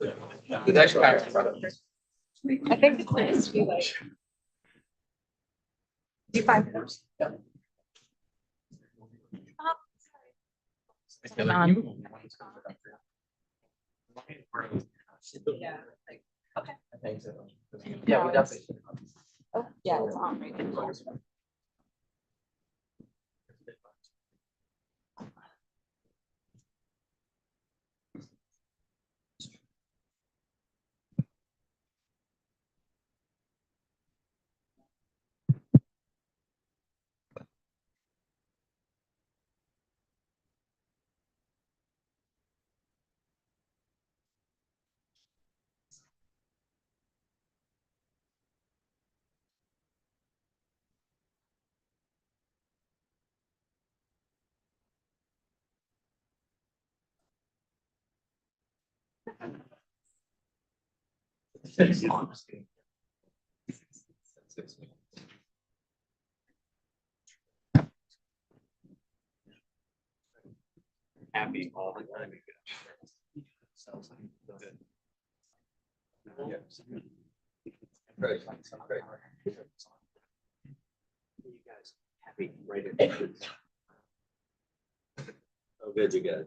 It's actually kind of in front of me. I think the plan is to be like. Do 5 minutes. Yeah. Yeah. Okay. I think so. Yeah, we definitely. Oh, yeah, it's on right now. Happy all the time. Yeah. Great. Great. You guys happy right in. Oh, good, you guys.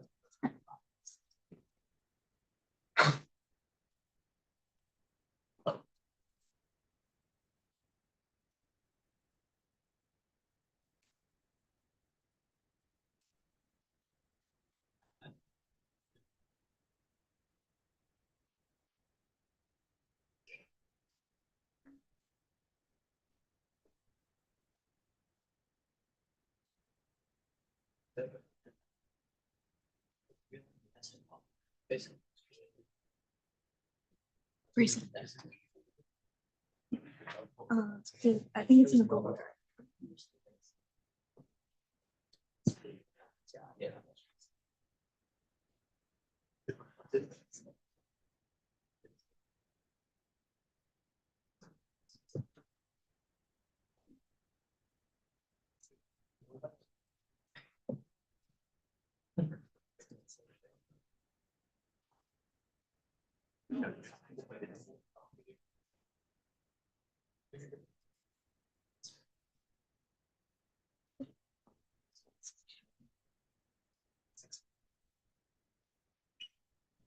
Recent. I think it's in the Google. Yeah.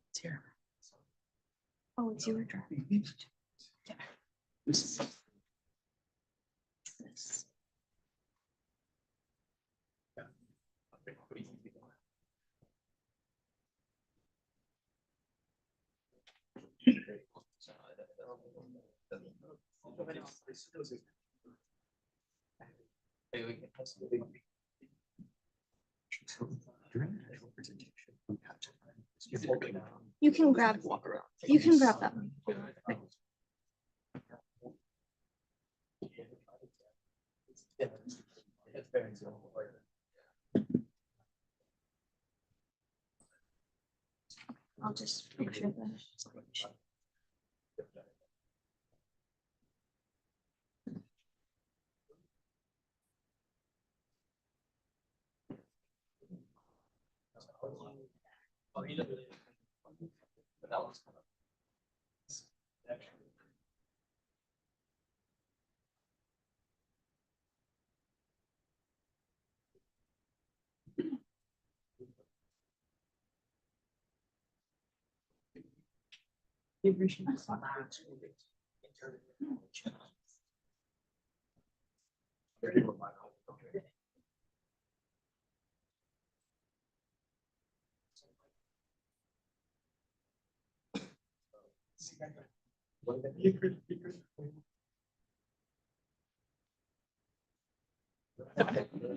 It's here. Oh, it's your turn. Yeah. This. You can grab walk around. You can grab that one. I'll just make sure that. Oh, he doesn't. But that one's coming.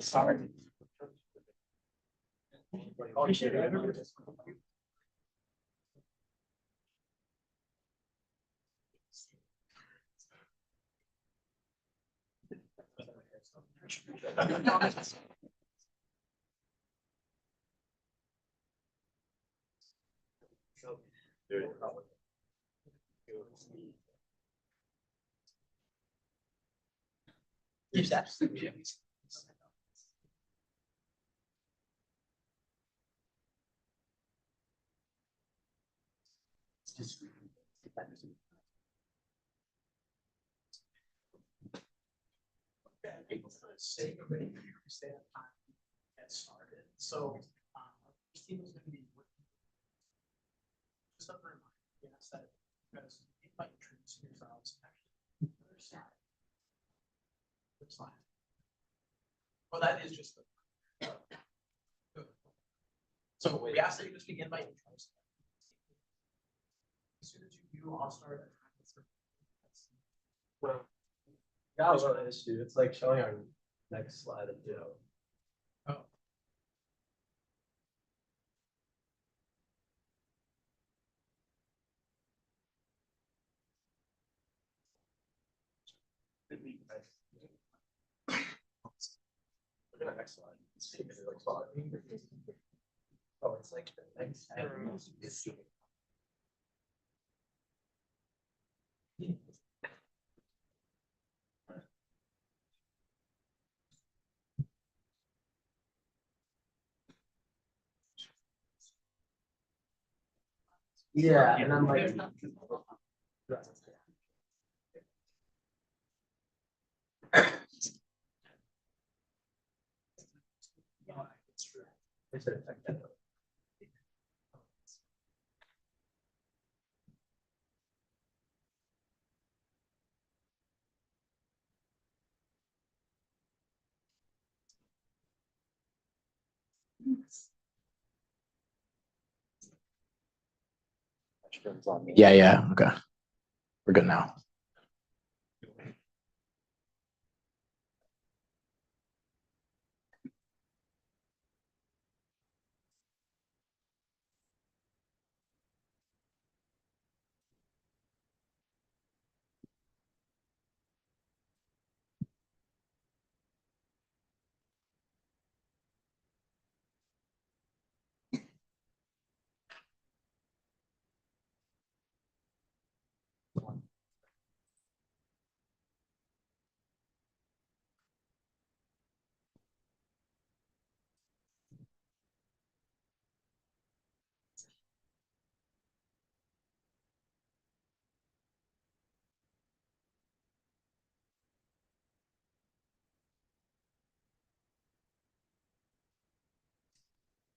Sorry. Yes, absolutely. Get started. So, this team is going to be working. Just a reminder, yes, that because you might introduce yourselves actually. Other side. This slide. Well, that is just the. So we ask that you just begin by intros. As soon as you do, I'll start at time. Well, got a little issue. It's like showing our next slide of Joe. Oh. Look at the next slide. See if it looks fine. Oh, it's like the next. Yeah, and I'm like. Yeah. Okay. We're good now.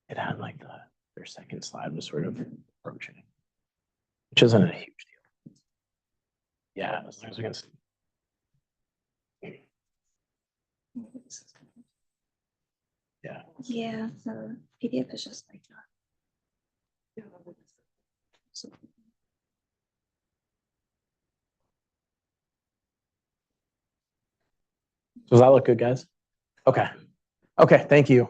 It had like their second slide was sort of approaching, which isn't a huge deal. Yeah, as long as we can see. Yeah. Yeah, the PDF is just like that. So, Does that look good, guys? Okay. Okay, thank you.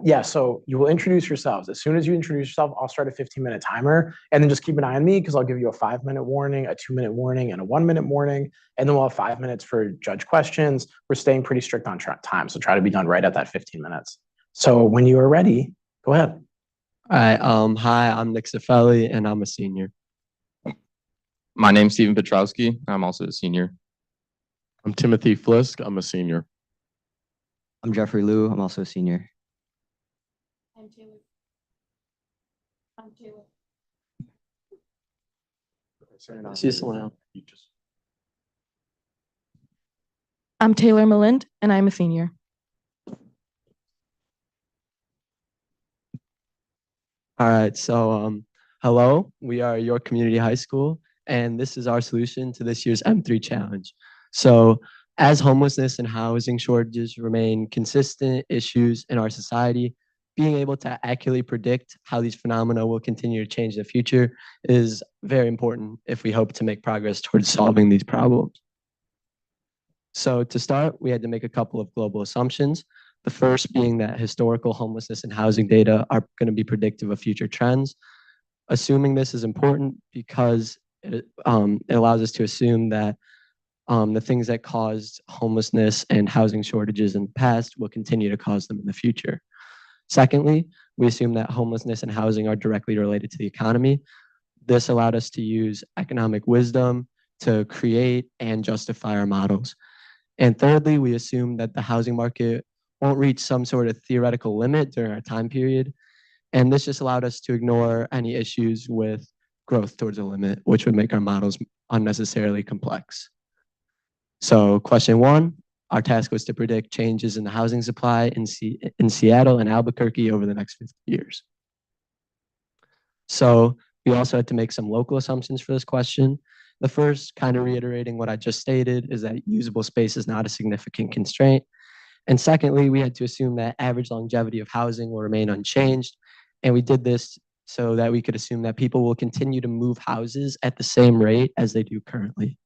Yeah, so you will introduce yourselves. As soon as you introduce yourself, I'll start a 15-minute timer, and then just keep an eye on me because I'll give you a 5-minute warning, a 2-minute warning, and a 1-minute warning, and then we'll have 5 minutes for judge questions. We're staying pretty strict on time, so try to be done right at that 15 minutes. So when you are ready, go ahead. All right. Hi, I'm Nick Cifelli, and I'm a senior. My name's Stephen Petrowski. I'm also a senior. I'm Timothy Flisk. I'm a senior. I'm Jeffrey Liu. I'm also a senior. I'm Taylor. I'm Taylor. See someone else. I'm Taylor Malind, and I'm a senior. All right. So, hello. We are York Community High School, and this is our solution to this year's M3 challenge. So, as homelessness and housing shortages remain consistent issues in our society, being able to accurately predict how these phenomena will continue to change in the future is very important if we hope to make progress towards solving these problems. So to start, we had to make a couple of global assumptions. The first being that historical homelessness and housing data are going to be predictive of future trends. Assuming this is important because it allows us to assume that the things that caused homelessness and housing shortages in the past will continue to cause them in the future. Secondly, we assume that homelessness and housing are directly related to the economy. This allowed us to use economic wisdom to create and justify our models. And thirdly, we assume that the housing market won't reach some sort of theoretical limit during our time period. And this just allowed us to ignore any issues with growth towards a limit, which would make our models unnecessarily complex. So question one, our task was to predict changes in the housing supply in Seattle and Albuquerque over the next 50 years. So we also had to make some local assumptions for this question. The first, kind of reiterating what I just stated, is that usable space is not a significant constraint. And secondly, we had to assume that average longevity of housing will remain unchanged. And we did this so that we could assume that people will continue to move houses at the same rate as they do currently.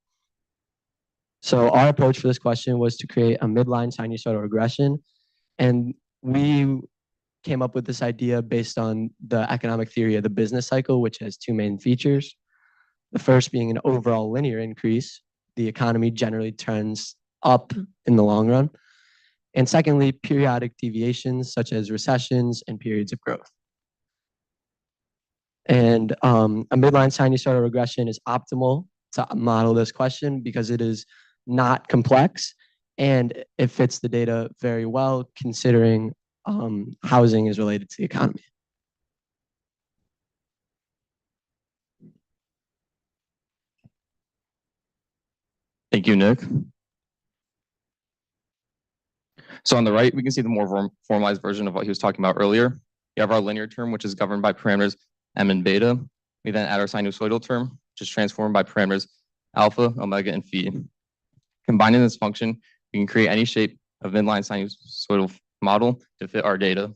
So our approach for this question was to create a midline sinusoidal regression. And we came up with this idea based on the economic theory of the business cycle, which has two main features. The first being an overall linear increase. The economy generally trends up in the long run. And secondly, periodic deviations such as recessions and periods of growth. And a midline sinusoidal regression is optimal to model this question because it is not complex and it fits the data very well considering housing is related to the economy. Thank you, Nick. So on the right, we can see the more formalized version of what he was talking about earlier. We have our linear term, which is governed by parameters m and beta. We then add our sinusoidal term, which is transformed by parameters alpha, omega, and phi. Combining this function, we can create any shape of midline sinusoidal model to fit our data.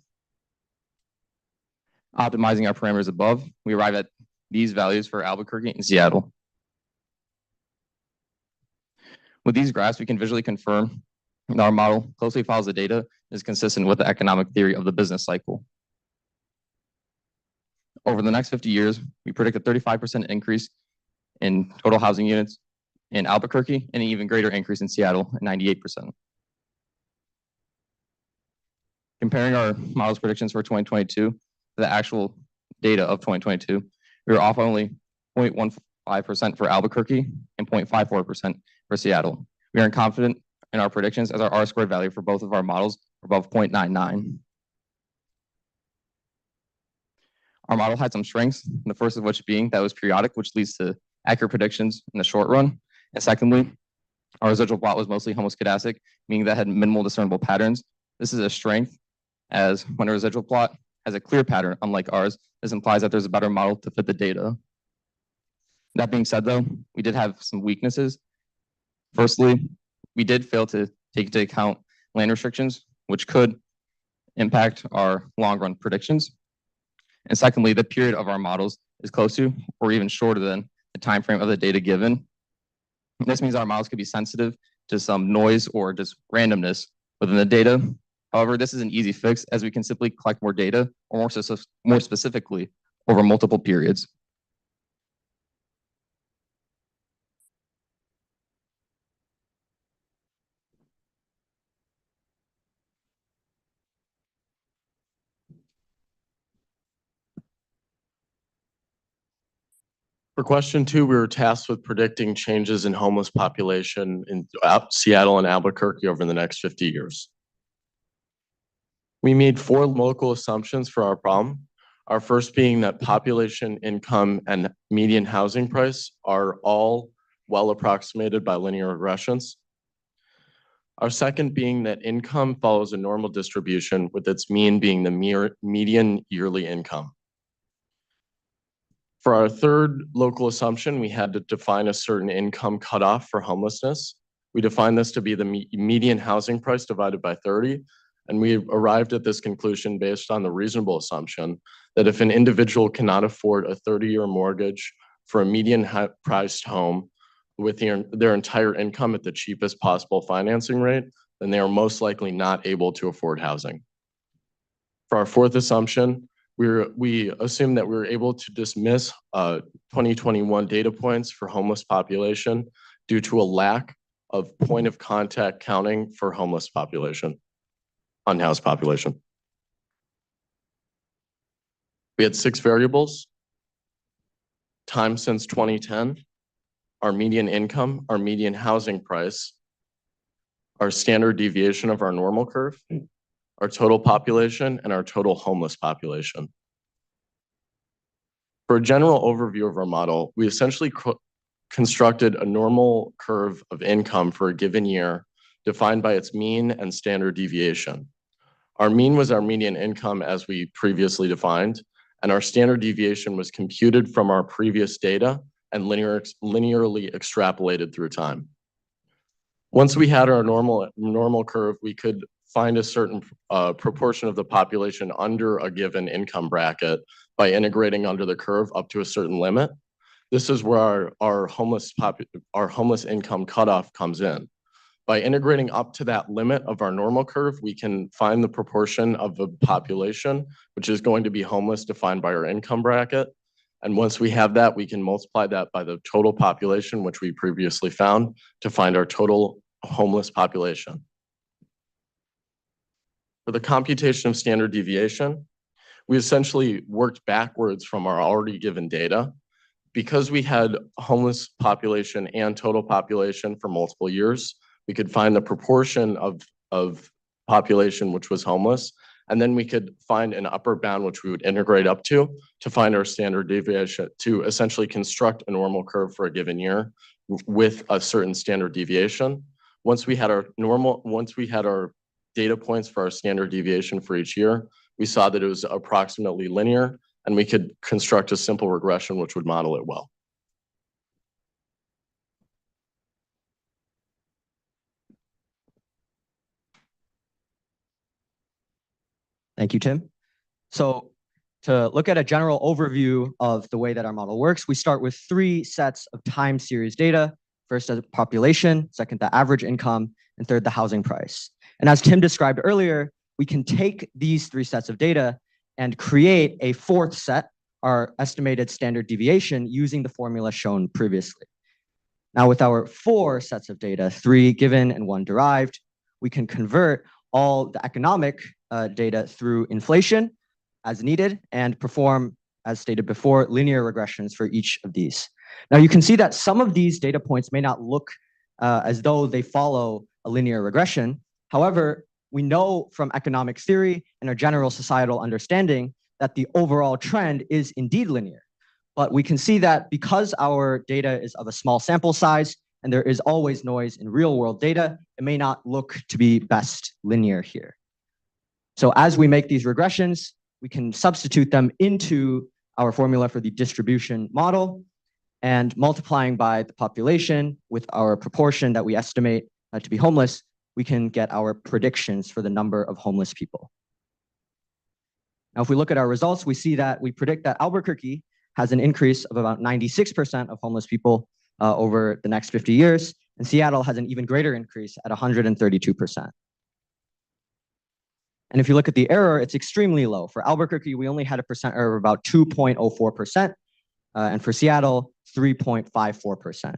Optimizing our parameters above, we arrive at these values for Albuquerque and Seattle. With these graphs, we can visually confirm that our model closely follows the data and is consistent with the economic theory of the business cycle. Over the next 50 years, we predict a 35% increase in total housing units in Albuquerque and an even greater increase in Seattle at 98%. Comparing our model's predictions for 2022 to the actual data of 2022, we were off only 0.15% for Albuquerque and 0.54% for Seattle. We are confident in our predictions as our R-squared value for both of our models are above 0.99. Our model had some strengths, the first of which being that it was periodic, which leads to accurate predictions in the short run. And secondly, our residual plot was mostly homoscedastic, meaning that it had minimal discernible patterns. This is a strength, as when a residual plot has a clear pattern, unlike ours, this implies that there's a better model to fit the data. That being said, though, we did have some weaknesses. Firstly, we did fail to take into account land restrictions, which could impact our long-run predictions. And secondly, the period of our models is close to or even shorter than the time frame of the data given. This means our models could be sensitive to some noise or just randomness within the data. However, this is an easy fix as we can simply collect more data, or more specifically, over multiple periods. For question two, we were tasked with predicting changes in homeless population in Seattle and Albuquerque over the next 50 years. We made 4 local assumptions for our problem. Our first being that population, income, and median housing price are all well approximated by linear regressions. Our second being that income follows a normal distribution, with its mean being the median yearly income. For our third local assumption, we had to define a certain income cutoff for homelessness. We defined this to be the median housing price divided by 30, and we arrived at this conclusion based on the reasonable assumption that if an individual cannot afford a 30-year mortgage for a median priced home with their entire income at the cheapest possible financing rate, then they are most likely not able to afford housing. For our fourth assumption, we assumed that we were able to dismiss 2021 data points for homeless population due to a lack of point of contact counting for homeless population, unhoused population. We had 6 variables: time since 2010, our median income, our median housing price, our standard deviation of our normal curve, our total population, and our total homeless population. For a general overview of our model, we essentially constructed a normal curve of income for a given year defined by its mean and standard deviation. Our mean was our median income as we previously defined, and our standard deviation was computed from our previous data and linearly extrapolated through time. Once we had our normal curve, we could find a certain proportion of the population under a given income bracket by integrating under the curve up to a certain limit. This is where our homeless income cutoff comes in. By integrating up to that limit of our normal curve, we can find the proportion of the population, which is going to be homeless defined by our income bracket. And once we have that, we can multiply that by the total population, which we previously found, to find our total homeless population. For the computation of standard deviation, we essentially worked backwards from our already given data. Because we had homeless population and total population for multiple years, we could find the proportion of population which was homeless, and then we could find an upper bound which we would integrate up to find our standard deviation, to essentially construct a normal curve for a given year with a certain standard deviation. Once we had our data points for our standard deviation for each year, we saw that it was approximately linear, and we could construct a simple regression which would model it well. Thank you, Tim. So to look at a general overview of the way that our model works, we start with 3 sets of time series data. First, the population, second, the average income, and third, the housing price. And as Tim described earlier, we can take these 3 sets of data and create a 4th set, our estimated standard deviation, using the formula shown previously. Now, with our 4 sets of data, 3 given and 1 derived, we can convert all the economic data through inflation as needed and perform, as stated before, linear regressions for each of these. Now, you can see that some of these data points may not look as though they follow a linear regression. However, we know from economic theory and our general societal understanding that the overall trend is indeed linear. But we can see that because our data is of a small sample size and there is always noise in real world data, it may not look to be best linear here. So as we make these regressions, we can substitute them into our formula for the distribution model, and multiplying by the population with our proportion that we estimate to be homeless, we can get our predictions for the number of homeless people. Now, if we look at our results, we see that we predict that Albuquerque has an increase of about 96% of homeless people over the next 50 years, and Seattle has an even greater increase at 132%. And if you look at the error, it's extremely low. For Albuquerque, we only had a percent error of about 2.04%, and for Seattle, 3.54%.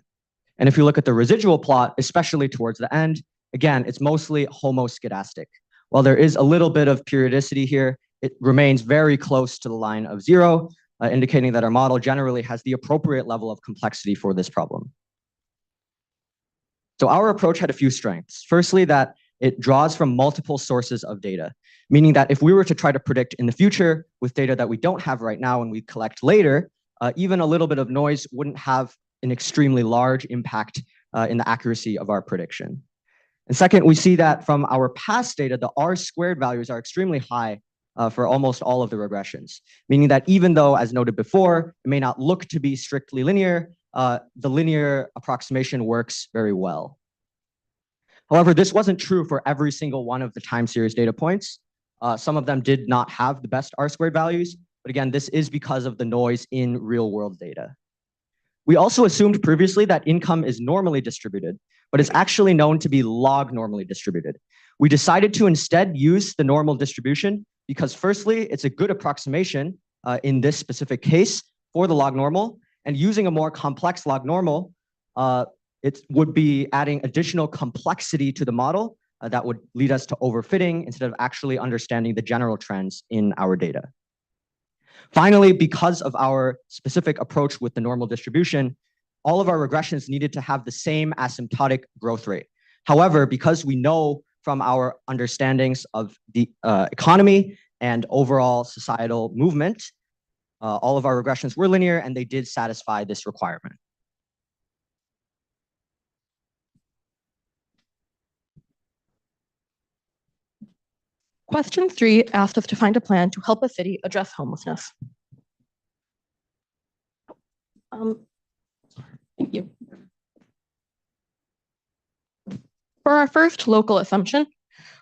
And if you look at the residual plot, especially towards the end, again, it's mostly homoscedastic. While there is a little bit of periodicity here, it remains very close to the line of 0, indicating that our model generally has the appropriate level of complexity for this problem. So our approach had a few strengths. Firstly, that it draws from multiple sources of data, meaning that if we were to try to predict in the future with data that we don't have right now and we collect later, even a little bit of noise wouldn't have an extremely large impact in the accuracy of our prediction. And second, we see that from our past data, the R-squared values are extremely high for almost all of the regressions, meaning that even though, as noted before, it may not look to be strictly linear, the linear approximation works very well. However, this wasn't true for every single one of the time series data points. Some of them did not have the best R-squared values, but again, this is because of the noise in real-world data. We also assumed previously that income is normally distributed, but it's actually known to be log normally distributed. We decided to instead use the normal distribution because firstly, it's a good approximation in this specific case for the log normal, and using a more complex log normal, it would be adding additional complexity to the model that would lead us to overfitting instead of actually understanding the general trends in our data. Finally, because of our specific approach with the normal distribution, all of our regressions needed to have the same asymptotic growth rate. However, because we know from our understandings of the economy and overall societal movement, All of our regressions were linear and they did satisfy this requirement. Question 3 asked us to find a plan to help a city address homelessness. Thank you. For our first local assumption,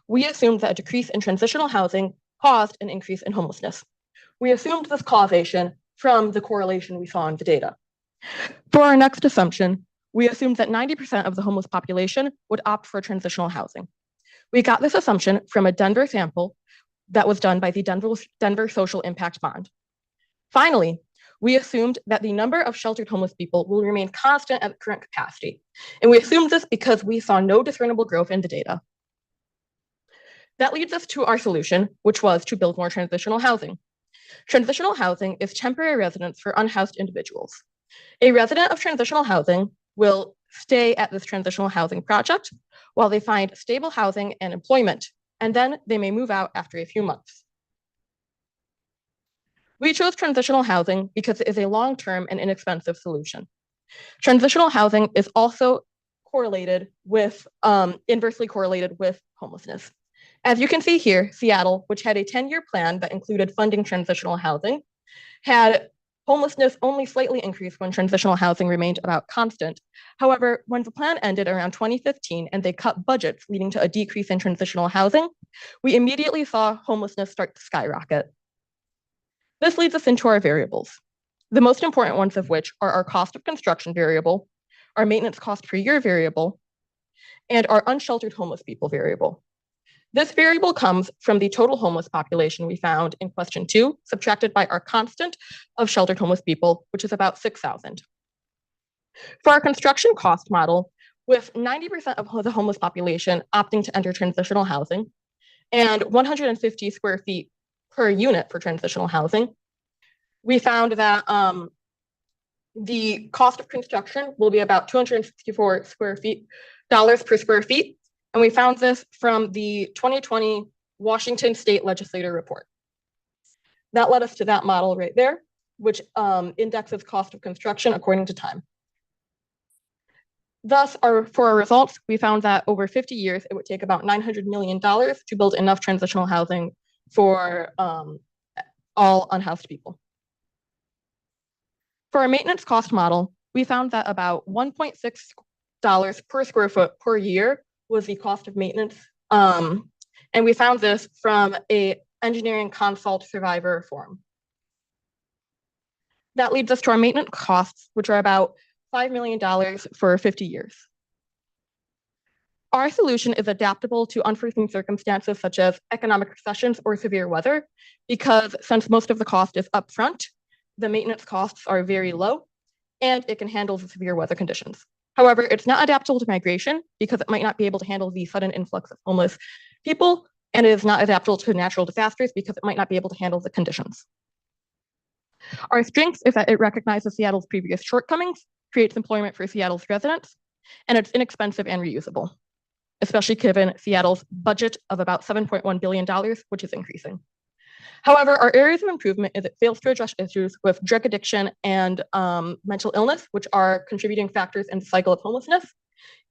we assumed that a decrease in transitional housing caused an increase in homelessness. We assumed this causation from the correlation we saw in the data. For our next assumption, we assumed that 90% of the homeless population would opt for transitional housing. We got this assumption from a Denver sample that was done by the Denver Social Impact Bond. Finally, we assumed that the number of sheltered homeless people will remain constant at current capacity. And we assumed this because we saw no discernible growth in the data. That leads us to our solution, which was to build more transitional housing. Transitional housing is temporary residence for unhoused individuals. A resident of transitional housing will stay at this transitional housing project while they find stable housing and employment, and then they may move out after a few months. We chose transitional housing because it is a long-term and inexpensive solution. Transitional housing is also correlated with, inversely correlated with homelessness. As you can see here, Seattle, which had a 10-year plan that included funding transitional housing, had homelessness only slightly increased when transitional housing remained about constant. However, when the plan ended around 2015 and they cut budgets leading to a decrease in transitional housing, we immediately saw homelessness start to skyrocket. This leads us into our variables, the most important ones of which are our cost of construction variable, our maintenance cost per year variable, and our unsheltered homeless people variable. This variable comes from the total homeless population we found in question 2, subtracted by our constant of sheltered homeless people, which is about 6,000. For our construction cost model, with 90% of the homeless population opting to enter transitional housing and 150 square feet per unit for transitional housing, we found that the cost of construction will be about $264 per square feet. And we found this from the 2020 Washington State Legislature report. That led us to that model right there, which indexes cost of construction according to time. Thus, for our results, we found that over 50 years, it would take about $900 million to build enough transitional housing for all unhoused people. For our maintenance cost model, we found that about $1.6 per square foot per year was the cost of maintenance. And we found this from a engineering consult survivor form. That leads us to our maintenance costs, which are about $5 million for 50 years. Our solution is adaptable to unforeseen circumstances such as economic recessions or severe weather, because since most of the cost is upfront, the maintenance costs are very low, and it can handle the severe weather conditions. However, it's not adaptable to migration because it might not be able to handle the sudden influx of homeless people, and it is not adaptable to natural disasters because it might not be able to handle the conditions. Our strength is that it recognizes Seattle's previous shortcomings, creates employment for Seattle's residents, and it's inexpensive and reusable, especially given Seattle's budget of about $7.1 billion, which is increasing. However, our areas of improvement is it fails to address issues with drug addiction and mental illness, which are contributing factors in the cycle of homelessness,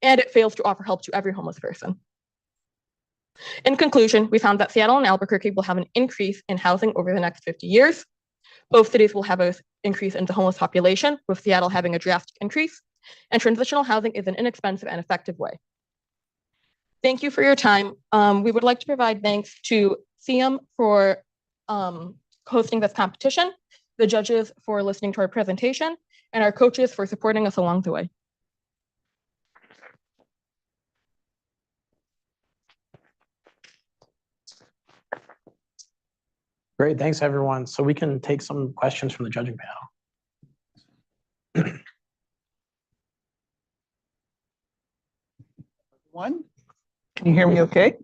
and it fails to offer help to every homeless person. In conclusion, we found that Seattle and Albuquerque will have an increase in housing over the next 50 years. Both cities will have an increase in the homeless population, with Seattle having a drastic increase, and transitional housing is an inexpensive and effective way. Thank you for your time. We would like to provide thanks to CM for hosting this competition, the judges for listening to our presentation, and our coaches for supporting us along the way. Great, thanks everyone. So we can take some questions from the judging panel. One, can you hear me okay?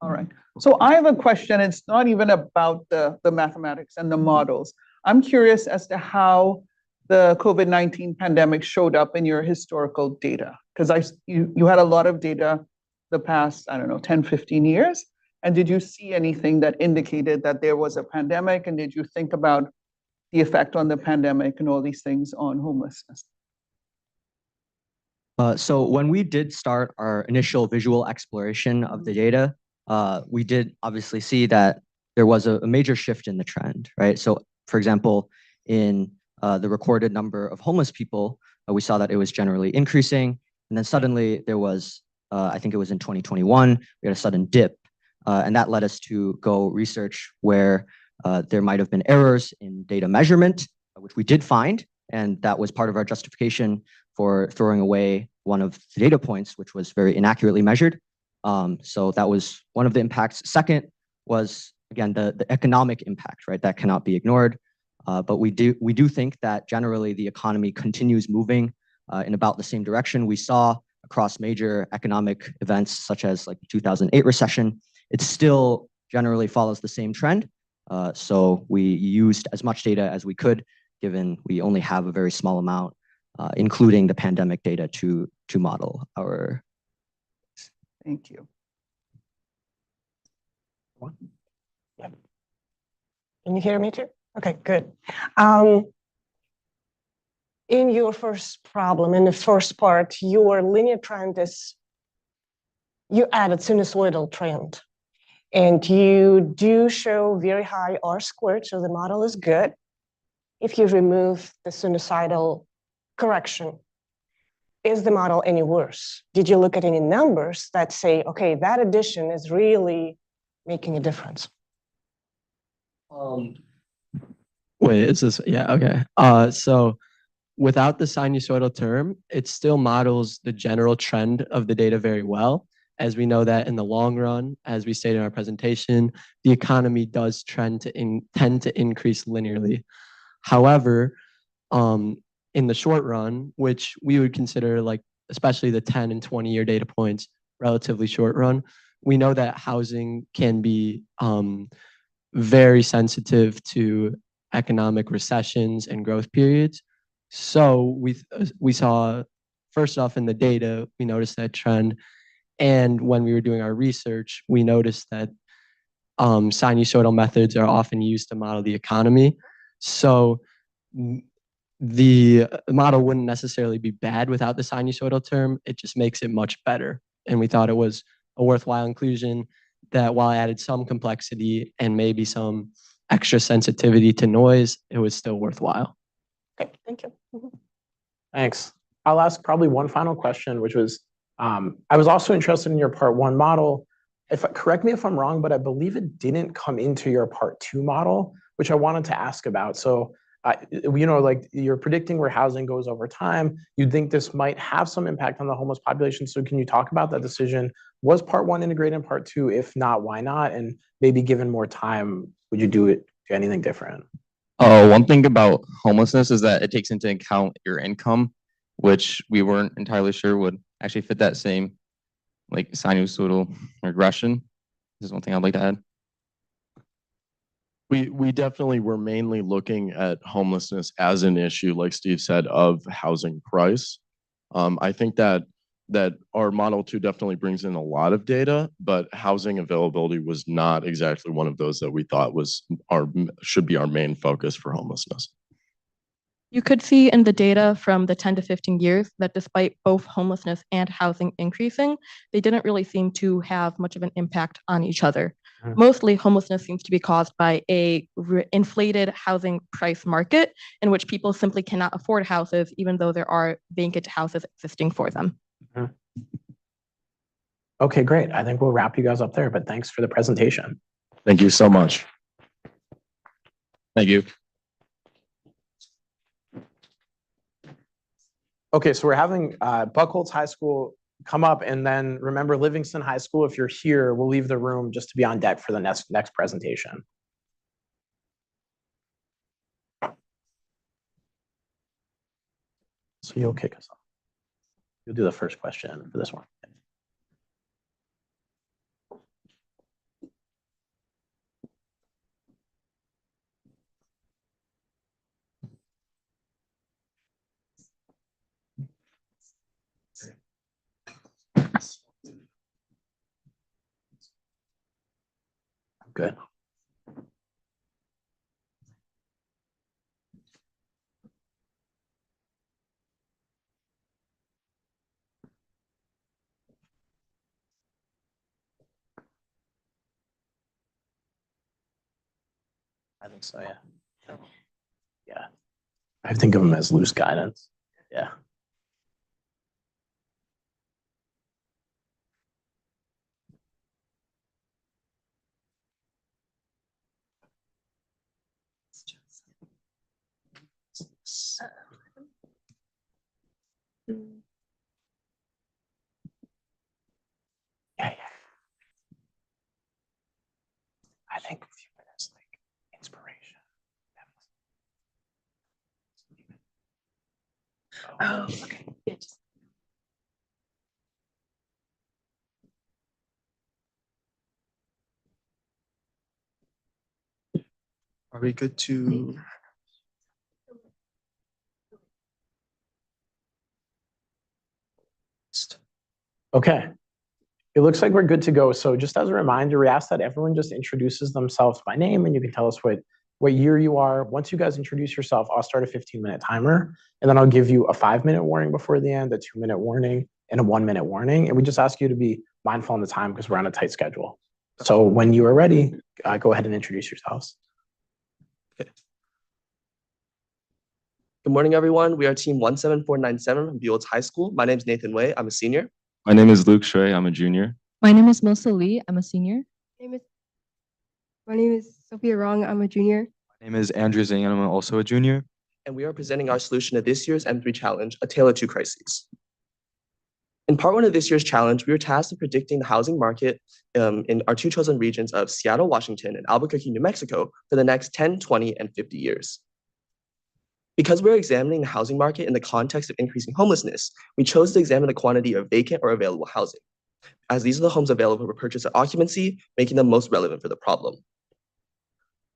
All right. So I have a question. It's not even about the mathematics and the models. I'm curious as to how the COVID-19 pandemic showed up in your historical data, because you had a lot of data the past, I don't know, 10, 15 years. And did you see anything that indicated that there was a pandemic? And did you think about the effect on the pandemic and all these things on homelessness? So when we did start our initial visual exploration of the data, we did obviously see that there was a major shift in the trend, right? So for example, in the recorded number of homeless people, we saw that it was generally increasing. And then suddenly there was, I think it was in 2021, we had a sudden dip. And that led us to go research where there might have been errors in data measurement, which we did find. And that was part of our justification for throwing away one of the data points, which was very inaccurately measured. So that was one of the impacts. Second was, again, the economic impact, right? That cannot be ignored. But we do think that generally the economy continues moving in about the same direction. We saw across major economic events, such as like the 2008 recession, it still generally follows the same trend. So we used as much data as we could, given we only have a very small amount, including the pandemic data to model our. Thank you. Can you hear me too? Okay, good. In your first problem, in the first part, your linear trend is, you added sinusoidal trend. And you do show very high R squared, so the model is good. If you remove the sinusoidal correction, is the model any worse? Did you look at any numbers that say, okay, that addition is really making a difference? Wait, is this, yeah, okay. So without the sinusoidal term, it still models the general trend of the data very well. As we know that in the long run, as we stated in our presentation, the economy does tend to increase linearly. However, in the short run, which we would consider like, especially the 10 and 20-year data points, relatively short run, we know that housing can be very sensitive to economic recessions and growth periods. So we saw, first off in the data, we noticed that trend. And when we were doing our research, we noticed that sinusoidal methods are often used to model the economy. So the model wouldn't necessarily be bad without the sinusoidal term. It just makes it much better. And we thought it was a worthwhile inclusion that while it added some complexity and maybe some extra sensitivity to noise, it was still worthwhile. Okay, thank you. Thanks. I'll ask probably one final question, which was, I was also interested in your part one model. Correct me if I'm wrong, but I believe it didn't come into your part two model, which I wanted to ask about. So, like you're predicting where housing goes over time. You'd think this might have some impact on the homeless population. So can you talk about that decision? Was part one integrated in part two? If not, why not? And maybe given more time, would you do anything different? One thing about homelessness is that it takes into account your income, which we weren't entirely sure would actually fit that same like sinusoidal regression. This is one thing I'd like to add. We definitely were mainly looking at homelessness as an issue, like Steve said, of housing price. I think that our model two definitely brings in a lot of data, but housing availability was not exactly one of those that we thought should be our main focus for homelessness. You could see in the data from the 10 to 15 years that despite both homelessness and housing increasing, they didn't really seem to have much of an impact on each other. Mostly homelessness seems to be caused by a inflated housing price market in which people simply cannot afford houses, even though there are vacant houses existing for them. Okay, great. I think we'll wrap you guys up there, but thanks for the presentation. Thank you so much. Thank you. Okay, so we're having Buckholz High School come up, and then remember Livingston High School, if you're here, we'll leave the room just to be on deck for the next presentation. So you'll kick us off. You'll do the first question for this one. Good. I think so, yeah. Yeah. I think of them as loose guidance. Yeah. Yeah, yeah. I think a few minutes, like inspiration. Oh, okay. Yeah, just- Are we good to? Okay. It looks like we're good to go. So just as a reminder, we ask that everyone just introduces themselves by name and you can tell us what year you are. Once you guys introduce yourself, I'll start a 15-minute timer and then I'll give you a 5-minute warning before the end, a 2-minute warning, and a 1-minute warning. And we just ask you to be mindful on the time because we're on a tight schedule. So when you are ready, go ahead and introduce yourselves. Okay. Good morning, everyone. We are team 17497 from Buell's High School. My name is Nathan Wei. I'm a senior. My name is Luke Shui. I'm a junior. My name is Melissa Lee. I'm a senior. My name is Sophia Rong. I'm a junior. My name is Andrew Zing, and I'm also a junior. And we are presenting our solution to this year's M3 challenge, A Tale of Two Crises. In part one of this year's challenge, we were tasked with predicting the housing market in our two chosen regions of Seattle, Washington, and Albuquerque, New Mexico for the next 10, 20, and 50 years. Because we're examining the housing market in the context of increasing homelessness, we chose to examine the quantity of vacant or available housing, as these are the homes available for purchase at occupancy, making them most relevant for the problem.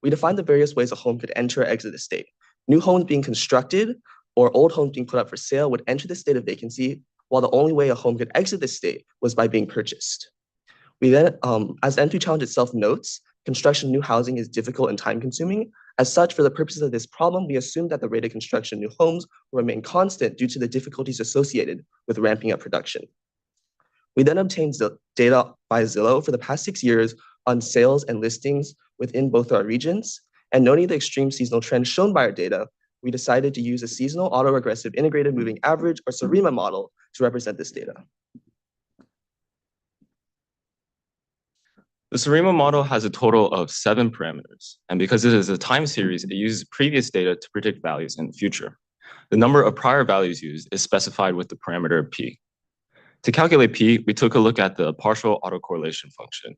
We defined the various ways a home could enter or exit the state. New homes being constructed or old homes being put up for sale would enter the state of vacancy, while the only way a home could exit the state was by being purchased. We then, as the M3 challenge itself notes, construction of new housing is difficult and time-consuming. As such, for the purposes of this problem, we assume that the rate of construction of new homes will remain constant due to the difficulties associated with ramping up production. We then obtained data by Zillow for the past 6 years on sales and listings within both our regions. And noting the extreme seasonal trends shown by our data, we decided to use a seasonal autoregressive integrated moving average or SARIMA model to represent this data. The SARIMA model has a total of 7 parameters, and because it is a time series, it uses previous data to predict values in the future. The number of prior values used is specified with the parameter p. To calculate p, we took a look at the partial autocorrelation function.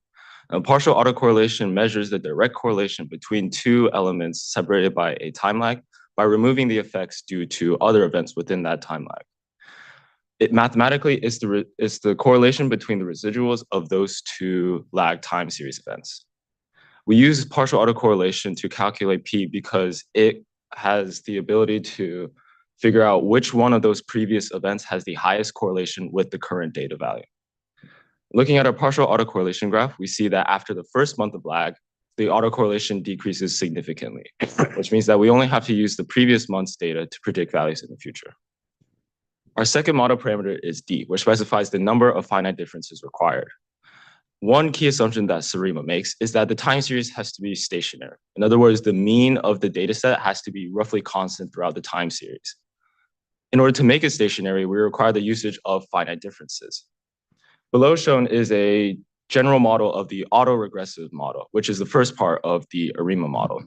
Now, partial autocorrelation measures the direct correlation between two elements separated by a time lag by removing the effects due to other events within that time lag. It mathematically is the correlation between the residuals of those two lag time series events. We use partial autocorrelation to calculate p because it has the ability to figure out which one of those previous events has the highest correlation with the current data value. Looking at our partial autocorrelation graph, we see that after the first month of lag, the autocorrelation decreases significantly, which means that we only have to use the previous month's data to predict values in the future. Our second model parameter is D, which specifies the number of finite differences required. One key assumption that SARIMA makes is that the time series has to be stationary. In other words, the mean of the data set has to be roughly constant throughout the time series. In order to make it stationary, we require the usage of finite differences. Below shown is a general model of the autoregressive model, which is the first part of the SARIMA model.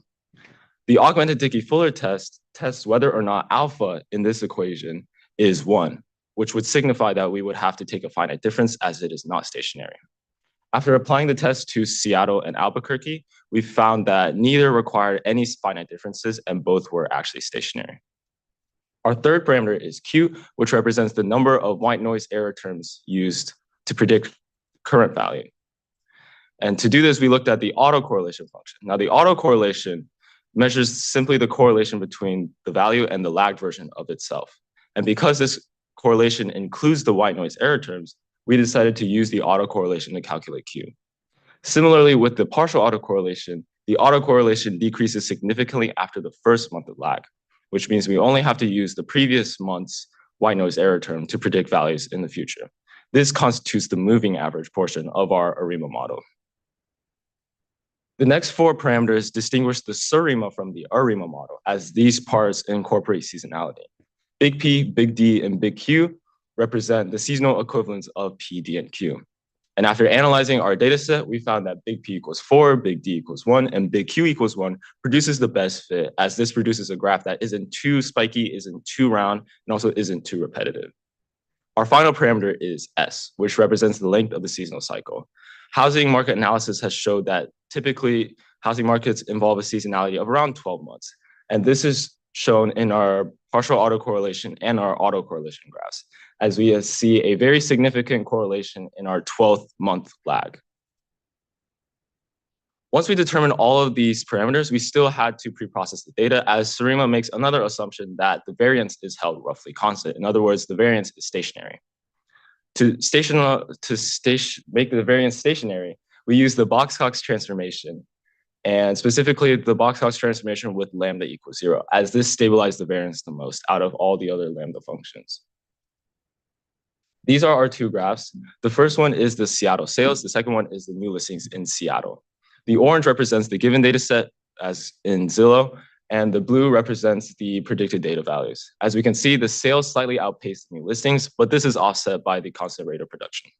The augmented Dickey-Fuller test tests whether or not alpha in this equation is 1, which would signify that we would have to take a finite difference as it is not stationary. After applying the test to Seattle and Albuquerque, we found that neither required any finite differences and both were actually stationary. Our third parameter is Q, which represents the number of white noise error terms used to predict current value. And to do this, we looked at the autocorrelation function. Now, the autocorrelation measures simply the correlation between the value and the lagged version of itself. And because this correlation includes the white noise error terms, we decided to use the autocorrelation to calculate Q. Similarly, with the partial autocorrelation, the autocorrelation decreases significantly after the first month of lag, which means we only have to use the previous month's white noise error term to predict values in the future. This constitutes the moving average portion of our SARIMA model. The next four parameters distinguish the SARIMA from the ARIMA model, as these parts incorporate seasonality. Big P, big D, and big Q represent the seasonal equivalents of P, D, and Q. And after analyzing our data set, we found that big P equals 4, big D equals 1, and big Q equals 1 produces the best fit, as this produces a graph that isn't too spiky, isn't too round, and also isn't too repetitive. Our final parameter is S, which represents the length of the seasonal cycle. Housing market analysis has showed that typically housing markets involve a seasonality of around 12 months. And this is shown in our partial autocorrelation and our autocorrelation graphs, as we see a very significant correlation in our 12th month lag. Once we determine all of these parameters, we still had to pre-process the data, as SARIMA makes another assumption that the variance is held roughly constant. In other words, the variance is stationary. To make the variance stationary, we use the Box-Cox transformation, and specifically the Box-Cox transformation with lambda equals 0, as this stabilized the variance the most out of all the other lambda functions. These are our two graphs. The first one is the Seattle sales. The second one is the new listings in Seattle. The orange represents the given data set, as in Zillow, and the blue represents the predicted data values. As we can see, the sales slightly outpaced new listings, but this is offset by the constant rate of production.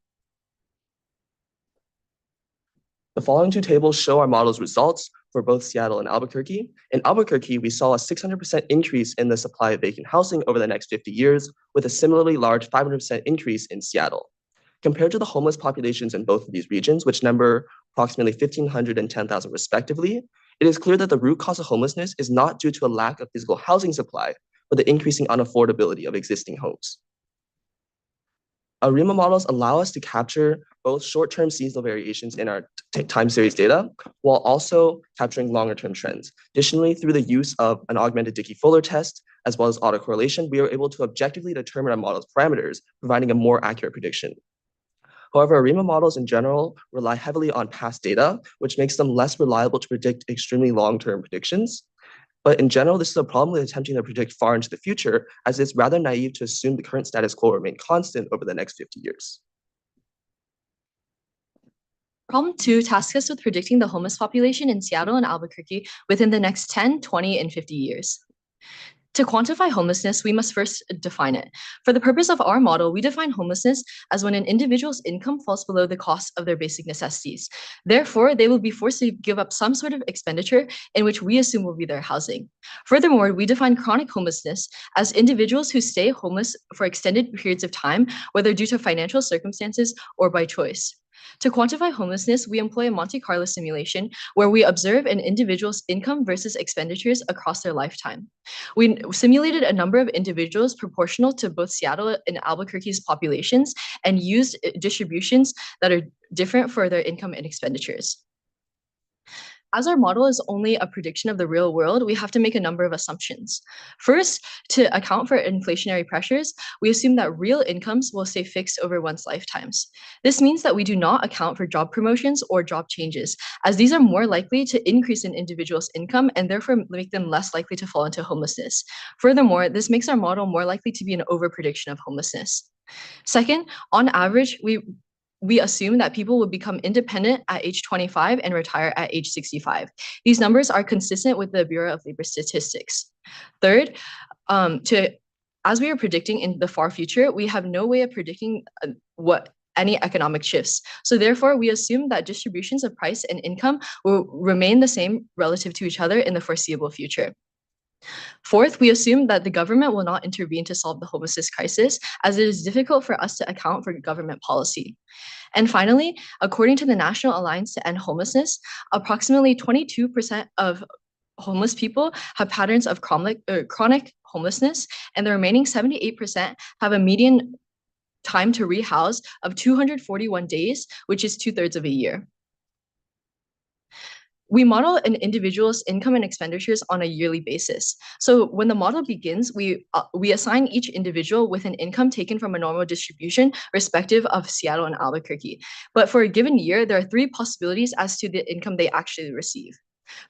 The following two tables show our model's results for both Seattle and Albuquerque. In Albuquerque, we saw a 600% increase in the supply of vacant housing over the next 50 years, with a similarly large 500% increase in Seattle. Compared to the homeless populations in both of these regions, which number approximately 1,500 and 10,000 respectively, it is clear that the root cause of homelessness is not due to a lack of physical housing supply, but the increasing unaffordability of existing homes. ARIMA models allow us to capture both short-term seasonal variations in our time series data, while also capturing longer-term trends. Additionally, through the use of an augmented Dickey-Fuller test, as well as autocorrelation, we are able to objectively determine our model's parameters, providing a more accurate prediction. However, ARIMA models in general rely heavily on past data, which makes them less reliable to predict extremely long-term predictions. But in general, this is a problem with attempting to predict far into the future, as it's rather naive to assume the current status quo will remain constant over the next 50 years. Problem 2 tasks us with predicting the homeless population in Seattle and Albuquerque within the next 10, 20, and 50 years. To quantify homelessness, we must first define it. For the purpose of our model, we define homelessness as when an individual's income falls below the cost of their basic necessities. Therefore, they will be forced to give up some sort of expenditure in which we assume will be their housing. Furthermore, we define chronic homelessness as individuals who stay homeless for extended periods of time, whether due to financial circumstances or by choice. To quantify homelessness, we employ a Monte Carlo simulation where we observe an individual's income versus expenditures across their lifetime. We simulated a number of individuals proportional to both Seattle and Albuquerque's populations and used distributions that are different for their income and expenditures. As our model is only a prediction of the real world, we have to make a number of assumptions. First, to account for inflationary pressures, we assume that real incomes will stay fixed over one's lifetimes. This means that we do not account for job promotions or job changes, as these are more likely to increase an individual's income and therefore make them less likely to fall into homelessness. Furthermore, this makes our model more likely to be an overprediction of homelessness. Second, on average, we assume that people will become independent at age 25 and retire at age 65. These numbers are consistent with the Bureau of Labor Statistics. Third, as we are predicting in the far future, we have no way of predicting any economic shifts. So therefore, we assume that distributions of price and income will remain the same relative to each other in the foreseeable future. Fourth, we assume that the government will not intervene to solve the homelessness crisis, as it is difficult for us to account for government policy. And finally, according to the National Alliance to End Homelessness, approximately 22% of homeless people have patterns of chronic homelessness, and the remaining 78% have a median time to rehouse of 241 days, which is 2/3 of a year. We model an individual's income and expenditures on a yearly basis. So when the model begins, we assign each individual with an income taken from a normal distribution, respective of Seattle and Albuquerque. But for a given year, there are 3 possibilities as to the income they actually receive.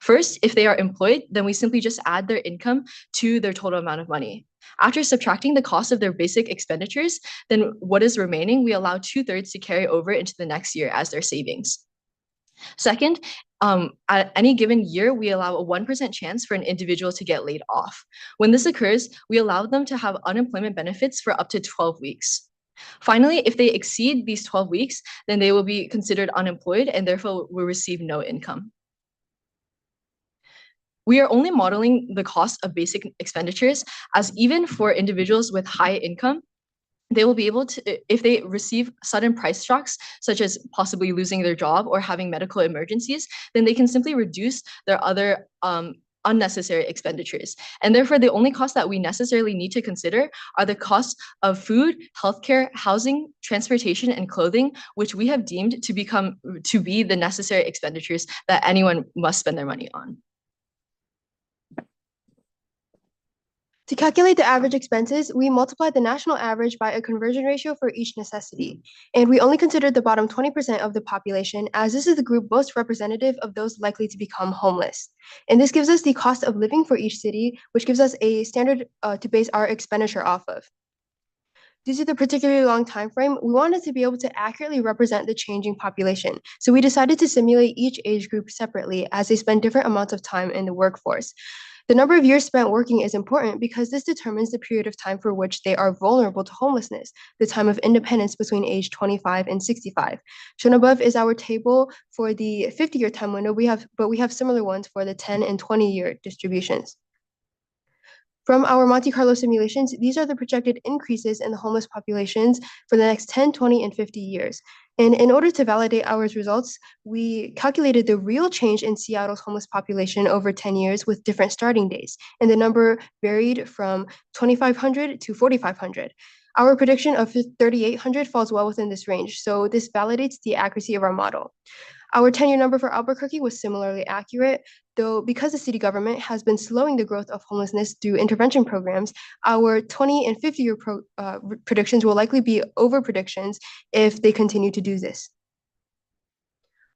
First, if they are employed, then we simply just add their income to their total amount of money. After subtracting the cost of their basic expenditures, then what is remaining, we allow 2/3 to carry over into the next year as their savings. Second, at any given year, we allow a 1% chance for an individual to get laid off. When this occurs, we allow them to have unemployment benefits for up to 12 weeks. Finally, if they exceed these 12 weeks, then they will be considered unemployed and therefore will receive no income. We are only modeling the cost of basic expenditures, as even for individuals with high income, they will be able to, if they receive sudden price shocks, such as possibly losing their job or having medical emergencies, then they can simply reduce their other unnecessary expenditures. And therefore, the only costs that we necessarily need to consider are the costs of food, healthcare, housing, transportation, and clothing, which we have deemed to be the necessary expenditures that anyone must spend their money on. To calculate the average expenses, we multiplied the national average by a conversion ratio for each necessity. And we only considered the bottom 20% of the population, as this is the group most representative of those likely to become homeless. And this gives us the cost of living for each city, which gives us a standard to base our expenditure off of. Due to the particularly long time frame, we wanted to be able to accurately represent the changing population. So we decided to simulate each age group separately as they spend different amounts of time in the workforce. The number of years spent working is important because this determines the period of time for which they are vulnerable to homelessness, the time of independence between age 25 and 65. Shown above is our table for the 50-year time window, but we have similar ones for the 10 and 20-year distributions. From our Monte Carlo simulations, these are the projected increases in the homeless populations for the next 10, 20, and 50 years. And in order to validate our results, we calculated the real change in Seattle's homeless population over 10 years with different starting days, and the number varied from 2,500 to 4,500. Our prediction of 3,800 falls well within this range, so this validates the accuracy of our model. Our 10-year number for Albuquerque was similarly accurate, though because the city government has been slowing the growth of homelessness through intervention programs, our 20 and 50-year predictions will likely be over predictions if they continue to do this.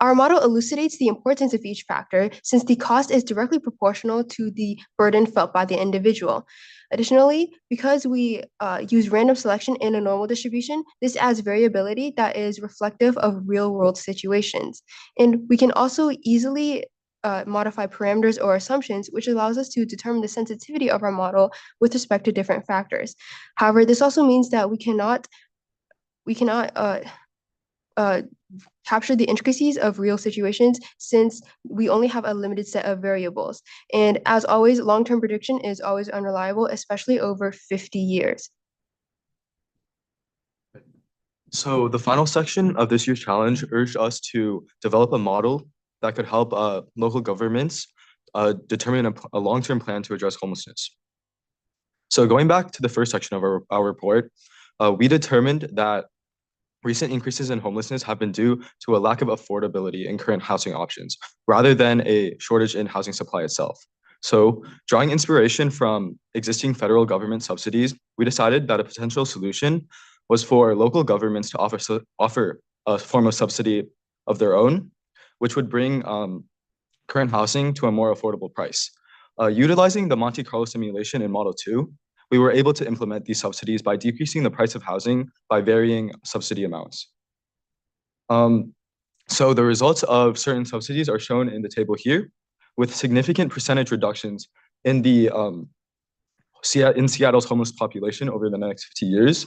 Our model elucidates the importance of each factor since the cost is directly proportional to the burden felt by the individual. Additionally, because we use random selection in a normal distribution, this adds variability that is reflective of real-world situations. And we can also easily modify parameters or assumptions, which allows us to determine the sensitivity of our model with respect to different factors. However, this also means that we cannot capture the intricacies of real situations since we only have a limited set of variables. And as always, long-term prediction is always unreliable, especially over 50 years. So the final section of this year's challenge urged us to develop a model that could help local governments determine a long-term plan to address homelessness. So going back to the first section of our report, we determined that recent increases in homelessness have been due to a lack of affordability in current housing options, rather than a shortage in housing supply itself. So drawing inspiration from existing federal government subsidies, we decided that a potential solution was for local governments to offer a form of subsidy of their own, which would bring current housing to a more affordable price. Utilizing the Monte Carlo simulation in Model 2, we were able to implement these subsidies by decreasing the price of housing by varying subsidy amounts. So the results of certain subsidies are shown in the table here, with significant percentage reductions in Seattle's homeless population over the next 50 years.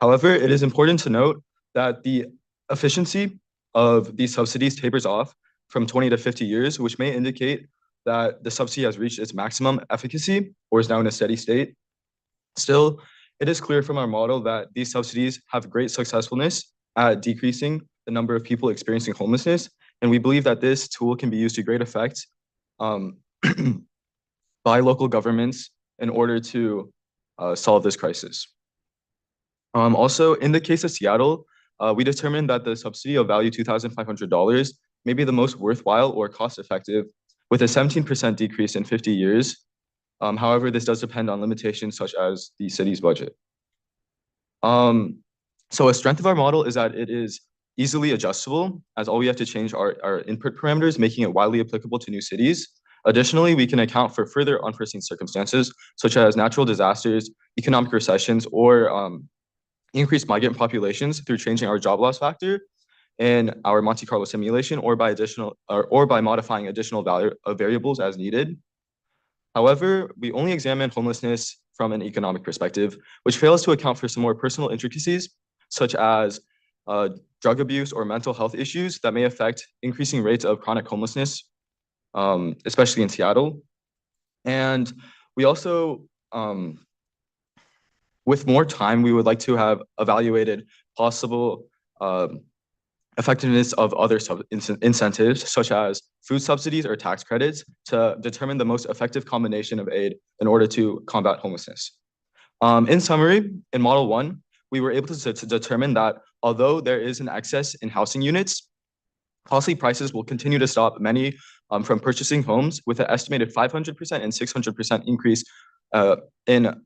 However, it is important to note that the efficiency of these subsidies tapers off from 20 to 50 years, which may indicate that the subsidy has reached its maximum efficacy or is now in a steady state. Still, it is clear from our model that these subsidies have great successfulness at decreasing the number of people experiencing homelessness, and we believe that this tool can be used to great effect by local governments in order to solve this crisis. Also, in the case of Seattle, we determined that the subsidy of value $2,500 may be the most worthwhile or cost-effective, with a 17% decrease in 50 years. However, this does depend on limitations such as the city's budget. So a strength of our model is that it is easily adjustable, as all we have to change are our input parameters, making it widely applicable to new cities. Additionally, we can account for further unforeseen circumstances, such as natural disasters, economic recessions, or increased migrant populations through changing our job loss factor. in our Monte Carlo simulation or by modifying additional variables as needed. However, we only examine homelessness from an economic perspective, which fails to account for some more personal intricacies, such as drug abuse or mental health issues that may affect increasing rates of chronic homelessness, especially in Seattle. And we also, with more time, we would like to have evaluated possible effectiveness of other incentives, such as food subsidies or tax credits, to determine the most effective combination of aid in order to combat homelessness. In summary, in Model 1, we were able to determine that although there is an excess in housing units, costly prices will continue to stop many from purchasing homes, with an estimated 500% and 600% increase in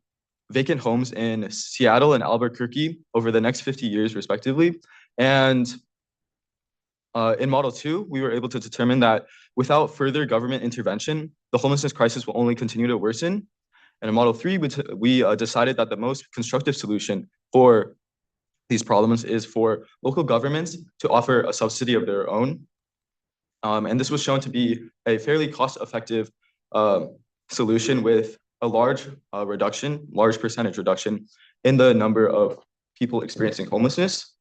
vacant homes in Seattle and Albuquerque over the next 50 years, respectively. And in Model 2, we were able to determine that without further government intervention, the homelessness crisis will only continue to worsen. And in Model 3, we decided that the most constructive solution for these problems is for local governments to offer a subsidy of their own. And this was shown to be a fairly cost-effective solution with a large percentage reduction in the number of people experiencing homelessness.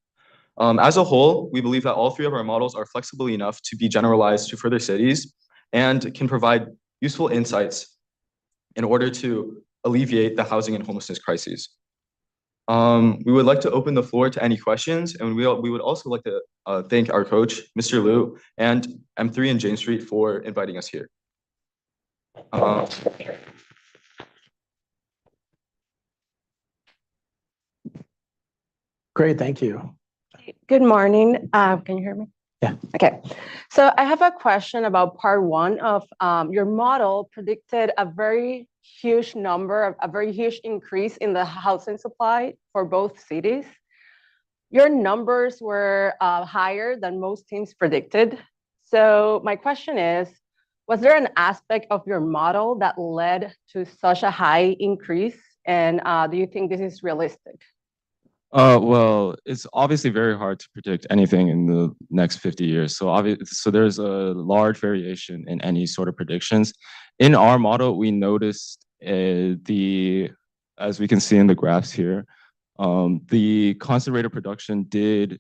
As a whole, we believe that all three of our models are flexible enough to be generalized to further cities and can provide useful insights in order to alleviate the housing and homelessness crises. We would like to open the floor to any questions, and we would also like to thank our coach, Mr. Liu, and M3 and Jane Street for inviting us here. Great, thank you. Good morning. Can you hear me? Yeah. Okay. So I have a question about part one of your model predicted a very huge increase in the housing supply for both cities. Your numbers were higher than most teams predicted. So my question is, was there an aspect of your model that led to such a high increase? And do you think this is realistic? Well, it's obviously very hard to predict anything in the next 50 years. So there's a large variation in any sort of predictions. In our model, we noticed as we can see in the graphs here, the constant rate of production did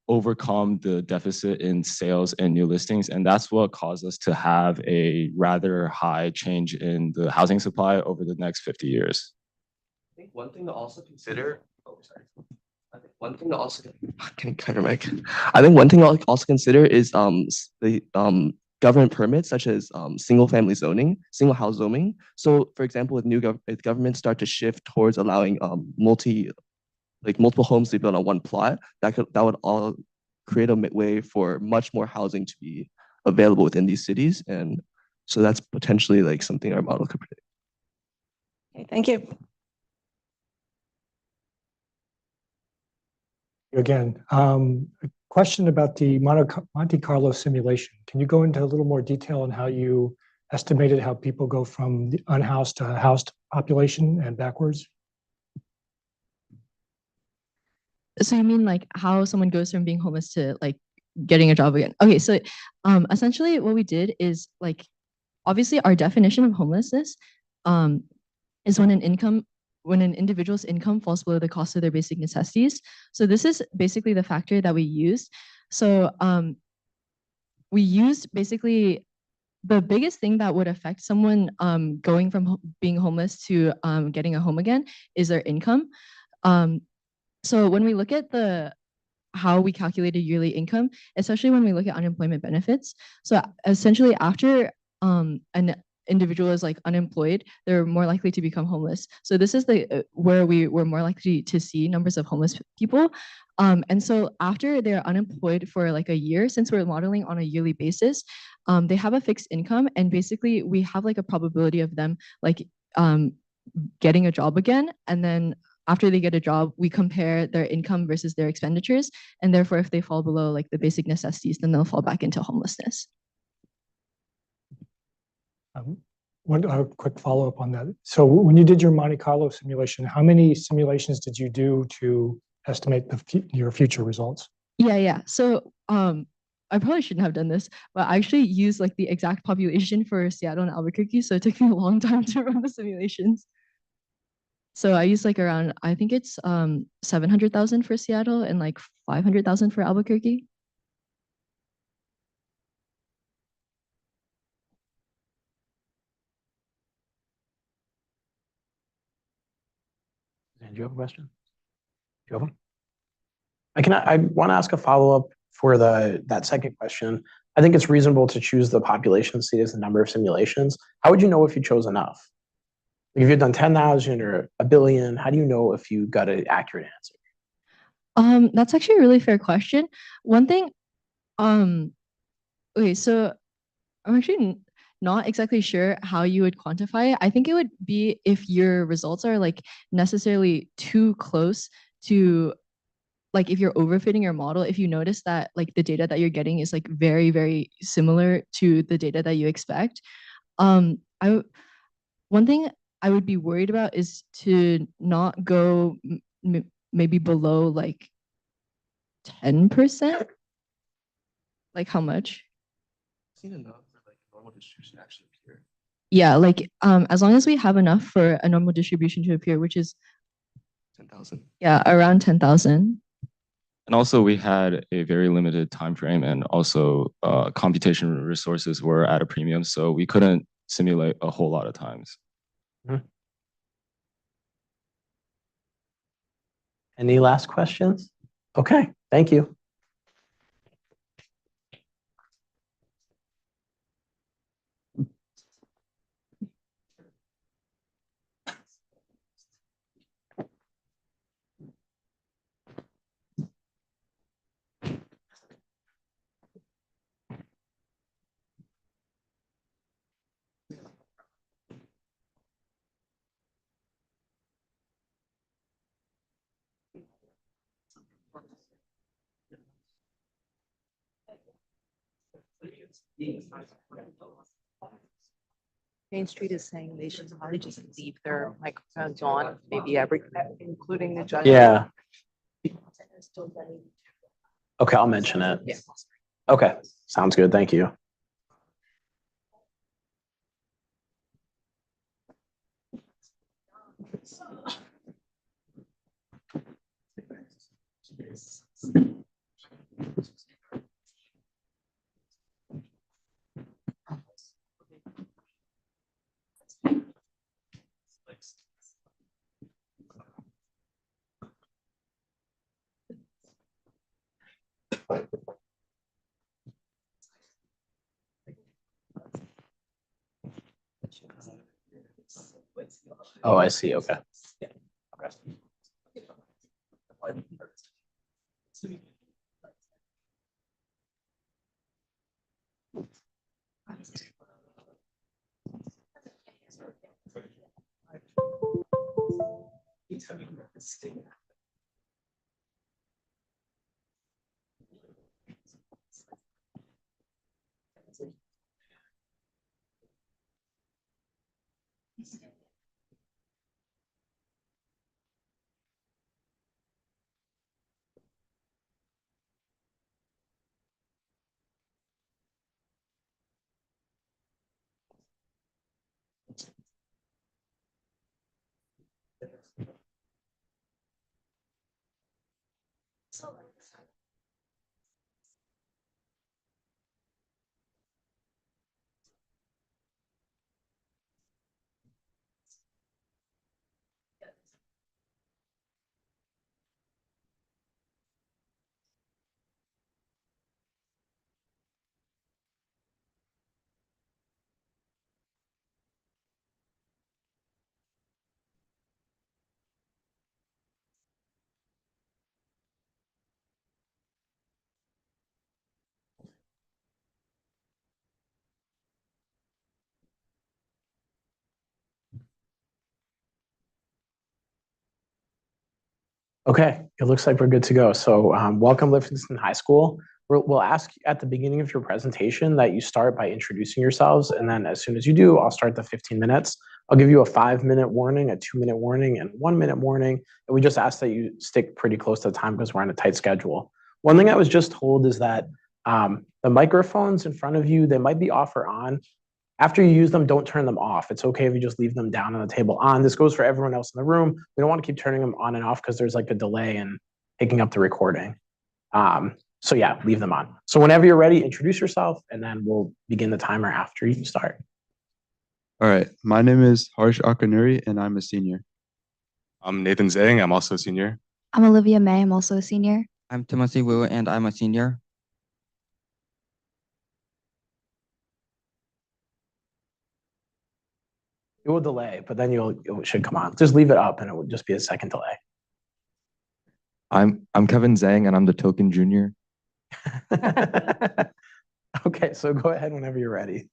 overcome the deficit in sales and new listings, and that's what caused us to have a rather high change in the housing supply over the next 50 years. I think one thing to also consider. Oh, sorry. I think one thing to also I think one thing to also consider is the government permits, such as single house zoning. So, for example, if governments start to shift towards allowing multiple homes to be built on one plot, that would all create a way for much more housing to be available within these cities, and so that's potentially like something our model could predict. Okay, thank you. Again, a question about the Monte Carlo simulation. Can you go into a little more detail on how you estimated how people go from the unhoused to housed population and backwards? So you mean like how someone goes from being homeless to like getting a job again? Okay, so essentially what we did is like, obviously our definition of homelessness is when an individual's income falls below the cost of their basic necessities. So this is basically the factor that we used. So we used basically the biggest thing that would affect someone going from being homeless to getting a home again is their income. So when we look at how we calculate a yearly income, especially when we look at unemployment benefits, so essentially after an individual is like unemployed, they're more likely to become homeless. So this is where we were more likely to see numbers of homeless people. And so after they're unemployed for like a year, since we're modeling on a yearly basis, they have a fixed income, and basically we have like a probability of them like getting a job again. And then after they get a job, we compare their income versus their expenditures. And therefore, if they fall below like the basic necessities, then they'll fall back into homelessness. One quick follow-up on that. So when you did your Monte Carlo simulation, how many simulations did you do to estimate your future results? Yeah. So I probably shouldn't have done this, but I actually used like the exact population for Seattle and Albuquerque. So it took me a long time to run the simulations. So I used like around, I think it's 700,000 for Seattle and like 500,000 for Albuquerque. And do you have a question? Do you have one? I want to ask a follow-up for that second question. I think it's reasonable to choose the population seed as the number of simulations. How would you know if you chose enough? Like if you've done 10,000 or a billion, how do you know if you got an accurate answer? That's actually a really fair question. One thing, okay, so I'm actually not exactly sure how you would quantify it. I think it would be if your results are like necessarily too close to, like if you're overfitting your model, if you notice that like the data that you're getting is like very, very similar to the data that you expect. One thing I would be worried about is to not go maybe below like 10%. Like how much? Seen enough for like normal distribution to actually appear. Yeah, like as long as we have enough for a normal distribution to appear, which is 10,000. Yeah, around 10,000. And also we had a very limited time frame, and also computation resources were at a premium, so we couldn't simulate a whole lot of times. Any last questions? Okay, thank you. Main Street is saying they should probably just leave their microphones on, maybe including the judge. Yeah. Okay, I'll mention it. Yeah. Okay, sounds good. Thank you. Oh, I see. Okay. Yeah. Okay. Okay, it looks like we're good to go. So welcome Livingston High School. We'll ask at the beginning of your presentation that you start by introducing yourselves. And then as soon as you do, I'll start the 15 minutes. I'll give you a 5-minute warning, a 2-minute warning, and 1-minute warning. And we just ask that you stick pretty close to the time because we're on a tight schedule. One thing I was just told is that the microphones in front of you, they might be off or on. After you use them, don't turn them off. It's okay if you just leave them down on the table on. This goes for everyone else in the room. We don't want to keep turning them on and off because there's like a delay in picking up the recording. So yeah, leave them on. So whenever you're ready, introduce yourself, and then we'll begin the timer after you start. All right, my name is Harsh Akanuri, and I'm a senior. I'm Nathan Zhang. I'm also a senior. I'm Olivia May. I'm also a senior. I'm Timothy Wu, and I'm a senior. It will delay, but then it should come on. Just leave it up, and it will just be a second delay. I'm Kevin Zhang, and I'm the token junior. Okay, so go ahead whenever you're ready.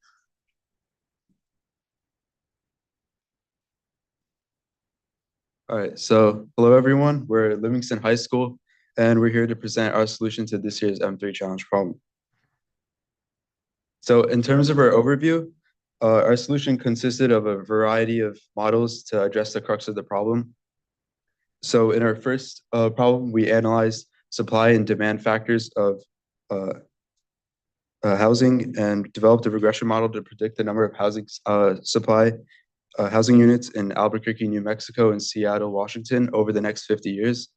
All right, so hello everyone. We're at Livingston High School, and we're here to present our solution to this year's M3 challenge problem. So in terms of our overview, our solution consisted of a variety of models to address the crux of the problem. So in our first problem, we analyzed supply and demand factors of housing and developed a regression model to predict the number of housing housing units in Albuquerque, New Mexico, and Seattle, Washington over the next 50 years.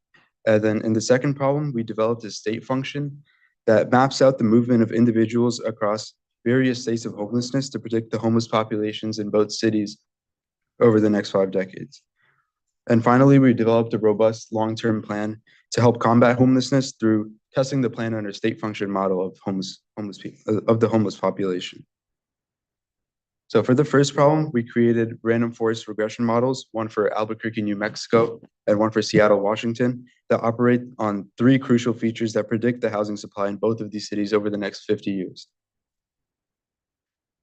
And then in the second problem, we developed a state function that maps out the movement of individuals across various states of homelessness to predict the homeless populations in both cities over the next 5 decades. And finally, we developed a robust long-term plan to help combat homelessness through testing the plan under state function model of the homeless population. So for the first problem, we created random forest regression models, one for Albuquerque, New Mexico, and one for Seattle, Washington, that operate on 3 crucial features that predict the housing supply in both of these cities over the next 50 years.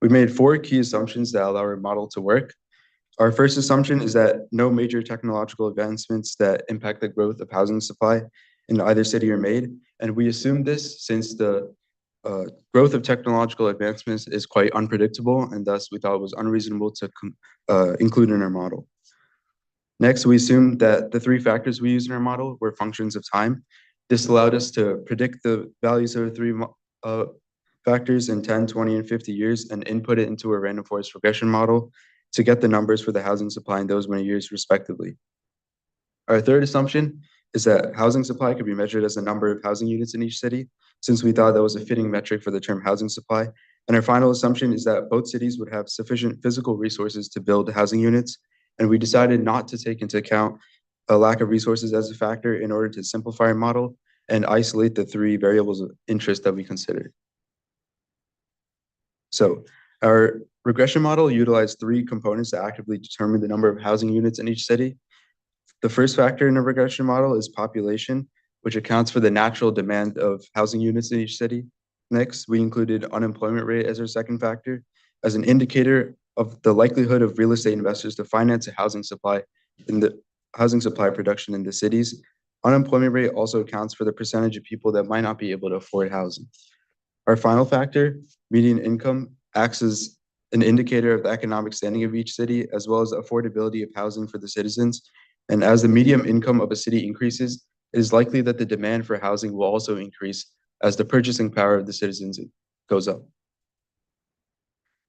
We made 4 key assumptions that allow our model to work. Our first assumption is that no major technological advancements that impact the growth of housing supply in either city are made. And we assume this since the growth of technological advancements is quite unpredictable, and thus we thought it was unreasonable to include in our model. Next, we assumed that the 3 factors we used in our model were functions of time. This allowed us to predict the values of the 3 factors in 10, 20, and 50 years and input it into a random forest regression model to get the numbers for the housing supply in those many years respectively. Our third assumption is that housing supply could be measured as the number of housing units in each city, since we thought that was a fitting metric for the term housing supply. And our final assumption is that both cities would have sufficient physical resources to build housing units, and we decided not to take into account a lack of resources as a factor in order to simplify our model and isolate the 3 variables of interest that we considered. So our regression model utilized 3 components to actively determine the number of housing units in each city. The first factor in a regression model is population, which accounts for the natural demand of housing units in each city. Next, we included unemployment rate as our second factor, as an indicator of the likelihood of real estate investors to finance a housing supply production in the cities. Unemployment rate also accounts for the percentage of people that might not be able to afford housing. Our final factor, median income, acts as an indicator of the economic standing of each city, as well as the affordability of housing for the citizens. And as the median income of a city increases, it is likely that the demand for housing will also increase as the purchasing power of the citizens goes up.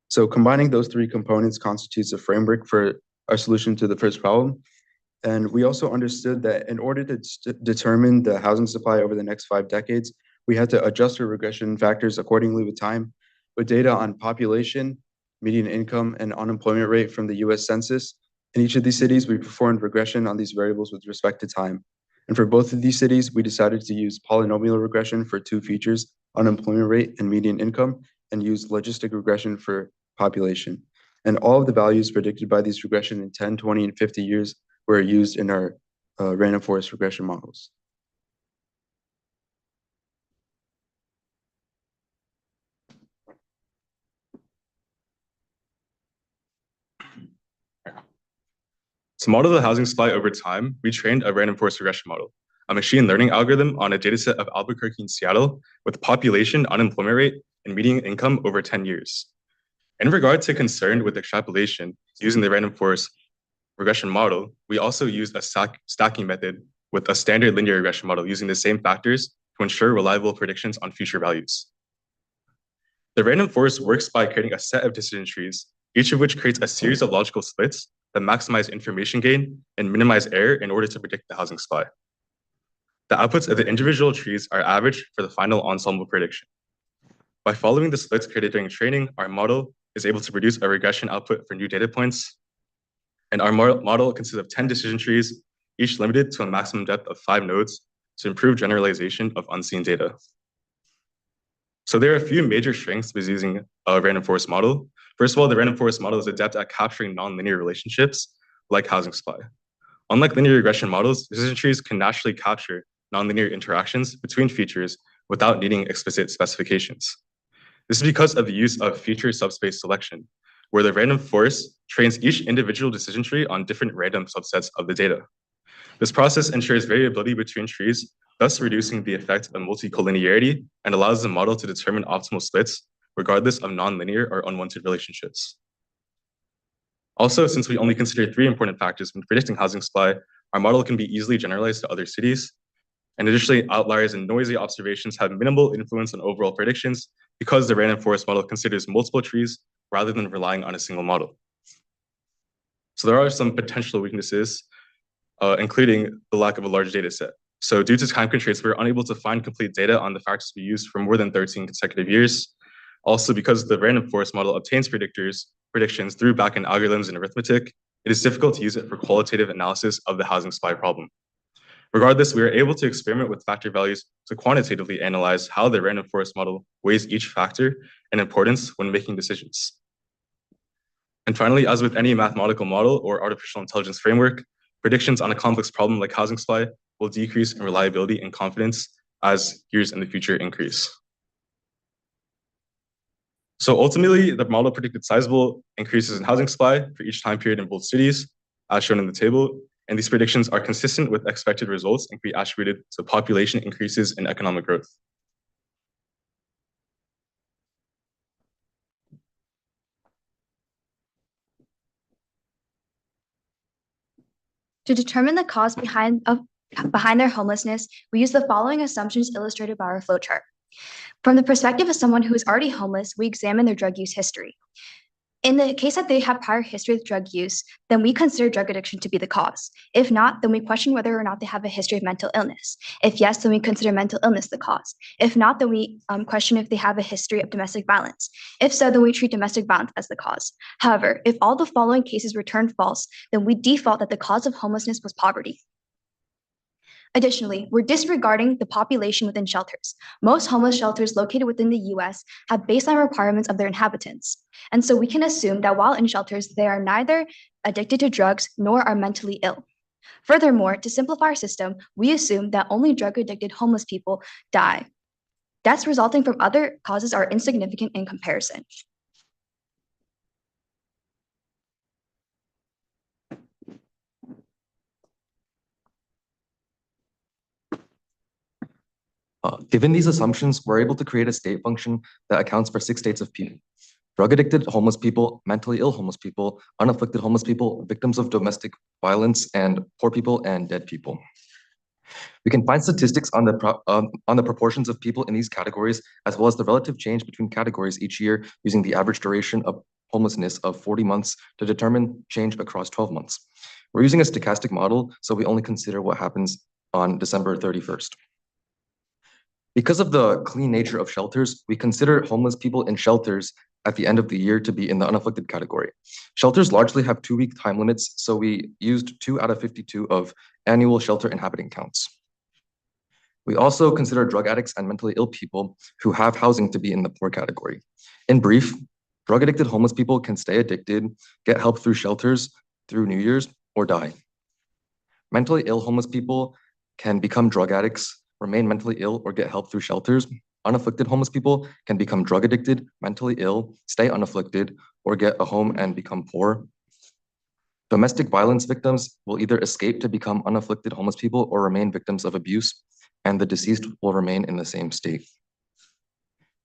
So combining those 3 components constitutes a framework for our solution to the first problem. And we also understood that in order to determine the housing supply over the next 5 decades, we had to adjust our regression factors accordingly with time. With data on population, median income, and unemployment rate from the US Census, in each of these cities, we performed regression on these variables with respect to time. And for both of these cities, we decided to use polynomial regression for 2 features, unemployment rate and median income, and use logistic regression for population. And all of the values predicted by these regression in 10, 20, and 50 years were used in our random forest regression models. To model the housing supply over time, we trained a random forest regression model, a machine learning algorithm on a dataset of Albuquerque and Seattle with population, unemployment rate, and median income over 10 years. In regard to concern with extrapolation using the random forest regression model, we also used a stacking method with a standard linear regression model using the same factors to ensure reliable predictions on future values. The random forest works by creating a set of decision trees, each of which creates a series of logical splits that maximize information gain and minimize error in order to predict the housing supply. The outputs of the individual trees are averaged for the final ensemble prediction. By following the splits created during training, our model is able to produce a regression output for new data points. And our model consists of 10 decision trees, each limited to a maximum depth of 5 nodes to improve generalization of unseen data. So there are a few major strengths with using a random forest model. First of all, the random forest model is adept at capturing nonlinear relationships like housing supply. Unlike linear regression models, decision trees can naturally capture nonlinear interactions between features without needing explicit specifications. This is because of the use of feature subspace selection, where the random forest trains each individual decision tree on different random subsets of the data. This process ensures variability between trees, thus reducing the effect of multicollinearity and allows the model to determine optimal splits regardless of nonlinear or unwanted relationships. Also, since we only consider 3 important factors when predicting housing supply, our model can be easily generalized to other cities. And additionally, outliers and noisy observations have minimal influence on overall predictions because the random forest model considers multiple trees rather than relying on a single model. So there are some potential weaknesses, including the lack of a large data set. So due to time constraints, we're unable to find complete data on the factors we used for more than 13 consecutive years. Also, because the random forest model obtains predictions through backend algorithms and arithmetic, it is difficult to use it for qualitative analysis of the housing supply problem. Regardless, we are able to experiment with factor values to quantitatively analyze how the random forest model weighs each factor and importance when making decisions. And finally, as with any mathematical model or artificial intelligence framework, predictions on a complex problem like housing supply will decrease in reliability and confidence as years in the future increase. So ultimately, the model predicted sizable increases in housing supply for each time period in both cities, as shown in the table. And these predictions are consistent with expected results and can be attributed to population increases in economic growth. To determine the cause behind their homelessness, we use the following assumptions illustrated by our flowchart. From the perspective of someone who is already homeless, we examine their drug use history. In the case that they have prior history with drug use, then we consider drug addiction to be the cause. If not, then we question whether or not they have a history of mental illness. If yes, then we consider mental illness the cause. If not, then we question if they have a history of domestic violence. If so, then we treat domestic violence as the cause. However, if all the following cases return false, then we default that the cause of homelessness was poverty. Additionally, we're disregarding the population within shelters. Most homeless shelters located within the US have baseline requirements of their inhabitants. And so we can assume that while in shelters, they are neither addicted to drugs nor are mentally ill. Furthermore, to simplify our system, we assume that only drug-addicted homeless people die. Deaths resulting from other causes are insignificant in comparison. Given these assumptions, we're able to create a state function that accounts for 6 states of people: drug-addicted homeless people, mentally ill homeless people, unafflicted homeless people, victims of domestic violence, and poor people and dead people. We can find statistics on the proportions of people in these categories, as well as the relative change between categories each year using the average duration of homelessness of 40 months to determine change across 12 months. We're using a stochastic model, so we only consider what happens on December 31st. Because of the clean nature of shelters, we consider homeless people in shelters at the end of the year to be in the unafflicted category. Shelters largely have 2-week time limits, so we used 2 out of 52 of annual shelter inhabitant counts. We also consider drug addicts and mentally ill people who have housing to be in the poor category. In brief, drug-addicted homeless people can stay addicted, get help through shelters, through New Year's, or die. Mentally ill homeless people can become drug addicts, remain mentally ill, or get help through shelters. Unafflicted homeless people can become drug addicted, mentally ill, stay unafflicted, or get a home and become poor. Domestic violence victims will either escape to become unafflicted homeless people or remain victims of abuse, and the deceased will remain in the same state.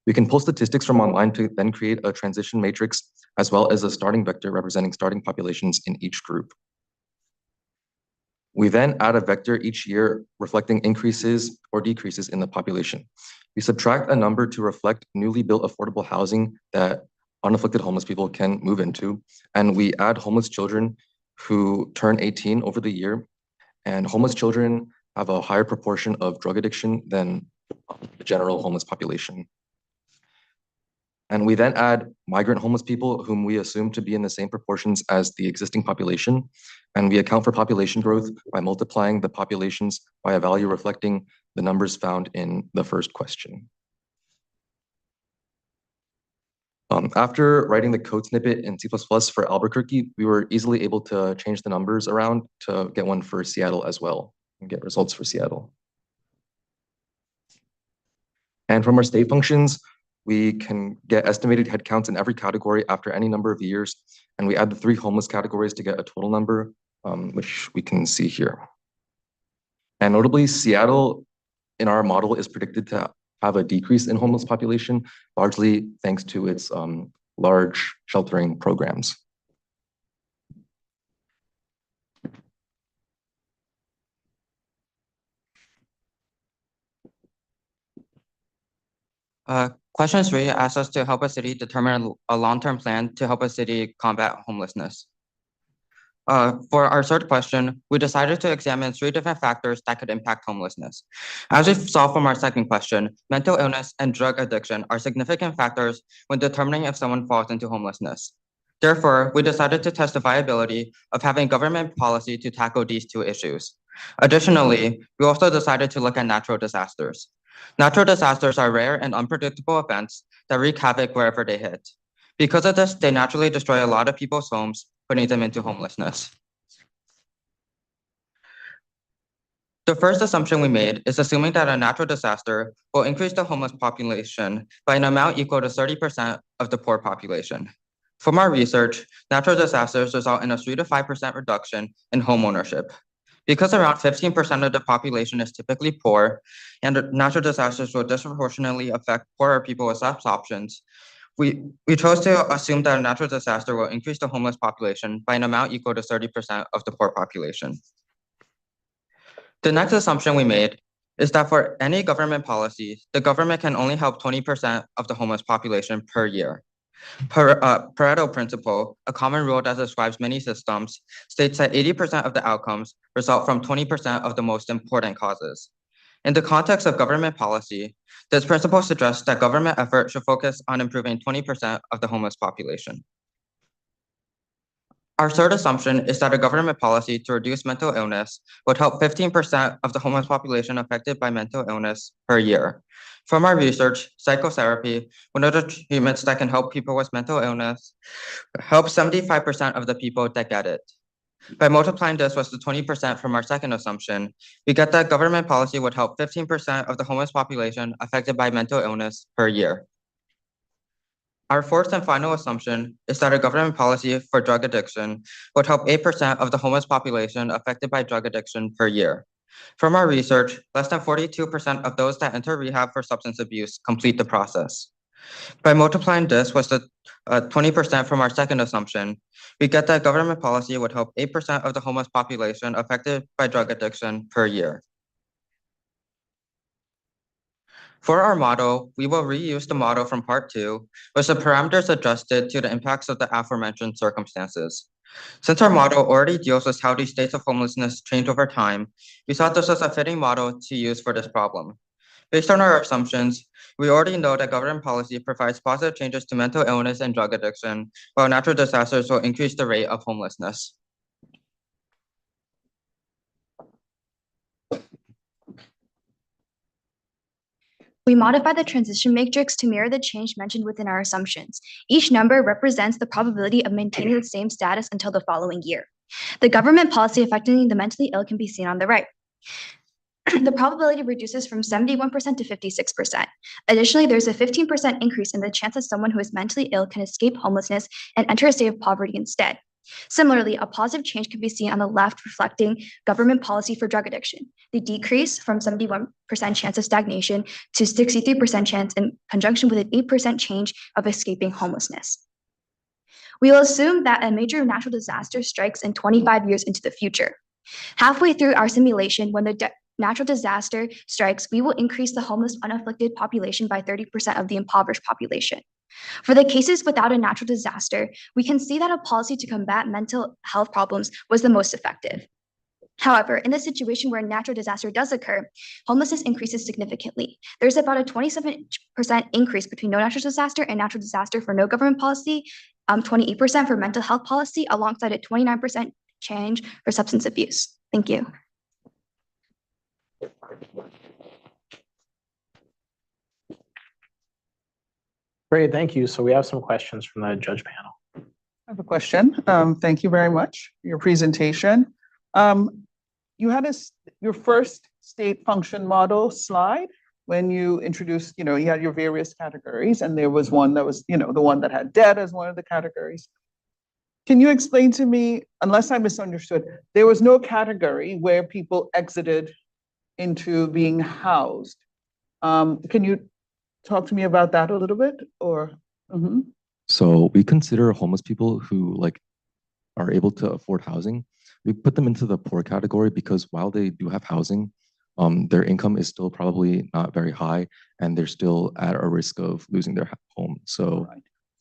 We can pull statistics from online to then create a transition matrix, as well as a starting vector representing starting populations in each group. We then add a vector each year reflecting increases or decreases in the population. We subtract a number to reflect newly built affordable housing that unafflicted homeless people can move into. And we add homeless children who turn 18 over the year. And homeless children have a higher proportion of drug addiction than the general homeless population. And we then add migrant homeless people whom we assume to be in the same proportions as the existing population. And we account for population growth by multiplying the populations by a value reflecting the numbers found in the first question. After writing the code snippet in C++ for Albuquerque, we were easily able to change the numbers around to get one for Seattle as well and get results for Seattle. And from our state functions, we can get estimated headcounts in every category after any number of years. And we add the 3 homeless categories to get a total number, which we can see here. And notably, Seattle in our model is predicted to have a decrease in homeless population, largely thanks to its large sheltering programs. Question 3 asks us to help a city determine a long-term plan to help a city combat homelessness. For our third question, we decided to examine 3 different factors that could impact homelessness. As we saw from our second question, mental illness and drug addiction are significant factors when determining if someone falls into homelessness. Therefore, we decided to test the viability of having government policy to tackle these 2 issues. Additionally, we also decided to look at natural disasters. Natural disasters are rare and unpredictable events that wreak havoc wherever they hit. Because of this, they naturally destroy a lot of people's homes, putting them into homelessness. The first assumption we made is assuming that a natural disaster will increase the homeless population by an amount equal to 30% of the poor population. From our research, natural disasters result in a 3 to 5% reduction in home ownership. Because around 15% of the population is typically poor, and natural disasters will disproportionately affect poorer people with less options, we chose to assume that a natural disaster will increase the homeless population by an amount equal to 30% of the poor population. The next assumption we made is that for any government policy, the government can only help 20% of the homeless population per year. Pareto principle, a common rule that describes many systems, states that 80% of the outcomes result from 20% of the most important causes. In the context of government policy, this principle suggests that government effort should focus on improving 20% of the homeless population. Our third assumption is that a government policy to reduce mental illness would help 15% of the homeless population affected by mental illness per year. From our research, psychotherapy, one of the treatments that can help people with mental illness, helps 75% of the people that get it. By multiplying this with the 20% from our second assumption, we get that government policy would help 15% of the homeless population affected by mental illness per year. Our fourth and final assumption is that a government policy for drug addiction would help 8% of the homeless population affected by drug addiction per year. From our research, less than 42% of those that enter rehab for substance abuse complete the process. By multiplying this with the 20% from our second assumption, we get that government policy would help 8% of the homeless population affected by drug addiction per year. For our model, we will reuse the model from part 2, with the parameters adjusted to the impacts of the aforementioned circumstances. Since our model already deals with how these states of homelessness change over time, we thought this was a fitting model to use for this problem. Based on our assumptions, we already know that government policy provides positive changes to mental illness and drug addiction, while natural disasters will increase the rate of homelessness. We modify the transition matrix to mirror the change mentioned within our assumptions. Each number represents the probability of maintaining the same status until the following year. The government policy affecting the mentally ill can be seen on the right. The probability reduces from 71% to 56%. Additionally, there's a 15% increase in the chance that someone who is mentally ill can escape homelessness and enter a state of poverty instead. Similarly, a positive change can be seen on the left, reflecting government policy for drug addiction. The decrease from 71% chance of stagnation to 63% chance in conjunction with an 8% change of escaping homelessness. We will assume that a major natural disaster strikes in 25 years into the future. Halfway through our simulation, when the natural disaster strikes, we will increase the homeless unafflicted population by 30% of the impoverished population. For the cases without a natural disaster, we can see that a policy to combat mental health problems was the most effective. However, in the situation where a natural disaster does occur, homelessness increases significantly. There's about a 27% increase between no natural disaster and natural disaster for no government policy, 28% for mental health policy, alongside a 29% change for substance abuse. Thank you. Great, thank you. So we have some questions from the judge panel. I have a question. Thank you very much for your presentation. You had your first state function model slide when you introduced, you had your various categories, and there was one that was, the one that had debt as one of the categories. Can you explain to me, unless I misunderstood, there was no category where people exited into being housed? Can you talk to me about that a little bit, or? So we consider homeless people who are able to afford housing. We put them into the poor category because while they do have housing, their income is still probably not very high, and they're still at a risk of losing their home. So,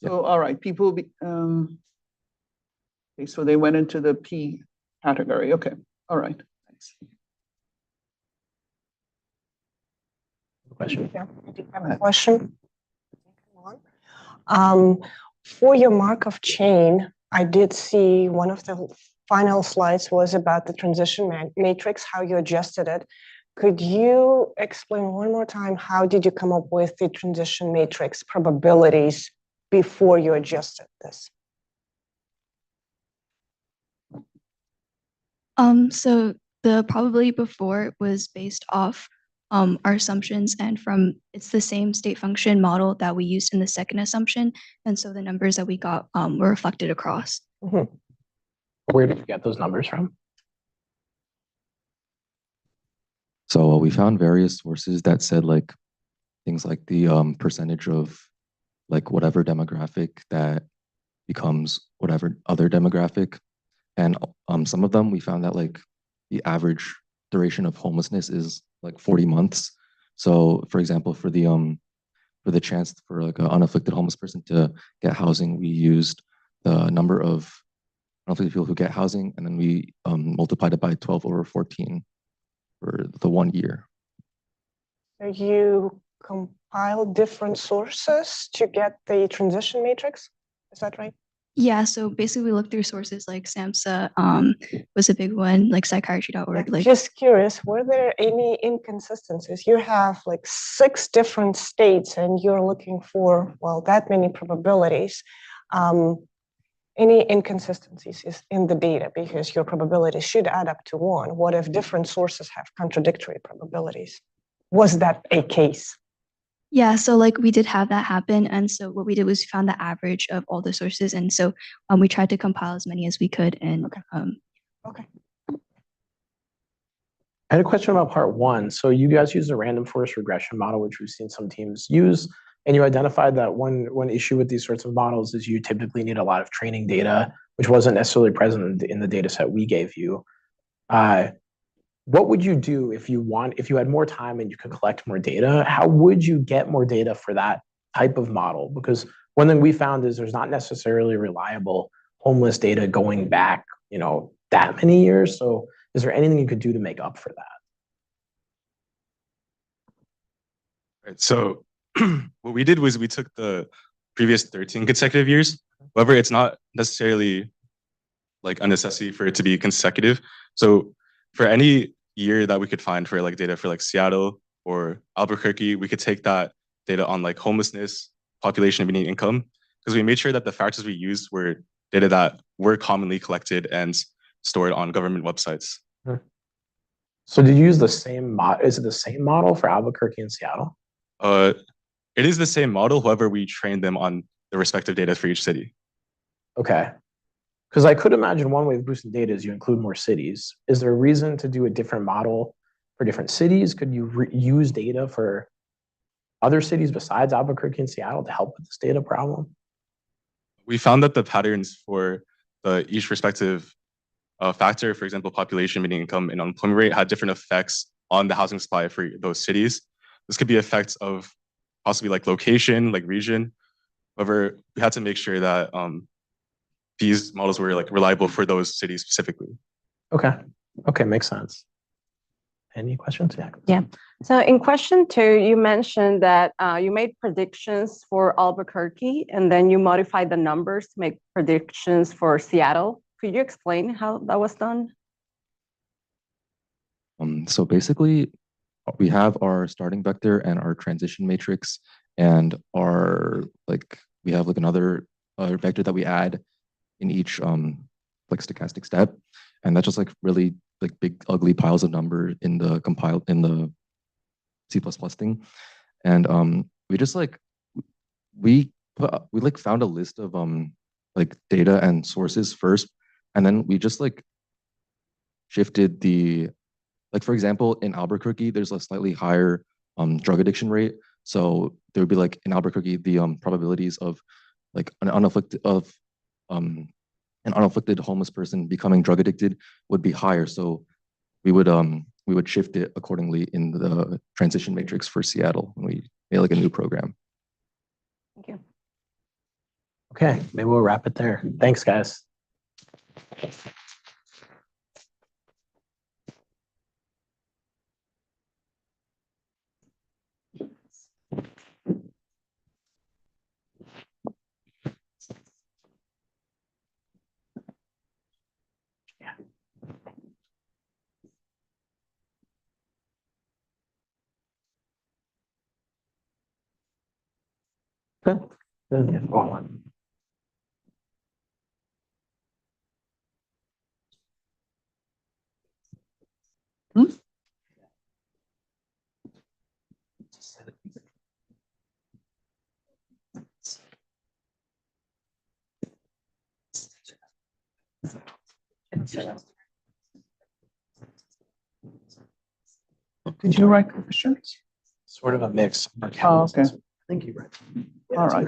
all right, people, okay, so they went into the P category. Okay, all right. Thanks. Question? Yeah, I do have a question. For your Markov chain, I did see one of the final slides was about the transition matrix, how you adjusted it. Could you explain one more time, how did you come up with the transition matrix probabilities before you adjusted this? So the probability before was based off our assumptions, and it's the same state function model that we used in the second assumption, and so the numbers that we got were reflected across. Where did you get those numbers from? So we found various sources that said things like the percentage of whatever demographic that becomes whatever other demographic. And some of them we found that the average duration of homelessness is 40 months. So for example, for the chance for an unafflicted homeless person to get housing, we used the number of unafflicted people who get housing, and then we multiplied it by 12 over 14 for the 1 year. So you compile different sources to get the transition matrix? Is that right? Yeah, so basically we looked through sources like SAMHSA was a big one, like psychiatry.org. Just curious, were there any inconsistencies? You have 6 different states and you're looking for, well, that many probabilities. Any inconsistencies in the data, because your probability should add up to 1. What if different sources have contradictory probabilities? Was that a case? Yeah, so we did have that happen, and so what we did was we found the average of all the sources, and so we tried to compile as many as we could. And okay. I had a question about part 1. So you guys use a random forest regression model, which we've seen some teams use, and you identified that one issue with these sorts of models is you typically need a lot of training data, which wasn't necessarily present in the data set we gave you. What would you do if you had more time and you could collect more data? How would you get more data for that type of model? Because one thing we found is there's not necessarily reliable homeless data going back, that many years. So is there anything you could do to make up for that? Right, so what we did was we took the previous 13 consecutive years. However, it's not necessarily a necessity for it to be consecutive. So for any year that we could find for data for Seattle or Albuquerque, we could take that data on homelessness, population, and median income, because we made sure that the factors we used were data that were commonly collected and stored on government websites. So did you use the same model? Is it the same model for Albuquerque and Seattle? It is the same model. However, we trained them on the respective data for each city. Okay. Because I could imagine one way of boosting data is you include more cities. Is there a reason to do a different model for different cities? Could you use data for other cities besides Albuquerque and Seattle to help with this data problem? We found that the patterns for each respective a factor, for example, population, median income, and unemployment rate had different effects on the housing supply for those cities. This could be effects of possibly like location, like region. However, we had to make sure that these models were like reliable for those cities specifically. Okay. Okay, makes sense. Any questions? Yeah. Yeah. So in question 2, you mentioned that you made predictions for Albuquerque and then you modified the numbers to make predictions for Seattle. Could you explain how that was done? So basically, we have our starting vector and our transition matrix, and we have like another vector that we add in each like stochastic step, and that's just like really like big ugly piles of numbers in the C++ thing, and we just like we like found a list of like data and sources first, and then we just like shifted the, like for example, in Albuquerque, there's a slightly higher drug addiction rate. So there would be like in Albuquerque, the probabilities of like an unafflicted homeless person becoming drug addicted would be higher. So we would shift it accordingly in the transition matrix for Seattle when we made like a new program. Thank you. Okay, maybe we'll wrap it there. Thanks, guys. Good. Good. Yeah. Did you write questions? Sort of a mix. Oh, okay. I think you read. All right.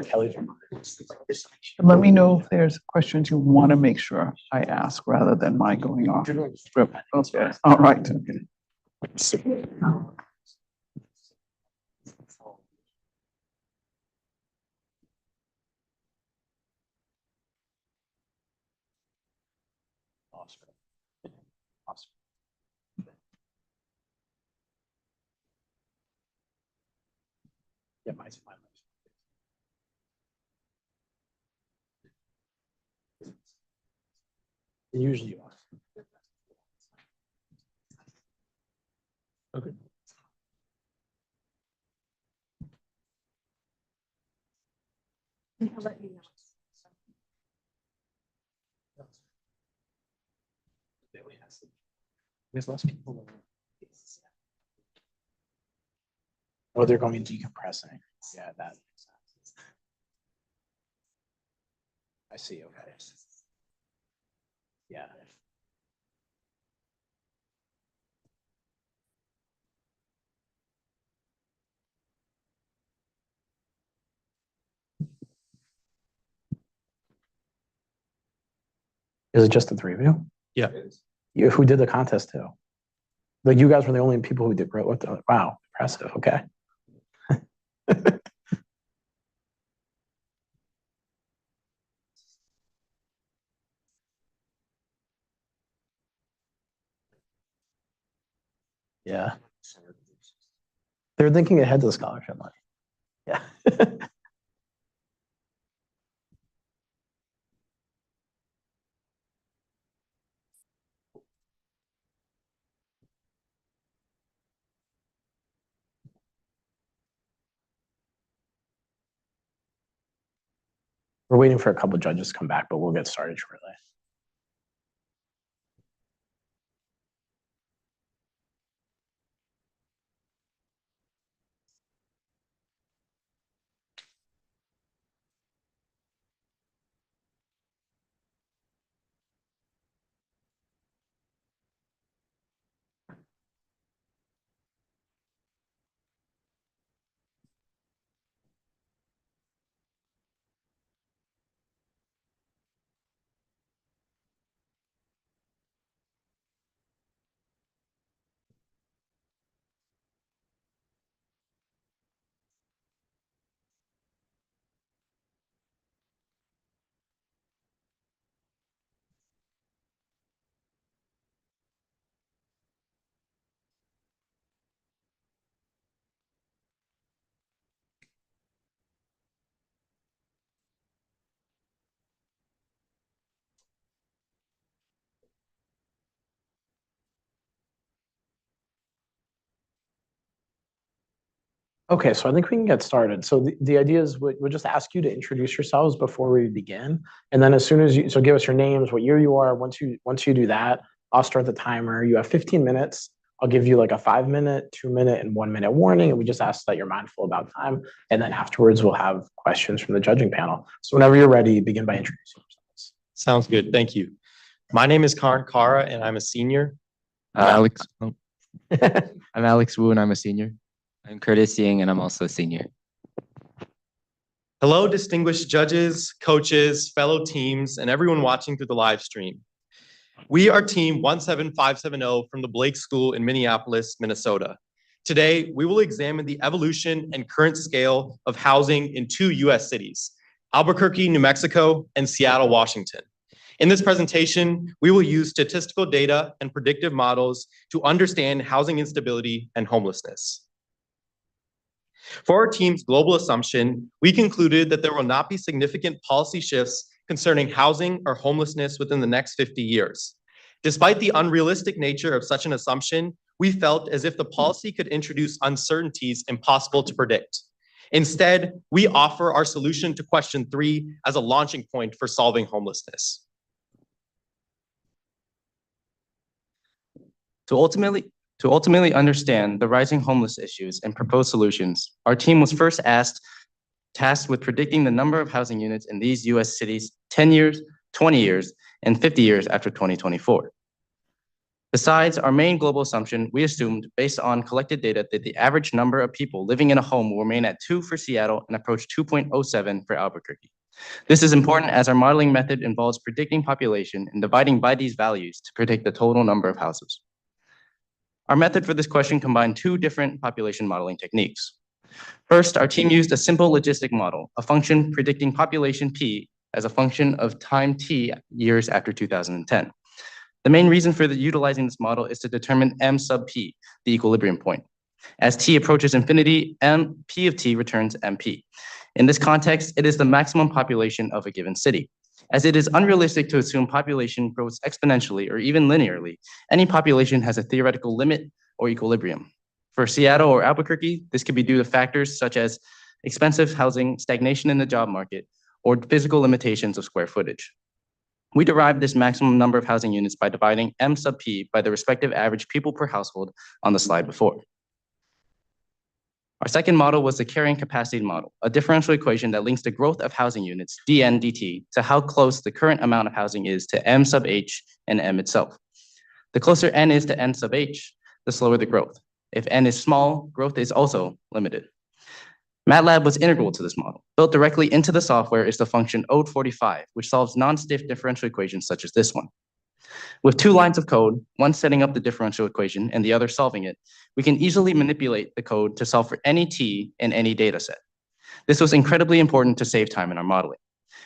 Let me know if there's questions you want to make sure I ask rather than my going off script. Okay. All right. Okay. Yeah, usually you are. Okay. I'll let you know. There's less people. Oh, they're going decompressing. Yeah, that makes sense. I see. Okay. Yeah. Is it just the three of you? Yeah. You, who did the contest too? Like you guys were the only people who did great. What the, wow, impressive. Okay. Yeah. They're thinking ahead to the scholarship money. Yeah. We're waiting for a couple of judges to come back, but we'll get started shortly. Okay, so I think we can get started. So the idea is we'll just ask you to introduce yourselves before we begin. And then as soon as you, so give us your names, what year you are. Once you do that, I'll start the timer. You have 15 minutes. I'll give you like a 5-minute, 2-minute, and 1-minute warning. And we just ask that you're mindful about time. And then afterwards, we'll have questions from the judging panel. So whenever you're ready, begin by introducing yourselves. Sounds good. Thank you. My name is Karan Kara, and I'm a senior. Alex. I'm Alex Wu, and I'm a senior. I'm Curtis Ying, and I'm also a senior. Hello, distinguished judges, coaches, fellow teams, and everyone watching through the live stream. We are team 17570 from the Blake School in Minneapolis, Minnesota. Today, we will examine the evolution and current scale of housing in 2 US cities, Albuquerque, New Mexico, and Seattle, Washington. In this presentation, we will use statistical data and predictive models to understand housing instability and homelessness. For our team's global assumption, we concluded that there will not be significant policy shifts concerning housing or homelessness within the next 50 years. Despite the unrealistic nature of such an assumption, we felt as if the policy could introduce uncertainties impossible to predict. Instead, we offer our solution to question 3 as a launching point for solving homelessness. To ultimately understand the rising homeless issues and propose solutions, our team was first tasked with predicting the number of housing units in these US cities 10 years, 20 years, and 50 years after 2024. Besides our main global assumption, we assumed, based on collected data, that the average number of people living in a home will remain at 2 for Seattle and approach 2.07 for Albuquerque. This is important as our modeling method involves predicting population and dividing by these values to predict the total number of houses. Our method for this question combined 2 different population modeling techniques. First, our team used a simple logistic model, a function predicting population P as a function of time T years after 2010. The main reason for utilizing this model is to determine M sub P, the equilibrium point. As T approaches infinity, P of T returns MP. In this context, it is the maximum population of a given city. As it is unrealistic to assume population grows exponentially or even linearly, any population has a theoretical limit or equilibrium. For Seattle or Albuquerque, this could be due to factors such as expensive housing, stagnation in the job market, or physical limitations of square footage. We derived this maximum number of housing units by dividing M sub P by the respective average people per household on the slide before. Our second model was the carrying capacity model, a differential equation that links the growth of housing units, dn dt, to how close the current amount of housing is to M sub h and M itself. The closer n is to n sub h, the slower the growth. If n is small, growth is also limited. MATLAB was integral to this model. Built directly into the software is the function ODE45, which solves non-stiff differential equations such as this one. With 2 lines of code, one setting up the differential equation and the other solving it, we can easily manipulate the code to solve for any t in any data set. This was incredibly important to save time in our modeling.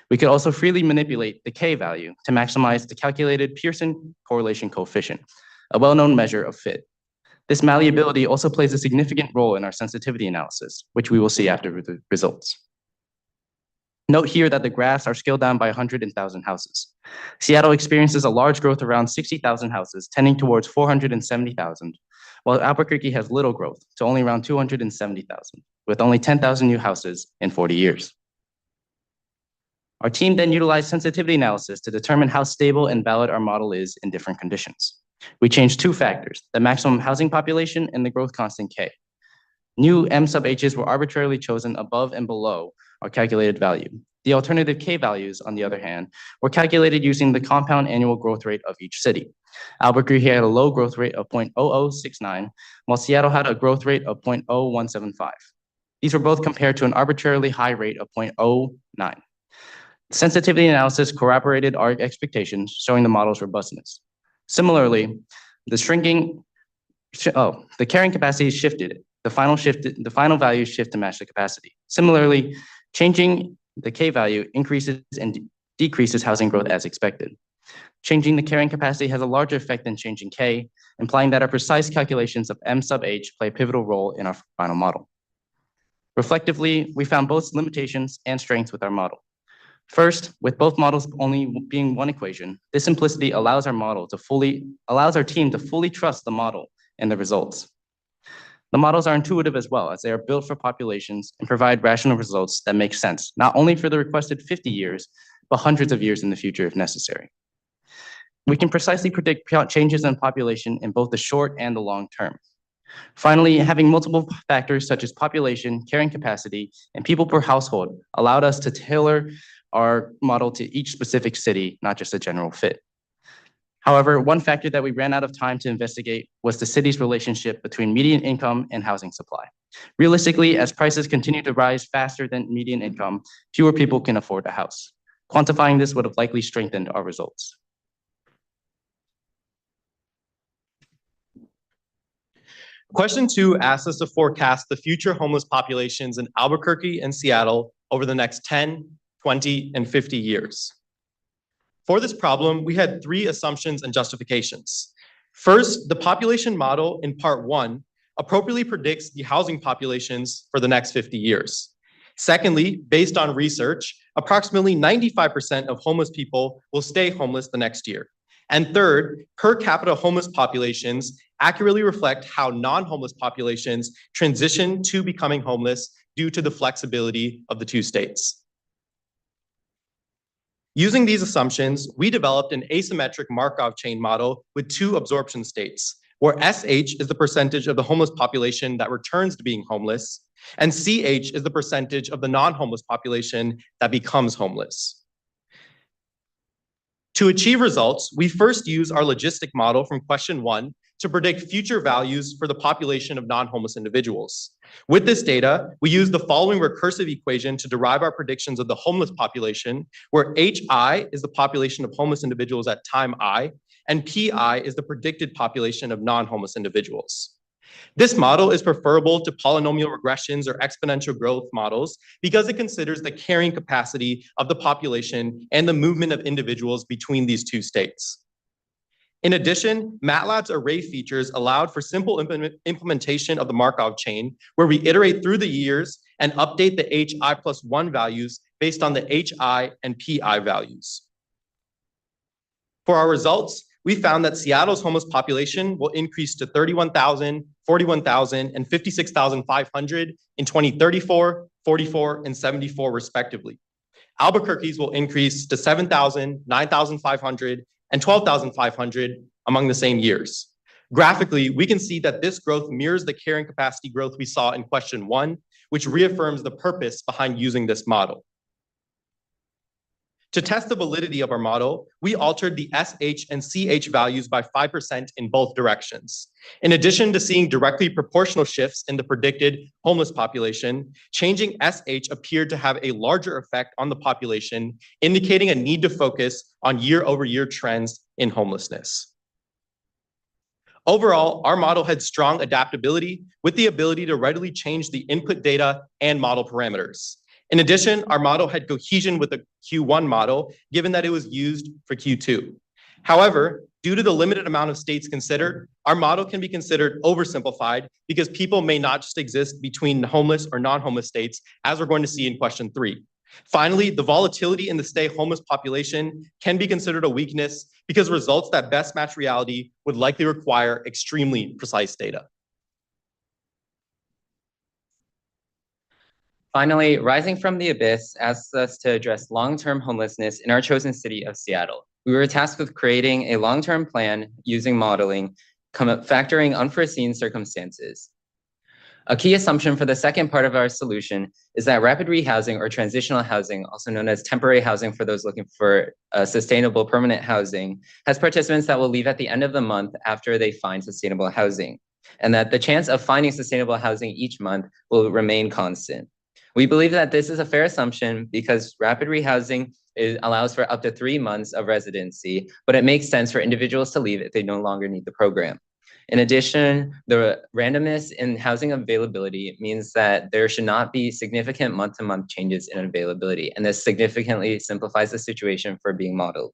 We could also freely manipulate the k value to maximize the calculated Pearson correlation coefficient, a well-known measure of fit. This malleability also plays a significant role in our sensitivity analysis, which we will see after the results. Note here that the graphs are scaled down by 100 and 1,000 houses. Seattle experiences a large growth around 60,000 houses, tending towards 470,000, while Albuquerque has little growth to only around 270,000, with only 10,000 new houses in 40 years. Our team then utilized sensitivity analysis to determine how stable and valid our model is in different conditions. We changed 2 factors, the maximum housing population and the growth constant K. New M sub H's were arbitrarily chosen above and below our calculated value. The alternative K values, on the other hand, were calculated using the compound annual growth rate of each city. Albuquerque had a low growth rate of 0.0069, while Seattle had a growth rate of 0.0175. These were both compared to an arbitrarily high rate of 0.09. Sensitivity analysis corroborated our expectations, showing the model's robustness. Similarly, the carrying capacity shifted. The final values shift to match the capacity. Similarly, changing the K value increases and decreases housing growth as expected. Changing the carrying capacity has a larger effect than changing K, implying that our precise calculations of M sub H play a pivotal role in our final model. Reflectively, we found both limitations and strengths with our model. First, with both models only being one equation, this simplicity allows our team to fully trust the model and the results. The models are intuitive as well, as they are built for populations and provide rational results that make sense, not only for the requested 50 years, but hundreds of years in the future if necessary. We can precisely predict changes in population in both the short and the long term. Finally, having multiple factors such as population, carrying capacity, and people per household allowed us to tailor our model to each specific city, not just a general fit. However, one factor that we ran out of time to investigate was the city's relationship between median income and housing supply. Realistically, as prices continue to rise faster than median income, fewer people can afford a house. Quantifying this would have likely strengthened our results. Question 2 asks us to forecast the future homeless populations in Albuquerque and Seattle over the next 10, 20, and 50 years. For this problem, we had 3 assumptions and justifications. First, the population model in part 1 appropriately predicts the housing populations for the next 50 years. Secondly, based on research, approximately 95% of homeless people will stay homeless the next year. And third, per capita homeless populations accurately reflect how non-homeless populations transition to becoming homeless due to the flexibility of the 2 states. Using these assumptions, we developed an asymmetric Markov chain model with 2 absorption states, where SH is the percentage of the homeless population that returns to being homeless, and CH is the percentage of the non-homeless population that becomes homeless. To achieve results, we first use our logistic model from question 1 to predict future values for the population of non-homeless individuals. With this data, we use the following recursive equation to derive our predictions of the homeless population, where HI is the population of homeless individuals at time I, and PI is the predicted population of non-homeless individuals. This model is preferable to polynomial regressions or exponential growth models because it considers the carrying capacity of the population and the movement of individuals between these 2 states. In addition, MATLAB's array features allowed for simple implementation of the Markov chain, where we iterate through the years and update the HI plus 1 values based on the HI and PI values. For our results, we found that Seattle's homeless population will increase to 31,000, 41,000, and 56,500 in 2034, 44, and 74 respectively. Albuquerque's will increase to 7,000, 9,500, and 12,500 among the same years. Graphically, we can see that this growth mirrors the carrying capacity growth we saw in question 1, which reaffirms the purpose behind using this model. To test the validity of our model, we altered the SH and CH values by 5% in both directions. In addition to seeing directly proportional shifts in the predicted homeless population, changing SH appeared to have a larger effect on the population, indicating a need to focus on year-over-year trends in homelessness. Overall, our model had strong adaptability with the ability to readily change the input data and model parameters. In addition, our model had cohesion with the Q1 model, given that it was used for Q2. However, due to the limited amount of states considered, our model can be considered oversimplified because people may not just exist between homeless or non-homeless states, as we're going to see in question 3. Finally, the volatility in the stay homeless population can be considered a weakness because results that best match reality would likely require extremely precise data. Finally, Rising from the Abyss asks us to address long-term homelessness in our chosen city of Seattle. We were tasked with creating a long-term plan using modeling, factoring unforeseen circumstances. A key assumption for the second part of our solution is that rapid rehousing or transitional housing, also known as temporary housing for those looking for sustainable permanent housing, has participants that will leave at the end of the month after they find sustainable housing, and that the chance of finding sustainable housing each month will remain constant. We believe that this is a fair assumption because rapid rehousing allows for up to 3 months of residency, but it makes sense for individuals to leave if they no longer need the program. In addition, the randomness in housing availability means that there should not be significant month-to-month changes in availability, and this significantly simplifies the situation for being modeled.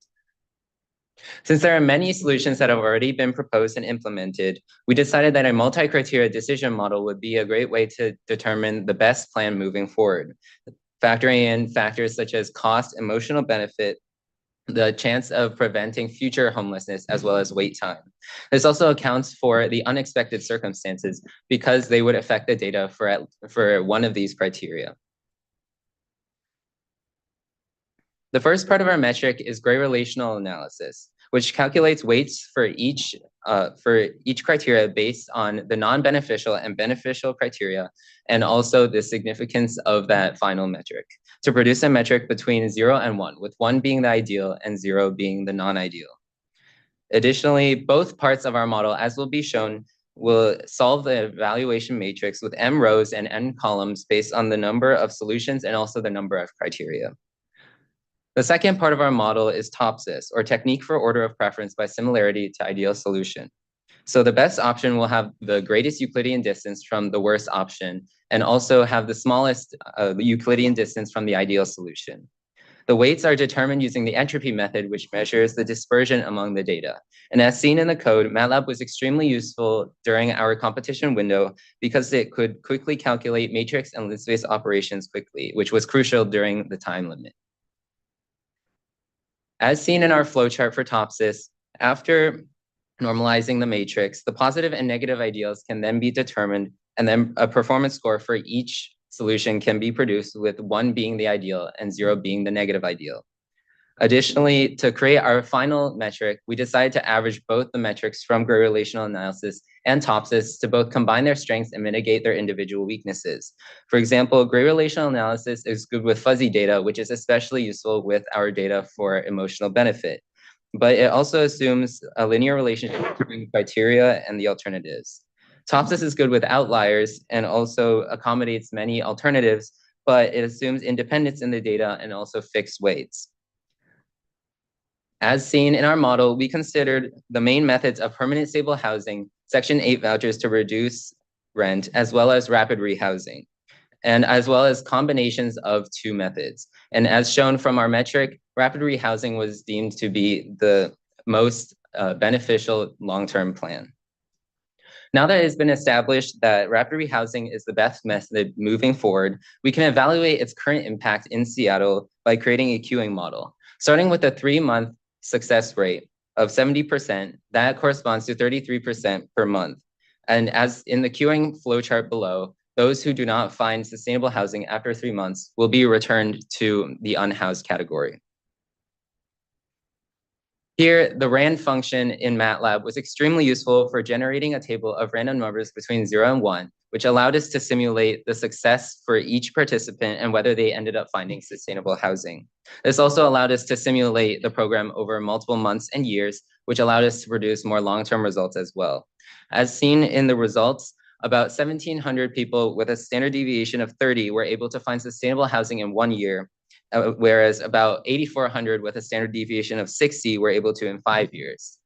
Since there are many solutions that have already been proposed and implemented, we decided that a multi-criteria decision model would be a great way to determine the best plan moving forward, factoring in factors such as cost, emotional benefit, the chance of preventing future homelessness as well as wait time. This also accounts for the unexpected circumstances because they would affect the data for one of these criteria. The first part of our metric is gray relational analysis, which calculates weights for each criteria based on the non-beneficial and beneficial criteria, and also the significance of that final metric, to produce a metric between 0 and 1, with 1 being the ideal and 0 being the non-ideal. Additionally, both parts of our model, as will be shown, will solve the evaluation matrix with m rows and n columns based on the number of solutions and also the number of criteria. The second part of our model is TOPSIS, or technique for order of preference by similarity to ideal solution. So the best option will have the greatest Euclidean distance from the worst option, and also have the smallest Euclidean distance from the ideal solution. The weights are determined using the entropy method, which measures the dispersion among the data. And as seen in the code, MATLAB was extremely useful during our competition window because it could quickly calculate matrix and list space operations quickly, which was crucial during the time limit. As seen in our flowchart for TOPSIS, after normalizing the matrix, the positive and negative ideals can then be determined, and then a performance score for each solution can be produced, with 1 being the ideal and 0 being the negative ideal. Additionally, to create our final metric, we decided to average both the metrics from gray relational analysis and TOPSIS to both combine their strengths and mitigate their individual weaknesses. For example, gray relational analysis is good with fuzzy data, which is especially useful with our data for emotional benefit. But it also assumes a linear relationship between the criteria and the alternatives. TOPSIS is good with outliers and also accommodates many alternatives, but it assumes independence in the data and also fixed weights. As seen in our model, we considered the main methods of permanent stable housing, Section 8 vouchers to reduce rent, as well as rapid rehousing, and as well as combinations of 2 methods. And as shown from our metric, rapid rehousing was deemed to be the most beneficial long-term plan. Now that it has been established that rapid rehousing is the best method moving forward, we can evaluate its current impact in Seattle by creating a queuing model. Starting with a 3-month success rate of 70%, that corresponds to 33% per month. And as in the queuing flowchart below, those who do not find sustainable housing after 3 months will be returned to the unhoused category. Here, the RAND function in MATLAB was extremely useful for generating a table of random numbers between 0 and 1, which allowed us to simulate the success for each participant and whether they ended up finding sustainable housing. This also allowed us to simulate the program over multiple months and years, which allowed us to produce more long-term results as well. As seen in the results, about 1,700 people with a standard deviation of 30 were able to find sustainable housing in 1 year, whereas about 8,400 with a standard deviation of 60 were able to in 5 years.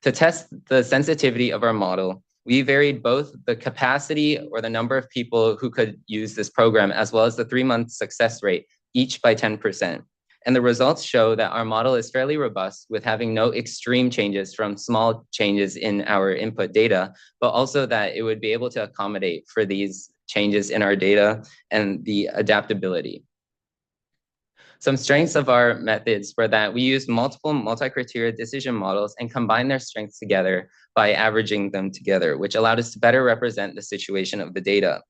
To test the sensitivity of our model, we varied both the capacity or the number of people who could use this program, as well as the 3-month success rate, each by 10%. And the results show that our model is fairly robust, with having no extreme changes from small changes in our input data, but also that it would be able to accommodate for these changes in our data and the adaptability. Some strengths of our methods were that we used multiple multi-criteria decision models and combined their strengths together by averaging them together, which allowed us to better represent the situation of the data.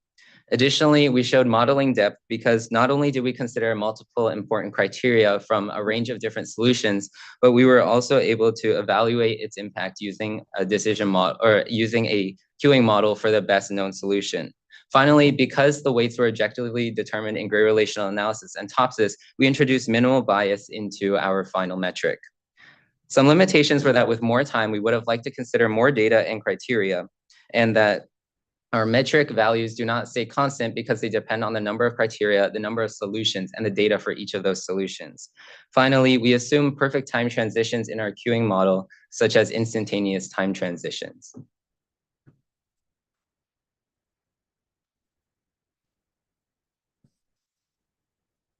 Additionally, we showed modeling depth because not only did we consider multiple important criteria from a range of different solutions, but we were also able to evaluate its impact using a decision model or using a queuing model for the best known solution. Finally, because the weights were objectively determined in gray relational analysis and TOPSIS, we introduced minimal bias into our final metric. Some limitations were that with more time, we would have liked to consider more data and criteria, and that our metric values do not stay constant because they depend on the number of criteria, the number of solutions, and the data for each of those solutions. Finally, we assume perfect time transitions in our queuing model, such as instantaneous time transitions.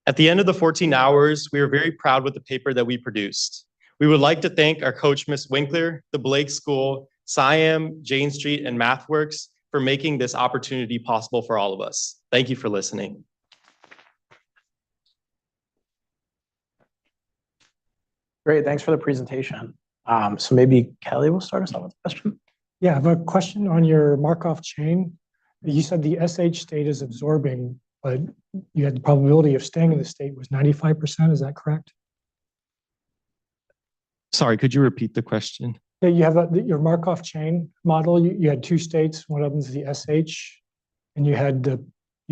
At the end of the 14 hours, we are very proud with the paper that we produced. We would like to thank our coach, Ms. Winkler, the Blake School, SIAM, Jane Street, and MathWorks for making this opportunity possible for all of us. Thank you for listening. Great, thanks for the presentation. So maybe Kelly will start us off with a question. Yeah, I have a question on your Markov chain. You said the SH state is absorbing, but you had the probability of staying in the state was 95%. Is that correct? Sorry, could you repeat the question? Yeah, you have your Markov chain model. You had two states. One of them is the SH, and you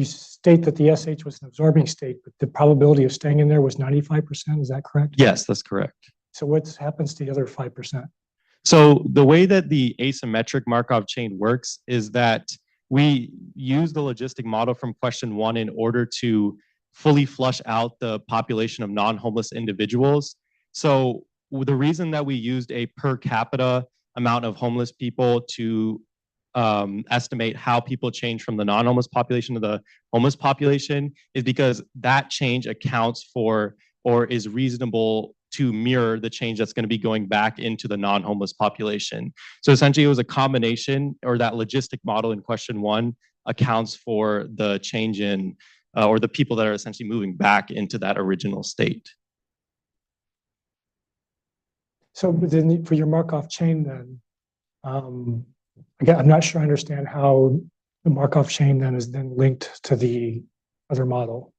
state that the SH was an absorbing state, but the probability of staying in there was 95%. Is that correct? Yes, that's correct. So what happens to the other 5%? So the way that the asymmetric Markov chain works is that we use the logistic model from question 1 in order to fully flush out the population of non-homeless individuals. So the reason that we used a per capita amount of homeless people to estimate how people change from the non-homeless population to the homeless population is because that change accounts for or is reasonable to mirror the change that's going to be going back into the non-homeless population. So essentially it was a combination, or that logistic model in question 1 accounts for the change in or the people that are essentially moving back into that original state. So then for your Markov chain then, again, I'm not sure I understand how the Markov chain then is then linked to the other model.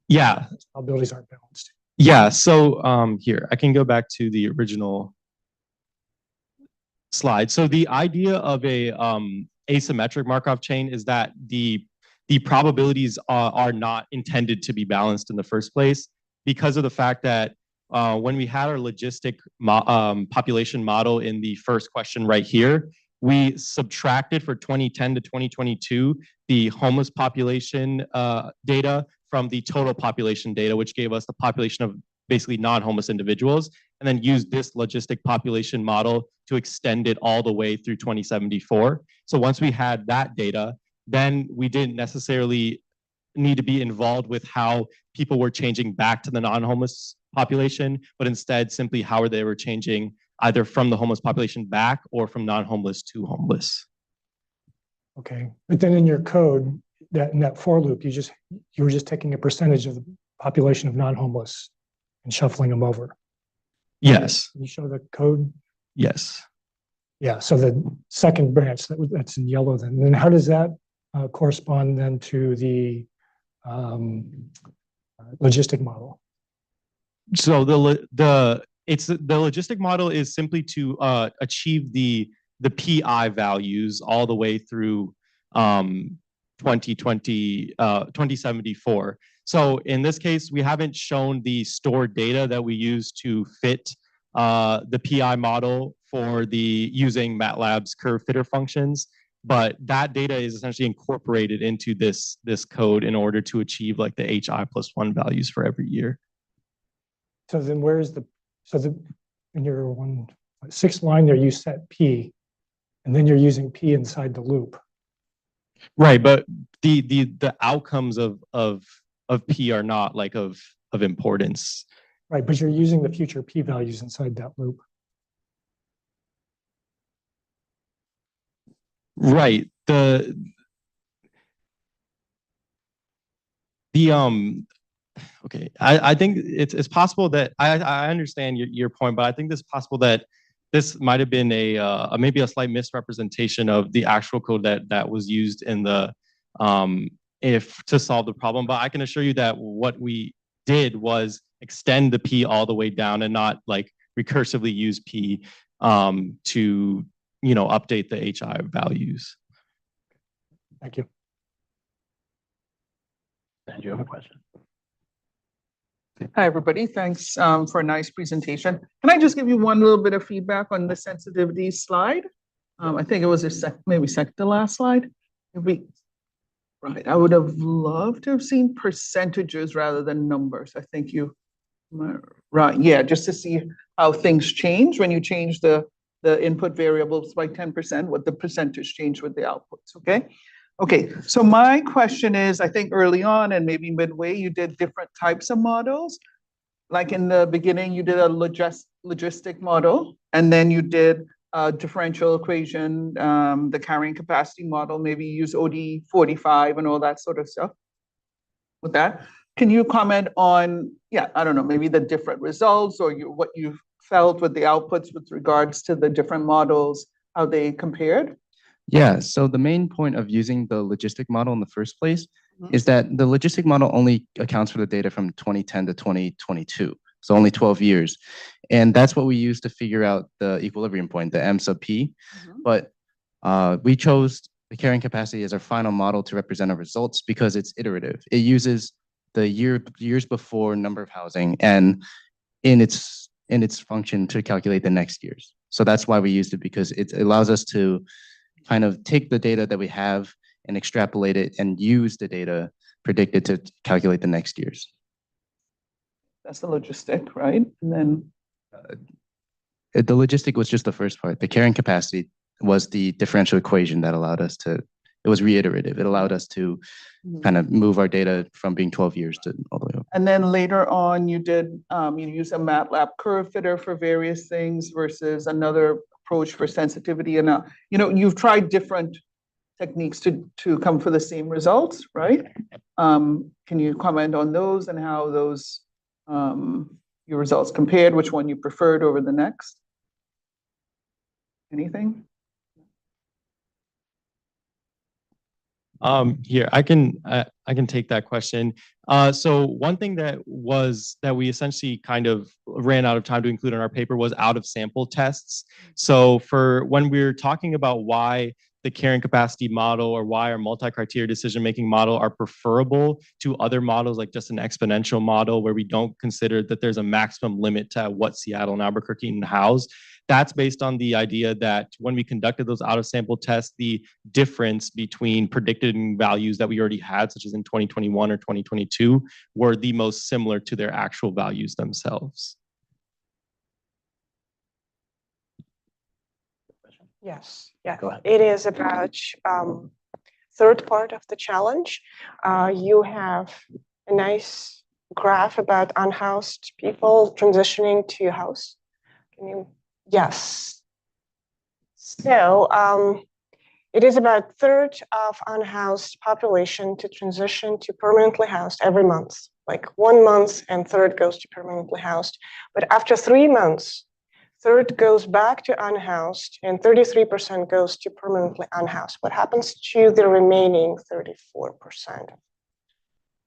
Yeah. Probabilities aren't balanced. Yeah, so here, I can go back to the original slide. So the idea of a asymmetric Markov chain is that the probabilities are not intended to be balanced in the first place because of the fact that when we had our logistic population model in the first question right here, we subtracted for 2010 to 2022 the homeless population data from the total population data, which gave us the population of basically non-homeless individuals, and then used this logistic population model to extend it all the way through 2074. So once we had that data, then we didn't necessarily need to be involved with how people were changing back to the non-homeless population, but instead simply how they were changing either from the homeless population back or from non-homeless to homeless. Okay, but then in your code, in that for loop, you were just taking a percentage of the population of non-homeless and shuffling them over. Yes. Can you show the code? Yes. Yeah, so the second branch that's in yellow then. And then how does that correspond then to the logistic model? So the logistic model is simply to achieve the PI values all the way through 2074. So in this case, we haven't shown the stored data that we use to fit the PI model for using MATLAB's curve fitter functions, but that data is essentially incorporated into this code in order to achieve like the HI plus 1 values for every year. So then in your sixth line there, you set P, and then you're using P inside the loop. Right, but the outcomes of P are not like of importance. Right, but you're using the future P values inside that loop. Right. Okay, I think it's possible that I understand your point, but I think it's possible that this might have been maybe a slight misrepresentation of the actual code that was used in the to solve the problem. But I can assure you that what we did was extend the P all the way down and not like recursively use P to update the HI values. Thank you. And you have a question? Hi, everybody. Thanks for a nice presentation. Can I just give you one little bit of feedback on the sensitivity slide? I think it was maybe second to last slide. Right. I would have loved to have seen percentages rather than numbers. I think right. Yeah, just to see how things change when you change the input variables by 10%, what the percentage change with the outputs. Okay. Okay, so my question is, I think early on and maybe midway, you did different types of models. Like in the beginning, you did a logistic model, and then you did a differential equation, the carrying capacity model, maybe use OD45 and all that sort of stuff. With that, can you comment on, I don't know, maybe the different results or what you've felt with the outputs with regards to the different models, how they compared? Yeah, so the main point of using the logistic model in the first place is that the logistic model only accounts for the data from 2010 to 2022, so only 12 years. And that's what we use to figure out the equilibrium point, the M sub P. But we chose the carrying capacity as our final model to represent our results because it's iterative. It uses the years before number of housing and in its function to calculate the next years. So that's why we used it, because it allows us to kind of take the data that we have and extrapolate it and use the data predicted to calculate the next years. That's the logistic, right? And then the logistic was just the first part. The carrying capacity was the differential equation that allowed us to, it was reiterative. It allowed us to kind of move our data from being 12 years to all the way up. And then later on, you did, you used a MATLAB curve fitter for various things versus another approach for sensitivity. And, you've tried different techniques to come for the same results, right? Can you comment on those and how those, your results compared, which one you preferred over the next? Anything? Here, I can take that question. So one thing that we essentially kind of ran out of time to include in our paper was out of sample tests. So for when we're talking about why the carrying capacity model or why our multi-criteria decision-making model are preferable to other models like just an exponential model where we don't consider that there's a maximum limit to what Seattle and Albuquerque can house. That's based on the idea that when we conducted those out-of-sample tests, the difference between predicted values that we already had, such as in 2021 or 2022, were the most similar to their actual values themselves. Yes, yeah. It is about third part of the challenge. You have a nice graph about unhoused people transitioning to a house. Can you? Yes. So it is about third of unhoused population to transition to permanently housed every month. Like 1 month and third goes to permanently housed. But after 3 months, third goes back to unhoused and 33% goes to permanently unhoused. What happens to the remaining 34% of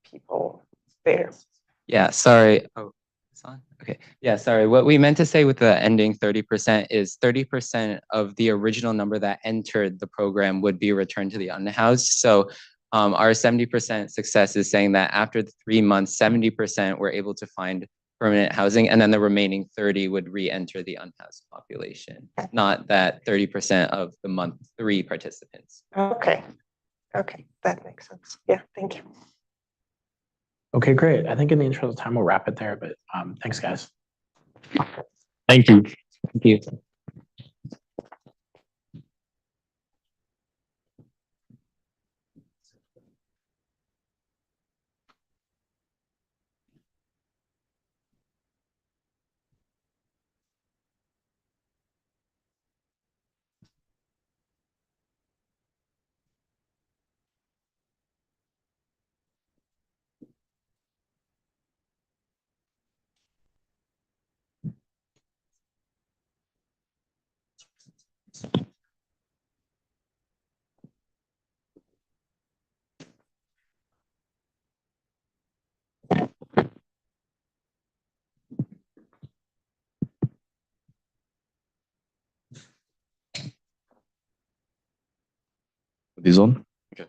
people there? Yeah, sorry. Oh, it's on? Okay. Yeah, sorry. What we meant to say with the ending 30% is 30% of the original number that entered the program would be returned to the unhoused. So our 70% success is saying that after the 3 months, 70% were able to find permanent housing, and then the remaining 30 would re-enter the unhoused population, not that 30% of the month 3 participants. Okay, that makes sense. Yeah, thank you. Okay, great. I think in the interest of time, we'll wrap it there, but thanks, guys. Thank you. Thank you. These on? Okay.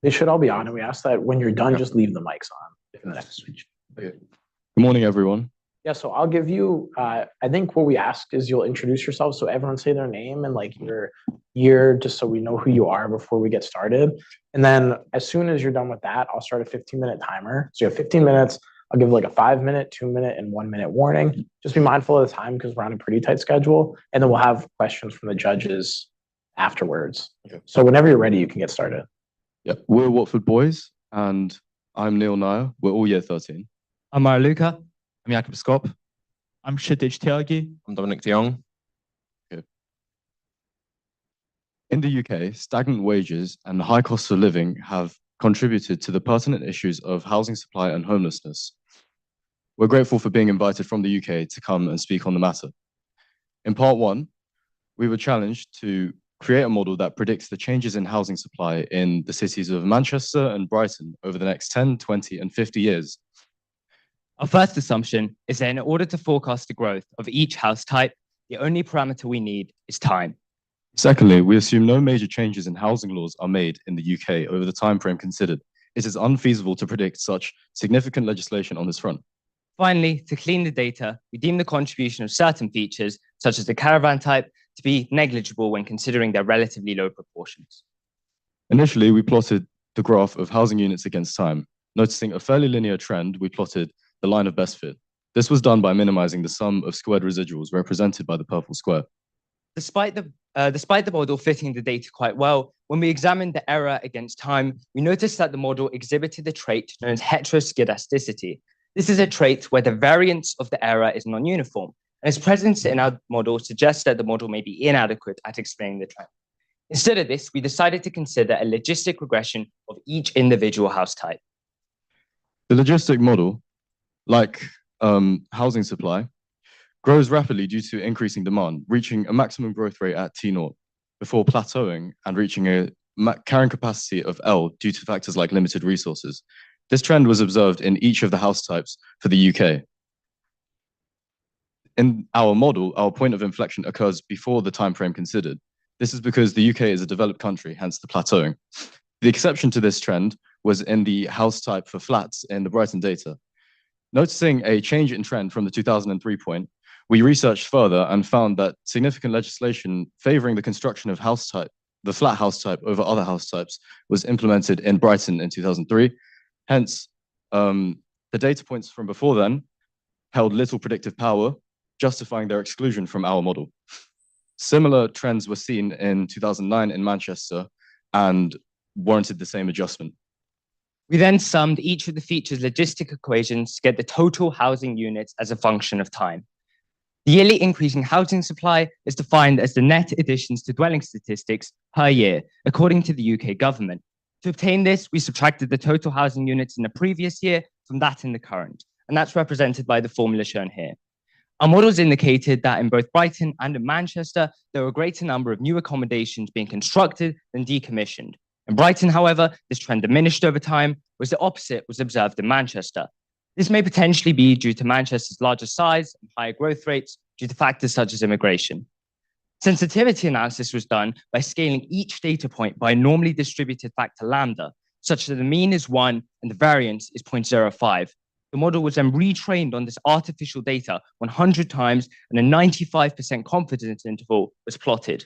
They should all be on, and we ask that when you're done, just leave the mics on in the next switch. Okay. Good morning, everyone. Yeah, so I'll give you, I think what we ask is you'll introduce yourself, so everyone say their name and like your year, just so we know who you are before we get started. And then as soon as you're done with that, I'll start a 15-minute timer. So you have 15 minutes. I'll give like a 5-minute, 2-minute, and 1-minute warning. Just be mindful of the time because we're on a pretty tight schedule. And then we'll have questions from the judges afterwards. Okay. So whenever you're ready, you can get started. Yeah, we're Watford boys, and I'm Neil Nair. We're all year 13. I'm Luca. I'm Jakob Skop. I'm Kshitij Tyagi. I'm Dominic de Jong. Okay. In the UK, stagnant wages and high costs of living have contributed to the pertinent issues of housing supply and homelessness. We're grateful for being invited from the UK to come and speak on the matter. In part one, we were challenged to create a model that predicts the changes in housing supply in the cities of Manchester and Brighton over the next 10, 20, and 50 years. Our first assumption is that in order to forecast the growth of each house type, the only parameter we need is time. Secondly, we assume no major changes in housing laws are made in the UK over the time frame considered. It is unfeasible to predict such significant legislation on this front. Finally, to clean the data, we deem the contribution of certain features, such as the caravan type, to be negligible when considering their relatively low proportions. Initially, we plotted the graph of housing units against time. Noticing a fairly linear trend, we plotted the line of best fit. This was done by minimizing the sum of squared residuals represented by the purple square. Despite the model fitting the data quite well, when we examined the error against time, we noticed that the model exhibited a trait known as heteroskedasticity. This is a trait where the variance of the error is non-uniform, and its presence in our model suggests that the model may be inadequate at explaining the trend. Instead of this, we decided to consider a logistic regression of each individual house type. The logistic model, like housing supply, grows rapidly due to increasing demand, reaching a maximum growth rate at T0 before plateauing and reaching a carrying capacity of L due to factors like limited resources. This trend was observed in each of the house types for the UK. In our model, our point of inflection occurs before the time frame considered. This is because the UK is a developed country, hence the plateauing. The exception to this trend was in the house type for flats in the Brighton data. Noticing a change in trend from the 2003 point, we researched further and found that significant legislation favoring the construction of house type, the flat house type over other house types, was implemented in Brighton in 2003. Hence, the data points from before then held little predictive power, justifying their exclusion from our model. Similar trends were seen in 2009 in Manchester and warranted the same adjustment. We then summed each of the features' logistic equations to get the total housing units as a function of time. The yearly increase in housing supply is defined as the net additions to dwelling statistics per year, according to the UK government. To obtain this, we subtracted the total housing units in the previous year from that in the current, and that's represented by the formula shown here. Our models indicated that in both Brighton and in Manchester, there were a greater number of new accommodations being constructed than decommissioned. In Brighton, however, this trend diminished over time, whereas the opposite was observed in Manchester. This may potentially be due to Manchester's larger size and higher growth rates due to factors such as immigration. Sensitivity analysis was done by scaling each data point by a normally distributed factor lambda, such that the mean is 1 and the variance is 0.05. The model was then retrained on this artificial data 100 times, and a 95% confidence interval was plotted.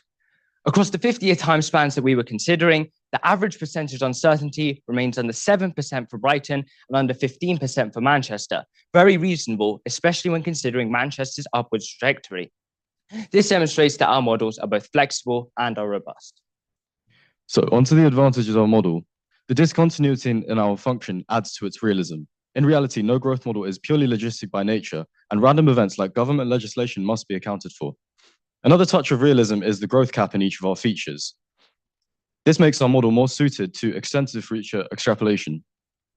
Across the 50-year time spans that we were considering, the average percentage uncertainty remains under 7% for Brighton and under 15% for Manchester. Very reasonable, especially when considering Manchester's upwards trajectory. This demonstrates that our models are both flexible and are robust. So onto the advantages of our model. The discontinuity in our function adds to its realism. In reality, no growth model is purely logistic by nature, and random events like government legislation must be accounted for. Another touch of realism is the growth cap in each of our features. This makes our model more suited to extensive feature extrapolation.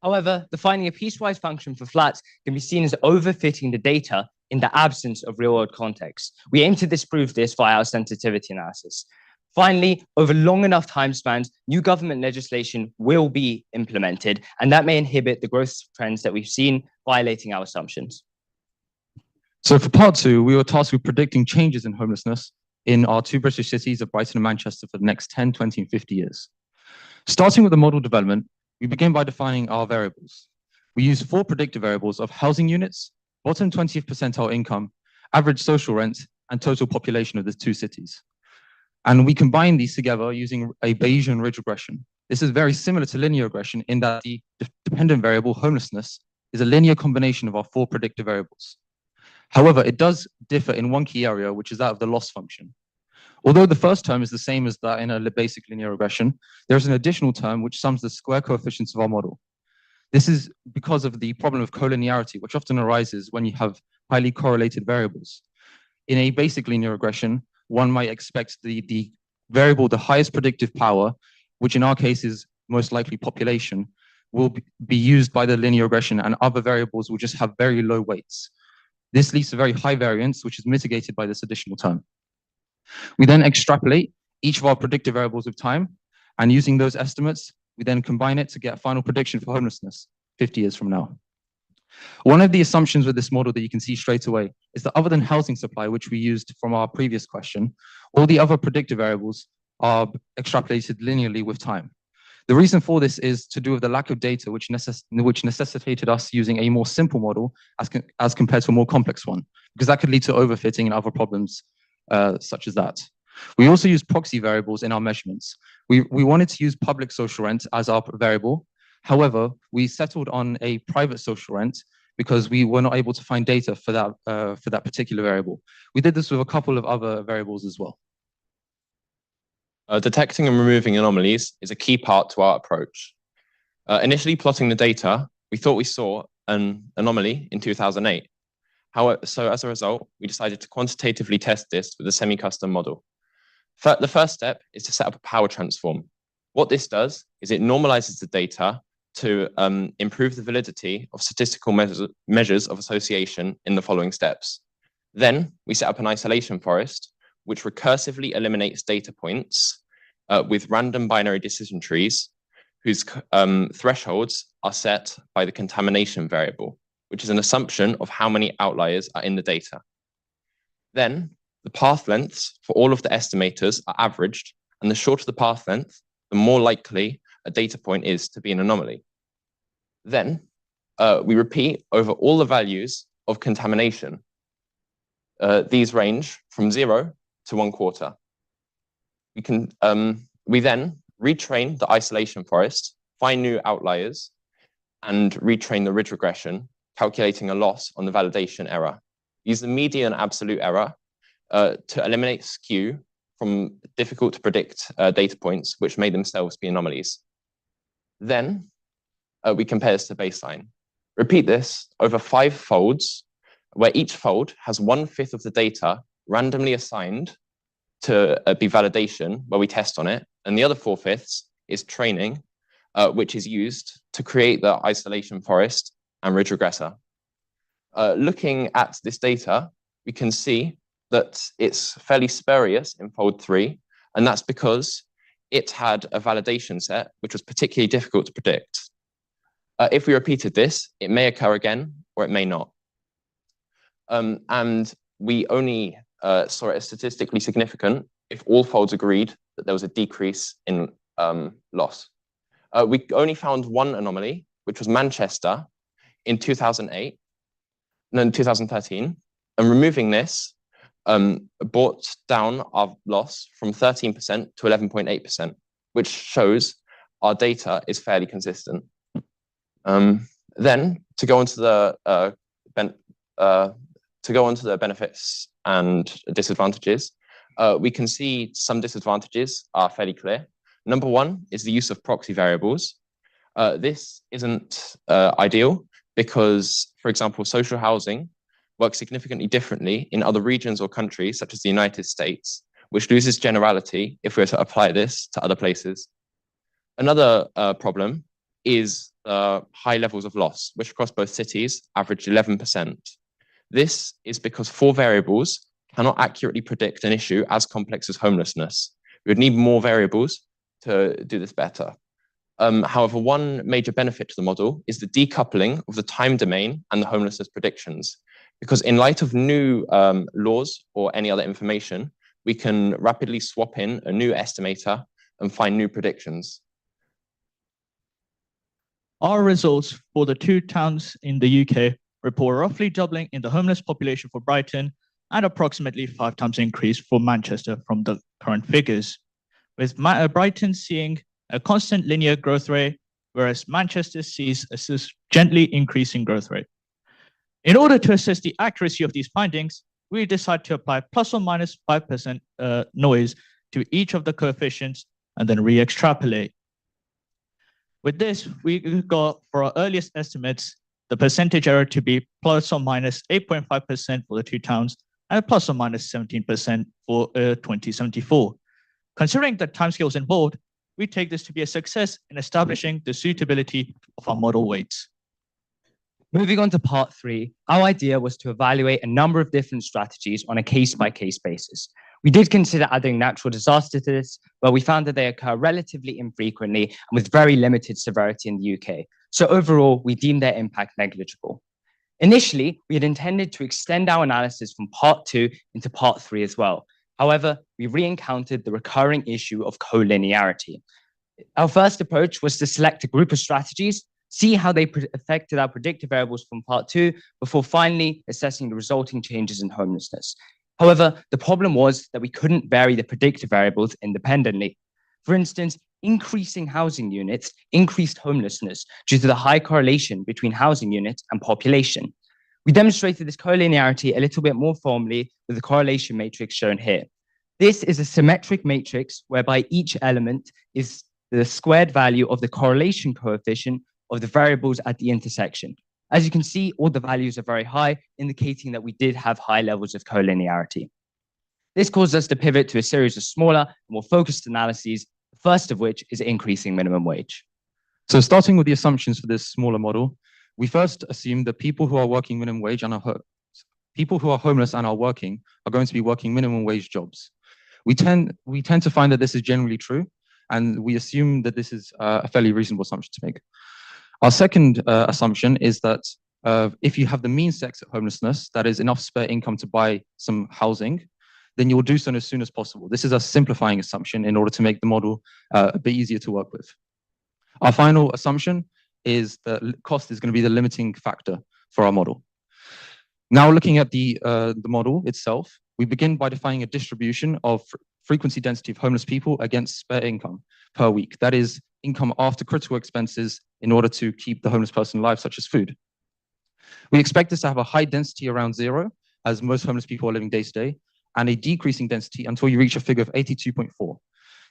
However, defining a piecewise function for flats can be seen as overfitting the data in the absence of real-world context. We aim to disprove this via our sensitivity analysis. Finally, over long enough time spans, new government legislation will be implemented, and that may inhibit the growth trends that we've seen, violating our assumptions. So for part 2, we were tasked with predicting changes in homelessness in our 2 British cities of Brighton and Manchester for the next 10, 20, and 50 years. Starting with the model development, we begin by defining our variables. We use 4 predictive variables of housing units, bottom 20th percentile income, average social rent, and total population of the 2 cities. And we combine these together using a Bayesian ridge regression. This is very similar to linear regression in that the dependent variable homelessness is a linear combination of our 4 predictive variables. However, it does differ in one key area, which is that of the loss function. Although the first term is the same as that in a basic linear regression, there's an additional term which sums the square coefficients of our model. This is because of the problem of collinearity, which often arises when you have highly correlated variables. In a basic linear regression, one might expect the variable, the highest predictive power, which in our case is most likely population, will be used by the linear regression and other variables will just have very low weights. This leads to very high variance, which is mitigated by this additional term. We then extrapolate each of our predictive variables with time, and using those estimates, we then combine it to get a final prediction for homelessness 50 years from now. One of the assumptions with this model that you can see straight away is that other than housing supply, which we used from our previous question, all the other predictive variables are extrapolated linearly with time. The reason for this is to do with the lack of data, which necessitated us using a more simple model as compared to a more complex one, because that could lead to overfitting and other problems such as that. We also use proxy variables in our measurements. We wanted to use public social rent as our variable. However, we settled on a private social rent because we were not able to find data for that particular variable. We did this with a couple of other variables as well. Detecting and removing anomalies is a key part to our approach. Initially plotting the data, we thought we saw an anomaly in 2008. However, so as a result, we decided to quantitatively test this with a semi-custom model. The first step is to set up a power transform. What this does is it normalizes the data to improve the validity of statistical measures of association in the following steps. Then we set up an isolation forest, which recursively eliminates data points with random binary decision trees whose thresholds are set by the contamination variable, which is an assumption of how many outliers are in the data. Then the path lengths for all of the estimators are averaged, and the shorter the path length, the more likely a data point is to be an anomaly. Then we repeat over all the values of contamination. These range from 0 to 1/4. We then retrain the isolation forest, find new outliers, and retrain the ridge regression, calculating a loss on the validation error. Use the median absolute error to eliminate skew from difficult to predict data points, which may themselves be anomalies. Then we compare this to baseline. Repeat this over 5 folds, where each fold has 1/5 of the data randomly assigned to be validation, where we test on it, and the other 4/5 is training, which is used to create the isolation forest and ridge regressor. Looking at this data, we can see that it's fairly spurious in fold 3, and that's because it had a validation set which was particularly difficult to predict. If we repeated this, it may occur again or it may not. And we only saw it as statistically significant if all folds agreed that there was a decrease in loss. We only found one anomaly, which was Manchester in 2008, no, in 2013, and removing this brought down our loss from 13% to 11.8%, which shows our data is fairly consistent. Then to go into the benefits and disadvantages, we can see some disadvantages are fairly clear. Number one is the use of proxy variables. This isn't ideal because, for example, social housing works significantly differently in other regions or countries, such as the United States, which loses generality if we were to apply this to other places. Another problem is high levels of loss, which across both cities average 11%. This is because 4 variables cannot accurately predict an issue as complex as homelessness. We would need more variables to do this better. However, one major benefit to the model is the decoupling of the time domain and the homelessness predictions, because in light of new laws or any other information, we can rapidly swap in a new estimator and find new predictions. Our results for the 2 towns in the UK report roughly doubling in the homeless population for Brighton and approximately 5 times increase for Manchester from the current figures, with Brighton seeing a constant linear growth rate, whereas Manchester sees a gently increasing growth rate. In order to assess the accuracy of these findings, we decide to apply plus or minus 5% noise to each of the coefficients and then re-extrapolate. With this, we got for our earliest estimates, the percentage error to be plus or minus 8.5% for the 2 towns and plus or minus 17% for 2074. Considering the timescales involved, we take this to be a success in establishing the suitability of our model weights. Moving on to part 3, our idea was to evaluate a number of different strategies on a case-by-case basis. We did consider adding natural disasters to this, but we found that they occur relatively infrequently and with very limited severity in the UK. So overall, we deemed their impact negligible. Initially, we had intended to extend our analysis from part 2 into part 3 as well. However, we re-encountered the recurring issue of collinearity. Our first approach was to select a group of strategies, see how they affected our predictive variables from part 2, before finally assessing the resulting changes in homelessness. However, the problem was that we couldn't vary the predictive variables independently. For instance, increasing housing units increased homelessness due to the high correlation between housing units and population. We demonstrated this collinearity a little bit more formally with the correlation matrix shown here. This is a symmetric matrix whereby each element is the squared value of the correlation coefficient of the variables at the intersection. As you can see, all the values are very high, indicating that we did have high levels of collinearity. This caused us to pivot to a series of smaller, more focused analyses, the first of which is increasing minimum wage. So starting with the assumptions for this smaller model, we first assume that people who are working minimum wage and people who are homeless and are working are going to be working minimum wage jobs. We tend to find that this is generally true, and we assume that this is a fairly reasonable assumption to make. Our second assumption is that if you have the means to exit homelessness, that is enough spare income to buy some housing, then you will do so as soon as possible. This is a simplifying assumption in order to make the model a bit easier to work with. Our final assumption is that cost is going to be the limiting factor for our model. Now looking at the model itself, we begin by defining a distribution of frequency density of homeless people against spare income per week. That is income after critical expenses in order to keep the homeless person alive, such as food. We expect this to have a high density around 0, as most homeless people are living day to day, and a decreasing density until you reach a figure of 82.4.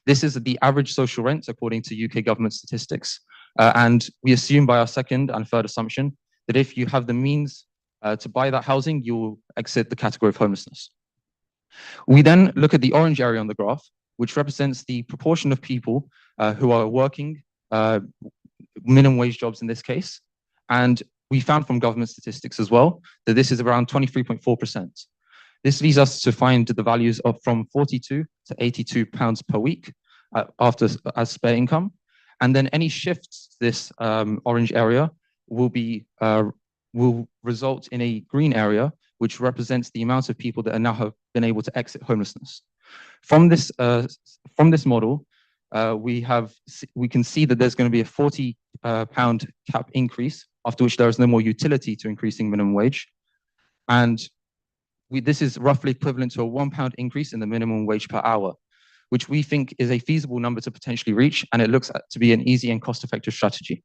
This is the average social rent according to UK government statistics. And we assume by our second and third assumption that if you have the means to buy that housing, you will exit the category of homelessness. We then look at the orange area on the graph, which represents the proportion of people who are working minimum wage jobs in this case. And we found from government statistics as well that this is around 23.4%. This leads us to find the values of from 42 to 82 pounds per week as spare income. And then any shifts to this orange area will result in a green area, which represents the amount of people that are now have been able to exit homelessness. From this model, we can see that there's going to be a 40 pound cap increase, after which there is no more utility to increasing minimum wage. And this is roughly equivalent to a £1 increase in the minimum wage per hour, which we think is a feasible number to potentially reach, and it looks to be an easy and cost-effective strategy.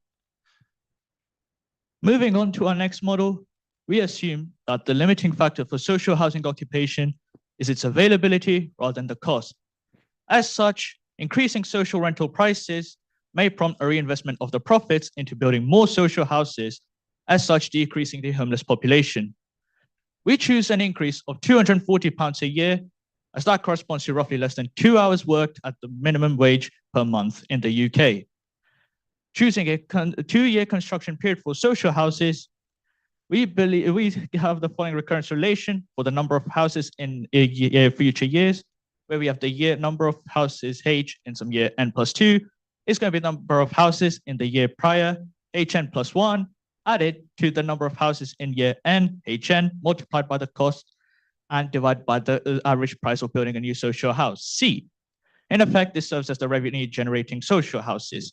Moving on to our next model, we assume that the limiting factor for social housing occupation is its availability rather than the cost. As such, increasing social rental prices may prompt a reinvestment of the profits into building more social houses, as such decreasing the homeless population. We choose an increase of £240 a year, as that corresponds to roughly less than 2 hours worked at the minimum wage per month in the UK. Choosing a 2-year construction period for social houses, we believe we have the following recurrence relation for the number of houses in future years, where we have the number of houses H in some year n plus 2 is going to be the number of houses in the year prior, Hn plus 1, added to the number of houses in year n, Hn, multiplied by the cost and divided by the average price of building a new social house, C. In effect, this serves as the revenue generating social houses.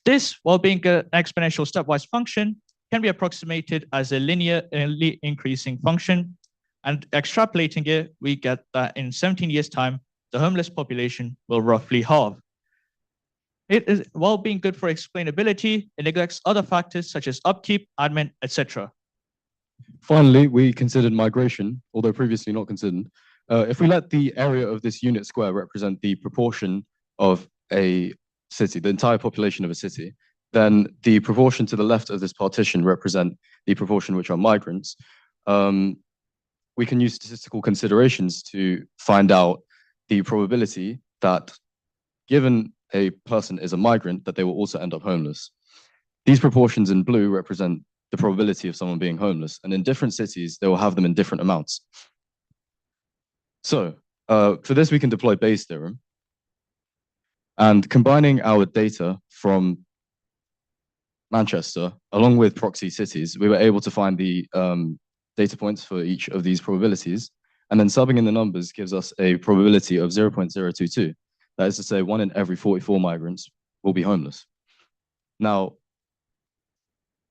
This, while being an exponential stepwise function, can be approximated as a linearly increasing function, and extrapolating it, we get that in 17 years' time, the homeless population will roughly halve. It is, while being good for explainability, it neglects other factors such as upkeep, admin, etc. Finally, we considered migration, although previously not considered. If we let the area of this unit square represent the proportion of a city, the entire population of a city, then the proportion to the left of this partition represent the proportion which are migrants. We can use statistical considerations to find out the probability that given a person is a migrant, that they will also end up homeless. These proportions in blue represent the probability of someone being homeless, and in different cities, they will have them in different amounts. So for this, we can deploy Bayes' theorem. And combining our data from Manchester, along with proxy cities, we were able to find the data points for each of these probabilities. And then subbing in the numbers gives us a probability of 0.022. That is to say, 1 in every 44 migrants will be homeless. Now,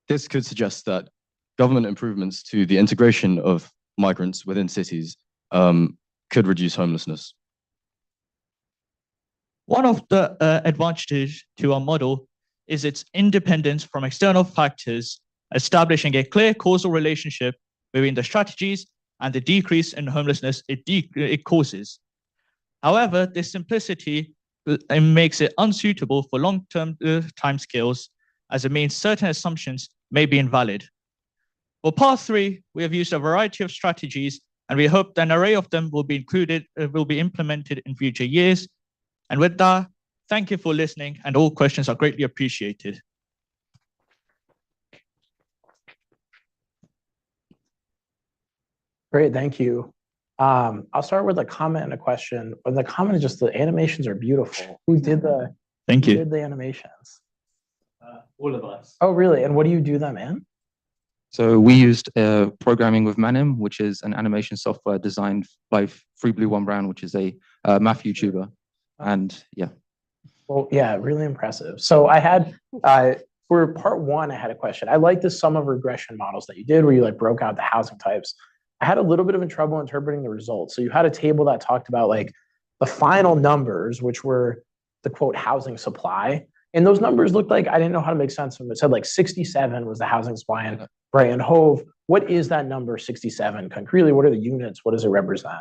this could suggest that government improvements to the integration of migrants within cities could reduce homelessness. One of the advantages to our model is its independence from external factors, establishing a clear causal relationship between the strategies and the decrease in homelessness it causes. However, this simplicity makes it unsuitable for long-term timescales, as it means certain assumptions may be invalid. For part 3, we have used a variety of strategies, and we hope that an array of them will be implemented in future years. And with that, thank you for listening, and all questions are greatly appreciated. Great, thank you. I'll start with a comment and a question. And the comment is just the animations are beautiful. Who did the? Thank you. Who did the animations? All of us. Oh, really? And what do you do them in? So we used programming with Manim, which is an animation software designed by Free Blue One Brown, which is a math YouTuber. And yeah. Well, yeah, really impressive. So I had, for part 1, I had a question. I like the sum of regression models that you did where you like broke out the housing types. I had a little bit of trouble interpreting the results. So you had a table that talked about like the final numbers, which were the quote housing supply. And those numbers looked like, I didn't know how to make sense of them. It said like 67 was the housing supply in Brighton Hove. What is that number 67 concretely? What are the units? What does it represent?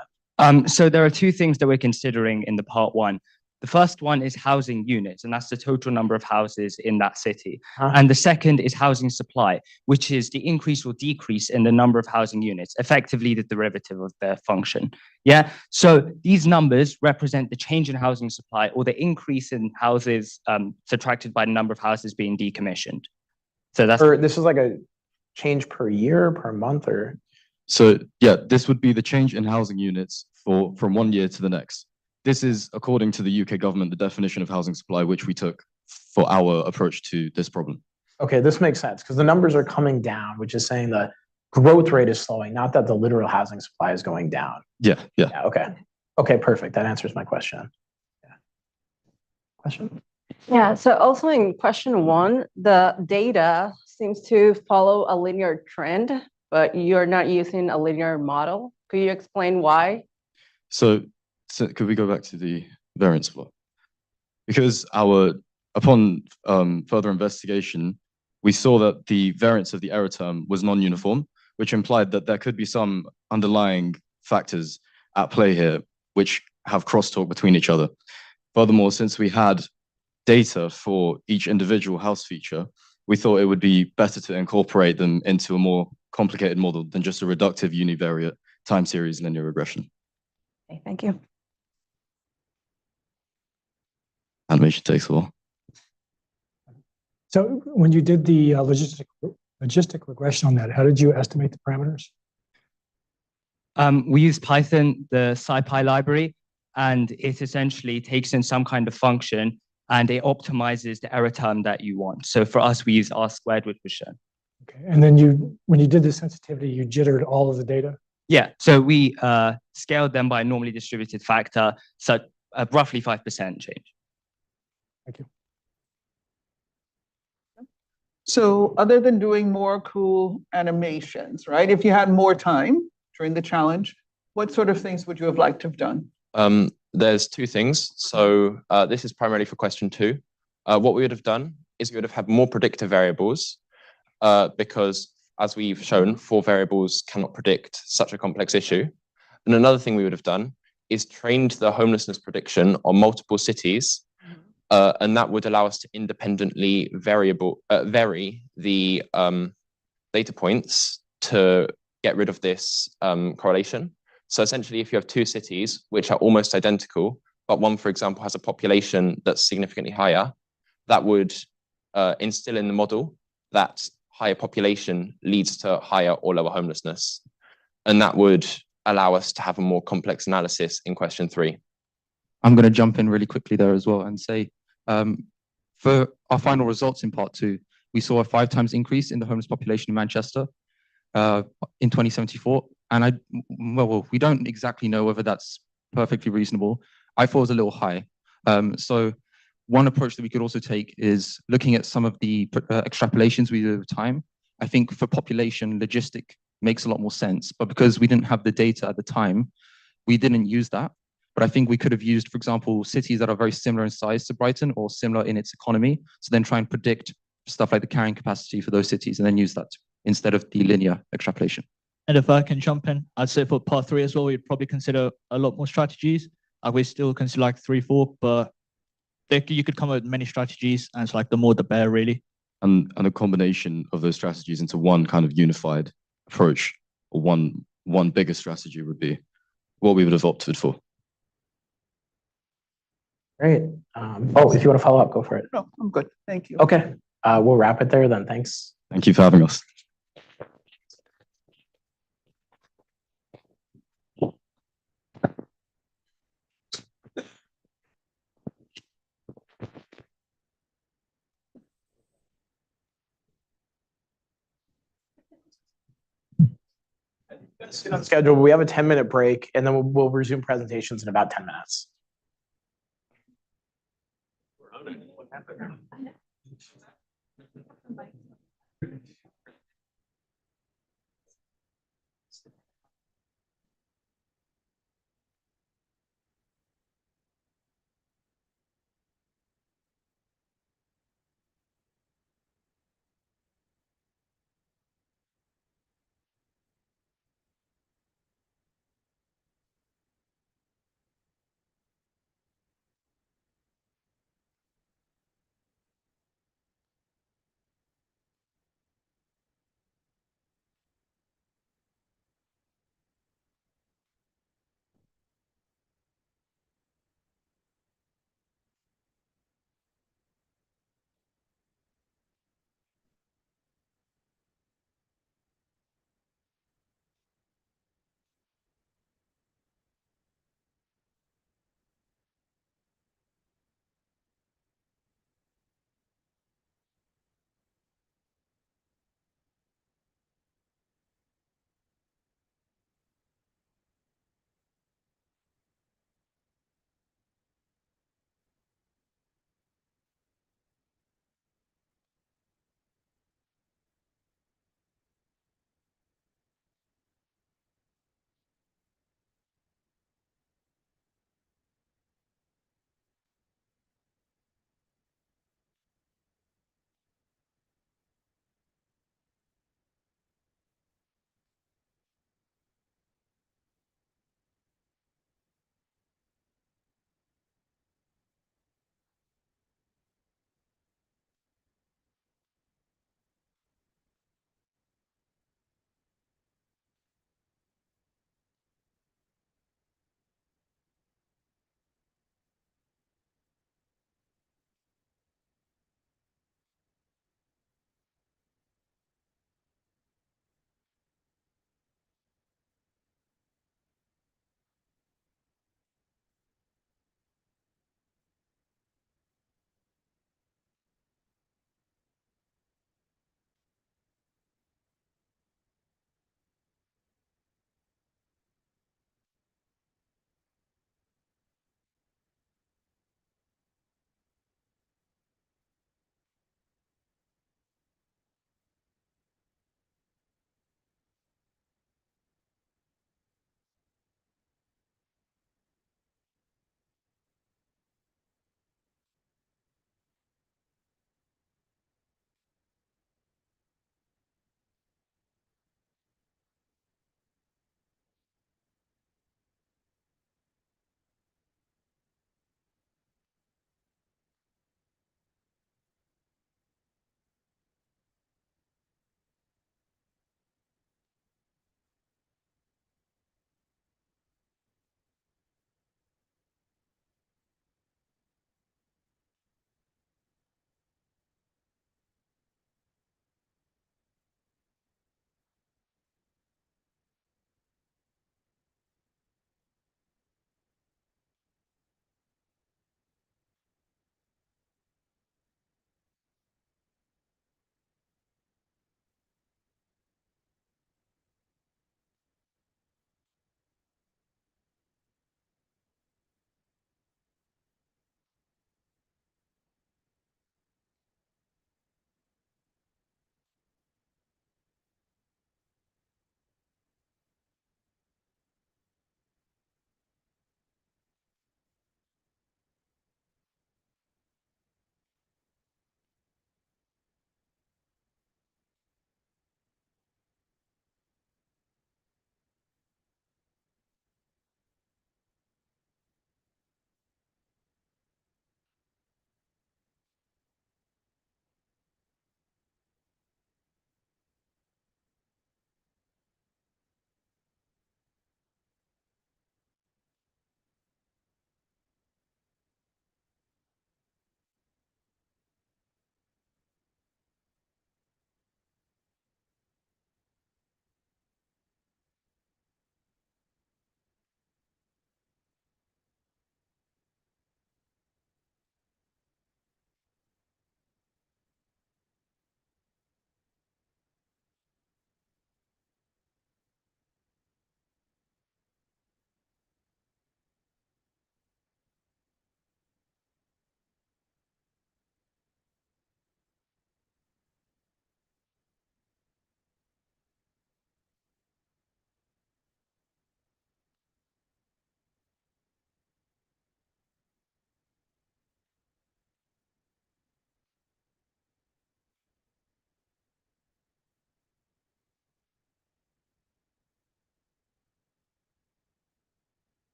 So there are 2 things that we're considering in the part 1. The first one is housing units, and that's the total number of houses in that city. And the second is housing supply, which is the increase or decrease in the number of housing units, effectively the derivative of their function. Yeah. So these numbers represent the change in housing supply or the increase in houses subtracted by the number of houses being decommissioned. So that's this is like a change per year, per month, or? So yeah, this would be the change in housing units from 1 year to the next. This is, according to the UK government, the definition of housing supply, which we took for our approach to this problem. Okay, this makes sense because the numbers are coming down, which is saying the growth rate is slowing, not that the literal housing supply is going down. Yeah. Okay. Okay, perfect. That answers my question. Yeah. Question? Yeah, so also in question 1, the data seems to follow a linear trend, but you're not using a linear model. Could you explain why? So could we go back to the variance plot? Because upon further investigation, we saw that the variance of the error term was non-uniform, which implied that there could be some underlying factors at play here, which have crosstalk between each other. Furthermore, since we had data for each individual house feature, we thought it would be better to incorporate them into a more complicated model than just a reductive univariate time series linear regression. Okay, thank you. Animation takes a while. So when you did the logistic regression on that, how did you estimate the parameters? We use Python, the SciPy library, and it essentially takes in some kind of function and it optimizes the error term that you want. So for us, we use R squared, which was shown. Okay, and then when you did the sensitivity, you jittered all of the data? Yeah, so we scaled them by a normally distributed factor, so roughly 5% change. Thank you. So other than doing more cool animations, right? If you had more time during the challenge, what sort of things would you have liked to have done? There's 2 things. So this is primarily for question 2. What we would have done is we would have had more predictor variables because, as we've shown, 4 variables cannot predict such a complex issue. And another thing we would have done is trained the homelessness prediction on multiple cities, and that would allow us to independently vary the data points to get rid of this correlation. So essentially, if you have 2 cities which are almost identical, but one, for example, has a population that's significantly higher, that would instill in the model that higher population leads to higher or lower homelessness. And that would allow us to have a more complex analysis in question 3. I'm going to jump in really quickly there as well and say, for our final results in part 2, we saw a 5 times increase in the homeless population in Manchester in 2074. And we don't exactly know whether that's perfectly reasonable. I thought it was a little high. So one approach that we could also take is looking at some of the extrapolations we did over time. I think for population, logistic makes a lot more sense, but because we didn't have the data at the time, we didn't use that. But I think we could have used, for example, cities that are very similar in size to Brighton or similar in its economy. So then try and predict stuff like the carrying capacity for those cities and then use that instead of the linear extrapolation. And if I can jump in, I'd say for part 3 as well, we'd probably consider a lot more strategies. We still consider like 3, 4, but you could come up with many strategies, and it's like the more the better, really. And a combination of those strategies into one kind of unified approach, or one bigger strategy would be what we would have opted for. Great. If you want to follow up, go for it. No, I'm good. Thank you. Okay. We'll wrap it there then. Thanks. Thank you for having us. Sit on schedule. We have a 10-minute break, and then we'll resume presentations in about 10 minutes.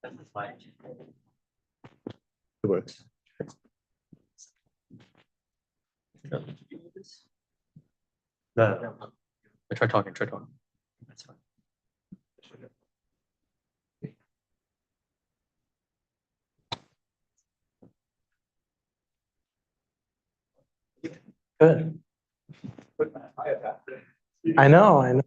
It works. No. Try talking, try talking. That's fine. Good. I know, I know.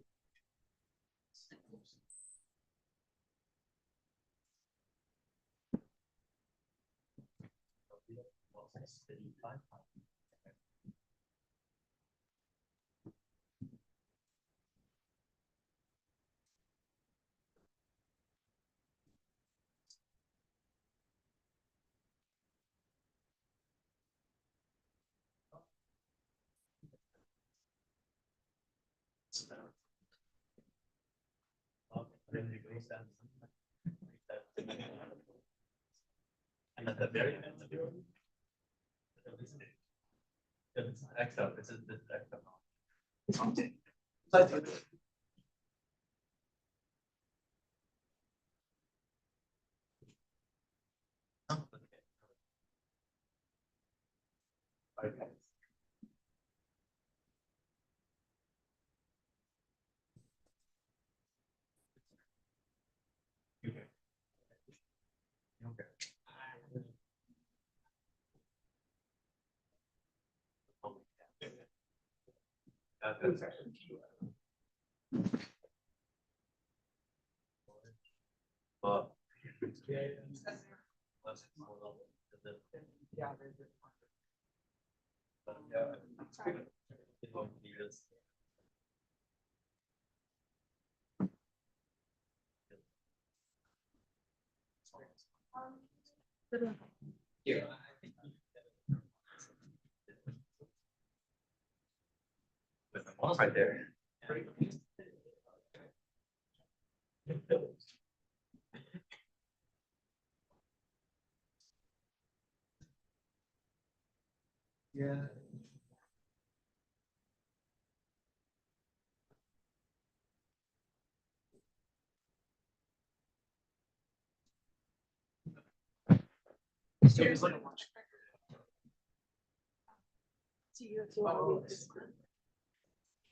And at the very end of your it's Excel. This is Excel. Okay. Right there. Yeah.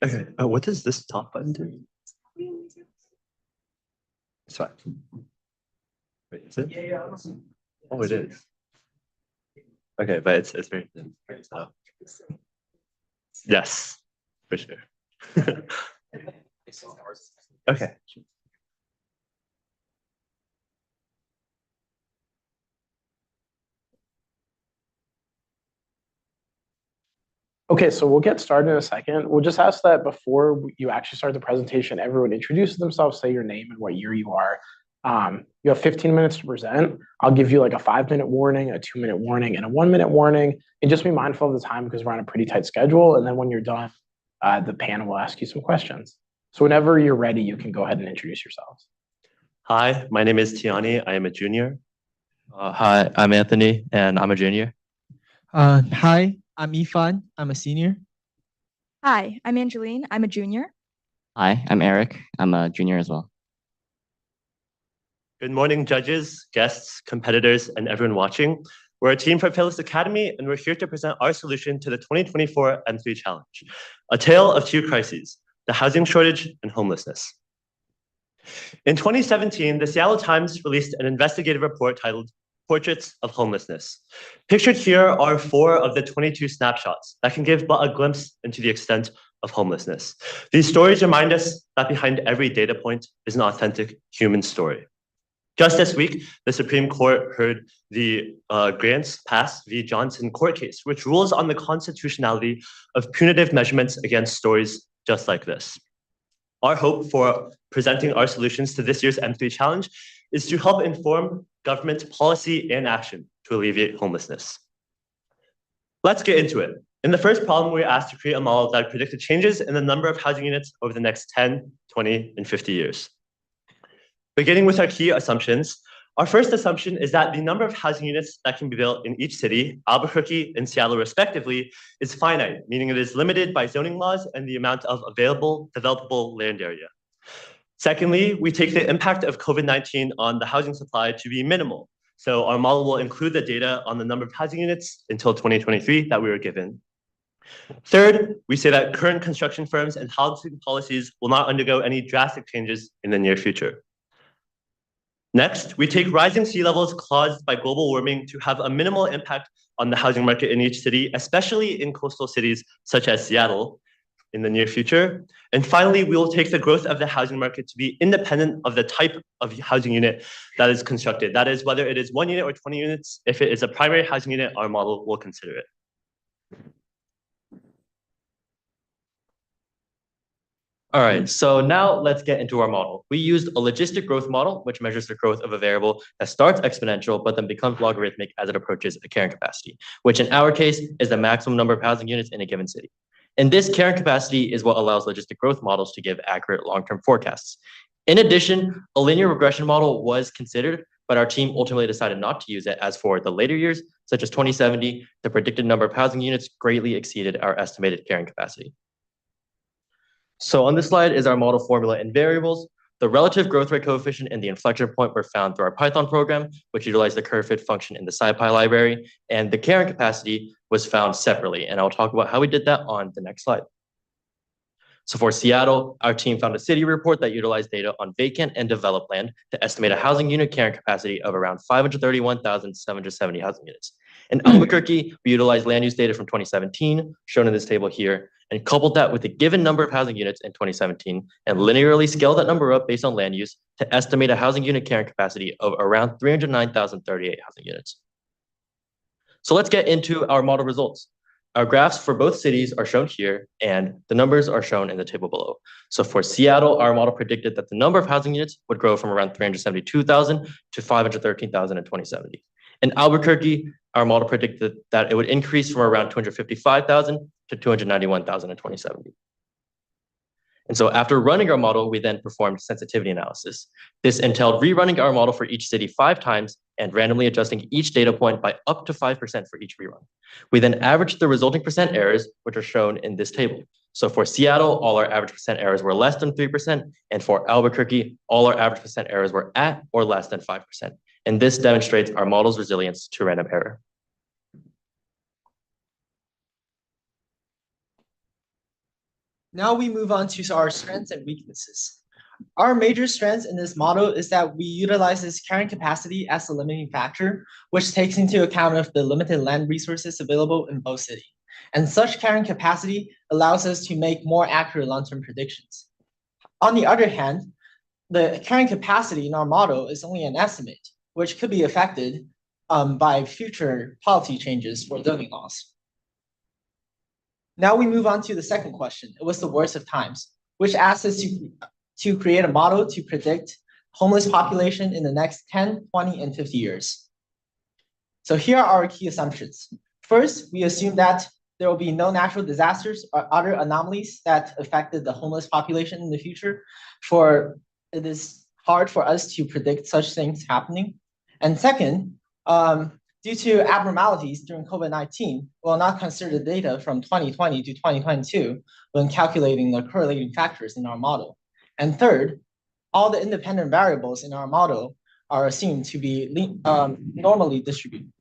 Okay, what does this top button do? It's fine. Wait, is it? Oh, it is. Okay, but it's very thin. So. Yes, for sure. Okay. Okay, so we'll get started in a second. We'll just ask that before you actually start the presentation, everyone introduces themselves, say your name and what year you are. You have 15 minutes to present. I'll give you like a 5-minute warning, a 2-minute warning, and a 1-minute warning. And just be mindful of the time because we're on a pretty tight schedule. And then when you're done, the panel will ask you some questions. So whenever you're ready, you can go ahead and introduce yourselves. Hi, my name is Tiani. I am a junior. Hi, I'm Anthony, and I'm a junior. Hi, I'm Ifan. I'm a senior. Hi, I'm Angeline. I'm a junior. Hi, I'm Eric. I'm a junior as well. Good morning, judges, guests, competitors, and everyone watching. We're a team from Finalist Academy, and we're here to present our solution to the 2024 M3 challenge, a tale of two crises, the housing shortage and homelessness. In 2017, the Seattle Times released an investigative report titled Portraits of Homelessness. Pictured here are 4 of the 22 snapshots that can give but a glimpse into the extent of homelessness. These stories remind us that behind every data point is an authentic human story. Just this week, the Supreme Court heard the Grants Pass v. Johnson court case, which rules on the constitutionality of punitive measurements against stories just like this. Our hope for presenting our solutions to this year's M3 challenge is to help inform government policy and action to alleviate homelessness. Let's get into it. In the first problem, we were asked to create a model that predicted changes in the number of housing units over the next 10, 20, and 50 years. Beginning with our key assumptions, our first assumption is that the number of housing units that can be built in each city, Albuquerque and Seattle respectively, is finite, meaning it is limited by zoning laws and the amount of available developable land area. Secondly, we take the impact of COVID-19 on the housing supply to be minimal. So our model will include the data on the number of housing units until 2023 that we were given. Third, we say that current construction firms and housing policies will not undergo any drastic changes in the near future. Next, we take rising sea levels caused by global warming to have a minimal impact on the housing market in each city, especially in coastal cities such as Seattle in the near future. And finally, we will take the growth of the housing market to be independent of the type of housing unit that is constructed. That is, whether it is 1 unit or 20 units, if it is a primary housing unit, our model will consider it. All right, so now let's get into our model. We used a logistic growth model, which measures the growth of a variable that starts exponential, but then becomes logarithmic as it approaches a carrying capacity, which in our case is the maximum number of housing units in a given city. And this carrying capacity is what allows logistic growth models to give accurate long-term forecasts. In addition, a linear regression model was considered, but our team ultimately decided not to use it, as for the later years, such as 2070, the predicted number of housing units greatly exceeded our estimated carrying capacity. So on this slide is our model formula and variables. The relative growth rate coefficient and the inflection point were found through our Python program, which utilized the curve fit function in the SciPy library, and the carrying capacity was found separately, and I'll talk about how we did that on the next slide. So for Seattle, our team found a city report that utilized data on vacant and developed land to estimate a housing unit carrying capacity of around 531,770 housing units. In Albuquerque, we utilized land use data from 2017, shown in this table here, and coupled that with a given number of housing units in 2017, and linearly scaled that number up based on land use to estimate a housing unit carrying capacity of around 309,038 housing units. So let's get into our model results. Our graphs for both cities are shown here, and the numbers are shown in the table below. So for Seattle, our model predicted that the number of housing units would grow from around 372,000 to 513,000 in 2070. In Albuquerque, our model predicted that it would increase from around 255,000 to 291,000 in 2070. And so after running our model, we then performed sensitivity analysis. This entailed rerunning our model for each city 5 times and randomly adjusting each data point by up to 5% for each rerun. We then averaged the resulting percent errors, which are shown in this table. So for Seattle, all our average percent errors were less than 3%, and for Albuquerque, all our average percent errors were at or less than 5%. And this demonstrates our model's resilience to random error. Now we move on to our strengths and weaknesses. Our major strengths in this model is that we utilize this carrying capacity as the limiting factor, which takes into account of the limited land resources available in both cities. And such carrying capacity allows us to make more accurate long-term predictions. On the other hand, the carrying capacity in our model is only an estimate, which could be affected by future policy changes for zoning laws. Now we move on to the second question. It was the worst of times, which asks us to create a model to predict homeless population in the next 10, 20, and 50 years. So here are our key assumptions. First, we assume that there will be no natural disasters or other anomalies that affected the homeless population in the future, for it is hard for us to predict such things happening. And second, due to abnormalities during COVID-19, we'll not consider the data from 2020 to 2022 when calculating the correlating factors in our model. And third, all the independent variables in our model are assumed to be normally distributed.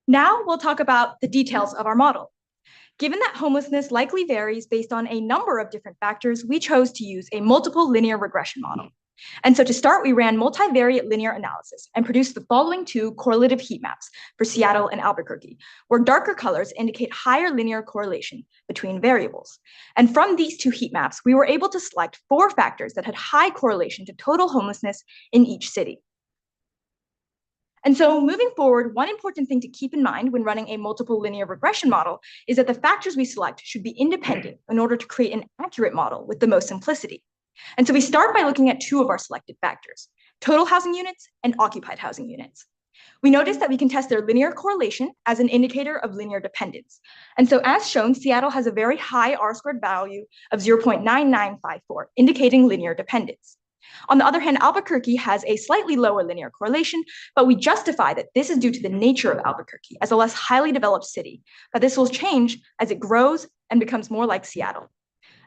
Now we'll talk about the details of our model. Given that homelessness likely varies based on a number of different factors, we chose to use a multiple linear regression model. And so to start, we ran multivariate linear analysis and produced the following 2 correlative heat maps for Seattle and Albuquerque, where darker colors indicate higher linear correlation between variables. And from these 2 heat maps, we were able to select 4 factors that had high correlation to total homelessness in each city. And so moving forward, one important thing to keep in mind when running a multiple linear regression model is that the factors we select should be independent in order to create an accurate model with the most simplicity. And so we start by looking at 2 of our selected factors, total housing units and occupied housing units. We notice that we can test their linear correlation as an indicator of linear dependence. And so as shown, Seattle has a very high R-squared value of 0.9954, indicating linear dependence. On the other hand, Albuquerque has a slightly lower linear correlation, but we justify that this is due to the nature of Albuquerque as a less highly developed city, but this will change as it grows and becomes more like Seattle.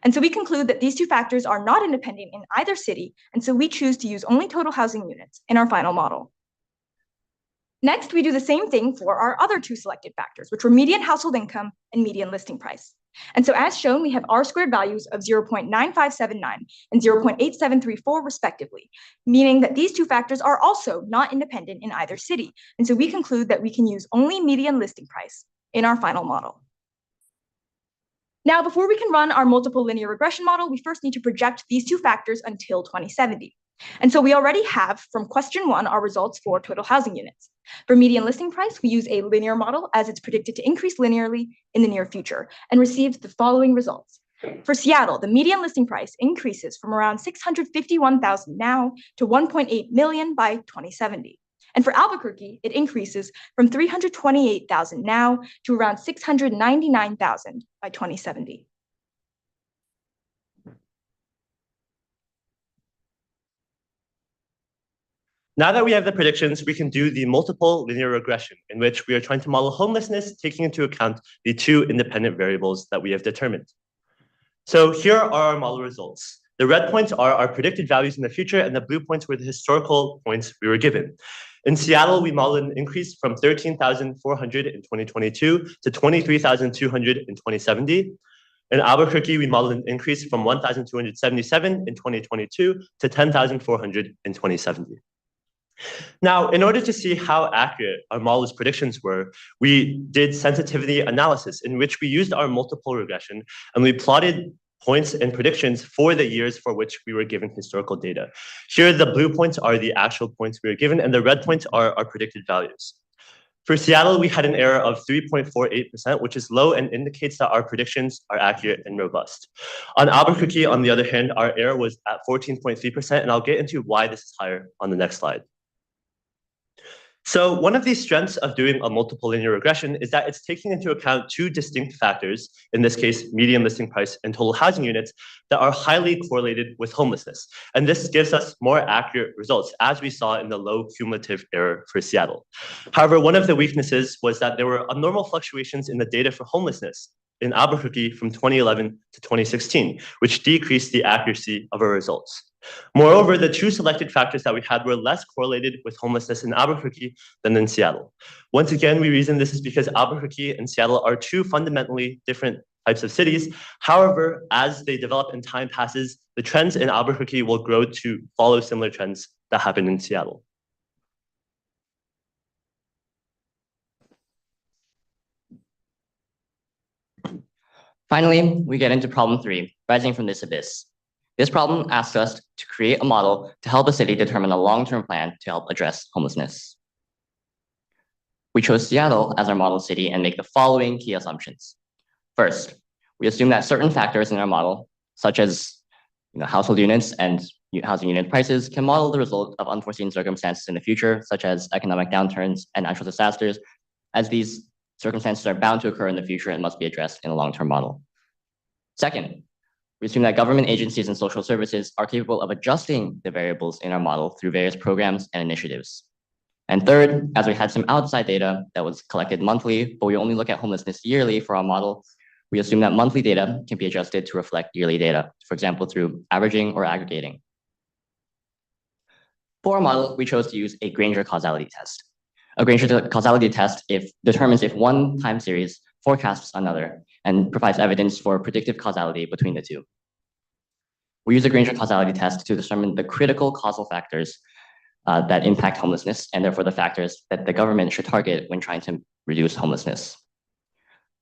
And so we conclude that these two factors are not independent in either city, and so we choose to use only total housing units in our final model. Next, we do the same thing for our other two selected factors, which were median household income and median listing price. And so as shown, we have R-squared values of 0.9579 and 0.8734 respectively, meaning that these two factors are also not independent in either city. And so we conclude that we can use only median listing price in our final model. Now, before we can run our multiple linear regression model, we first need to project these two factors until 2070. And so we already have from question 1 our results for total housing units. For median listing price, we use a linear model as it's predicted to increase linearly in the near future and received the following results. For Seattle, the median listing price increases from around 651,000 now to 1.8 million by 2070. And for Albuquerque, it increases from 328,000 now to around 699,000 by 2070. Now that we have the predictions, we can do the multiple linear regression, in which we are trying to model homelessness, taking into account the two independent variables that we have determined. So here are our model results. The red points are our predicted values in the future, and the blue points were the historical points we were given. In Seattle, we modeled an increase from 13,400 in 2022 to 23,200 in 2070. In Albuquerque, we modeled an increase from 1,277 in 2022 to 10,400 in 2070. Now, in order to see how accurate our model's predictions were, we did sensitivity analysis in which we used our multiple regression and we plotted points and predictions for the years for which we were given historical data. Here, the blue points are the actual points we were given and the red points are our predicted values. For Seattle, we had an error of 3.48%, which is low and indicates that our predictions are accurate and robust. On Albuquerque, on the other hand, our error was at 14.3%, and I'll get into why this is higher on the next slide. So one of the strengths of doing a multiple linear regression is that it's taking into account two distinct factors, in this case, median listing price and total housing units, that are highly correlated with homelessness. And this gives us more accurate results, as we saw in the low cumulative error for Seattle. However, one of the weaknesses was that there were abnormal fluctuations in the data for homelessness in Albuquerque from 2011 to 2016, which decreased the accuracy of our results. Moreover, the two selected factors that we had were less correlated with homelessness in Albuquerque than in Seattle. Once again, we reason this is because Albuquerque and Seattle are two fundamentally different types of cities. However, as they develop and time passes, the trends in Albuquerque will grow to follow similar trends that happen in Seattle. Finally, we get into problem 3, rising from this abyss. This problem asks us to create a model to help a city determine a long-term plan to help address homelessness. We chose Seattle as our model city and make the following key assumptions. First, we assume that certain factors in our model, such as household units and housing unit prices, can model the result of unforeseen circumstances in the future, such as economic downturns and natural disasters, as these circumstances are bound to occur in the future and must be addressed in a long-term model. Second, we assume that government agencies and social services are capable of adjusting the variables in our model through various programs and initiatives. And third, as we had some outside data that was collected monthly, but we only look at homelessness yearly for our model, we assume that monthly data can be adjusted to reflect yearly data, for example, through averaging or aggregating. For our model, we chose to use a Granger causality test. A Granger causality test determines if one time series forecasts another and provides evidence for predictive causality between the two. We use a Granger causality test to determine the critical causal factors that impact homelessness, and therefore the factors that the government should target when trying to reduce homelessness.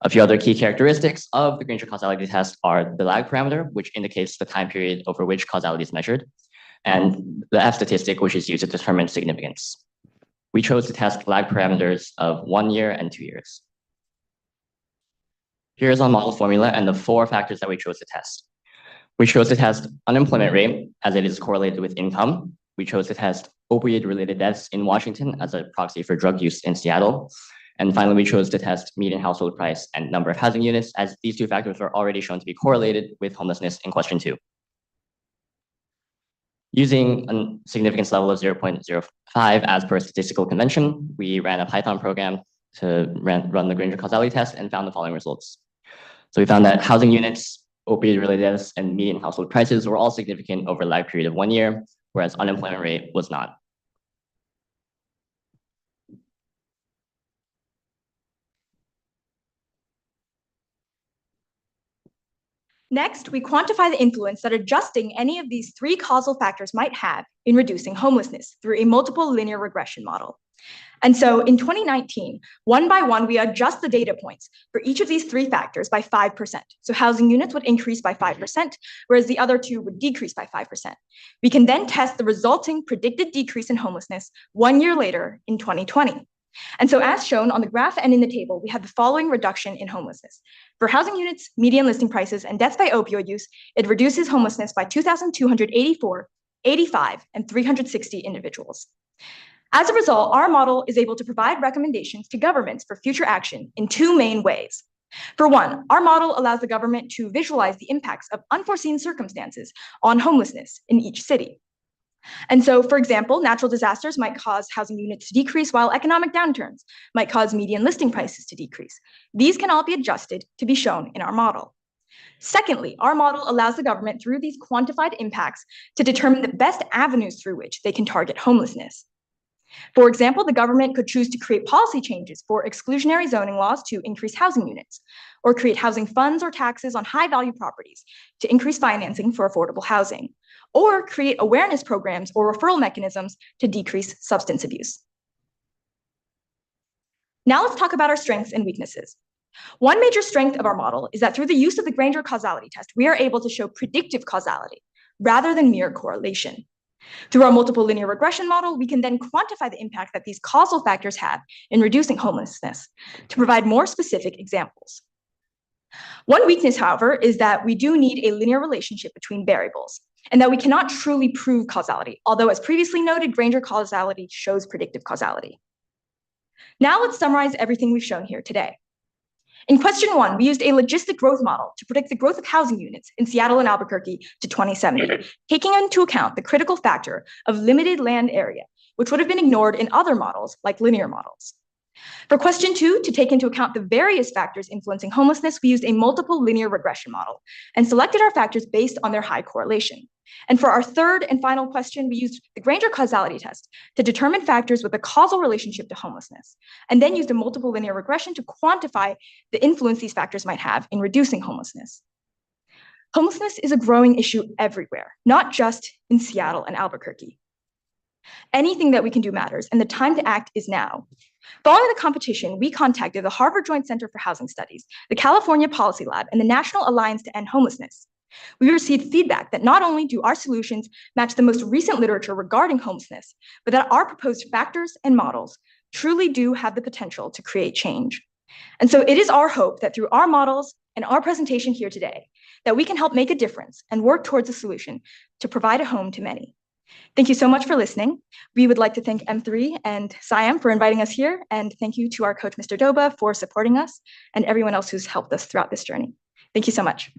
A few other key characteristics of the Granger causality test are the lag parameter, which indicates the time period over which causality is measured, and the F statistic, which is used to determine significance. We chose to test lag parameters of 1 year and 2 years. Here's our model formula and the 4 factors that we chose to test. We chose to test unemployment rate as it is correlated with income. We chose to test opioid-related deaths in Washington as a proxy for drug use in Seattle. And finally, we chose to test median household price and number of housing units, as these 2 factors were already shown to be correlated with homelessness in question 2. Using a significance level of 0.05 as per statistical convention, we ran a Python program to run the Granger causality test and found the following results. So we found that housing units, opioid-related deaths, and median household prices were all significant over a lag period of 1 year, whereas unemployment rate was not. Next, we quantify the influence that adjusting any of these three causal factors might have in reducing homelessness through a multiple linear regression model. And so in 2019, one by one, we adjust the data points for each of these three factors by 5%. So housing units would increase by 5%, whereas the other two would decrease by 5%. We can then test the resulting predicted decrease in homelessness 1 year later in 2020. And so as shown on the graph and in the table, we have the following reduction in homelessness. For housing units, median listing prices, and deaths by opioid use, it reduces homelessness by 2,284, 85, and 360 individuals. As a result, our model is able to provide recommendations to governments for future action in two main ways. For one, our model allows the government to visualize the impacts of unforeseen circumstances on homelessness in each city. And so, for example, natural disasters might cause housing units to decrease, while economic downturns might cause median listing prices to decrease. These can all be adjusted to be shown in our model. Secondly, our model allows the government, through these quantified impacts, to determine the best avenues through which they can target homelessness. For example, the government could choose to create policy changes for exclusionary zoning laws to increase housing units, or create housing funds or taxes on high-value properties to increase financing for affordable housing, or create awareness programs or referral mechanisms to decrease substance abuse. Now let's talk about our strengths and weaknesses. One major strength of our model is that through the use of the Granger causality test, we are able to show predictive causality rather than mere correlation. Through our multiple linear regression model, we can then quantify the impact that these causal factors have in reducing homelessness to provide more specific examples. One weakness, however, is that we do need a linear relationship between variables, and that we cannot truly prove causality, although as previously noted, Granger causality shows predictive causality. Now let's summarize everything we've shown here today. In question 1, we used a logistic growth model to predict the growth of housing units in Seattle and Albuquerque to 2070, taking into account the critical factor of limited land area, which would have been ignored in other models like linear models. For question 2, to take into account the various factors influencing homelessness, we used a multiple linear regression model and selected our factors based on their high correlation. And for our third and final question, we used the Granger causality test to determine factors with a causal relationship to homelessness, and then used a multiple linear regression to quantify the influence these factors might have in reducing homelessness. Homelessness is a growing issue everywhere, not just in Seattle and Albuquerque. Anything that we can do matters, and the time to act is now. Following the competition, we contacted the Harvard Joint Center for Housing Studies, the California Policy Lab, and the National Alliance to End Homelessness. We received feedback that not only do our solutions match the most recent literature regarding homelessness, but that our proposed factors and models truly do have the potential to create change. And so it is our hope that through our models and our presentation here today, that we can help make a difference and work towards a solution to provide a home to many. Thank you so much for listening. We would like to thank M3 and SIAM for inviting us here, and thank you to our coach, Mr. Doba, for supporting us, and everyone else who's helped us throughout this journey. Thank you so much.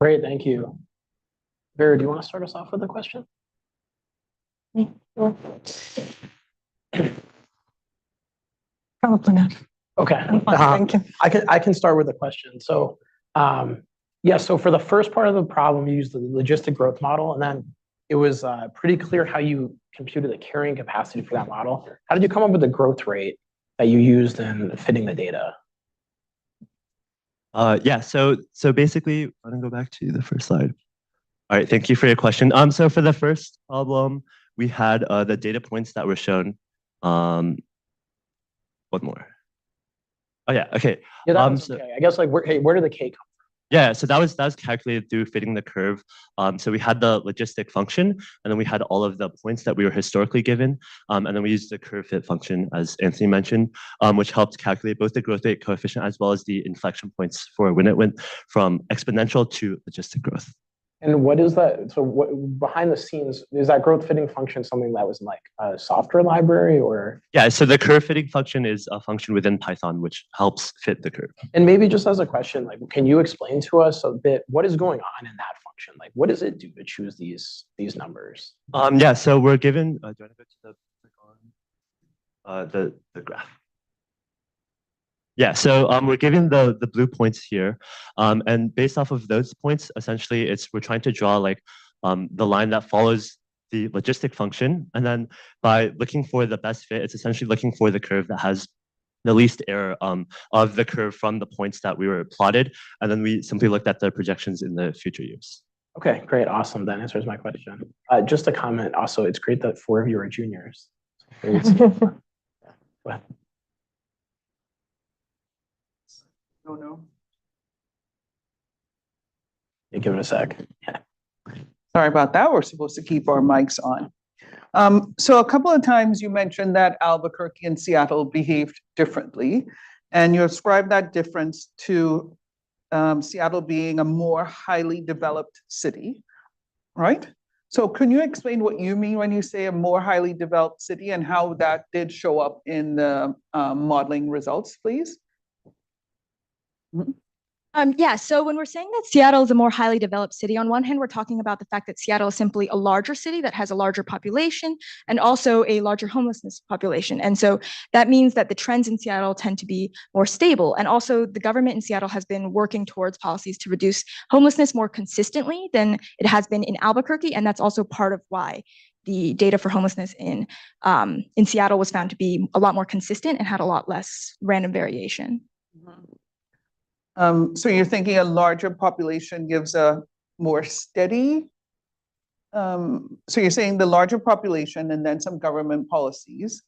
Great, thank you. Vera, do you want to start us off with a question? Probably not. Okay. Thank you. I can start with a question. So, yeah, so for the first part of the problem, you used the logistic growth model, and then it was pretty clear how you computed the carrying capacity for that model. How did you come up with the growth rate that you used in fitting the data? Yeah, so basically, I'm gonna go back to the first slide. All right, thank you for your question. So for the first problem, we had the data points that were shown. One more. Oh yeah, okay. Yeah, that was okay. I guess like where did the K come from? Yeah, so that was calculated through fitting the curve. So we had the logistic function, and then we had all of the points that we were historically given, and then we used the curve fit function, as Anthony mentioned, which helped calculate both the growth rate coefficient as well as the inflection points for when it went from exponential to logistic growth. And what is that? So what behind the scenes, is that growth fitting function something that was in like a software library or? Yeah, so the curve fitting function is a function within Python which helps fit the curve. And maybe just as a question, like, can you explain to us a bit what is going on in that function? Like, what does it do to choose these numbers? Yeah, so we're given, do you want to go to the graph? Yeah, so we're given the blue points here, and based off of those points, essentially, we're trying to draw like the line that follows the logistic function, and then by looking for the best fit, it's essentially looking for the curve that has the least error of the curve from the points that we were plotted, and then we simply looked at the projections in the future years. Okay, great, awesome. That answers my question. Just a comment. Also, it's great that 4 of you are juniors. Go ahead. No. Yeah, give it a sec. Yeah. Sorry about that. We're supposed to keep our mics on. So a couple of times you mentioned that Albuquerque and Seattle behaved differently, and you ascribed that difference to Seattle being a more highly developed city, right? So can you explain what you mean when you say a more highly developed city and how that did show up in the modeling results, please? Yeah, so when we're saying that Seattle is a more highly developed city, on one hand, we're talking about the fact that Seattle is simply a larger city that has a larger population and also a larger homelessness population. And so that means that the trends in Seattle tend to be more stable. And also the government in Seattle has been working towards policies to reduce homelessness more consistently than it has been in Albuquerque. And that's also part of why the data for homelessness in Seattle was found to be a lot more consistent and had a lot less random variation. So you're thinking a larger population gives a more steady, so you're saying the larger population and then some government policies.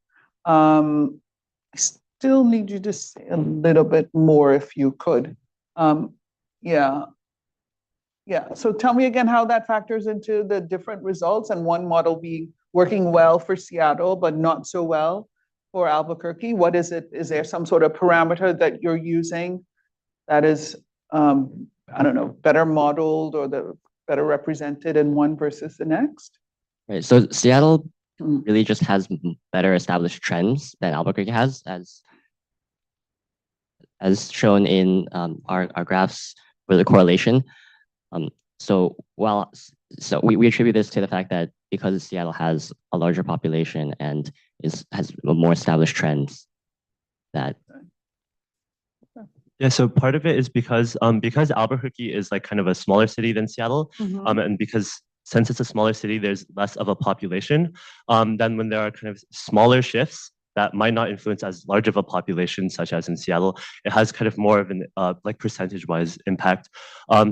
I still need you to say a little bit more if you could. Yeah. So tell me again how that factors into the different results and one model being working well for Seattle, but not so well for Albuquerque. What is it? Is there some sort of parameter that you're using that is, I don't know, better modeled or better represented in one versus the next? Right. So Seattle really just has better established trends than Albuquerque has, as shown in our graphs for the correlation. So we attribute this to the fact that because Seattle has a larger population and has more established trends that. Yeah, so part of it is because Albuquerque is like kind of a smaller city than Seattle, and because since it's a smaller city, there's less of a population. Then when there are kind of smaller shifts that might not influence as large of a population, such as in Seattle, it has kind of more of an like percentage-wise impact.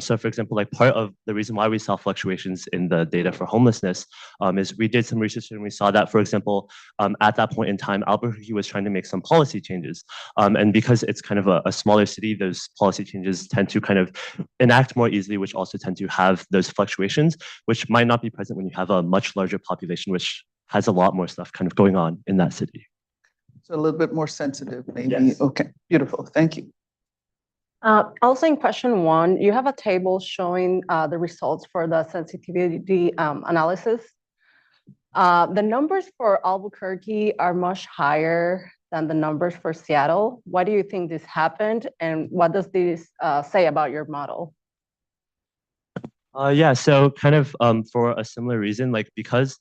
So for example, like part of the reason why we saw fluctuations in the data for homelessness is we did some research and we saw that, for example, at that point in time, Albuquerque was trying to make some policy changes. And because it's kind of a smaller city, those policy changes tend to kind of enact more easily, which also tend to have those fluctuations, which might not be present when you have a much larger population, which has a lot more stuff kind of going on in that city. So a little bit more sensitive, maybe. Yes. Okay, beautiful. Thank you. Also in question 1, you have a table showing the results for the sensitivity analysis. The numbers for Albuquerque are much higher than the numbers for Seattle. Why do you think this happened? And what does this say about your model? Yeah, so kind of for a similar reason, like because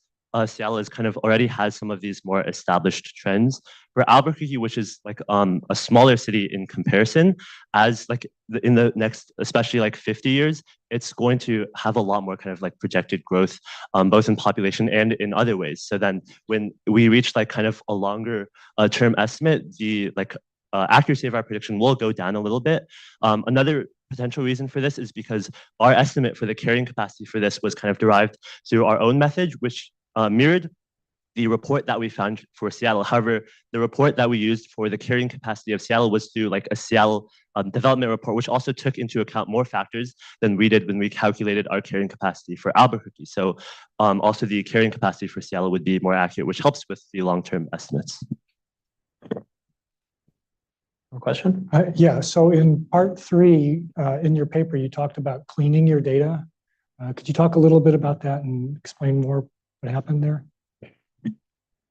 Seattle is kind of already has some of these more established trends. For Albuquerque, which is like a smaller city in comparison, as like in the next, especially like 50 years, it's going to have a lot more kind of like projected growth, both in population and in other ways. So then when we reach like kind of a longer term estimate, the like accuracy of our prediction will go down a little bit. Another potential reason for this is because our estimate for the carrying capacity for this was kind of derived through our own method, which mirrored the report that we found for Seattle. However, the report that we used for the carrying capacity of Seattle was through like a Seattle development report, which also took into account more factors than we did when we calculated our carrying capacity for Albuquerque. So also the carrying capacity for Seattle would be more accurate, which helps with the long-term estimates. Question? Yeah, so in part 3, in your paper, you talked about cleaning your data. Could you talk a little bit about that and explain more what happened there?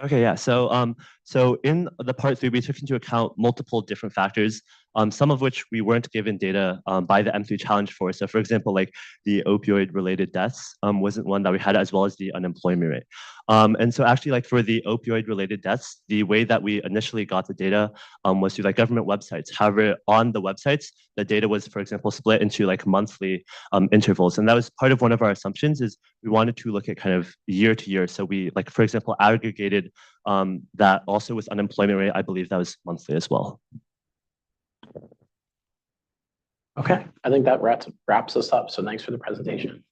Okay, yeah. So in the part 3, we took into account multiple different factors, some of which we weren't given data by the M3 challenge for. So for example, like the opioid related deaths wasn't one that we had, as well as the unemployment rate. And so actually, like for the opioid related deaths, the way that we initially got the data was through like government websites. However, on the websites, the data was, for example, split into like monthly intervals. And that was part of one of our assumptions, is we wanted to look at kind of year to year. So we, like, for example, aggregated that also with unemployment rate. I believe that was monthly as well. Okay, I think that wraps us up. So thanks for the presentation.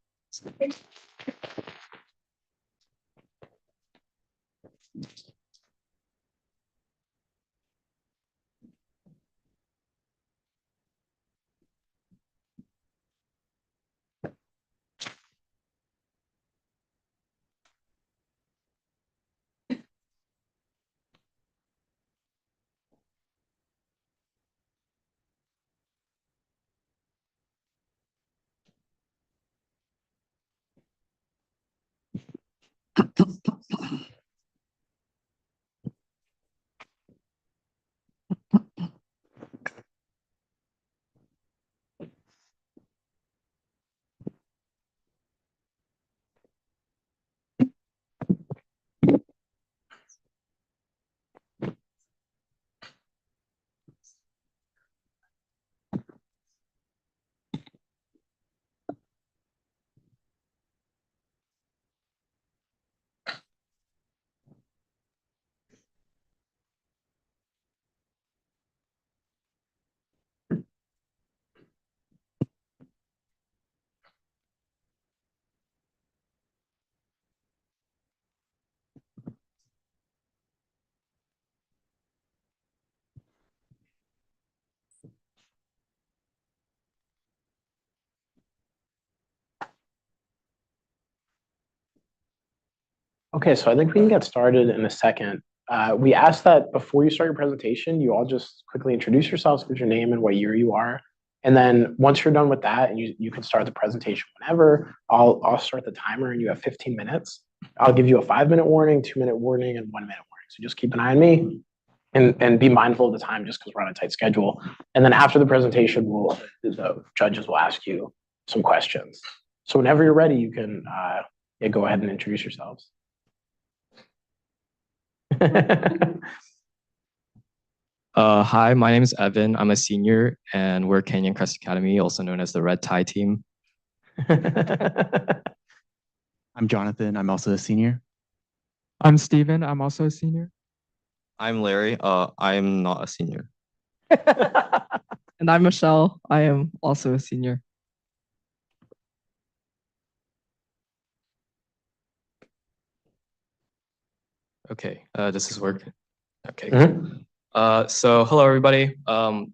Okay, so I think we can get started in a second. We asked that before you start your presentation, you all just quickly introduce yourselves with your name and what year you are. And then once you're done with that, and you can start the presentation whenever, I'll start the timer and you have 15 minutes. I'll give you a 5-minute warning, 2-minute warning, and 1-minute warning. So just keep an eye on me and be mindful of the time, just because we're on a tight schedule. And then after the presentation, the judges will ask you some questions. So whenever you're ready, you can go ahead and introduce yourselves. Hi, my name is Evan. I'm a senior, and we're Canyon Crest Academy, also known as the Red Tie Team. I'm Jonathan. I'm also a senior. I'm Steven. I'm also a senior. I'm Larry. I'm not a senior. And I'm Michelle. I am also a senior. Okay, does this work? Okay. So hello, everybody.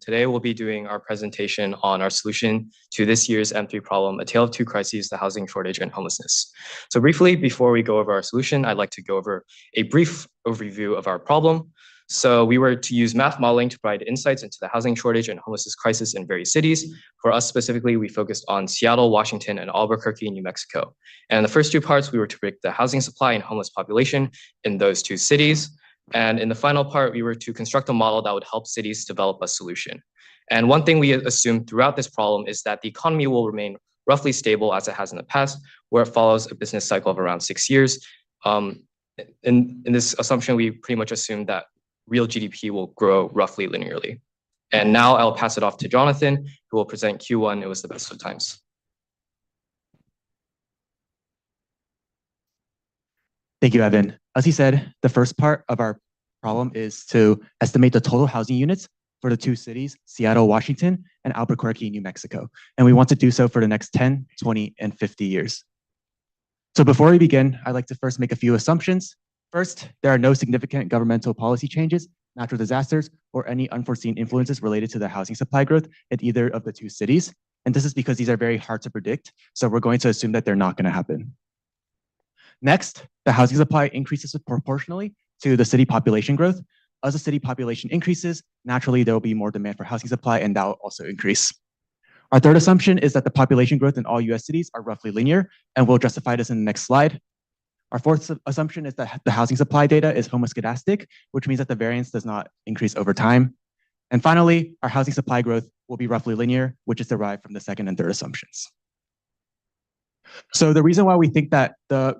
Today we'll be doing our presentation on our solution to this year's M3 problem, A Tale of Two Crises, the housing shortage and homelessness. So briefly, before we go over our solution, I'd like to go over a brief overview of our problem. So we were to use math modeling to provide insights into the housing shortage and homelessness crisis in various cities. For us specifically, we focused on Seattle, Washington, and Albuquerque, New Mexico. And in the first 2 parts, we were to predict the housing supply and homeless population in those 2 cities. And in the final part, we were to construct a model that would help cities develop a solution. And one thing we assumed throughout this problem is that the economy will remain roughly stable as it has in the past, where it follows a business cycle of around 6 years. In this assumption, we pretty much assumed that real GDP will grow roughly linearly. And now I'll pass it off to Jonathan, who will present Q1. It was the best of times. Thank you, Evan. As he said, the first part of our problem is to estimate the total housing units for the 2 cities, Seattle, Washington, and Albuquerque, New Mexico. And we want to do so for the next 10, 20, and 50 years. So before we begin, I'd like to first make a few assumptions. First, there are no significant governmental policy changes, natural disasters, or any unforeseen influences related to the housing supply growth in either of the 2 cities. And this is because these are very hard to predict. So we're going to assume that they're not going to happen. Next, the housing supply increases proportionally to the city population growth. As the city population increases, naturally, there will be more demand for housing supply, and that will also increase. Our third assumption is that the population growth in all US cities are roughly linear, and we'll justify this in the next slide. Our fourth assumption is that the housing supply data is homoscedastic, which means that the variance does not increase over time. And finally, our housing supply growth will be roughly linear, which is derived from the second and third assumptions. So the reason why we think that the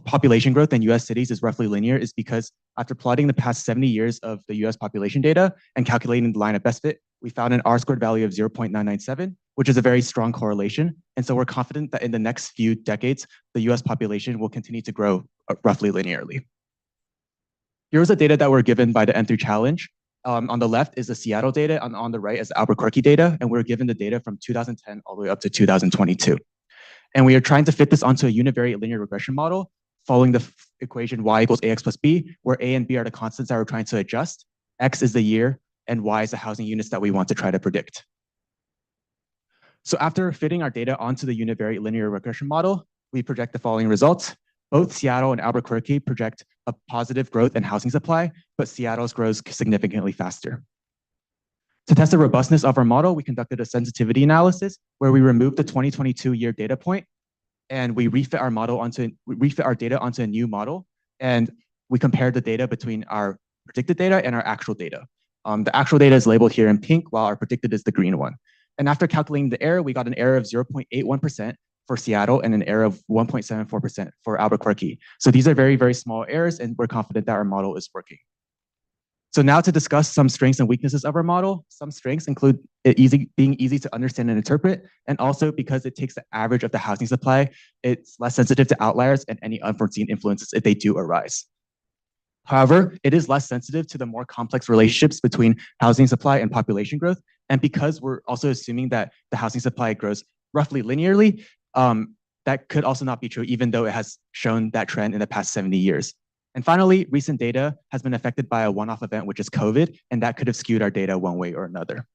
population growth in US cities is roughly linear is because after plotting the past 70 years of the US population data and calculating the line of best fit, we found an R-squared value of 0.997, which is a very strong correlation. And so we're confident that in the next few decades, the US population will continue to grow roughly linearly. Here's the data that were given by the N3 challenge. On the left is the Seattle data, and on the right is the Albuquerque data, and we're given the data from 2010 all the way up to 2022. And we are trying to fit this onto a univariate linear regression model following the equation y equals ax plus b, where a and b are the constants that we're trying to adjust, x is the year, and y is the housing units that we want to try to predict. So after fitting our data onto the univariate linear regression model, we project the following results. Both Seattle and Albuquerque project a positive growth in housing supply, but Seattle's grows significantly faster. To test the robustness of our model, we conducted a sensitivity analysis where we removed the 2022 year data point and we refit our data onto a new model, and we compared the data between our predicted data and our actual data. The actual data is labeled here in pink, while our predicted is the green one. And after calculating the error, we got an error of 0.81% for Seattle and an error of 1.74% for Albuquerque. So these are very, very small errors, and we're confident that our model is working. So now to discuss some strengths and weaknesses of our model. Some strengths include it being easy to understand and interpret, and also because it takes the average of the housing supply, it's less sensitive to outliers and any unforeseen influences if they do arise. However, it is less sensitive to the more complex relationships between housing supply and population growth. And because we're also assuming that the housing supply grows roughly linearly, that could also not be true, even though it has shown that trend in the past 70 years. And finally, recent data has been affected by a one-off event, which is COVID, and that could have skewed our data one way or another.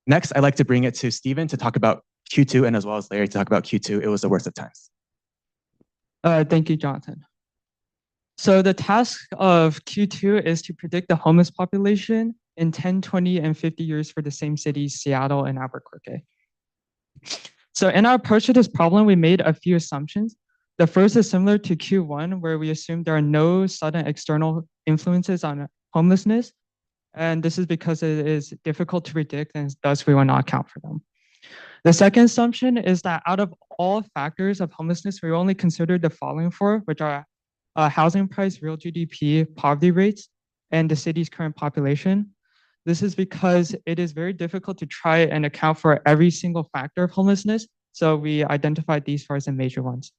Next, I'd like to bring it to Stephen to talk about Q2, and as well as Larry to talk about Q2. It was the worst of times. Thank you, Jonathan. So the task of Q2 is to predict the homeless population in 10, 20, and 50 years for the same cities, Seattle and Albuquerque. So in our approach to this problem, we made a few assumptions. The first is similar to Q1, where we assume there are no sudden external influences on homelessness. And this is because it is difficult to predict, and thus we will not account for them. The second assumption is that out of all factors of homelessness, we only consider the following four, which are housing price, real GDP, poverty rates, and the city's current population. This is because it is very difficult to try and account for every single factor of homelessness. So we identified these four as the major ones.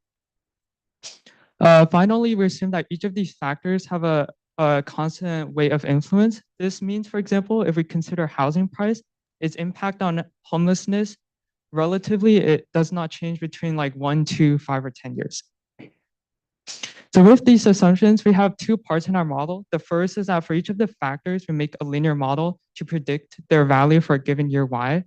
Finally, we assume that each of these factors have a constant weight of influence. This means, for example, if we consider housing price, its impact on homelessness, relatively, it does not change between like 1 to 5 or 10 years. So with these assumptions, we have two parts in our model. The first is that for each of the factors, we make a linear model to predict their value for a given year Y.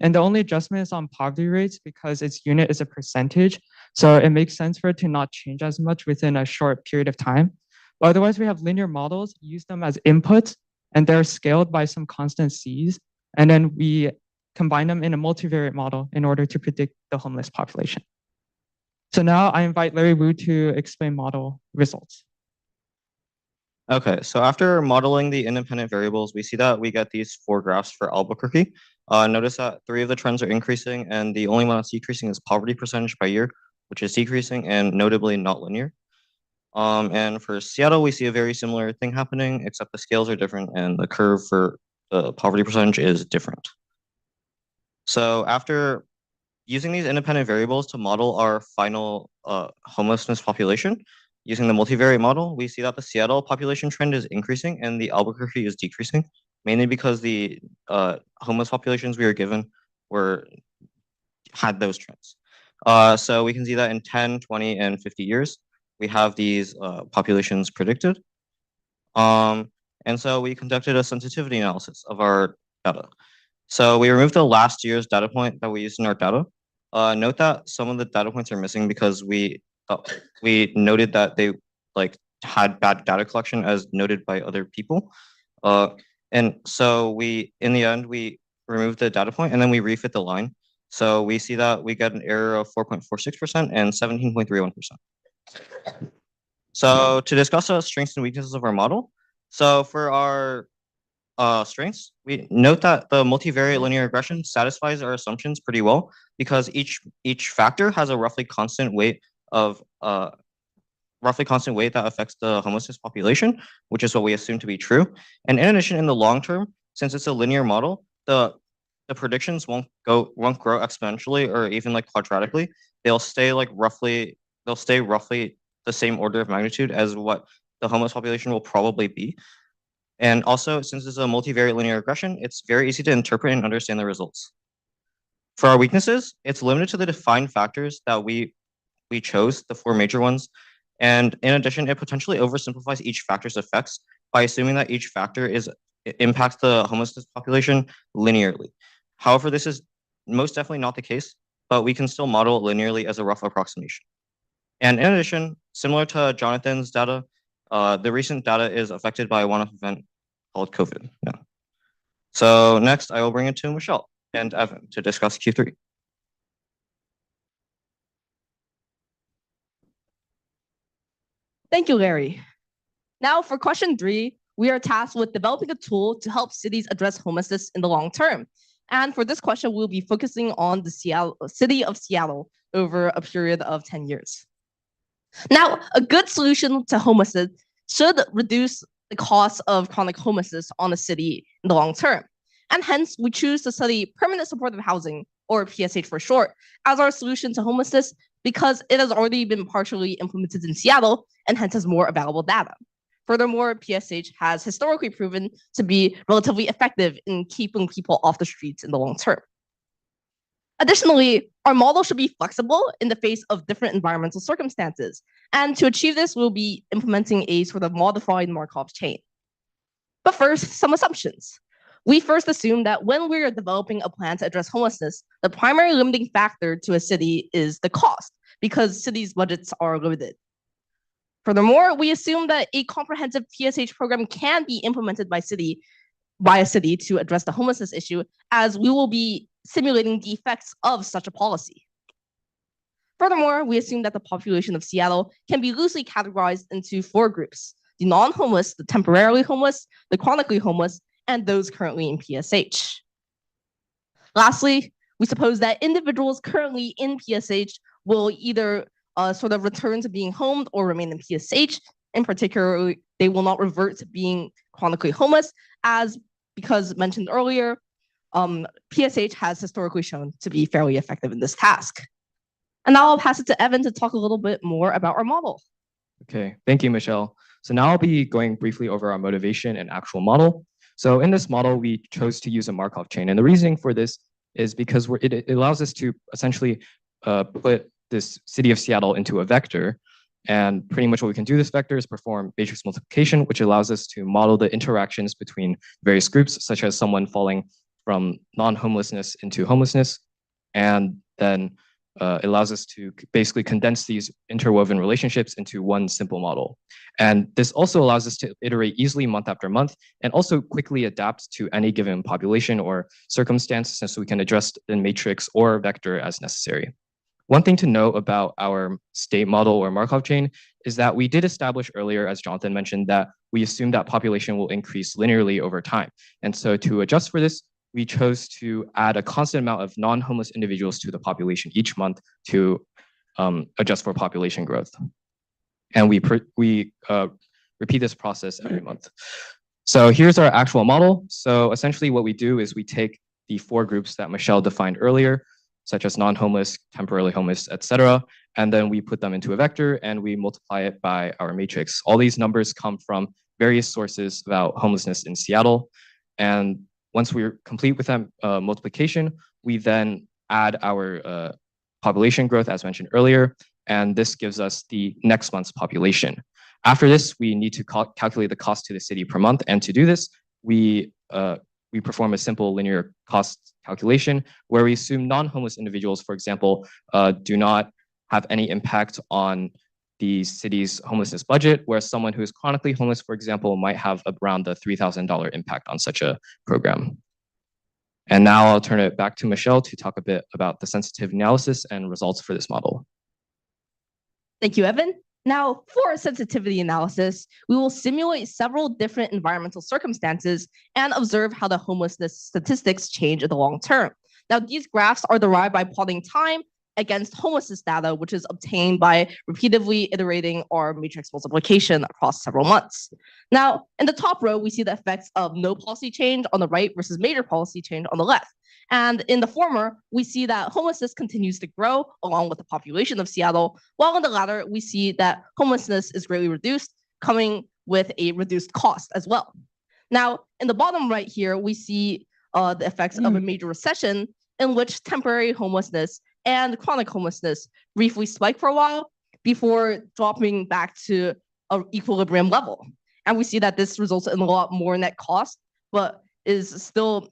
And the only adjustment is on poverty rates because its unit is a percentage. So it makes sense for it to not change as much within a short period of time. But otherwise, we have linear models, use them as inputs, and they're scaled by some constant C's. And then we combine them in a multivariate model in order to predict the homeless population. So now I invite Larry Wu to explain model results. Okay, so after modeling the independent variables, we see that we get these four graphs for Albuquerque. Notice that 3 of the trends are increasing, and the only one that's decreasing is poverty percentage by year, which is decreasing and notably not linear. And for Seattle, we see a very similar thing happening, except the scales are different and the curve for the poverty percentage is different. So after using these independent variables to model our final homelessness population, using the multivariate model, we see that the Seattle population trend is increasing and the Albuquerque is decreasing, mainly because the homeless populations we were given had those trends. So we can see that in 10, 20, and 50 years, we have these populations predicted. And so we conducted a sensitivity analysis of our data. So we removed the last year's data point that we used in our data. Note that some of the data points are missing because we noted that they had bad data collection as noted by other people. And so in the end, we remove the data point, and then we refit the line. So we see that we get an error of 4.46% and 17.31%. So to discuss the strengths and weaknesses of our model. So for our strengths, we note that the multivariate linear regression satisfies our assumptions pretty well because each factor has a roughly constant weight that affects the homelessness population, which is what we assume to be true. And in addition, in the long term, since it's a linear model, the predictions won't grow exponentially or even like quadratically. They'll stay roughly the same order of magnitude as what the homeless population will probably be. And also, since it's a multivariate linear regression, it's very easy to interpret and understand the results. For our weaknesses, it's limited to the defined factors that we chose, the 4 major ones. And in addition, it potentially oversimplifies each factor's effects by assuming that each factor impacts the homelessness population linearly. However, this is most definitely not the case, but we can still model it linearly as a rough approximation. And in addition, similar to Jonathan's data, the recent data is affected by a one-off event called COVID. Yeah. So next, I will bring it to Michelle and Evan to discuss Q3. Thank you, Larry. Now for question 3, we are tasked with developing a tool to help cities address homelessness in the long term. And for this question, we'll be focusing on the city of Seattle over a period of 10 years. Now, a good solution to homelessness should reduce the cost of chronic homelessness on the city in the long term. And hence, we choose to study permanent supportive housing, or PSH for short, as our solution to homelessness because it has already been partially implemented in Seattle and hence has more available data. Furthermore, PSH has historically proven to be relatively effective in keeping people off the streets in the long term. Additionally, our model should be flexible in the face of different environmental circumstances. And to achieve this, we'll be implementing a sort of modified Markov chain. But first, some assumptions. We first assume that when we are developing a plan to address homelessness, the primary limiting factor to a city is the cost, because cities' budgets are limited. Furthermore, we assume that a comprehensive PSH program can be implemented by a city to address the homelessness issue, as we will be simulating the effects of such a policy. Furthermore, we assume that the population of Seattle can be loosely categorized into 4 groups: the non-homeless, the temporarily homeless, the chronically homeless, and those currently in PSH. Lastly, we suppose that individuals currently in PSH will either sort of return to being homed or remain in PSH. In particular, they will not revert to being chronically homeless, because mentioned earlier, PSH has historically shown to be fairly effective in this task. And now I'll pass it to Evan to talk a little bit more about our model. Okay, thank you, Michelle. So now I'll be going briefly over our motivation and actual model. So in this model, we chose to use a Markov chain. And the reasoning for this is because it allows us to essentially put this city of Seattle into a vector. And pretty much what we can do this vector is perform matrix multiplication, which allows us to model the interactions between various groups, such as someone falling from non-homelessness into homelessness. And then it allows us to basically condense these interwoven relationships into one simple model. And this also allows us to iterate easily month after month and also quickly adapt to any given population or circumstance, so we can adjust the matrix or vector as necessary. One thing to note about our state model or Markov chain is that we did establish earlier, as Jonathan mentioned, that we assume that population will increase linearly over time. And so to adjust for this, we chose to add a constant amount of non-homeless individuals to the population each month to adjust for population growth. And we repeat this process every month. So here's our actual model. So essentially what we do is we take the 4 groups that Michelle defined earlier, such as non-homeless, temporarily homeless, etc. And then we put them into a vector and we multiply it by our matrix. All these numbers come from various sources about homelessness in Seattle. And once we're complete with that multiplication, we then add our population growth as mentioned earlier, and this gives us the next month's population. After this, we need to calculate the cost to the city per month, and to do this, we perform a simple linear cost calculation where we assume non-homeless individuals, for example, do not have any impact on the city's homelessness budget, whereas someone who is chronically homeless, for example, might have around the $3,000 impact on such a program. And now I'll turn it back to Michelle to talk a bit about the sensitivity analysis and results for this model. Thank you, Evan. Now, for a sensitivity analysis, we will simulate several different environmental circumstances and observe how the homelessness statistics change in the long term. Now, these graphs are derived by plotting time against homelessness data, which is obtained by repeatedly iterating our matrix multiplication across several months. Now, in the top row, we see the effects of no policy change on the right versus major policy change on the left. And in the former, we see that homelessness continues to grow along with the population of Seattle, while in the latter, we see that homelessness is greatly reduced, coming with a reduced cost as well. Now, in the bottom right here, we see the effects of a major recession in which temporary homelessness and chronic homelessness briefly spike for a while before dropping back to an equilibrium level. And we see that this results in a lot more net cost, but is still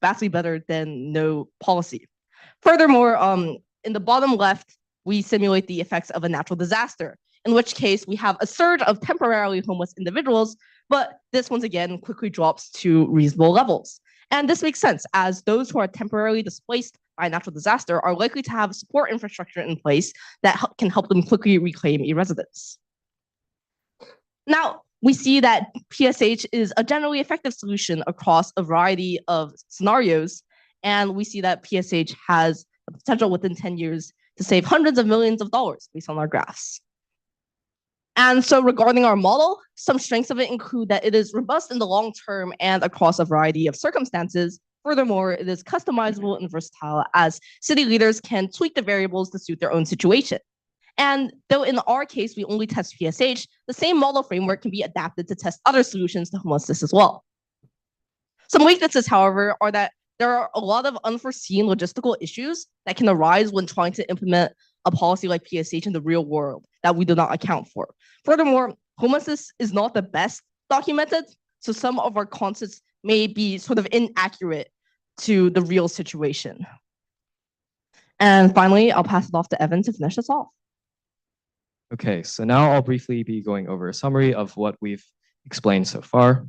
vastly better than no policy. Furthermore, in the bottom left, we simulate the effects of a natural disaster, in which case we have a surge of temporarily homeless individuals, but this once again quickly drops to reasonable levels. And this makes sense, as those who are temporarily displaced by a natural disaster are likely to have support infrastructure in place that can help them quickly reclaim a residence. Now, we see that PSH is a generally effective solution across a variety of scenarios, and we see that PSH has the potential within 10 years to save hundreds of millions of dollars based on our graphs. And so regarding our model, some strengths of it include that it is robust in the long term and across a variety of circumstances. Furthermore, it is customizable and versatile, as city leaders can tweak the variables to suit their own situation. And though in our case, we only test PSH, the same model framework can be adapted to test other solutions to homelessness as well. Some weaknesses, however, are that there are a lot of unforeseen logistical issues that can arise when trying to implement a policy like PSH in the real world that we do not account for. Furthermore, homelessness is not the best documented, so some of our concepts may be sort of inaccurate to the real situation. And finally, I'll pass it off to Evan to finish us off. Okay, so now I'll briefly be going over a summary of what we've explained so far.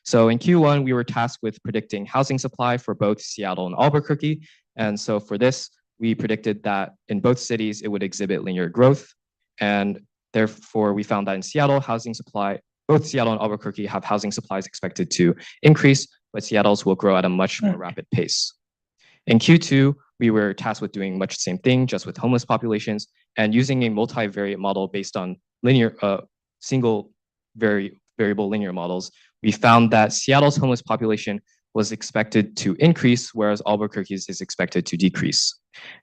So in Q1, we were tasked with predicting housing supply for both Seattle and Albuquerque. And so for this, we predicted that in both cities, it would exhibit linear growth. And therefore, we found that in Seattle, housing supply, both Seattle and Albuquerque have housing supplies expected to increase, but Seattle's will grow at a much more rapid pace. In Q2, we were tasked with doing much the same thing, just with homeless populations, and using a multivariate model based on linear, single variable linear models. We found that Seattle's homeless population was expected to increase, whereas Albuquerque's is expected to decrease.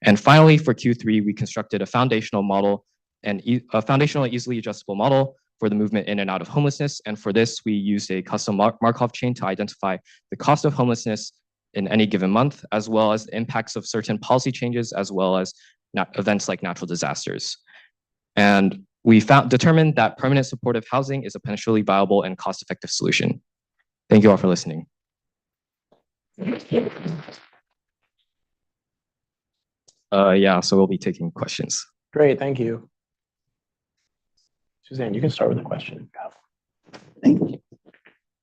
And finally, for Q3, we constructed a foundational model and a foundational easily adjustable model for the movement in and out of homelessness. And for this, we used a custom Markov chain to identify the cost of homelessness in any given month, as well as the impacts of certain policy changes, as well as events like natural disasters. And we determined that permanent supportive housing is a potentially viable and cost-effective solution. Thank you all for listening. Yeah, so we'll be taking questions. Great, thank you. Suzanne, you can start with a question. Thank you.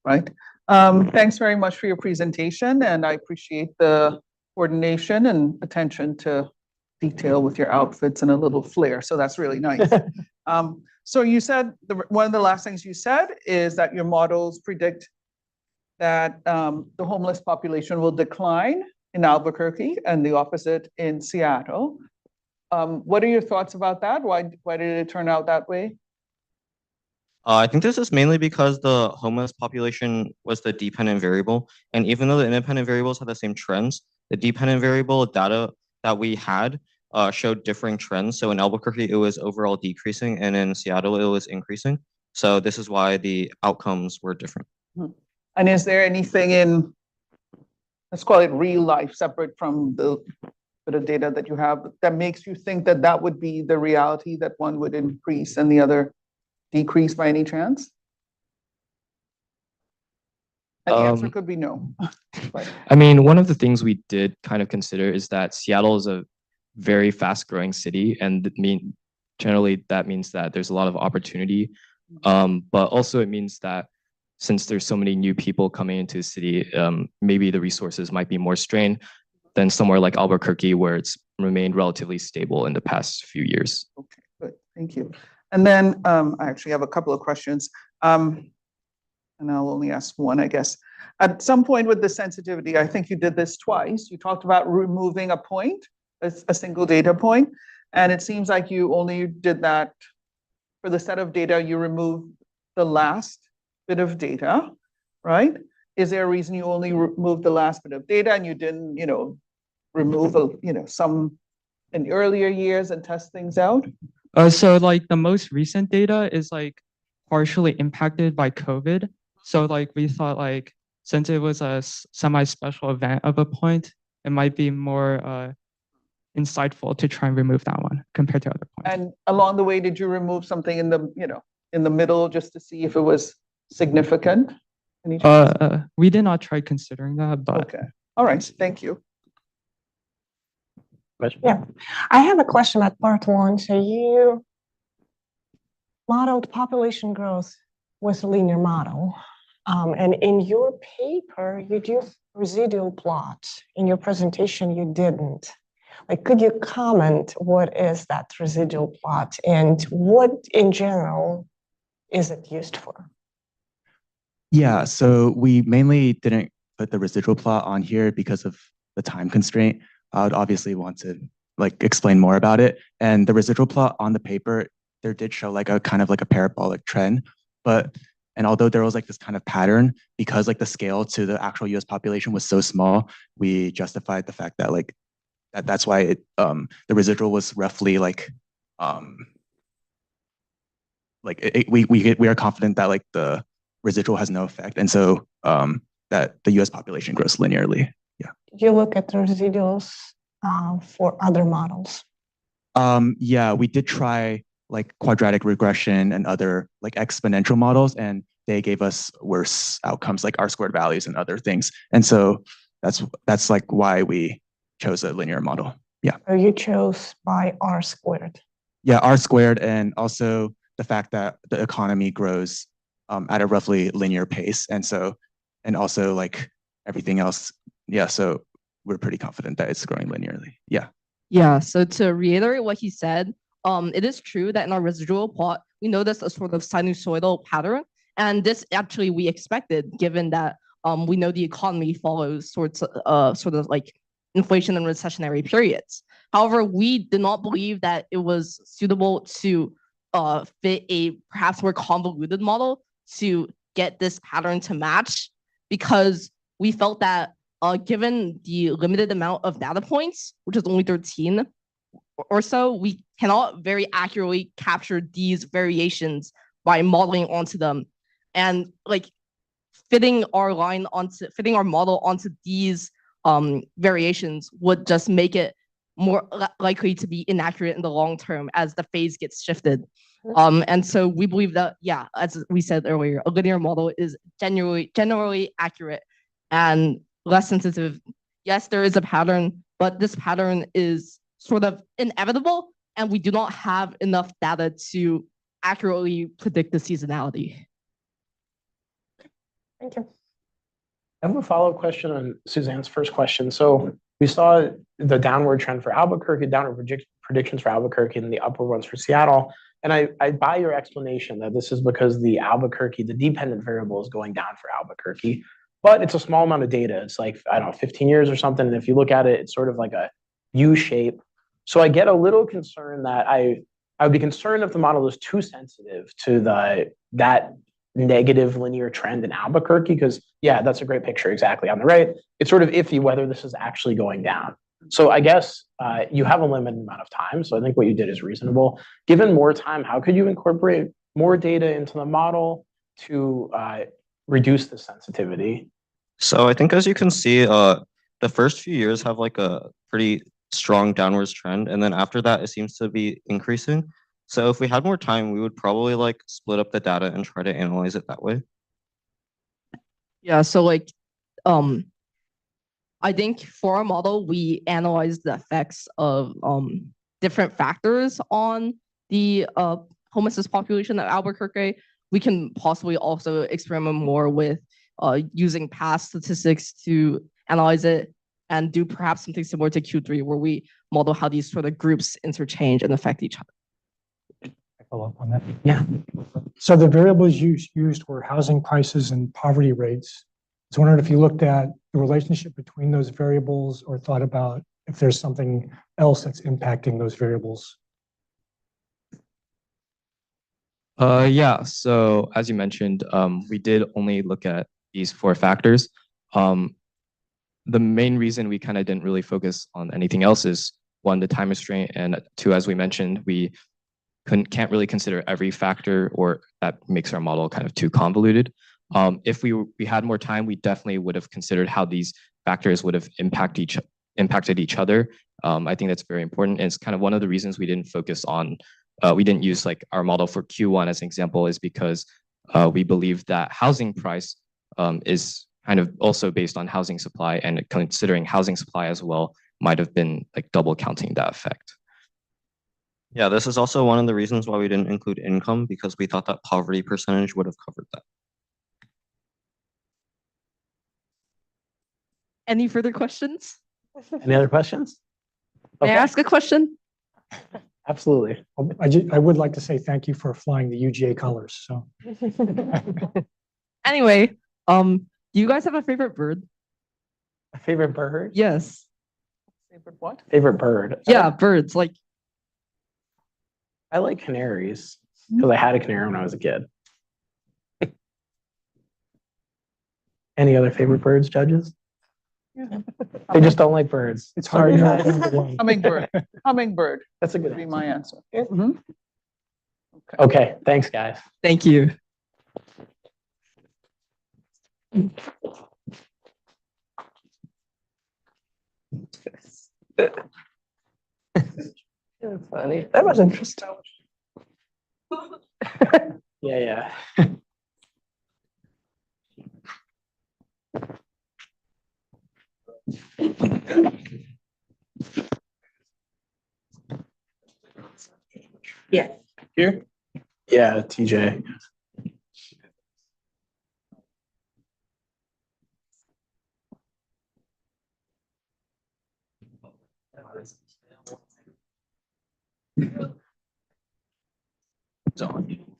Right. Thanks very much for your presentation, and I appreciate the coordination and attention to detail with your outfits and a little flair. So that's really nice. So you said one of the last things you said is that your models predict that the homeless population will decline in Albuquerque and the opposite in Seattle. What are your thoughts about that? Why did it turn out that way? I think this is mainly because the homeless population was the dependent variable. And even though the independent variables had the same trends, the dependent variable data that we had showed differing trends. So in Albuquerque, it was overall decreasing, and in Seattle, it was increasing. So this is why the outcomes were different. And is there anything in, let's call it real life, separate from the bit of data that you have, that makes you think that that would be the reality, that one would increase and the other decrease by any chance? And the answer could be no. I mean, one of the things we did kind of consider is that Seattle is a very fast growing city, and generally that means that there's a lot of opportunity. But also it means that since there's so many new people coming into the city, maybe the resources might be more strained than somewhere like Albuquerque, where it's remained relatively stable in the past few years. Okay, good, thank you. And then I actually have a couple of questions, and I'll only ask one, I guess. At some point with the sensitivity, I think you did this twice. You talked about removing a point, a single data point, and it seems like you only did that for the set of data, you removed the last bit of data, right? Is there a reason you only removed the last bit of data and you didn't, remove, some in earlier years and test things out? So like the most recent data is like partially impacted by COVID. So like we thought like since it was a semi-special event of a point, it might be more insightful to try and remove that one compared to other points. And along the way, did you remove something in the middle just to see if it was significant? We did not try considering that, but okay. All right, thank you. Yeah, I have a question about part one. So you modeled population growth with a linear model. And in your paper, you do residual plot. In your presentation, you didn't. Like, could you comment what is that residual plot and what in general is it used for? Yeah, so we mainly didn't put the residual plot on here because of the time constraint. I would obviously want to like explain more about it. And the residual plot on the paper, there did show like a kind of like a parabolic trend, and although there was like this kind of pattern, because like the scale to the actual US population was so small, we justified the fact that like that's why the residual was roughly like we are confident that like the residual has no effect, and so that the US population grows linearly. Yeah. Did you look at the residuals for other models? Yeah, we did try like quadratic regression and other like exponential models, and they gave us worse outcomes like R-squared values and other things. And so that's like why we chose a linear model. Yeah. So you chose by R-squared. Yeah, R-squared, and also the fact that the economy grows at a roughly linear pace, and also like everything else. Yeah, so we're pretty confident that it's growing linearly. Yeah. Yeah, so to reiterate what he said, it is true that in our residual plot, we noticed a sort of sinusoidal pattern. And this actually we expected, given that we know the economy follows sort of like inflation and recessionary periods. However, we did not believe that it was suitable to fit a perhaps more convoluted model to get this pattern to match, because we felt that given the limited amount of data points, which is only 13 or so, we cannot very accurately capture these variations by modeling onto them. And like fitting our model onto these variations would just make it more likely to be inaccurate in the long term as the phase gets shifted. And so we believe that, yeah, as we said earlier, a linear model is generally accurate and less sensitive. Yes, there is a pattern, but this pattern is sort of inevitable, and we do not have enough data to accurately predict the seasonality. Thank you. I have a follow-up question on Suzanne's first question. So we saw the downward trend for Albuquerque, downward predictions for Albuquerque, and the upward ones for Seattle. And I buy your explanation that this is because the dependent variable is going down for Albuquerque, but it's a small amount of data. It's like, I don't know, 15 years or something. And if you look at it, it's sort of like a U shape. So I get a little concerned that I would be concerned if the model is too sensitive to that negative linear trend in Albuquerque, because yeah, that's a great picture exactly on the right. It's sort of iffy whether this is actually going down. So I guess you have a limited amount of time. So I think what you did is reasonable. Given more time, how could you incorporate more data into the model to reduce the sensitivity? So I think, as you can see, the first few years have like a pretty strong downwards trend, and then after that, it seems to be increasing. So if we had more time, we would probably like split up the data and try to analyze it that way. Yeah, so like, I think for our model, we analyzed the effects of different factors on the homelessness population of Albuquerque. we can possibly also experiment more with using past statistics to analyze it and do perhaps something similar to Q3 where we model how these sort of groups interchange and affect each other. Follow up on that. Yeah. So the variables used were housing prices and poverty rates. I was wondering if you looked at the relationship between those variables or thought about if there's something else that's impacting those variables. Yeah, so as you mentioned, we did only look at these 4 factors. The main reason we kind of didn't really focus on anything else is 1, the time restraint, and 2, as we mentioned, we can't really consider every factor, or that makes our model kind of too convoluted. If we had more time, we definitely would have considered how these factors would have impacted each other. I think that's very important. And it's kind of one of the reasons we didn't focus on, we didn't use like our model for Q1 as an example, is because we believe that housing price is kind of also based on housing supply, and considering housing supply as well might have been like double counting that effect. Yeah, this is also one of the reasons why we didn't include income, because we thought that poverty percentage would have covered that. Any further questions? Any other questions? May I ask a question? Absolutely. I would like to say thank you for flying the UGA colors. So Anyway, do you guys have a favorite bird? A favorite bird? Yes. Favorite what? Favorite bird? Yeah, birds. Like, I like canaries because I had a canary when I was a kid. Any other favorite birds, judges? They just don't like birds. It's hard to know guys. Hummingbird. Hummingbird. That's a good would be my answer. Okay, thanks, guys. Thank you. That's funny. That was interesting. Yeah. Yeah. Here? Yeah, TJ.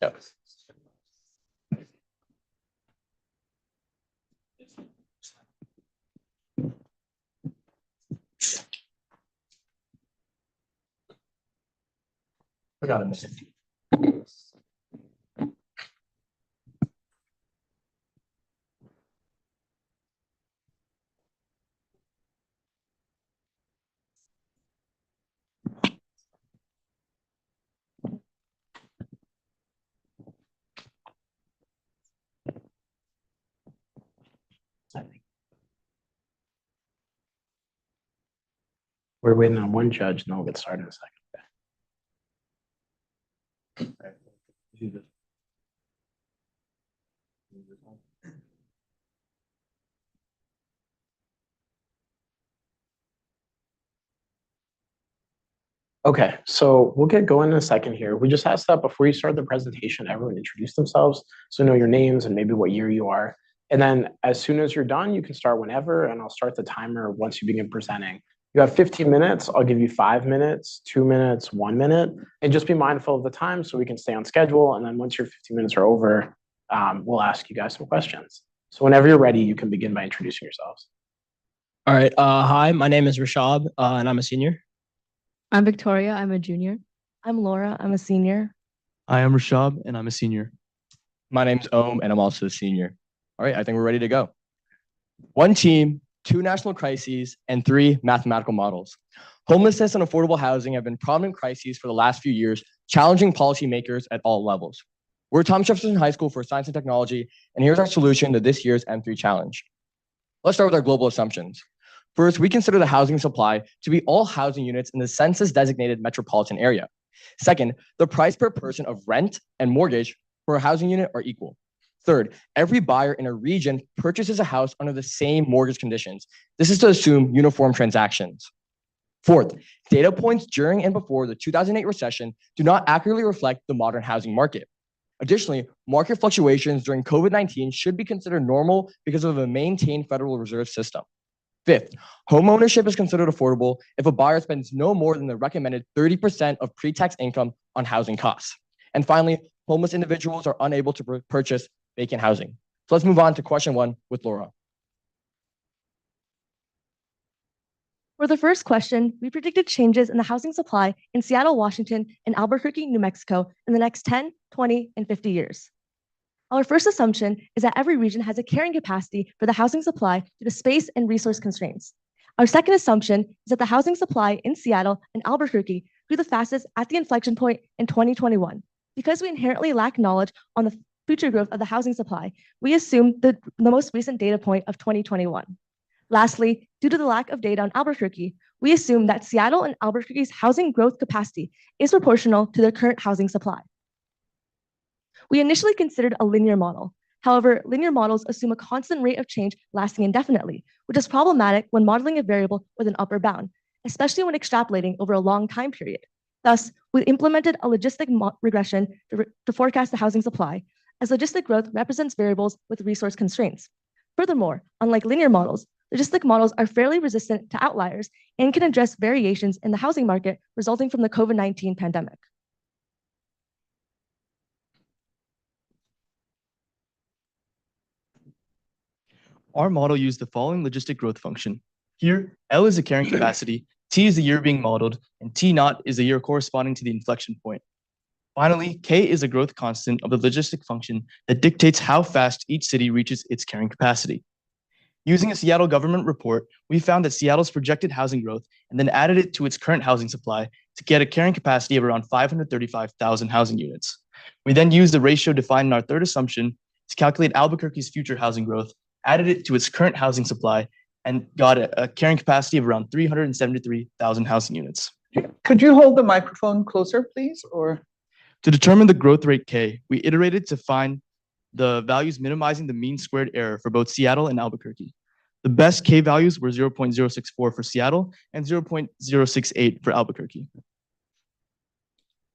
Yep. We got it. We're waiting on one judge, and then we'll get started in a second. Okay, so we'll get going in a second here. We just asked that before you start the presentation, everyone introduce themselves, so know your names and maybe what year you are. And then as soon as you're done, you can start whenever, and I'll start the timer once you begin presenting. You have 15 minutes. I'll give you 5 minutes, 2 minutes, 1 minute, and just be mindful of the time so we can stay on schedule. And then once your 15 minutes are over, we'll ask you guys some questions. So whenever you're ready, you can begin by introducing yourselves. All right. Hi, my name is Rashab, and I'm a senior. I'm Victoria. I'm a junior. I'm Laura. I'm a senior. I am Rashab, and I'm a senior. My name's Om, and I'm also a senior. All right, I think we're ready to go. 1 team, 2 national crises, and 3 mathematical models. Homelessness and affordable housing have been prominent crises for the last few years, challenging policymakers at all levels. We're Thomas Jefferson High School for Science and Technology, and here's our solution to this year's M3 challenge. Let's start with our global assumptions. First, we consider the housing supply to be all housing units in the census-designated metropolitan area. Second, the price per person of rent and mortgage for a housing unit are equal. Third, every buyer in a region purchases a house under the same mortgage conditions. This is to assume uniform transactions. Fourth, data points during and before the 2008 recession do not accurately reflect the modern housing market. Additionally, market fluctuations during COVID-19 should be considered normal because of a maintained Federal Reserve System. Fifth, home ownership is considered affordable if a buyer spends no more than the recommended 30% of pre-tax income on housing costs. And finally, homeless individuals are unable to purchase vacant housing. So let's move on to question 1 with Laura. For the first question, we predicted changes in the housing supply in Seattle, Washington, and Albuquerque, New Mexico in the next 10, 20, and 50 years. Our first assumption is that every region has a carrying capacity for the housing supply due to space and resource constraints. Our second assumption is that the housing supply in Seattle and Albuquerque grew the fastest at the inflection point in 2021. Because we inherently lack knowledge on the future growth of the housing supply, we assume the most recent data point of 2021. Lastly, due to the lack of data on Albuquerque, we assume that Seattle and Albuquerque's housing growth capacity is proportional to their current housing supply. We initially considered a linear model. However, linear models assume a constant rate of change lasting indefinitely, which is problematic when modeling a variable with an upper bound, especially when extrapolating over a long time period. Thus, we implemented a logistic regression to forecast the housing supply, as logistic growth represents variables with resource constraints. Furthermore, unlike linear models, logistic models are fairly resistant to outliers and can address variations in the housing market resulting from the COVID-19 pandemic. Our model used the following logistic growth function. Here, L is the carrying capacity, T is the year being modeled, and T naught is the year corresponding to the inflection point. Finally, K is a growth constant of the logistic function that dictates how fast each city reaches its carrying capacity. Using a Seattle government report, we found that Seattle's projected housing growth and then added it to its current housing supply to get a carrying capacity of around 535,000 housing units. We then used the ratio defined in our third assumption to calculate Albuquerque's future housing growth, added it to its current housing supply, and got a carrying capacity of around 373,000 housing units. Could you hold the microphone closer, please? Or to determine the growth rate K, we iterated to find the values minimizing the mean squared error for both Seattle and Albuquerque. The best K values were 0.064 for Seattle and 0.068 for Albuquerque.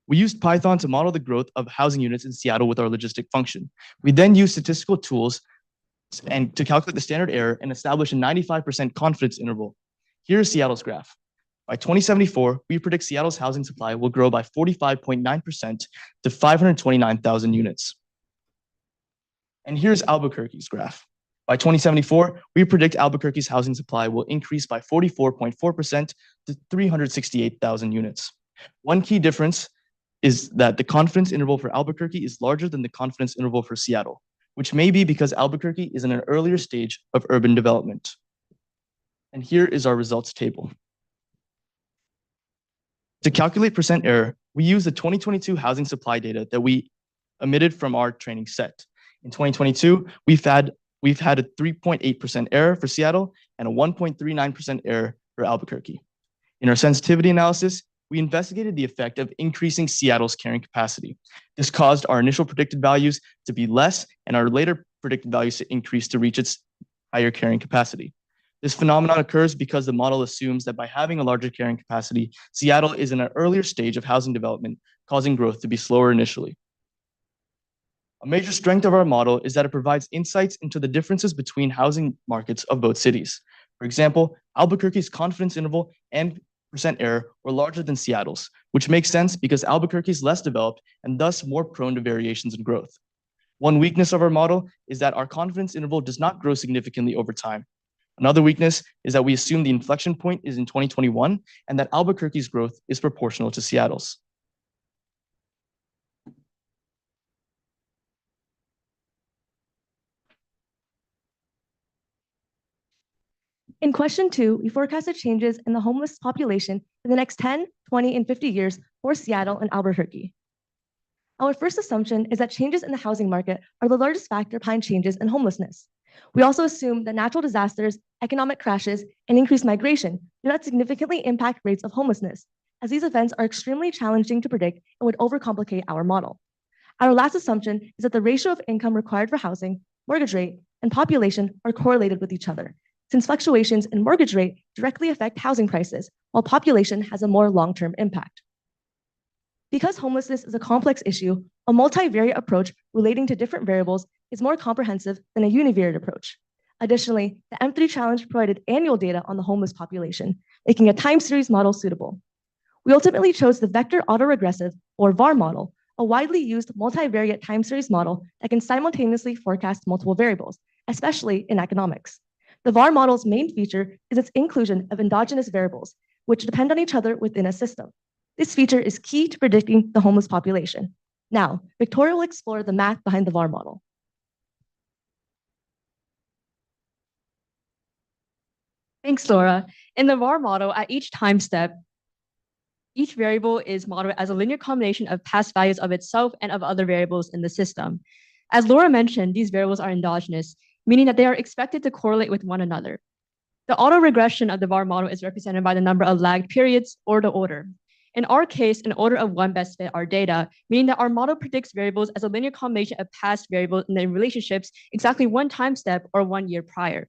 We used Python to model the growth of housing units in Seattle with our logistic function. We then used statistical tools and to calculate the standard error and establish a 95% confidence interval. Here's Seattle's graph. By 2074, we predict Seattle's housing supply will grow by 45.9% to 529,000 units. And here's Albuquerque's graph. By 2074, we predict Albuquerque's housing supply will increase by 44.4% to 368,000 units. One key difference is that the confidence interval for Albuquerque is larger than the confidence interval for Seattle, which may be because Albuquerque is in an earlier stage of urban development. And here is our results table. To calculate percent error, we use the 2022 housing supply data that we omitted from our training set. In 2022, we've had a 3.8% error for Seattle and a 1.39% error for Albuquerque. In our sensitivity analysis, we investigated the effect of increasing Seattle's carrying capacity. This caused our initial predicted values to be less and our later predicted values to increase to reach its higher carrying capacity. This phenomenon occurs because the model assumes that by having a larger carrying capacity, Seattle is in an earlier stage of housing development, causing growth to be slower initially. A major strength of our model is that it provides insights into the differences between housing markets of both cities. For example, Albuquerque's confidence interval and percent error were larger than Seattle's, which makes sense because Albuquerque is less developed and thus more prone to variations in growth. One weakness of our model is that our confidence interval does not grow significantly over time. Another weakness is that we assume the inflection point is in 2021 and that Albuquerque's growth is proportional to Seattle's. In question 2, we forecasted changes in the homeless population in the next 10, 20, and 50 years for Seattle and Albuquerque. Our first assumption is that changes in the housing market are the largest factor behind changes in homelessness. We also assume that natural disasters, economic crashes, and increased migration do not significantly impact rates of homelessness, as these events are extremely challenging to predict and would overcomplicate our model. Our last assumption is that the ratio of income required for housing, mortgage rate, and population are correlated with each other, since fluctuations in mortgage rate directly affect housing prices, while population has a more long-term impact. Because homelessness is a complex issue, a multivariate approach relating to different variables is more comprehensive than a univariate approach. Additionally, the M3 challenge provided annual data on the homeless population, making a time series model suitable. We ultimately chose the vector autoregressive, or VAR model, a widely used multivariate time series model that can simultaneously forecast multiple variables, especially in economics. The VAR model's main feature is its inclusion of endogenous variables, which depend on each other within a system. This feature is key to predicting the homeless population. Now, Victoria will explore the math behind the VAR model. Thanks, Laura. In the VAR model, at each time step, each variable is modeled as a linear combination of past values of itself and of other variables in the system. As Laura mentioned, these variables are endogenous, meaning that they are expected to correlate with one another. The autoregression of the VAR model is represented by the number of lagged periods or the order. In our case, an order of one best fit our data, meaning that our model predicts variables as a linear combination of past variables and their relationships exactly one time step or 1 year prior.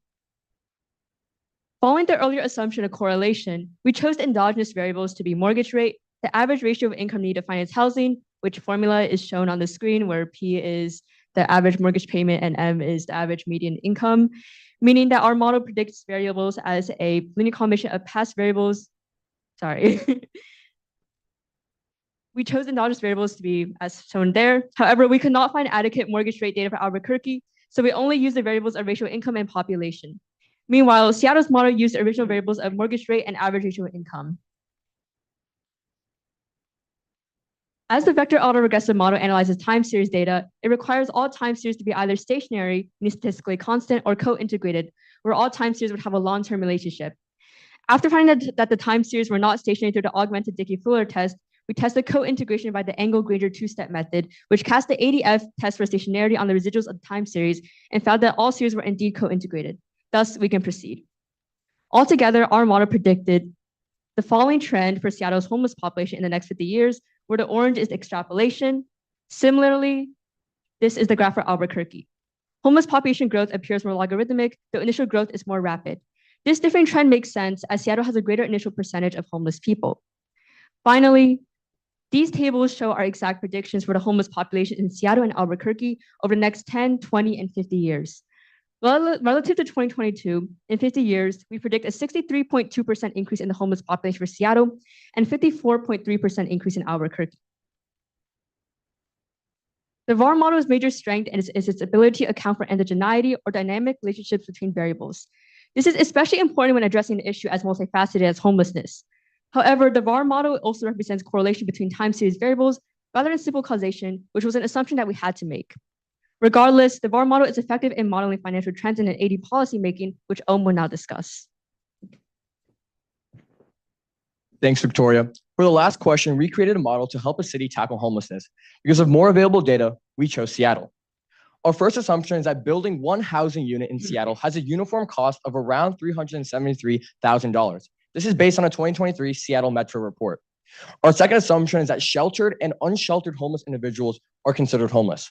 Following the earlier assumption of correlation, we chose the endogenous variables to be mortgage rate, the average ratio of income needed to finance housing, which formula is shown on the screen where P is the average mortgage payment and M is the average median income, meaning that our model predicts variables as a linear combination of past variables. We chose endogenous variables to be as shown there. However, we could not find adequate mortgage rate data for Albuquerque, so we only used the variables of racial income and population. Meanwhile, Seattle's model used the original variables of mortgage rate and average racial income. As the vector autoregressive model analyzes time series data, it requires all time series to be either stationary, meaning statistically constant, or co-integrated, where all time series would have a long-term relationship. After finding that the time series were not stationary through the augmented Dickey-Fuller test, we tested co-integration by the Angle-Granger two-step method, which cast the ADF test for stationarity on the residuals of the time series and found that all series were indeed co-integrated. Thus, we can proceed. Altogether, our model predicted the following trend for Seattle's homeless population in the next 50 years, where the orange is extrapolation. Similarly, this is the graph for Albuquerque. Homeless population growth appears more logarithmic, though initial growth is more rapid. This different trend makes sense as Seattle has a greater initial percentage of homeless people. Finally, these tables show our exact predictions for the homeless population in Seattle and Albuquerque over the next 10, 20, and 50 years. Relative to 2022, in 50 years, we predict a 63.2% increase in the homeless population for Seattle and 54.3% increase in Albuquerque. The VAR model's major strength is its ability to account for endogeneity or dynamic relationships between variables. This is especially important when addressing the issue as multifaceted as homelessness. However, the VAR model also represents correlation between time series variables rather than simple causation, which was an assumption that we had to make. Regardless, the VAR model is effective in modeling financial trends and in aiding policymaking, which Ohm will now discuss. Thanks, Victoria. For the last question, we created a model to help a city tackle homelessness. Because of more available data, we chose Seattle. Our first assumption is that building one housing unit in Seattle has a uniform cost of around $373,000. This is based on a 2023 Seattle Metro report. Our second assumption is that sheltered and unsheltered homeless individuals are considered homeless.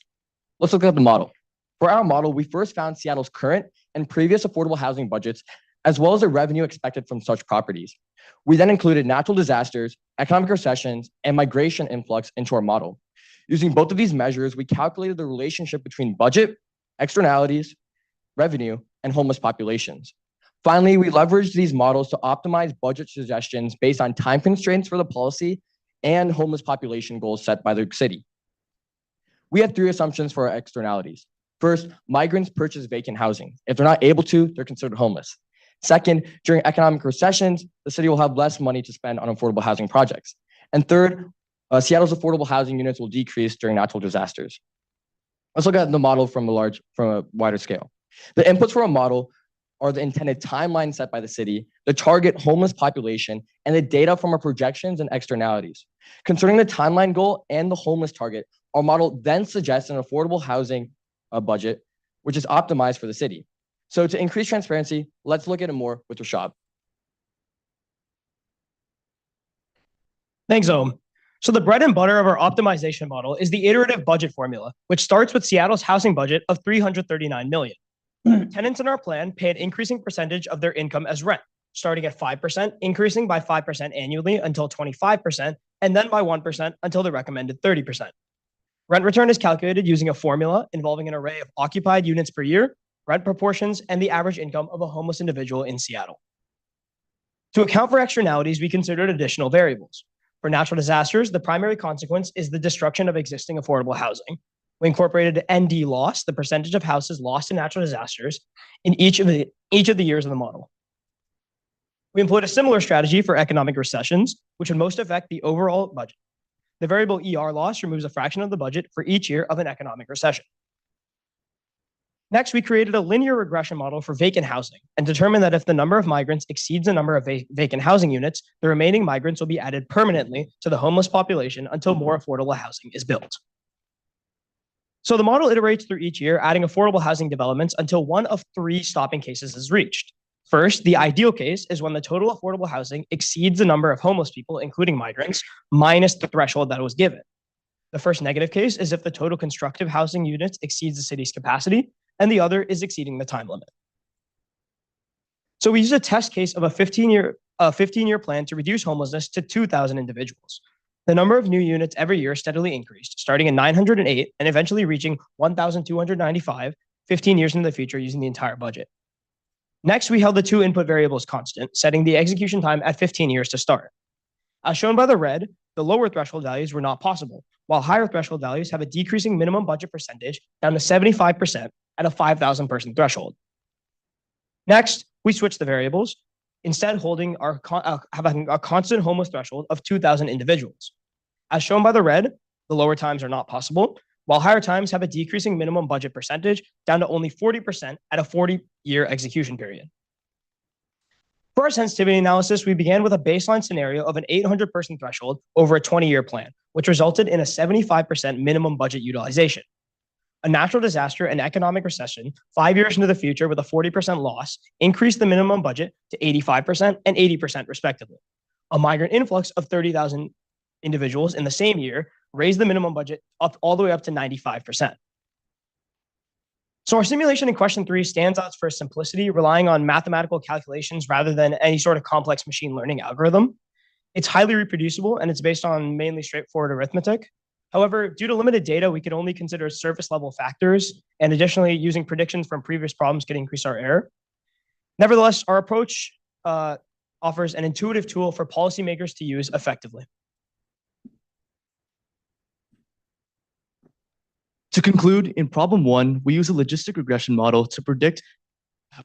Let's look at the model. For our model, we first found Seattle's current and previous affordable housing budgets, as well as the revenue expected from such properties. We then included natural disasters, economic recessions, and migration influx into our model. Using both of these measures, we calculated the relationship between budget, externalities, revenue, and homeless populations. Finally, we leveraged these models to optimize budget suggestions based on time constraints for the policy and homeless population goals set by the city. We had three assumptions for our externalities. First, migrants purchase vacant housing. If they're not able to, they're considered homeless. Second, during economic recessions, the city will have less money to spend on affordable housing projects. And third, Seattle's affordable housing units will decrease during natural disasters. Let's look at the model from a wider scale. The inputs for a model are the intended timeline set by the city, the target homeless population, and the data from our projections and externalities. Concerning the timeline goal and the homeless target, our model then suggests an affordable housing budget, which is optimized for the city. So to increase transparency, let's look at it more with Rashad. Thanks, Ohm. So the bread and butter of our optimization model is the iterative budget formula, which starts with Seattle's housing budget of $339 million. Tenants in our plan pay an increasing percentage of their income as rent. starting at 5%, increasing by 5% annually until 25%, and then by 1% until the recommended 30%. Rent return is calculated using a formula involving an array of occupied units per year, rent proportions, and the average income of a homeless individual in Seattle. To account for externalities, we considered additional variables. For natural disasters, the primary consequence is the destruction of existing affordable housing. We incorporated ND loss, the percentage of houses lost to natural disasters, in each of the years of the model. We employed a similar strategy for economic recessions, which would most affect the overall budget. The variable ER loss removes a fraction of the budget for each year of an economic recession. Next, we created a linear regression model for vacant housing and determined that if the number of migrants exceeds the number of vacant housing units, the remaining migrants will be added permanently to the homeless population until more affordable housing is built. So the model iterates through each year, adding affordable housing developments until one of three stopping cases is reached. First, the ideal case is when the total affordable housing exceeds the number of homeless people, including migrants, minus the threshold that was given. The first negative case is if the total constructive housing units exceeds the city's capacity, and the other is exceeding the time limit. So we use a test case of a 15-year plan to reduce homelessness to 2,000 individuals. The number of new units every year steadily increased, starting at 908 and eventually reaching 1,295, 15 years into the future using the entire budget. Next, we held the two input variables constant, setting the execution time at 15 years to start. As shown by the red, the lower threshold values were not possible, while higher threshold values have a decreasing minimum budget percentage down to 75% at a 5,000 person threshold. Next, we switched the variables, instead having a constant homeless threshold of 2,000 individuals. As shown by the red, the lower times are not possible, while higher times have a decreasing minimum budget percentage down to only 40% at a 40-year execution period. For our sensitivity analysis, we began with a baseline scenario of an 800-person threshold over a 20-year plan, which resulted in a 75% minimum budget utilization. A natural disaster and economic recession 5 years into the future with a 40% loss increased the minimum budget to 85% and 80% respectively. A migrant influx of 30,000 individuals in the same year raised the minimum budget up all the way up to 95%. So our simulation in question 3 stands out for simplicity, relying on mathematical calculations rather than any sort of complex machine learning algorithm. It's highly reproducible and it's based on mainly straightforward arithmetic. However, due to limited data, we can only consider surface level factors, and additionally, using predictions from previous problems can increase our error. Nevertheless, our approach offers an intuitive tool for policymakers to use effectively. To conclude, in problem 1, we use a logistic regression model to predict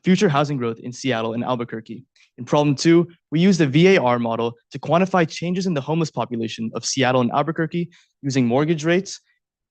future housing growth in Seattle and Albuquerque. In problem 2, we use the VAR model to quantify changes in the homeless population of Seattle and Albuquerque using mortgage rates,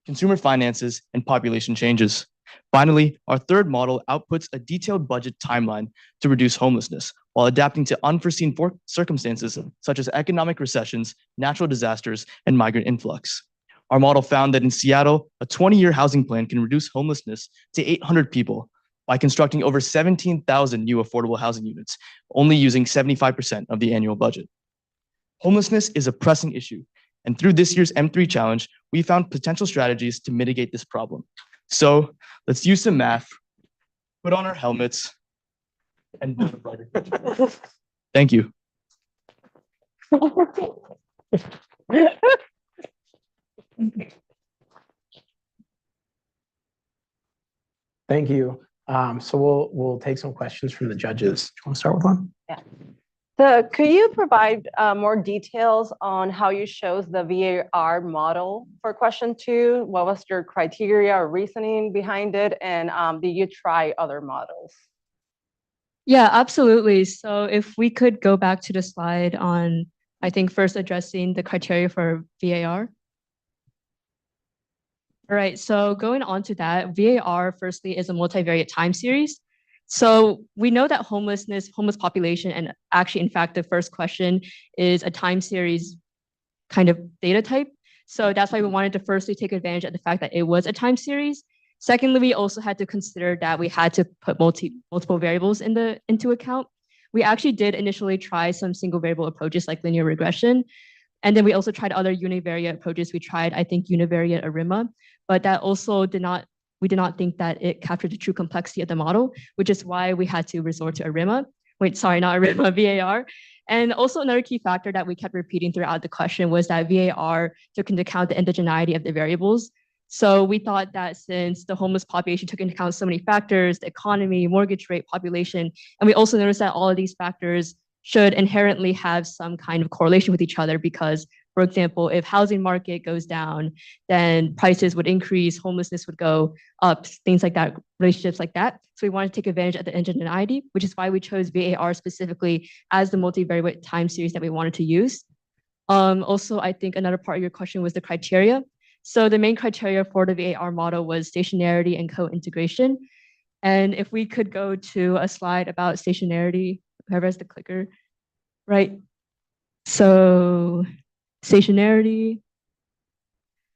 consumer finances, and population changes. Finally, our third model outputs a detailed budget timeline to reduce homelessness while adapting to unforeseen circumstances such as economic recessions, natural disasters, and migrant influx. Our model found that in Seattle, a 20-year housing plan can reduce homelessness to 800 people by constructing over 17,000 new affordable housing units, only using 75% of the annual budget. Homelessness is a pressing issue, and through this year's M3 challenge, we found potential strategies to mitigate this problem. So let's use some math, put on our helmets, and build a brighter future. Thank you. Thank you. So we'll take some questions from the judges. Do you want to start with one? Yeah. So could you provide more details on how you chose the VAR model for question 2? What was your criteria or reasoning behind it? And did you try other models? Yeah, absolutely. So if we could go back to the slide on, I think, first addressing the criteria for VAR. All right, so going on to that, VAR firstly is a multivariate time series. So we know that homeless population, and actually, in fact, the first question is a time series kind of data type. So that's why we wanted to firstly take advantage of the fact that it was a time series. Secondly, we also had to consider that we had to put multiple variables into account. We actually did initially try some single variable approaches like linear regression. And then we also tried other univariate approaches. We tried, I think, univariate ARIMA, but that also we did not think that it captured the true complexity of the model, which is why we had to resort to ARIMA. wait, sorry, not ARIMA, VAR. And also another key factor that we kept repeating throughout the question was that VAR took into account the indigeneity of the variables. So we thought that since the homeless population took into account so many factors, the economy, mortgage rate, population, and we also noticed that all of these factors should inherently have some kind of correlation with each other because, for example, if housing market goes down, then prices would increase, homelessness would go up, things like that, relationships like that. So we wanted to take advantage of the indigeneity, which is why we chose VAR specifically as the multivariate time series that we wanted to use. Also, I think another part of your question was the criteria. So the main criteria for the VAR model was stationarity and co-integration. And if we could go to a slide about stationarity, whoever has the clicker, right? So stationarity.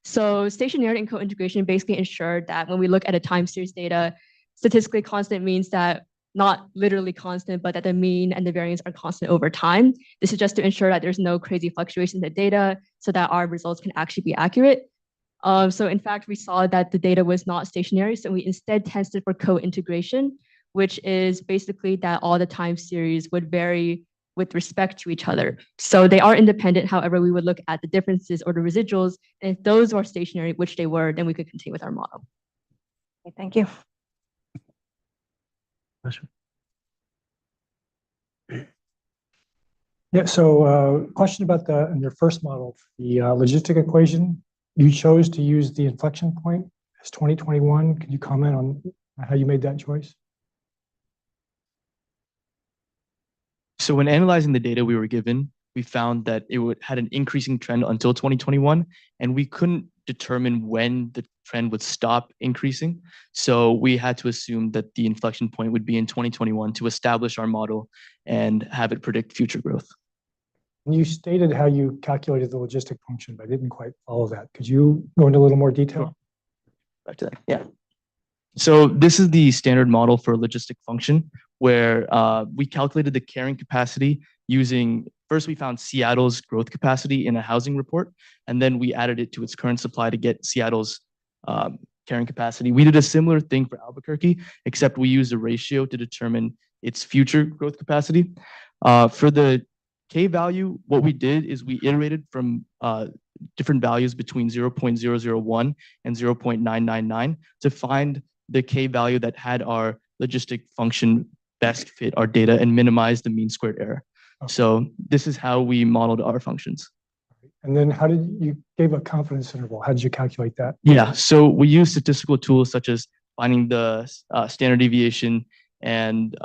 So stationarity and co-integration basically ensured that when we look at a time series data, statistically constant means that not literally constant, but that the mean and the variance are constant over time. This is just to ensure that there's no crazy fluctuation in the data so that our results can actually be accurate. So in fact, we saw that the data was not stationary. So we instead tested for co-integration, which is basically that all the time series would vary with respect to each other. So they are independent. However, we would look at the differences or the residuals. And if those are stationary, which they were, then we could continue with our model. Okay, thank you. Yeah, so question about in your first model, the logistic equation, you chose to use the inflection point as 2021. Can you comment on how you made that choice? So when analyzing the data we were given, we found that it had an increasing trend until 2021, and we couldn't determine when the trend would stop increasing. So we had to assume that the inflection point would be in 2021 to establish our model and have it predict future growth. You stated how you calculated the logistic function, but I didn't quite follow that. Could you go into a little more detail? Sure. Back to that, yeah. So this is the standard model for a logistic function where we calculated the carrying capacity using, first we found Seattle's growth capacity in a housing report, and then we added it to its current supply to get Seattle's carrying capacity. We did a similar thing for Albuquerque, except we used a ratio to determine its future growth capacity. For the K value, what we did is we iterated from different values between 0.001 and 0.999 to find the K value that had our logistic function best fit our data and minimize the mean squared error. Okay. So this is how we modeled our functions. And then how did you gave a confidence interval? How did you calculate that? Yeah, so we use statistical tools such as finding the standard deviation and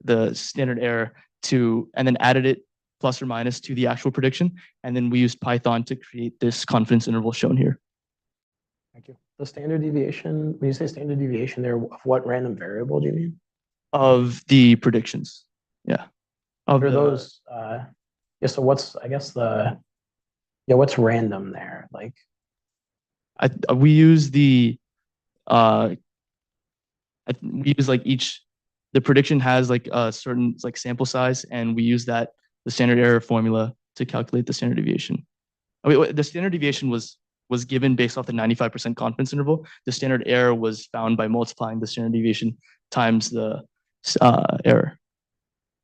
the standard error and then added it plus or minus to the actual prediction. And then we used Python to create this confidence interval shown here. Thank you. The standard deviation, when you say standard deviation there, of what random variable do you mean? Of the predictions, yeah. Of those, yeah, so what's, I guess what's random there? Like, we use the, we use like the prediction has like a certain like sample size, and we use the standard error formula to calculate the standard deviation. The standard deviation was given based off the 95% confidence interval. The standard error was found by multiplying the standard deviation times the error.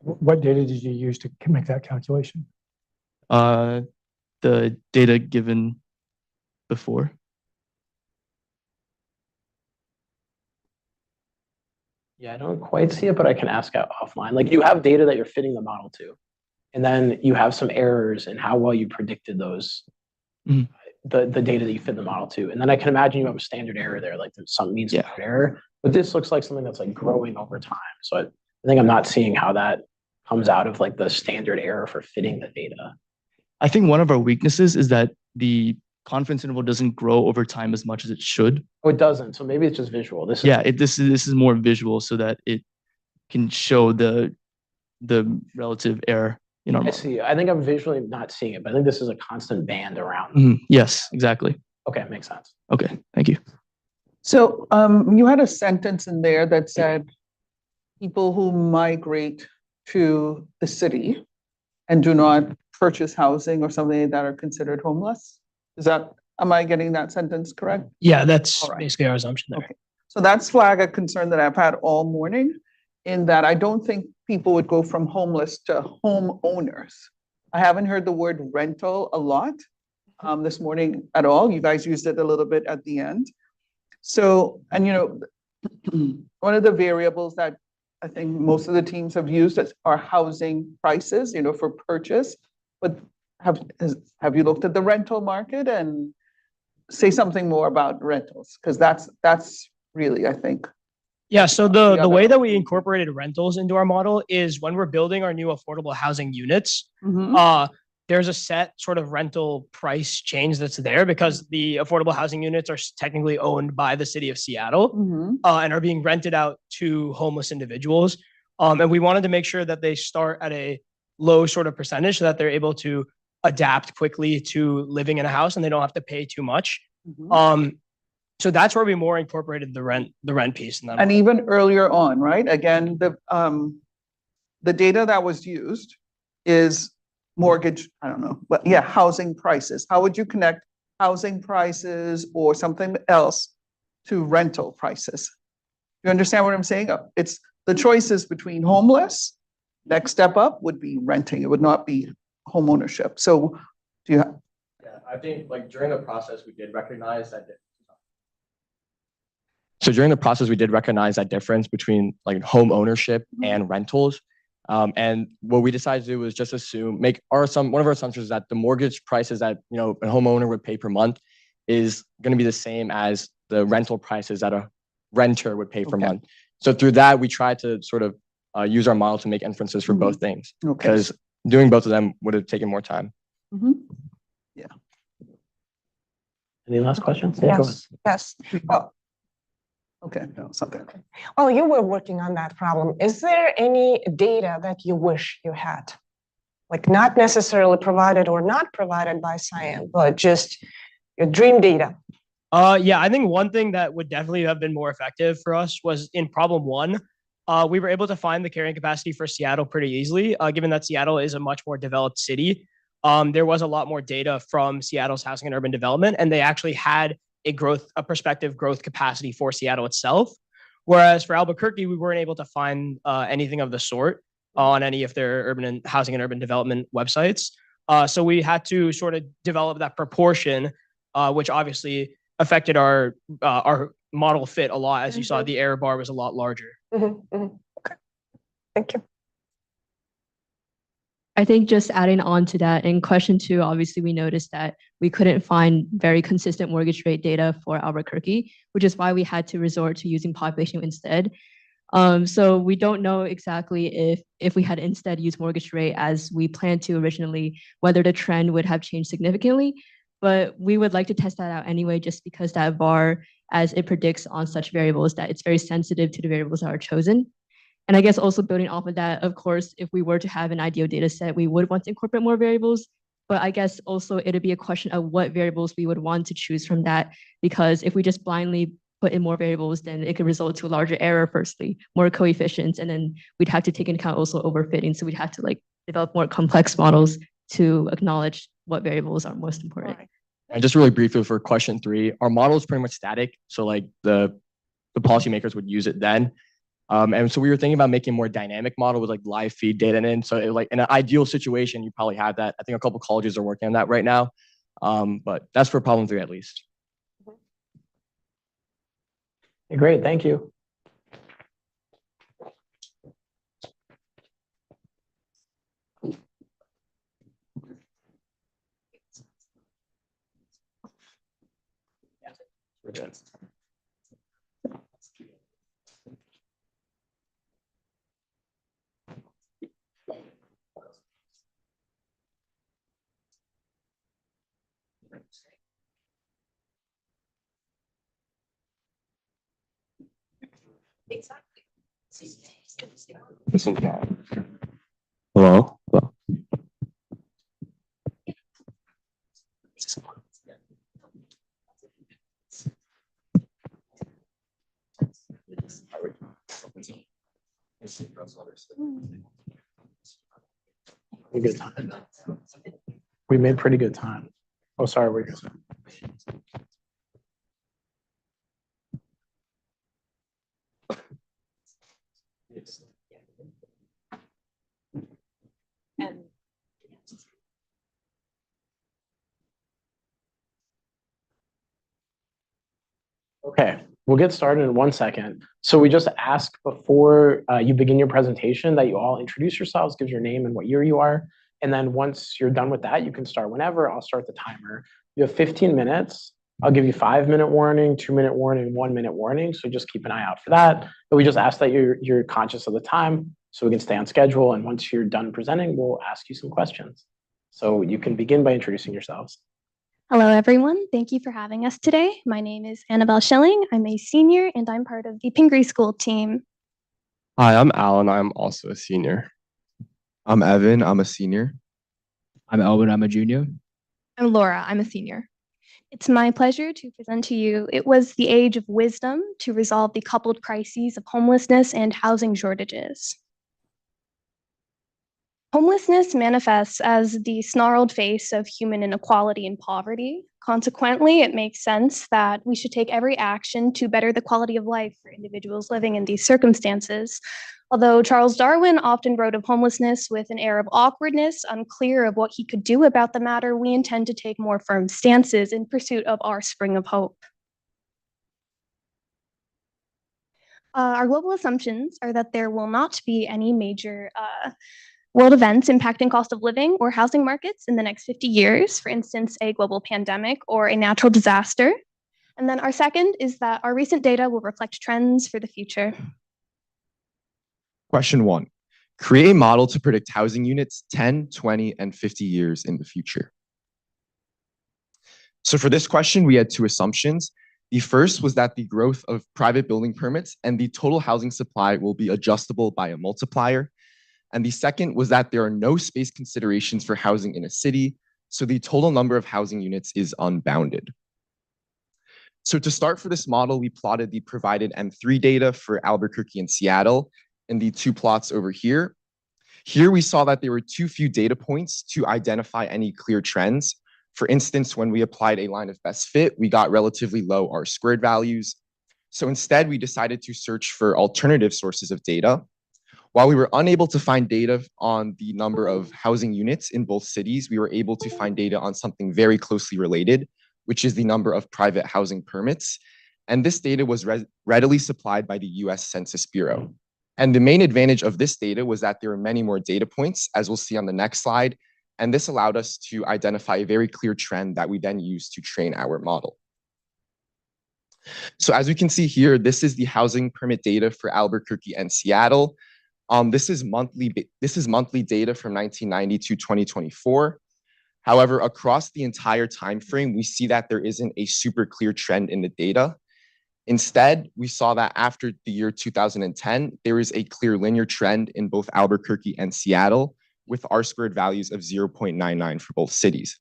What data did you use to make that calculation? The data given before. Yeah, I don't quite see it, but I can ask out offline. Like you have data that you're fitting the model to, and then you have some errors in how well you predicted those, the data that you fit the model to. And then I can imagine you have a standard error there, like there's some mean squared error, but this looks like something that's like growing over time. So I think I'm not seeing how that comes out of like the standard error for fitting the data. I think one of our weaknesses is that the confidence interval doesn't grow over time as much as it should. Oh, it doesn't. So maybe it's just visual. This is more visual so that it can show the relative error in our model. I see. I think I'm visually not seeing it, but I think this is a constant band around. Yes, exactly. Okay, makes sense. Okay, thank you. So you had a sentence in there that said people who migrate to the city and do not purchase housing or something like that are considered homeless. Am I getting that sentence correct? Yeah, that's basically our assumption there. Okay. So that's flag a concern that I've had all morning, in that I don't think people would go from homeless to homeowners. I haven't heard the word rental a lot this morning at all. You guys used it a little bit at the end. So, and one of the variables that I think most of the teams have used are housing prices, for purchase. But have you looked at the rental market, and say something more about rentals? Because that's really, I think. Yeah, so the way that we incorporated rentals into our model is when we're building our new affordable housing units, there's a set sort of rental price change that's there because the affordable housing units are technically owned by the city of Seattle and are being rented out to homeless individuals. And we wanted to make sure that they start at a low sort of percentage so that they're able to adapt quickly to living in a house and they don't have to pay too much. So that's where we more incorporated the rent piece. And even earlier on, right? Again, the data that was used is mortgage, I don't know, but yeah, housing prices. How would you connect housing prices or something else to rental prices? You understand what I'm saying? It's the choices between homeless. Next step up would be renting. It would not be home ownership. So do you have? Yeah, I think like during the process, we did recognize that. So during the process, we did recognize that difference between like home ownership and rentals. And what we decided to do was just assume, one of our assumptions is that the mortgage prices that a homeowner would pay per month is going to be the same as the rental prices that a renter would pay per month. So through that, we tried to sort of use our model to make inferences for both things, because doing both of them would have taken more time. Yeah. Any last questions? Yes. Well, okay, no, something. Well, you were working on that problem. Is there any data that you wish you had? Like not necessarily provided or not provided by SciEM, but just your dream data? Yeah, I think one thing that would definitely have been more effective for us was in problem 1. We were able to find the carrying capacity for Seattle pretty easily, given that Seattle is a much more developed city. There was a lot more data from Seattle's housing and urban development, and they actually had a prospective growth capacity for Seattle itself. Whereas for Albuquerque, we weren't able to find anything of the sort on any of their housing and urban development websites. So we had to sort of develop that proportion, which obviously affected our model fit a lot. As you saw, the error bar was a lot larger. Okay, thank you. I think just adding on to that, in question 2, obviously we noticed that we couldn't find very consistent mortgage rate data for Albuquerque, which is why we had to resort to using population instead. So we don't know exactly if we had instead used mortgage rate as we planned to originally, whether the trend would have changed significantly. But we would like to test that out anyway, just because that VAR, as it predicts on such variables, that it's very sensitive to the variables that are chosen. And I guess also building off of that, of course, if we were to have an ideal data set, we would want to incorporate more variables. But I guess also it'd be a question of what variables we would want to choose from that, because if we just blindly put in more variables, then it could result to a larger error, firstly, more coefficients, and then we'd have to take into account also overfitting. So we'd have to develop more complex models to acknowledge what variables are most important. And just really briefly for question 3, our model is pretty much static. So the policymakers would use it then. And so we were thinking about making a more dynamic model with live feed data in. So in an ideal situation, you probably have that. I think a couple colleges are working on that right now. But that's for problem 3 at least. Okay, great, thank you. We're good. Exactly. Hello? Hello? Pretty good time. We made pretty good time. Oh, sorry, we're good. Okay, we'll get started in 1 second. So we just ask before you begin your presentation that you all introduce yourselves, give your name and what year you are. And then once you're done with that, you can start whenever. I'll start the timer. You have 15 minutes. I'll give you 5-minute warning, 2-minute warning, 1-minute warning. So just keep an eye out for that. But we just ask that you're conscious of the time so we can stay on schedule. And once you're done presenting, we'll ask you some questions. So you can begin by introducing yourselves. Hello, everyone. Thank you for having us today. My name is Annabelle Schilling. I'm a senior, and I'm part of the Pingree School team. Hi, I'm Alan. I'm also a senior. I'm Evan. I'm a senior. I'm Elvin. I'm a junior. I'm Laura. I'm a senior. It's my pleasure to present to you It Was the Age of Wisdom to Resolve the Coupled Crises of Homelessness and Housing Shortages. Homelessness manifests as the snarled face of human inequality and poverty. Consequently, it makes sense that we should take every action to better the quality of life for individuals living in these circumstances. Although Charles Darwin often wrote of homelessness with an air of awkwardness, unclear of what he could do about the matter, we intend to take more firm stances in pursuit of our spring of hope. Our global assumptions are that there will not be any major world events impacting cost of living or housing markets in the next 50 years, for instance, a global pandemic or a natural disaster. And then our second is that our recent data will reflect trends for the future. Question 1. Create a model to predict housing units 10, 20, and 50 years in the future. So for this question, we had two assumptions. The first was that the growth of private building permits and the total housing supply will be adjustable by a multiplier. And the second was that there are no space considerations for housing in a city, so the total number of housing units is unbounded. So to start for this model, we plotted the provided M3 data for Albuquerque and Seattle in the two plots over here. Here we saw that there were too few data points to identify any clear trends. For instance, when we applied a line of best fit, we got relatively low R-squared values. So instead, we decided to search for alternative sources of data. While we were unable to find data on the number of housing units in both cities, we were able to find data on something very closely related, which is the number of private housing permits. And this data was readily supplied by the US Census Bureau. And the main advantage of this data was that there were many more data points, as we'll see on the next slide. And this allowed us to identify a very clear trend that we then used to train our model. So as we can see here, this is the housing permit data for Albuquerque and Seattle. This is monthly data from 1990 to 2024. However, across the entire time frame, we see that there isn't a super clear trend in the data. Instead, we saw that after the year 2010, there is a clear linear trend in both Albuquerque and Seattle, with R-squared values of 0.99 for both cities.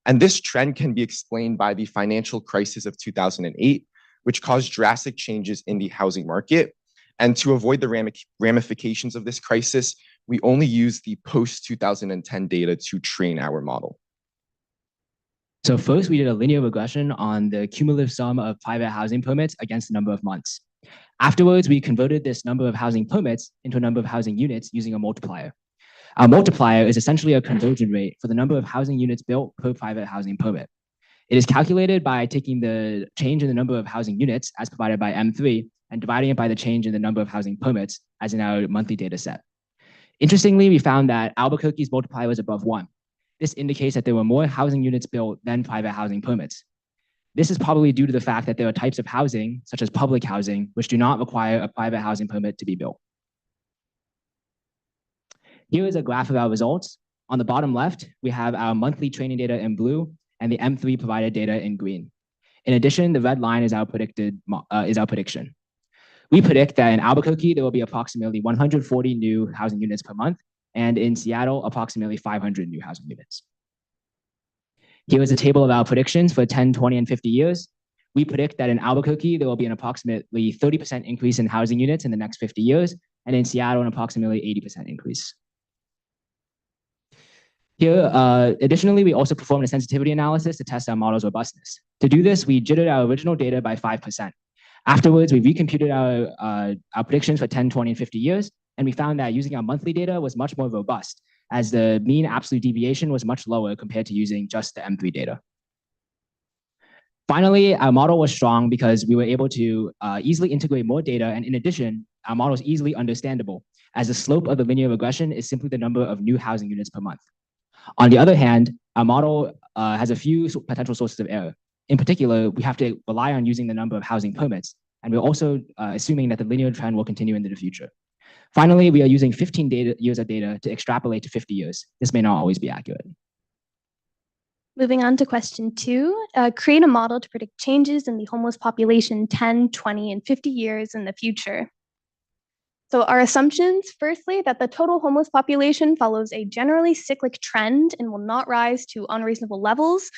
And this trend can be explained by the financial crisis of 2008, which caused drastic changes in the housing market. And to avoid the ramifications of this crisis, we only use the post-2010 data to train our model. So first, we did a linear regression on the cumulative sum of private housing permits against the number of months. Afterwards, we converted this number of housing permits into a number of housing units using a multiplier. Our multiplier is essentially a conversion rate for the number of housing units built per private housing permit. It is calculated by taking the change in the number of housing units as provided by M3 and dividing it by the change in the number of housing permits as in our monthly data set. Interestingly, we found that Albuquerque's multiplier was above 1. This indicates that there were more housing units built than private housing permits. This is probably due to the fact that there are types of housing, such as public housing, which do not require a private housing permit to be built. Here is a graph of our results. On the bottom left, we have our monthly training data in blue and the M3 provided data in green. In addition, the red line is our prediction. We predict that in Albuquerque, there will be approximately 140 new housing units per month, and in Seattle, approximately 500 new housing units. Here is a table of our predictions for 10, 20, and 50 years. We predict that in Albuquerque, there will be an approximately 30% increase in housing units in the next 50 years, and in Seattle, an approximately 80% increase. Here, additionally, we also performed a sensitivity analysis to test our model's robustness. To do this, we jittered our original data by 5%. Afterwards, we recomputed our predictions for 10, 20, and 50 years, and we found that using our monthly data was much more robust, as the mean absolute deviation was much lower compared to using just the M3 data. Finally, our model was strong because we were able to easily integrate more data. And in addition, our model is easily understandable, as the slope of the linear regression is simply the number of new housing units per month. On the other hand, our model has a few potential sources of error. In particular, we have to rely on using the number of housing permits, and we're also assuming that the linear trend will continue into the future. Finally, we are using 15 years of data to extrapolate to 50 years. This may not always be accurate. Moving on to question 2, create a model to predict changes in the homeless population 10, 20, and 50 years in the future. So our assumptions, firstly, that the total homeless population follows a generally cyclic trend and will not rise to unreasonable levels,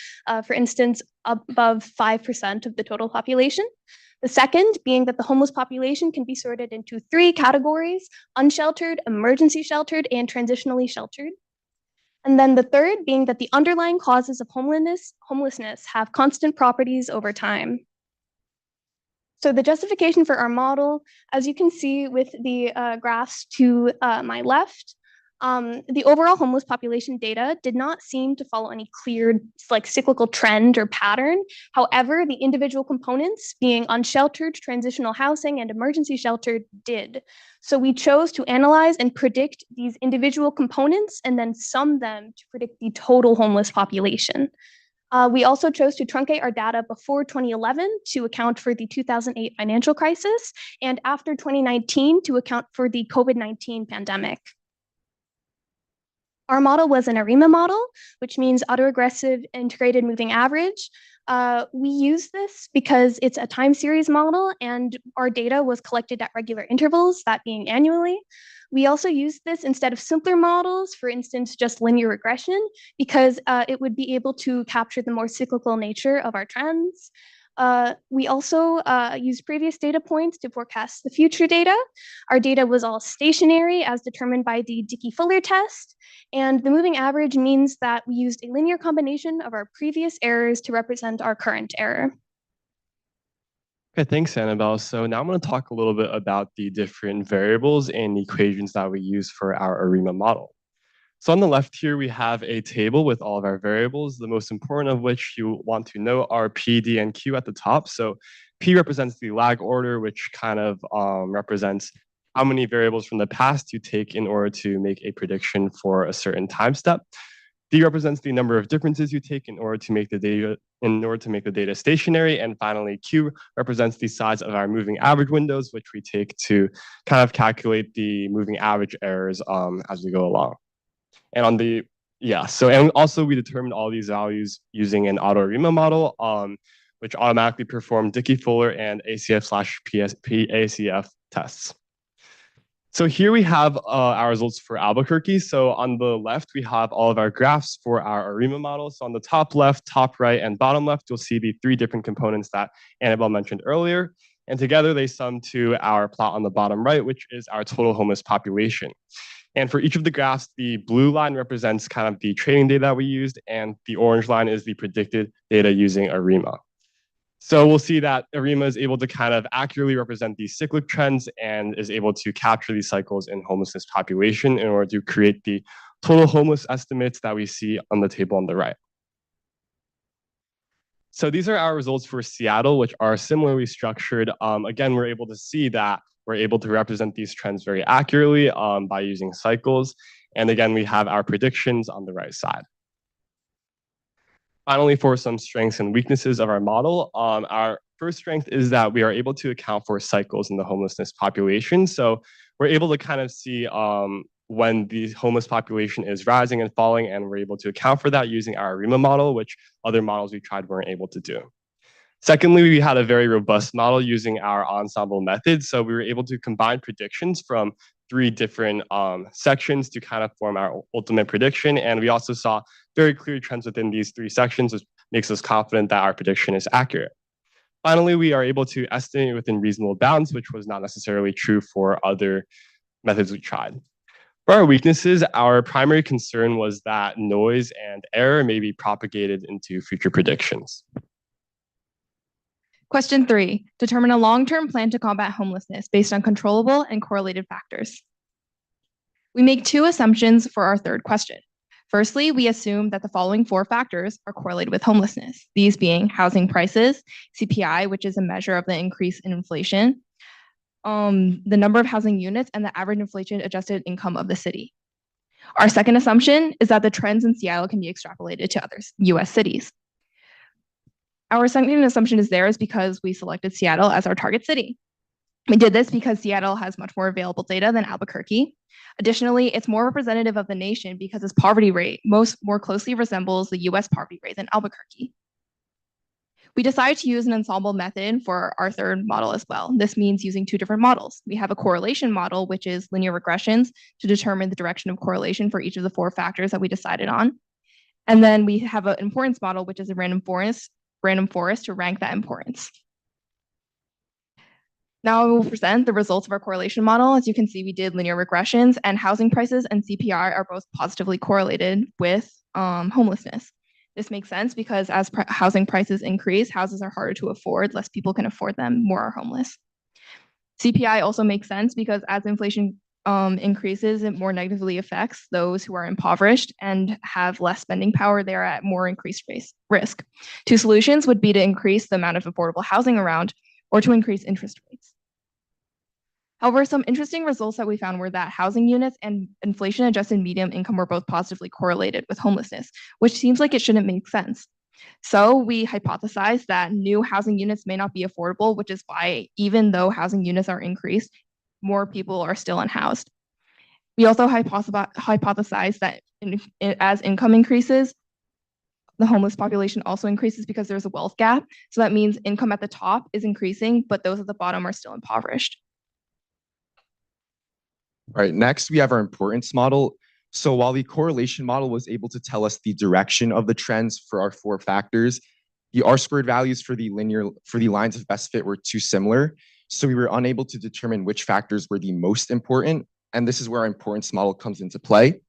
for instance, above 5% of the total population. The second being that the homeless population can be sorted into 3 categories: unsheltered, emergency sheltered, and transitionally sheltered. And then the third being that the underlying causes of homelessness have constant properties over time. So the justification for our model, as you can see with the graphs to my left, the overall homeless population data did not seem to follow any clear cyclical trend or pattern. However, the individual components, being unsheltered, transitional housing, and emergency sheltered, did. So we chose to analyze and predict these individual components and then sum them to predict the total homeless population. We also chose to truncate our data before 2011 to account for the 2008 financial crisis, and after 2019 to account for the COVID-19 pandemic. Our model was an ARIMA model, which means autoregressive integrated moving average. We use this because it's a time series model and our data was collected at regular intervals, that being annually. We also use this instead of simpler models, for instance, just linear regression, because it would be able to capture the more cyclical nature of our trends. We also used previous data points to forecast the future data. Our data was all stationary as determined by the Dickey-Fuller test. And the moving average means that we used a linear combination of our previous errors to represent our current error. Okay, thanks, Annabelle. So now I'm going to talk a little bit about the different variables and equations that we use for our ARIMA model. So on the left here, we have a table with all of our variables, the most important of which you want to know are P, D, and Q at the top. So P represents the lag order, which kind of represents how many variables from the past you take in order to make a prediction for a certain time step. D represents the number of differences you take in order to make the data stationary. And finally, Q represents the size of our moving average windows, which we take to kind of calculate the moving average errors as we go along. And on the, and also we determined all these values using an auto-ARIMA model, which automatically performed Dickey-Fuller and ACF/PACF tests. So here we have our results for Albuquerque. So on the left, we have all of our graphs for our ARIMA model. So on the top left, top right, and bottom left, you'll see the 3 different components that Annabelle mentioned earlier. And together they sum to our plot on the bottom right, which is our total homeless population. And for each of the graphs, the blue line represents kind of the training data that we used, and the orange line is the predicted data using ARIMA. So we'll see that ARIMA is able to kind of accurately represent these cyclic trends and is able to capture these cycles in homelessness population in order to create the total homeless estimates that we see on the table on the right. So these are our results for Seattle, which are similarly structured. Again, we're able to see that we're able to represent these trends very accurately by using cycles. And again, we have our predictions on the right side. Finally, for some strengths and weaknesses of our model, our first strength is that we are able to account for cycles in the homelessness population. So we're able to kind of see when the homeless population is rising and falling, and we're able to account for that using our ARIMA model, which other models we tried weren't able to do. Secondly, we had a very robust model using our ensemble method. So we were able to combine predictions from 3 different sections to kind of form our ultimate prediction. And we also saw very clear trends within these 3 sections, which makes us confident that our prediction is accurate. Finally, we are able to estimate within reasonable bounds, which was not necessarily true for other methods we tried. For our weaknesses, our primary concern was that noise and error may be propagated into future predictions. Question 3, determine a long-term plan to combat homelessness based on controllable and correlated factors. We make 2 assumptions for our third question. Firstly, we assume that the following 4 factors are correlated with homelessness, these being housing prices, CPI, which is a measure of the increase in inflation, the number of housing units, and the average inflation adjusted income of the city. Our second assumption is that the trends in Seattle can be extrapolated to other US cities. Our second assumption is because we selected Seattle as our target city. We did this because Seattle has much more available data than Albuquerque. Additionally, it's more representative of the nation because its poverty rate more closely resembles the US poverty rate than Albuquerque. We decided to use an ensemble method for our third model as well. This means using 2 different models. We have a correlation model, which is linear regressions to determine the direction of correlation for each of the 4 factors that we decided on. And then we have an importance model, which is a random forest to rank that importance. Now I will present the results of our correlation model. As you can see, we did linear regressions, and housing prices and CPI are both positively correlated with homelessness. This makes sense because as housing prices increase, houses are harder to afford, less people can afford them, more are homeless. CPI also makes sense because as inflation increases, it more negatively affects those who are impoverished and have less spending power. They're at more increased risk. 2 solutions would be to increase the amount of affordable housing around or to increase interest rates. However, some interesting results that we found were that housing units and inflation-adjusted median income were both positively correlated with homelessness, which seems like it shouldn't make sense. So we hypothesized that new housing units may not be affordable, which is why even though housing units are increased, more people are still unhoused. We also hypothesized that as income increases, the homeless population also increases because there's a wealth gap. So that means income at the top is increasing, but those at the bottom are still impoverished. All right, next we have our importance model. So while the correlation model was able to tell us the direction of the trends for our 4 factors, the R-squared values for the lines of best fit were too similar. So we were unable to determine which factors were the most important. And this is where our importance model comes into play.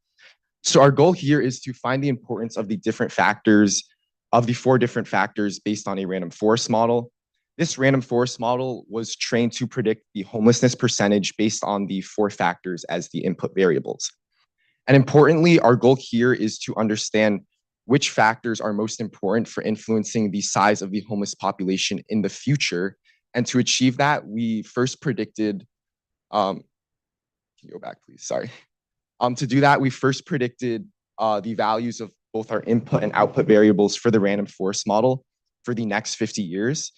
So our goal here is to find the importance of the different factors, of the 4 different factors based on a random forest model. This random forest model was trained to predict the homelessness percentage based on the 4 factors as the input variables. And importantly, our goal here is to understand which factors are most important for influencing the size of the homeless population in the future. And to achieve that, we first predicted, can you go back, please? Sorry. To do that, we first predicted the values of both our input and output variables for the random forest model for the next 50 years.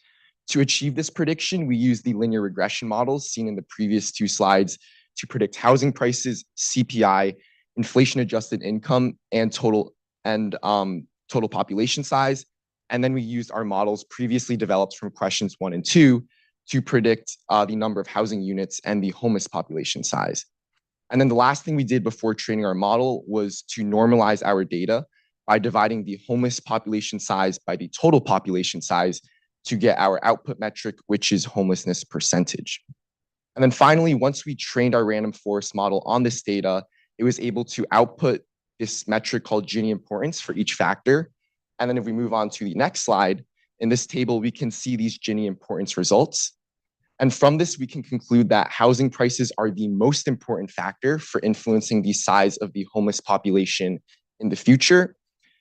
To achieve this prediction, we used the linear regression models seen in the previous 2 slides to predict housing prices, CPI, inflation-adjusted income, and total population size. And then we used our models previously developed from questions 1 and 2 to predict the number of housing units and the homeless population size. And then the last thing we did before training our model was to normalize our data by dividing the homeless population size by the total population size to get our output metric, which is homelessness percentage. And then finally, once we trained our random forest model on this data, it was able to output this metric called Gini importance for each factor. And then if we move on to the next slide, in this table, we can see these Gini importance results. And from this, we can conclude that housing prices are the most important factor for influencing the size of the homeless population in the future.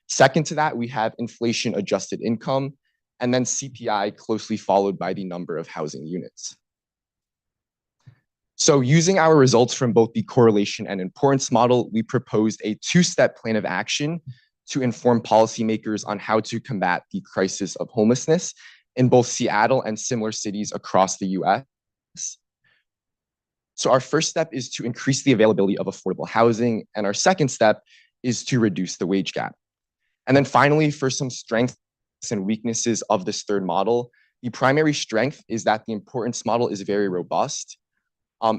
Second to that, we have inflation adjusted income, and then CPI closely followed by the number of housing units. So using our results from both the correlation and importance model, we proposed a 2-step plan of action to inform policymakers on how to combat the crisis of homelessness in both Seattle and similar cities across the US. So our first step is to increase the availability of affordable housing, and our second step is to reduce the wage gap. And then finally, for some strengths and weaknesses of this third model, the primary strength is that the importance model is very robust.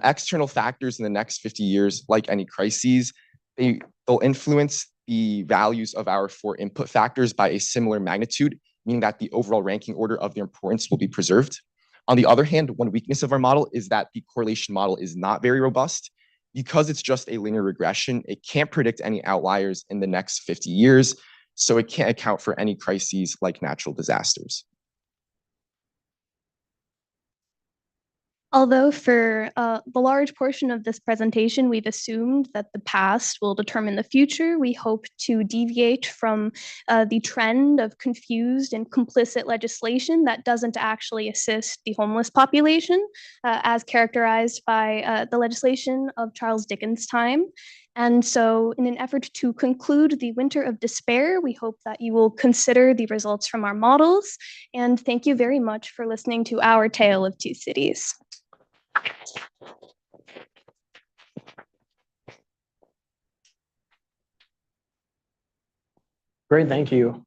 External factors in the next 50 years, like any crises, they'll influence the values of our 4 input factors by a similar magnitude, meaning that the overall ranking order of their importance will be preserved. On the other hand, one weakness of our model is that the correlation model is not very robust. Because it's just a linear regression, it can't predict any outliers in the next 50 years, so it can't account for any crises like natural disasters. Although for the large portion of this presentation, we've assumed that the past will determine the future, we hope to deviate from the trend of confused and complicit legislation that doesn't actually assist the homeless population, as characterized by the legislation of Charles Dickens' time. And so in an effort to conclude the winter of despair, we hope that you will consider the results from our models. And thank you very much for listening to our tale of two cities. Great, thank you.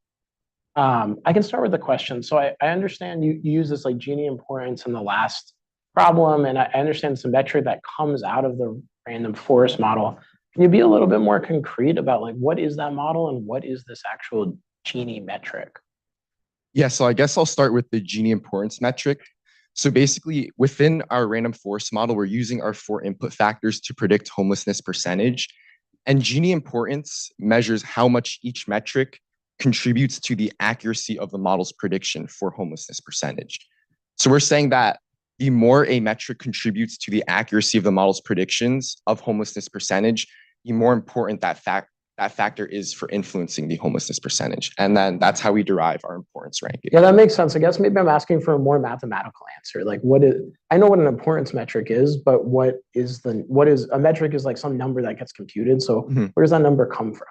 I can start with the question. So I understand you use this like Gini importance in the last problem, and I understand it's a metric that comes out of the random forest model. Can you be a little bit more concrete about like what is that model and what is this actual Gini metric? Yeah, so I guess I'll start with the Gini importance metric. So basically, within our random forest model, we're using our 4 input factors to predict homelessness percentage. And Gini importance measures how much each metric contributes to the accuracy of the model's prediction for homelessness percentage. So we're saying that the more a metric contributes to the accuracy of the model's predictions of homelessness percentage, the more important that factor is for influencing the homelessness percentage. And then that's how we derive our importance ranking. Yeah, that makes sense. I guess maybe I'm asking for a more mathematical answer. Like I know what an importance metric is, but what is a metric is like some number that gets computed. So where does that number come from?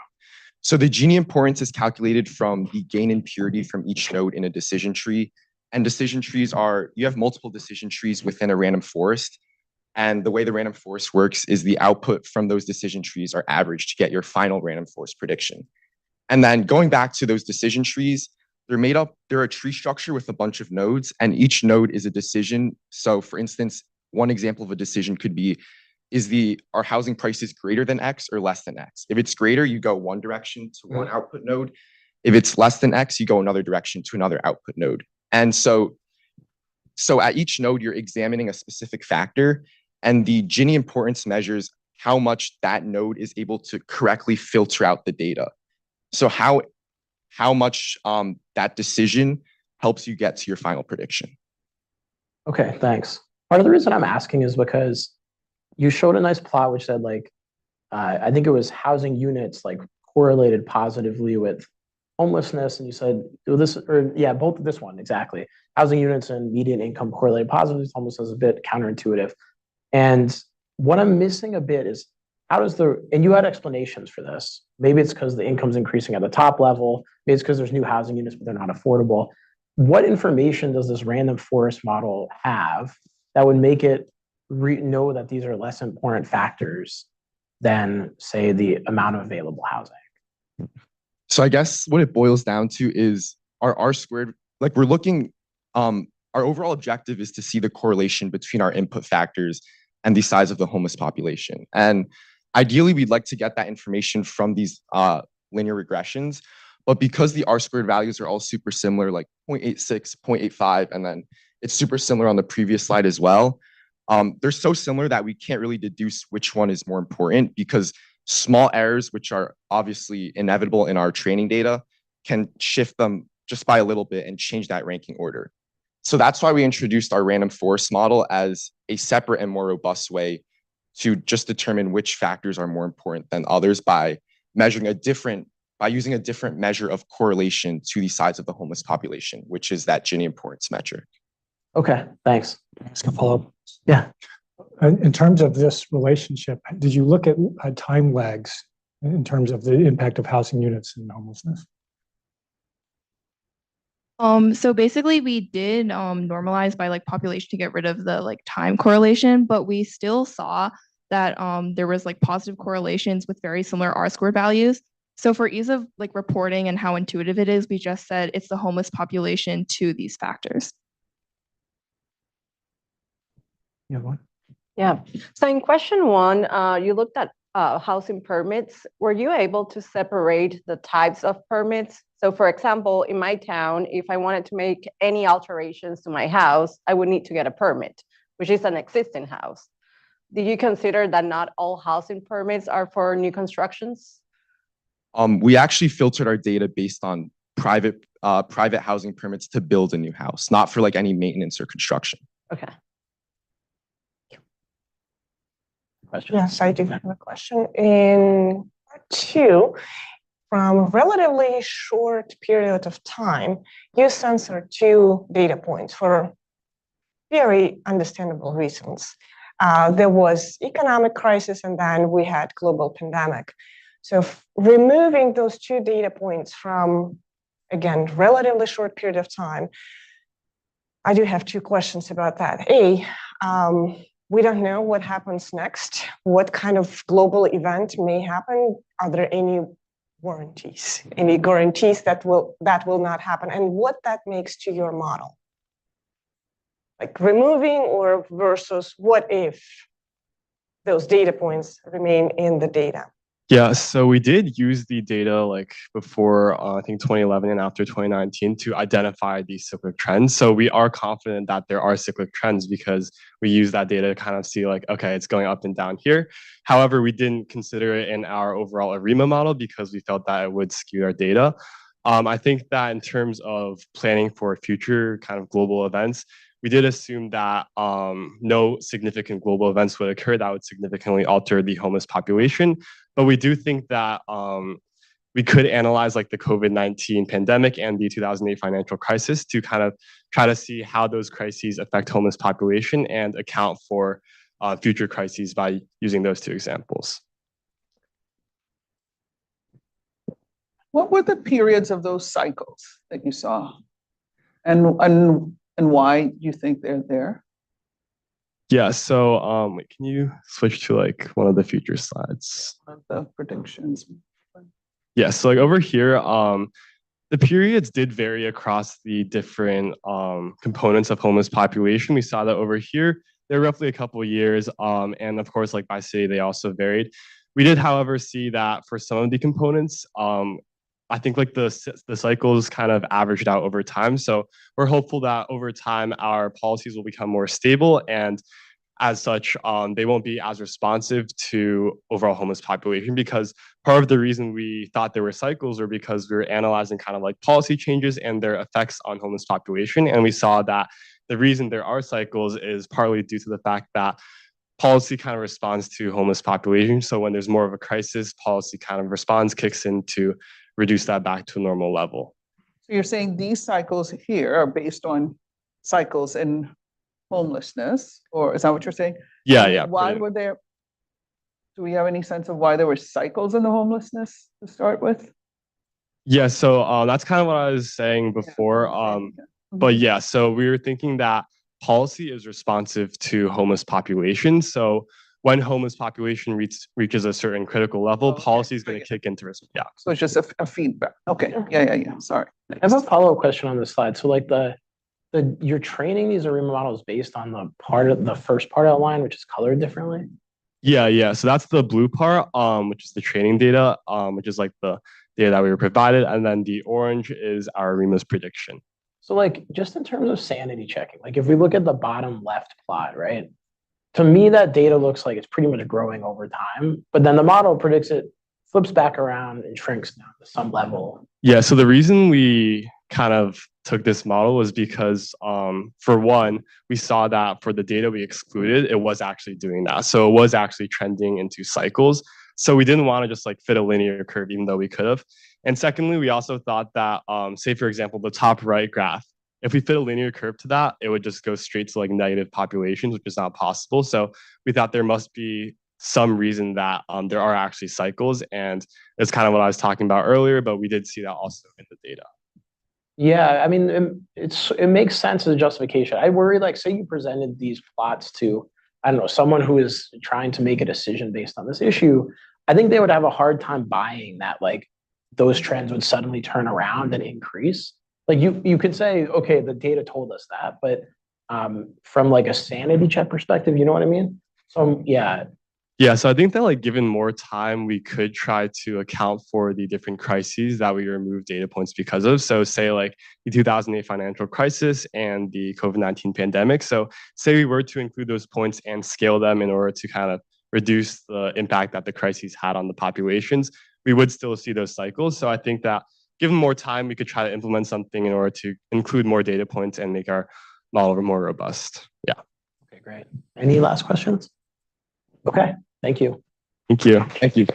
So the Gini importance is calculated from the gain in purity from each node in a decision tree. And decision trees you have multiple decision trees within a random forest. And the way the random forest works is the output from those decision trees are averaged to get your final random forest prediction. And then going back to those decision trees, they're a tree structure with a bunch of nodes, and each node is a decision. So for instance, one example of a decision could be, are housing prices greater than X or less than X? If it's greater, you go one direction to one output node. If it's less than X, you go another direction to another output node. And so at each node, you're examining a specific factor, and the Gini importance measures how much that node is able to correctly filter out the data. So how much that decision helps you get to your final prediction. Okay, thanks. Part of the reason I'm asking is because you showed a nice plot which said like, I think it was housing units like correlated positively with homelessness, and you said both of this one, exactly. Housing units and median income correlated positively with homelessness is a bit counterintuitive. And what I'm missing a bit is and you had explanations for this. Maybe it's because the income's increasing at the top level. Maybe it's because there's new housing units, but they're not affordable. What information does this random forest model have that would make it know that these are less important factors than, say, the amount of available housing? So I guess what it boils down to is our R squared, like we're looking, our overall objective is to see the correlation between our input factors and the size of the homeless population. And ideally, we'd like to get that information from these linear regressions. But because the R squared values are all super similar, like 0.86, 0.85, and then it's super similar on the previous slide as well, they're so similar that we can't really deduce which one is more important, because small errors, which are obviously inevitable in our training data, can shift them just by a little bit and change that ranking order. So that's why we introduced our random forest model as a separate and more robust way to just determine which factors are more important than others by using a different measure of correlation to the size of the homeless population, which is that Gini importance metric. Okay, thanks. Ask a follow-up. Yeah. In terms of this relationship, did you look at time lags in terms of the impact of housing units and homelessness? So basically we did normalize by like population to get rid of the like time correlation, but we still saw that there was like positive correlations with very similar R squared values. So for ease of like reporting and how intuitive it is, we just said it's the homeless population to these factors. You have one? Yeah. So in question 1, you looked at housing permits. Were you able to separate the types of permits? So for example, in my town, if I wanted to make any alterations to my house, I would need to get a permit, which is an existing house. Do you consider that not all housing permits are for new constructions? We actually filtered our data based on private housing permits to build a new house, not for like any maintenance or construction. Okay. question? Yes, I do have a question. In part 2, from a relatively short period of time, you censored 2 data points for very understandable reasons. There was economic crisis, and then we had global pandemic. So removing those 2 data points from, again, relatively short period of time, I do have 2 questions about that. A, we don't know what happens next. What kind of global event may happen? Are there any warranties, any guarantees that will not happen? And what that makes to your model? Like removing or versus what if those data points remain in the data? Yeah, so we did use the data like before, I think 2011 and after 2019 to identify these cyclic trends. So we are confident that there are cyclic trends because we use that data to kind of see like, okay, it's going up and down here. However, we didn't consider it in our overall ARIMA model because we felt that it would skew our data. I think that in terms of planning for future kind of global events, we did assume that no significant global events would occur that would significantly alter the homeless population. But we do think that we could analyze like the COVID-19 pandemic and the 2008 financial crisis to kind of try to see how those crises affect homeless population and account for future crises by using those 2 examples. What were the periods of those cycles that you saw? And why you think they're there? Yeah, so wait, can you switch to like one of the future slides? The predictions. Yeah, so like over here, the periods did vary across the different components of homeless population. We saw that over here, they're roughly a couple of years. And of course, like by city, they also varied. We did, however, see that for some of the components, I think like the cycles kind of averaged out over time. So we're hopeful that over time, our policies will become more stable and as such, they won't be as responsive to overall homeless population because part of the reason we thought there were cycles were because we were analyzing kind of like policy changes and their effects on homeless population. And we saw that the reason there are cycles is partly due to the fact that policy kind of responds to homeless population. So when there's more of a crisis, policy kind of responds, kicks in to reduce that back to a normal level. So you're saying these cycles here are based on cycles in homelessness, or is that what you're saying? Yeah. Why were there? Do we have any sense of why there were cycles in the homelessness to start with? Yeah, so that's kind of what I was saying before. But yeah, so we were thinking that policy is responsive to homeless population. So when homeless population reaches a certain critical level, policy is going to kick into response. Yeah. So it's just a feedback. Okay. Yeah. Sorry. I have a follow-up question on this slide. So like you're training these ARIMA models based on the first part outline, which is colored differently? Yeah. So that's the blue part, which is the training data, which is like the data that we were provided. And then the orange is our ARIMA's prediction. So like just in terms of sanity checking, like if we look at the bottom left plot, right? To me, that data looks like it's pretty much growing over time, but then the model predicts it flips back around and shrinks down to some level. Yeah, so the reason we kind of took this model was because for one, we saw that for the data we excluded, it was actually doing that. So it was actually trending into cycles. So we didn't want to just like fit a linear curve, even though we could have. And secondly, we also thought that, say, for example, the top right graph, if we fit a linear curve to that, it would just go straight to like negative populations, which is not possible. So we thought there must be some reason that there are actually cycles. And it's kind of what I was talking about earlier, but we did see that also in the data. Yeah, I mean, it makes sense as a justification. I worry, like, say you presented these plots to, I don't know, someone who is trying to make a decision based on this issue. I think they would have a hard time buying that, like, those trends would suddenly turn around and increase. Like, you could say, okay, the data told us that, but from like a sanity check perspective, you know what I mean? So yeah. Yeah, so I think that like given more time, we could try to account for the different crises that we remove data points because of. So say like the 2008 financial crisis and the COVID-19 pandemic. So say we were to include those points and scale them in order to kind of reduce the impact that the crises had on the populations, we would still see those cycles. So I think that given more time, we could try to implement something in order to include more data points and make our model more robust. Yeah. Okay, great. Any last questions? Okay. Thank you. Thank you. Thank you.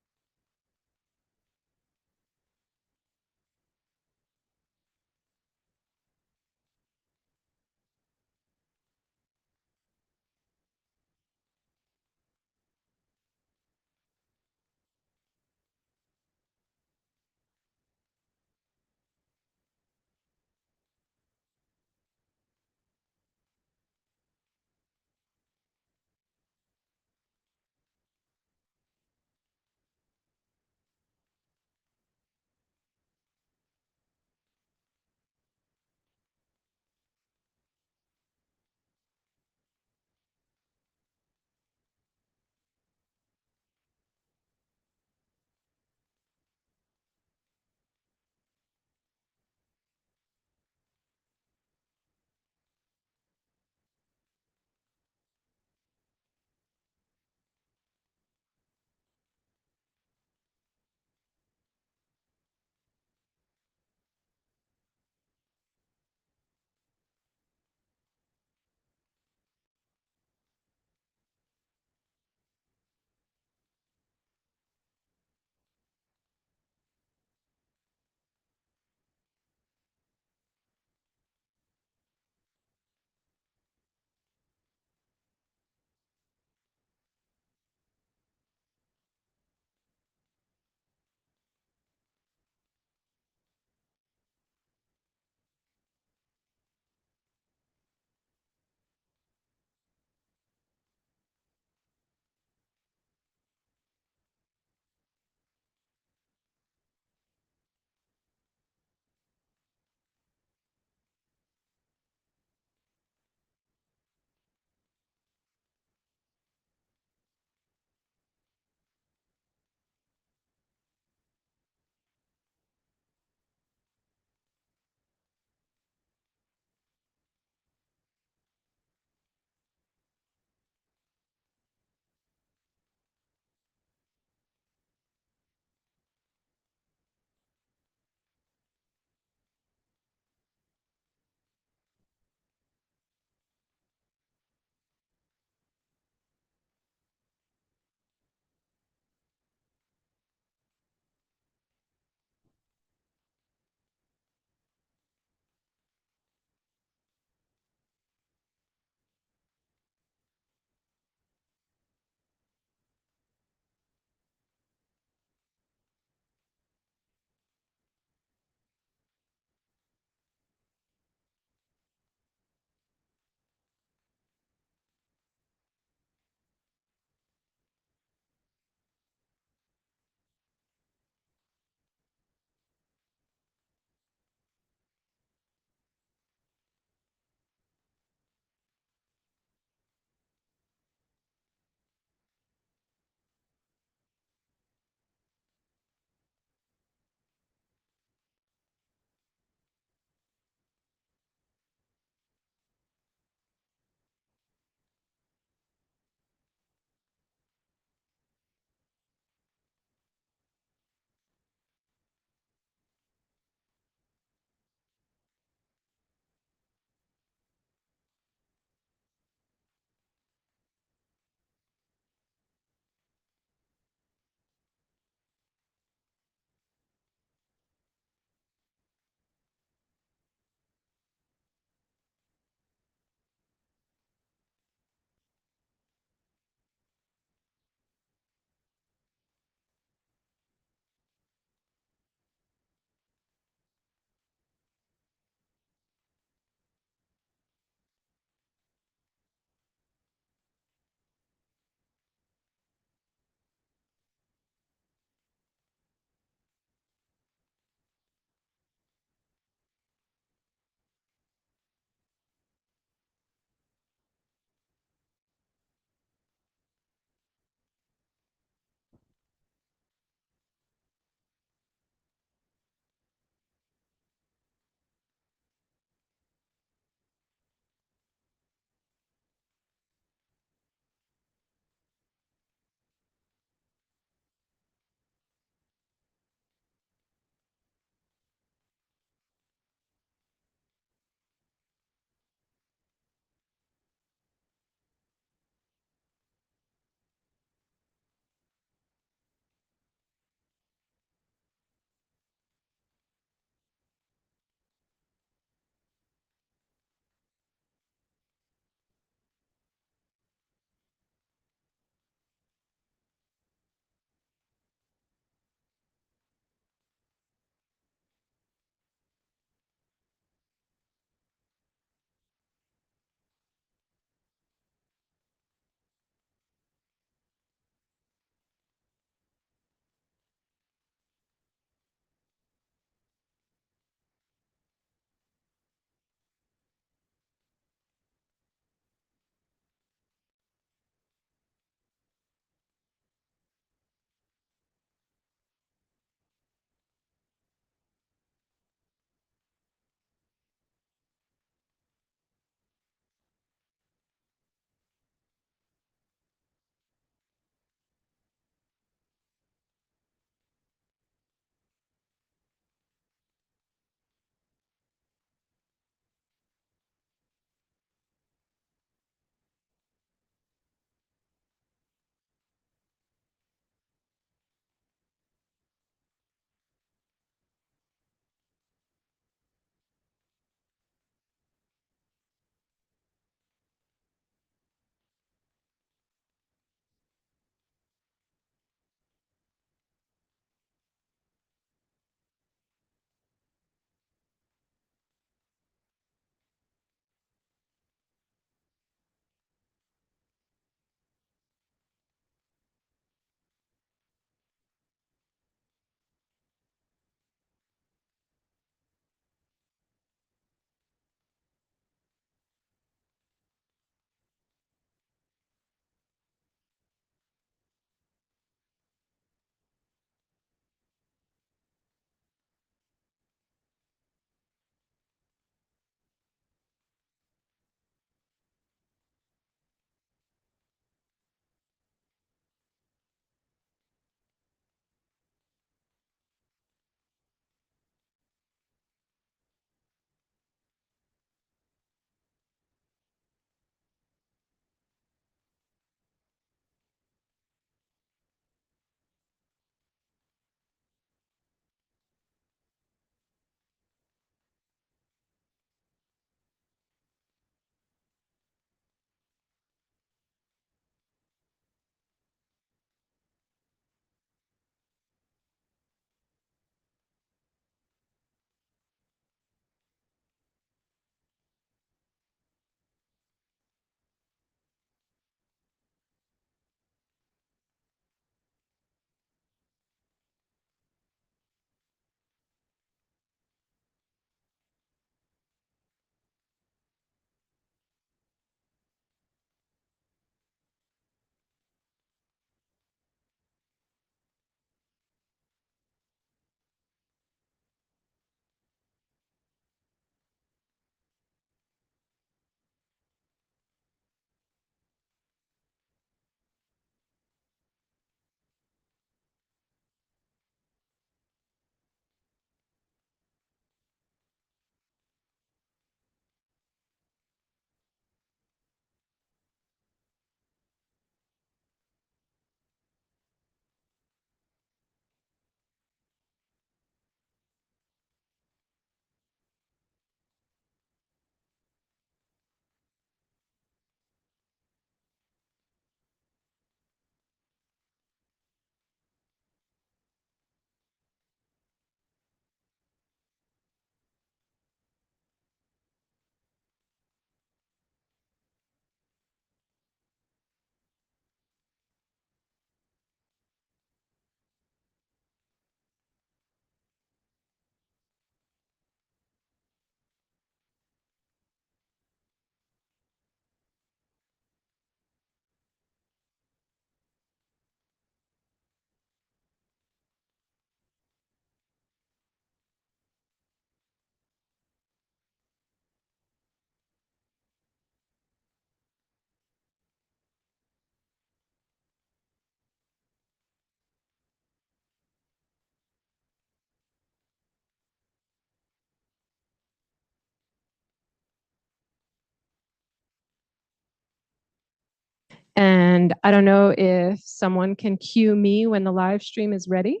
And I don't know if someone can cue me when the live stream is ready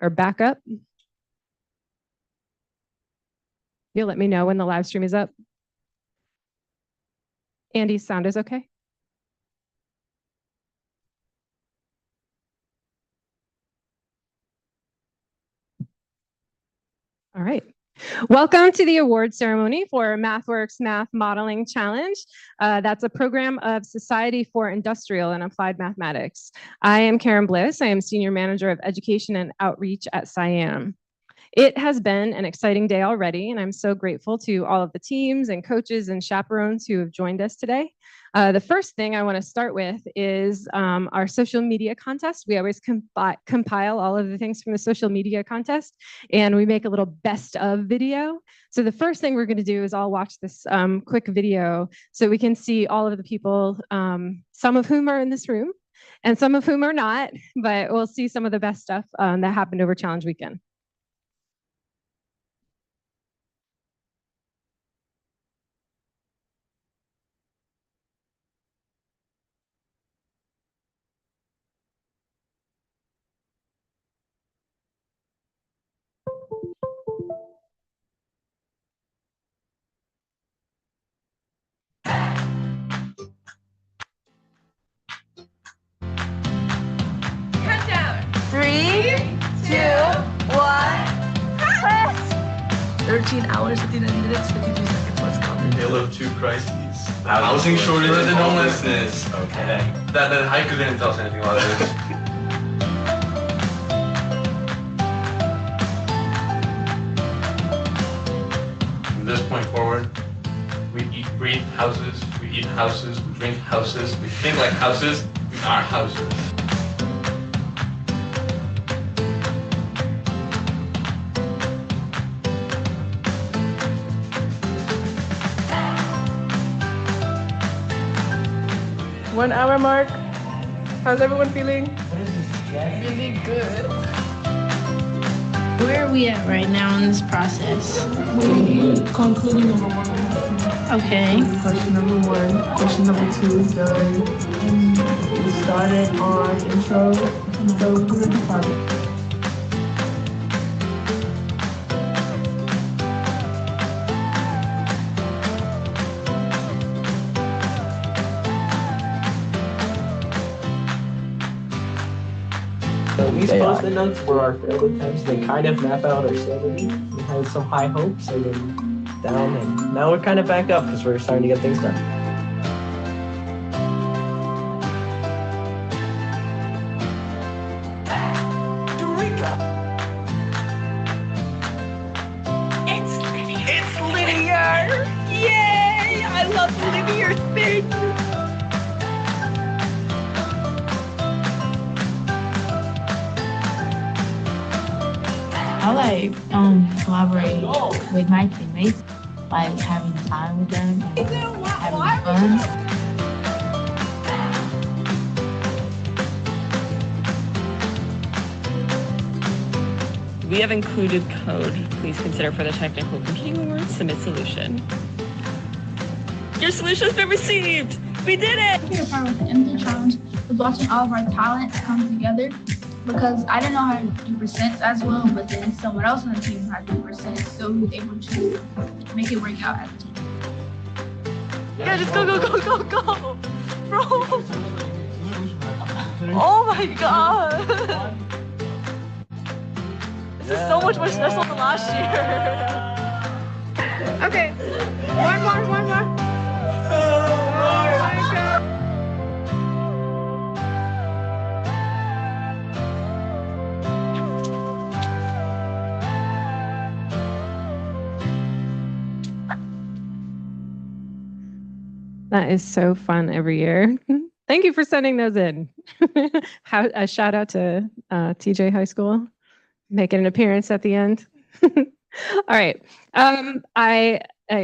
or back up. You'll let me know when the live stream is up. Andy's sound is okay? All right. Welcome to the award ceremony for MathWorks Math Modeling Challenge. That's a program of Society for Industrial and Applied Mathematics. I am Karen Bliss. I am Senior Manager of Education and Outreach at SARIMA. It has been an exciting day already, and I'm so grateful to all of the teams and coaches and chaperones who have joined us today. The first thing I want to start with is our social media contest. We always compile all of the things from the social media contest, and we make a little best of video. So the first thing we're going to do is all watch this quick video so we can see all of the people, some of whom are in this room and some of whom are not, but we'll see some of the best stuff that happened over Challenge Weekend. Countdown. 3, 2, 1, press. 13 hours, 59 minutes, 52 seconds. Let's go. Tale of two crises. Housing shortage and homelessness. Okay. That haiku didn't tell us anything about this. From this point forward, we breathe houses, we eat houses, we drink houses, we think like houses, we are houses. One hour mark. How's everyone feeling? Really good. Where are we at right now in this process? We're concluding number 1. Okay. Question number 1. Question number 2 is done. We started on intro. So we're going to department. These post-it notes were our failure attempts. They kind of map out our sanity. We had some high hopes and then down, and now we're kind of back up because we're starting to get things done. It's linear! Yay! I love linear things! I like collaborating with my teammates, like having time with them and having fun. We have included code. Please consider for the technical computing award, submit solution. Your solution has been received. We did it. My favorite part with the MD challenge was watching all of our talents come together, because I didn't know how to do percents as well, but then someone else on the team had to do percents, so we were able to make it work out as a team. Yeah, just go, go, go, go, go. Bro. Oh my God. This is so much more stressful than last year. Okay, one more. That is so fun every year. Thank you for sending those in. A shout out to TJ High School, making an appearance at the end. All right. I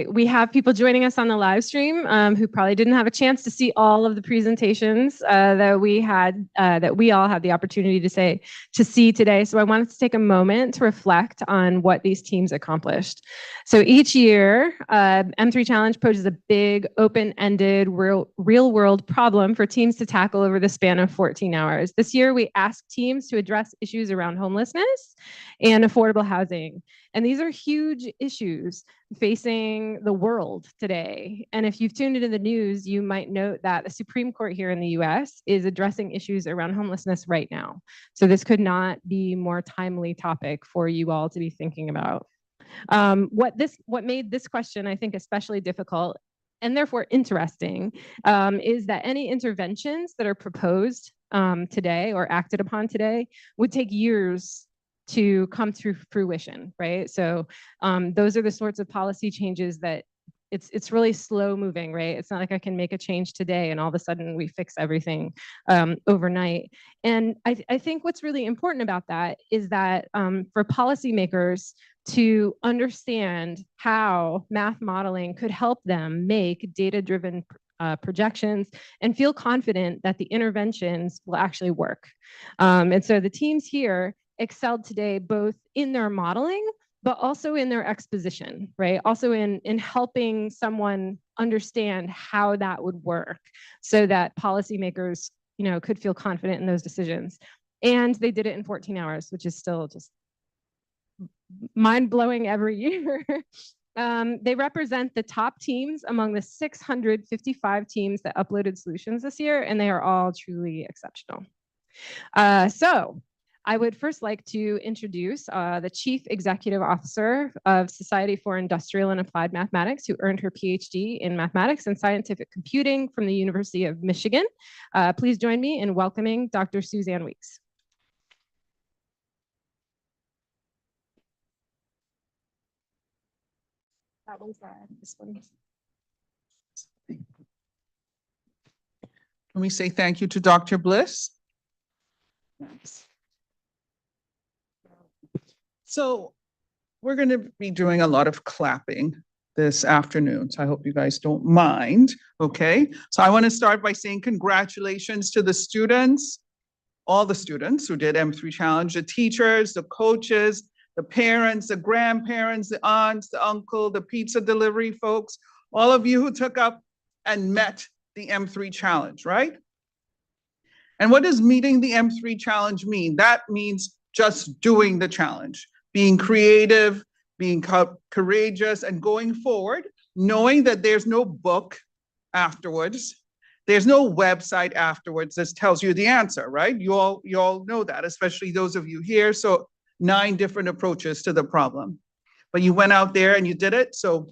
we have people joining us on the live stream who probably didn't have a chance to see all of the presentations that we all had the opportunity to see today. So I wanted to take a moment to reflect on what these teams accomplished. So each year, M3 Challenge poses a big, open-ended, real-world problem for teams to tackle over the span of 14 hours. This year, we asked teams to address issues around homelessness and affordable housing. And these are huge issues facing the world today. And if you've tuned into the news, you might note that the Supreme Court here in the US is addressing issues around homelessness right now. So this could not be more timely topic for you all to be thinking about. What made this question, I think, especially difficult and therefore interesting is that any interventions that are proposed today or acted upon today would take years to come to fruition, right? So those are the sorts of policy changes that it's really slow moving, right? It's not like I can make a change today and all of a sudden we fix everything overnight. And I think what's really important about that is that for policymakers to understand how math modeling could help them make data-driven projections and feel confident that the interventions will actually work. And so the teams here excelled today both in their modeling, but also in their exposition, right? Also in helping someone understand how that would work so that policymakers, could feel confident in those decisions. And they did it in 14 hours, which is still just mind-blowing every year. They represent the top teams among the 655 teams that uploaded solutions this year, and they are all truly exceptional. So I would first like to introduce the Chief Executive Officer of Society for Industrial and Applied Mathematics, who earned her PhD in mathematics and scientific computing from the University of Michigan. Please join me in welcoming Dr. Suzanne Weeks. That one's this one. Can we say thank you to Dr. Bliss? Thanks. So we're going to be doing a lot of clapping this afternoon. So I hope you guys don't mind. Okay. So I want to start by saying congratulations to the students, all the students who did M3 Challenge, the teachers, the coaches, the parents, the grandparents, the aunts, the uncle, the pizza delivery folks, all of you who took up and met the M3 Challenge, right? And what does meeting the M3 Challenge mean? That means just doing the challenge, being creative, being courageous, and going forward, knowing that there's no book afterwards. There's no website afterwards that tells you the answer, right? You all know that, especially those of you here. So 9 different approaches to the problem. But you went out there and you did it. So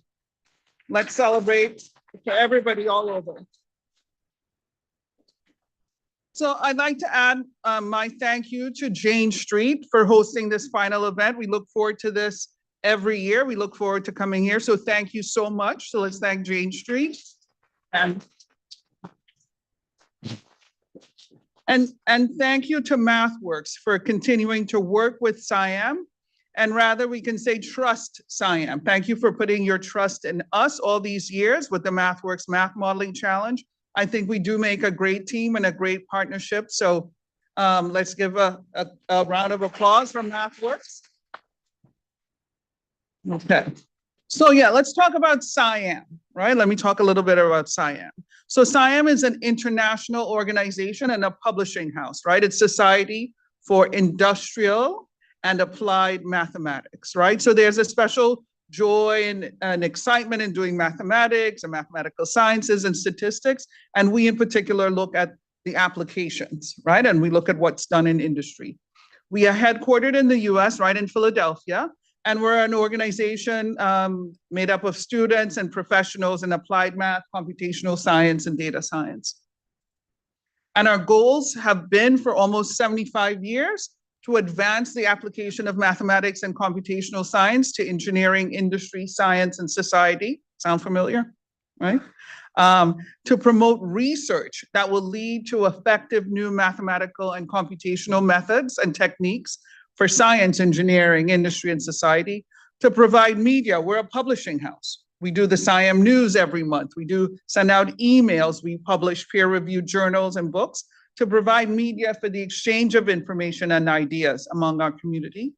let's celebrate for everybody all over. So I'd like to add my thank you to Jane Street for hosting this final event. We look forward to this every year. We look forward to coming here. So thank you so much. So let's thank Jane Street. And thank you to MathWorks for continuing to work with SIAM. And rather we can say trust SIAM. Thank you for putting your trust in us all these years with the MathWorks Math Modeling Challenge. I think we do make a great team and a great partnership. So let's give a round of applause from MathWorks. Okay. So yeah, let's talk about SIAM, right? Let me talk a little bit about SIAM. So SIAM is an international organization and a publishing house, right? It's Society for Industrial and Applied Mathematics, right? So there's a special joy and excitement in doing mathematics and mathematical sciences and statistics. And we in particular look at the applications, right? And we look at what's done in industry. We are headquartered in the US, right, in Philadelphia. And we're an organization made up of students and professionals in applied math, computational science, and data science. And our goals have been for almost 75 years to advance the application of mathematics and computational science to engineering, industry, science, and society. Sound familiar, right? To promote research that will lead to effective new mathematical and computational methods and techniques for science, engineering, industry, and society. To provide media, we're a publishing house, We do the SIAM news every month. We do send out emails. We publish peer-reviewed journals and books to provide media for the exchange of information and ideas among our community.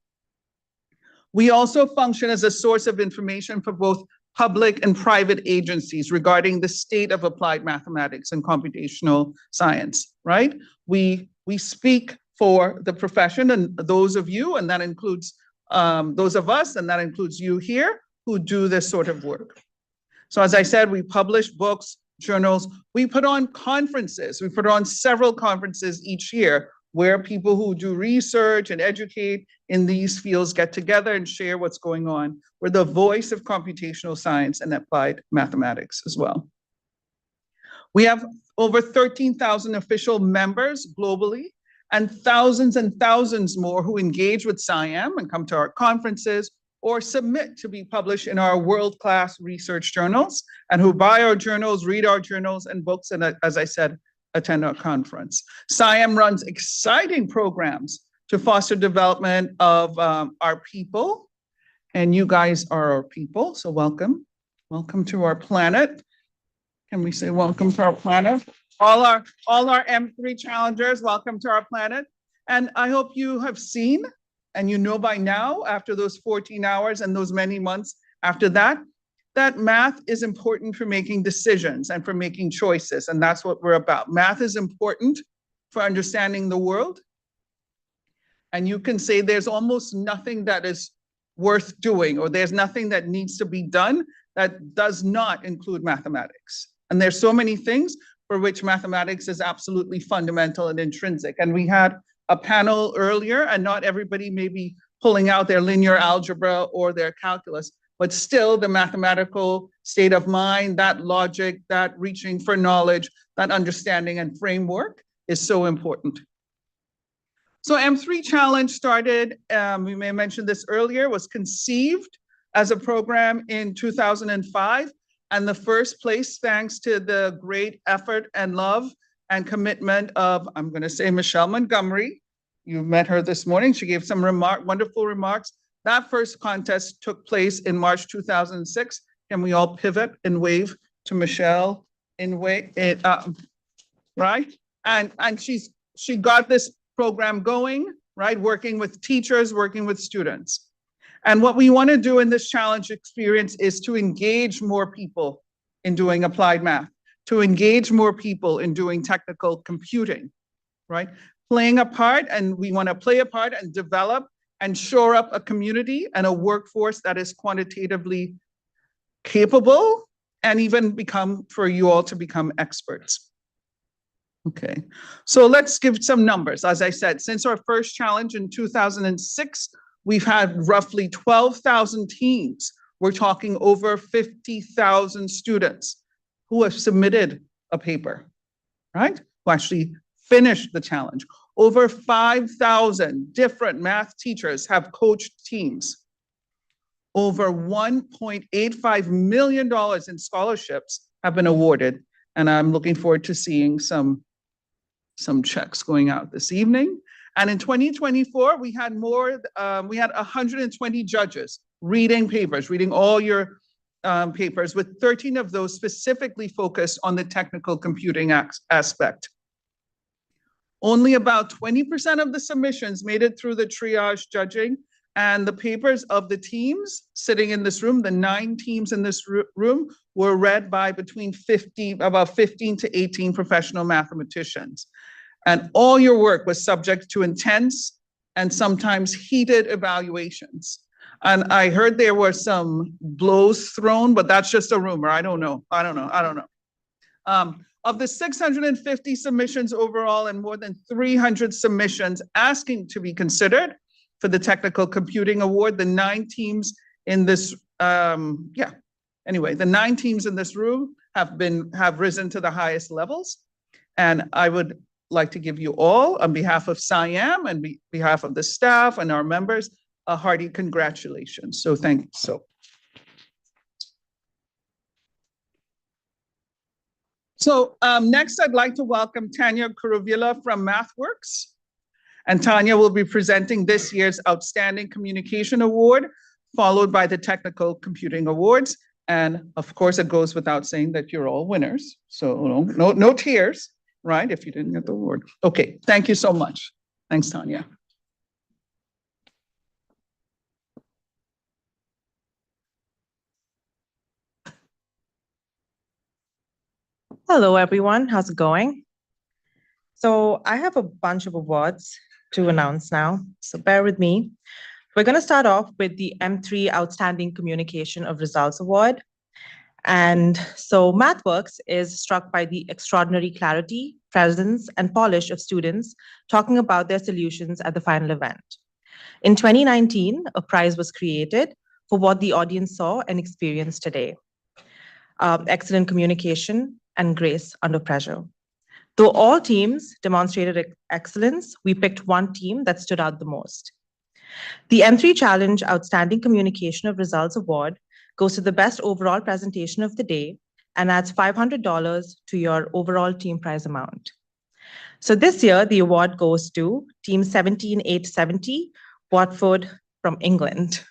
We also function as a source of information for both public and private agencies regarding the state of applied mathematics and computational science, right? We speak for the profession and those of you, and that includes those of us, and that includes you here, who do this sort of work. So as I said, we publish books, journals, we put on conferences. We put on several conferences each year where people who do research and educate in these fields get together and share what's going on. We're the voice of computational science and applied mathematics as well. We have over 13,000 official members globally, and thousands more who engage with SIAM and come to our conferences or submit to be published in our world-class research journals, and who buy our journals, read our journals and books, and as I said, attend our conference. SIAM runs exciting programs to foster development of our people, and you guys are our people, so welcome. Welcome to our planet. Can we say welcome to our planet? All our M3 challengers, welcome to our planet. And I hope you have seen, and you know by now, after those 14 hours and those many months after that, that math is important for making decisions and for making choices, and that's what we're about. Math is important for understanding the world. And you can say there's almost nothing that is worth doing, or there's nothing that needs to be done that does not include mathematics. And there's so many things for which mathematics is absolutely fundamental and intrinsic. And we had a panel earlier, and not everybody may be pulling out their linear algebra or their calculus, but still the mathematical state of mind, that logic, that reaching for knowledge, that understanding and framework is so important. So M3 Challenge started, we may have mentioned this earlier, was conceived as a program in 2005. And the first place, thanks to the great effort and love and commitment of, I'm going to say, Michelle Montgomery. You met her this morning. She gave some wonderful remarks. That first contest took place in March 2006. Can we all pivot and wave to Michelle right? And she got this program going, right? Working with teachers, working with students. And what we want to do in this challenge experience is to engage more people in doing applied math, to engage more people in doing technical computing, right? Playing a part, and we want to play a part and develop and shore up a community and a workforce that is quantitatively capable, and even for you all to become experts. Okay, so let's give some numbers. As I said, since our first challenge in 2006, we've had roughly 12,000 teams. We're talking over 50,000 students who have submitted a paper, right? Who actually finished the challenge. Over 5,000 different math teachers have coached teams. Over $1.85 million in scholarships have been awarded. And I'm looking forward to seeing some checks going out this evening. And in 2024, we had 120 judges reading papers, reading all your papers, with 13 of those specifically focused on the technical computing aspect. Only about 20% of the submissions made it through the triage judging, and the papers of the teams sitting in this room, the 9 teams in this room, were read by about 15 to 18 professional mathematicians. And all your work was subject to intense and sometimes heated evaluations. And I heard there were some blows thrown, but that's just a rumor. I don't know. Of the 650 submissions overall, and more than 300 submissions asking to be considered for the Technical Computing Award, the 9 teams in this, the 9 teams in this room have risen to the highest levels. And I would like to give you all, on behalf of SIAM and behalf of the staff and our members, a hearty congratulations. So thank you. So next, I'd like to welcome Tanya Kuruvilla from MathWorks. And Tanya will be presenting this year's Outstanding Communication Award, followed by the Technical Computing Awards. And of course, it goes without saying that you're all winners. So no tears, right? If you didn't get the award. Okay, thank you so much. Thanks, Tanya. Hello, everyone. How's it going? So I have a bunch of awards to announce now, so bear with me. We're going to start off with the M3 Outstanding Communication of Results Award. And so MathWorks is struck by the extraordinary clarity, presence, and polish of students talking about their solutions at the final event. In 2019, a prize was created for what the audience saw and experienced today. Excellent communication and grace under pressure. Though all teams demonstrated excellence, we picked one team that stood out the most. The M3 Challenge Outstanding Communication of Results Award goes to the best overall presentation of the day and adds $500 to your overall team prize amount. So this year, the award goes to Team 17870, Watford from England.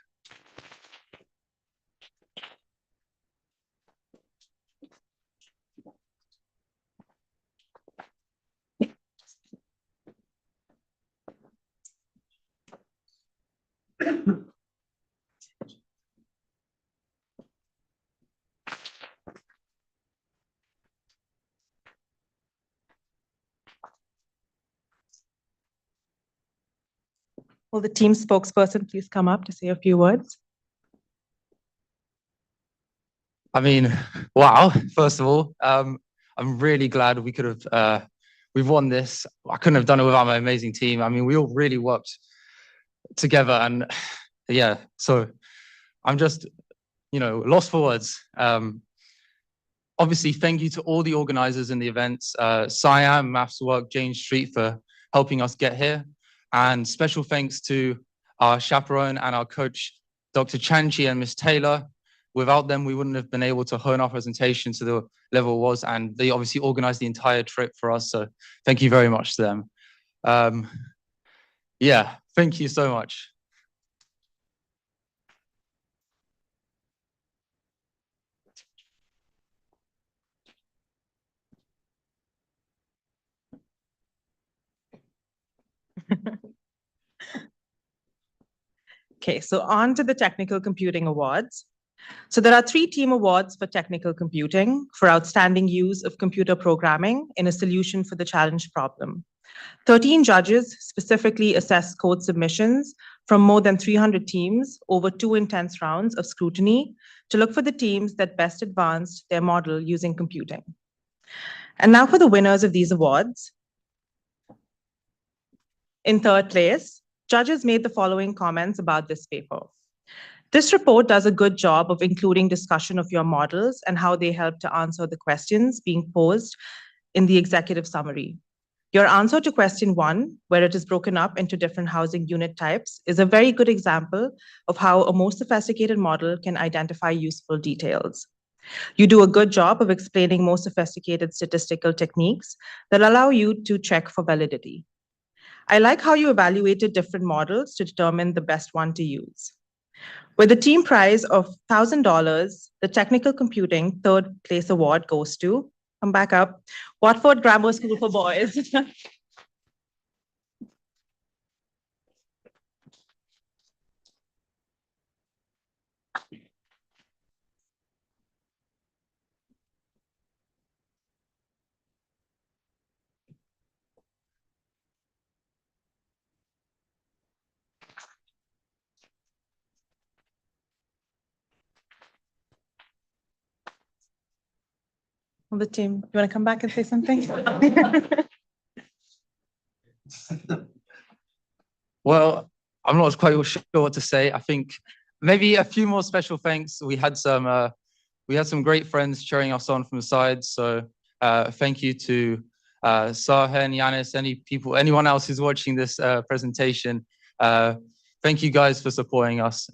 Will the team spokesperson please come up to say a few words? I mean, wow, first of all, I'm really glad we could have, we've won this. I couldn't have done it without my amazing team. I mean, we all really worked together and yeah, so I'm just, lost for words. Obviously, thank you to all the organizers in the events, Siam, MathWorks, Jane Street for helping us get here. And special thanks to our chaperone and our coach, Dr. Chanchi and Miss Taylor. Without them, we wouldn't have been able to hone our presentation to the level it was, and they obviously organized the entire trip for us. So thank you very much to them. Yeah, thank you so much. Okay, so on to the Technical Computing Awards. So there are 3 team awards for technical computing for outstanding use of computer programming in a solution for the challenge problem. 13 judges specifically assessed code submissions from more than 300 teams over 2 intense rounds of scrutiny to look for the teams that best advanced their model using computing. And now for the winners of these awards. In 3rd place, judges made the following comments about this paper. This report does a good job of including discussion of your models and how they help to answer the questions being posed in the executive summary. Your answer to question 1, where it is broken up into different housing unit types, is a very good example of how a more sophisticated model can identify useful details. You do a good job of explaining more sophisticated statistical techniques that allow you to check for validity. I like how you evaluated different models to determine the best one to use. With a team prize of $1,000, the Technical Computing 3rd place award goes to, come back up, Watford Grammar School for Boys. The team, you want to come back and say something? Well, I'm not quite sure what to say. I think maybe a few more special thanks. We had some great friends cheering us on from the side. So thank you to Sahen, Yanis, anyone else who's watching this presentation. Thank you guys for supporting us.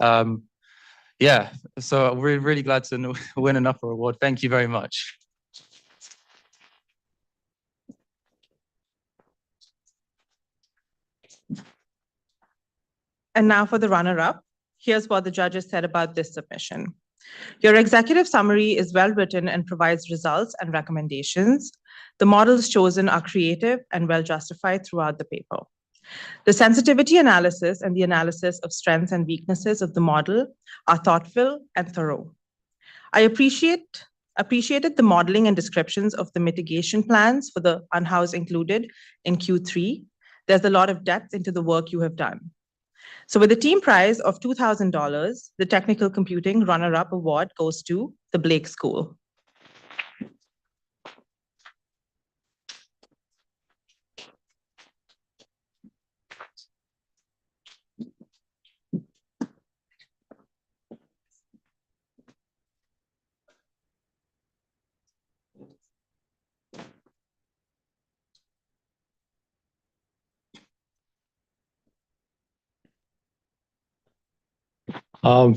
Yeah, so we're really glad to win an upper award. Thank you very much. And now for the runner-up. Here's what the judges said about this submission. Your executive summary is well written and provides results and recommendations. The models chosen are creative and well justified throughout the paper. The sensitivity analysis and the analysis of strengths and weaknesses of the model are thoughtful and thorough. I appreciated the modeling and descriptions of the mitigation plans for the unhoused included in Q3. There's a lot of depth into the work you have done. So with a team prize of $2,000, the Technical Computing Runner-Up Award goes to the Blake School.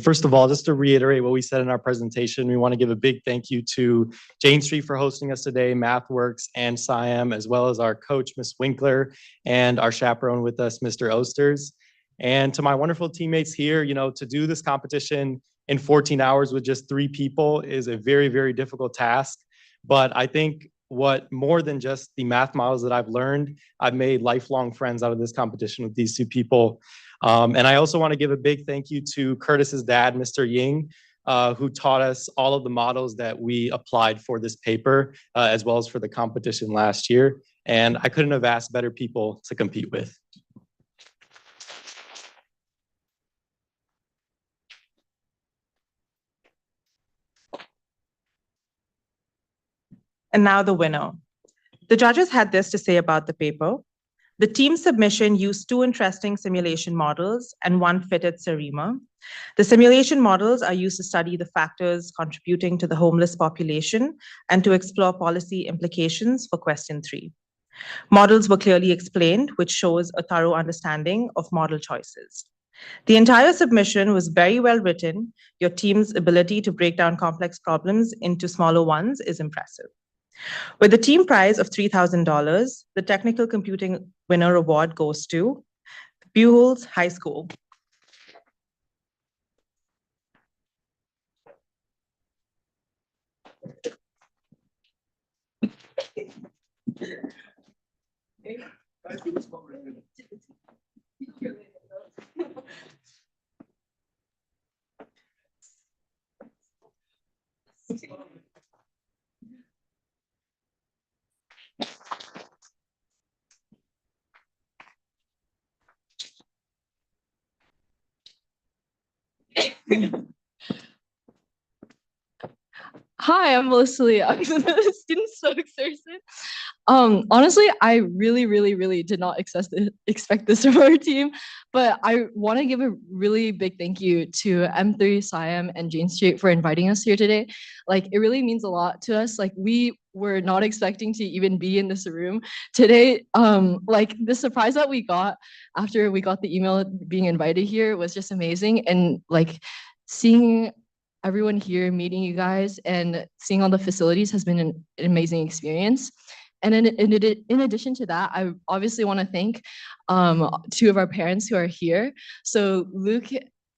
First of all, just to reiterate what we said in our presentation, we want to give a big thank you to Jane Street for hosting us today, MathWorks and SIAM, as well as our coach, Ms. Winkler, and our chaperone with us, Mr. Osters. And to my wonderful teammates here, to do this competition in 14 hours with just 3 people is a very, very difficult task. But I think what more than just the math models that I've learned, I've made lifelong friends out of this competition with these 2 people. And I also want to give a big thank you to Curtis's dad, Mr. Ying, who taught us all of the models that we applied for this paper, as well as for the competition last year. And I couldn't have asked better people to compete with. And now the winner. The judges had this to say about the paper. The team submission used 2 interesting simulation models and 1 fitted SARIMA. The simulation models are used to study the factors contributing to the homeless population and to explore policy implications for question 3. Models were clearly explained, which shows a thorough understanding of model choices. The entire submission was very well written. Your team's ability to break down complex problems into smaller ones is impressive. With the team prize of $3,000, the Technical Computing Winner Award goes to Buchholz High School. Hi, I'm Melissa Lee. I'm the student spokesperson. Honestly, I really did not expect this from our team, but I want to give a really big thank you to M3, SIAM, and Jane Street for inviting us here today. Like, it really means a lot to us. Like, we were not expecting to even be in this room today. Like, the surprise that we got after we got the email being invited here was just amazing. And like, seeing everyone here, meeting you guys, and seeing all the facilities has been an amazing experience. And in addition to that, I obviously want to thank 2 of our parents who are here. So Luke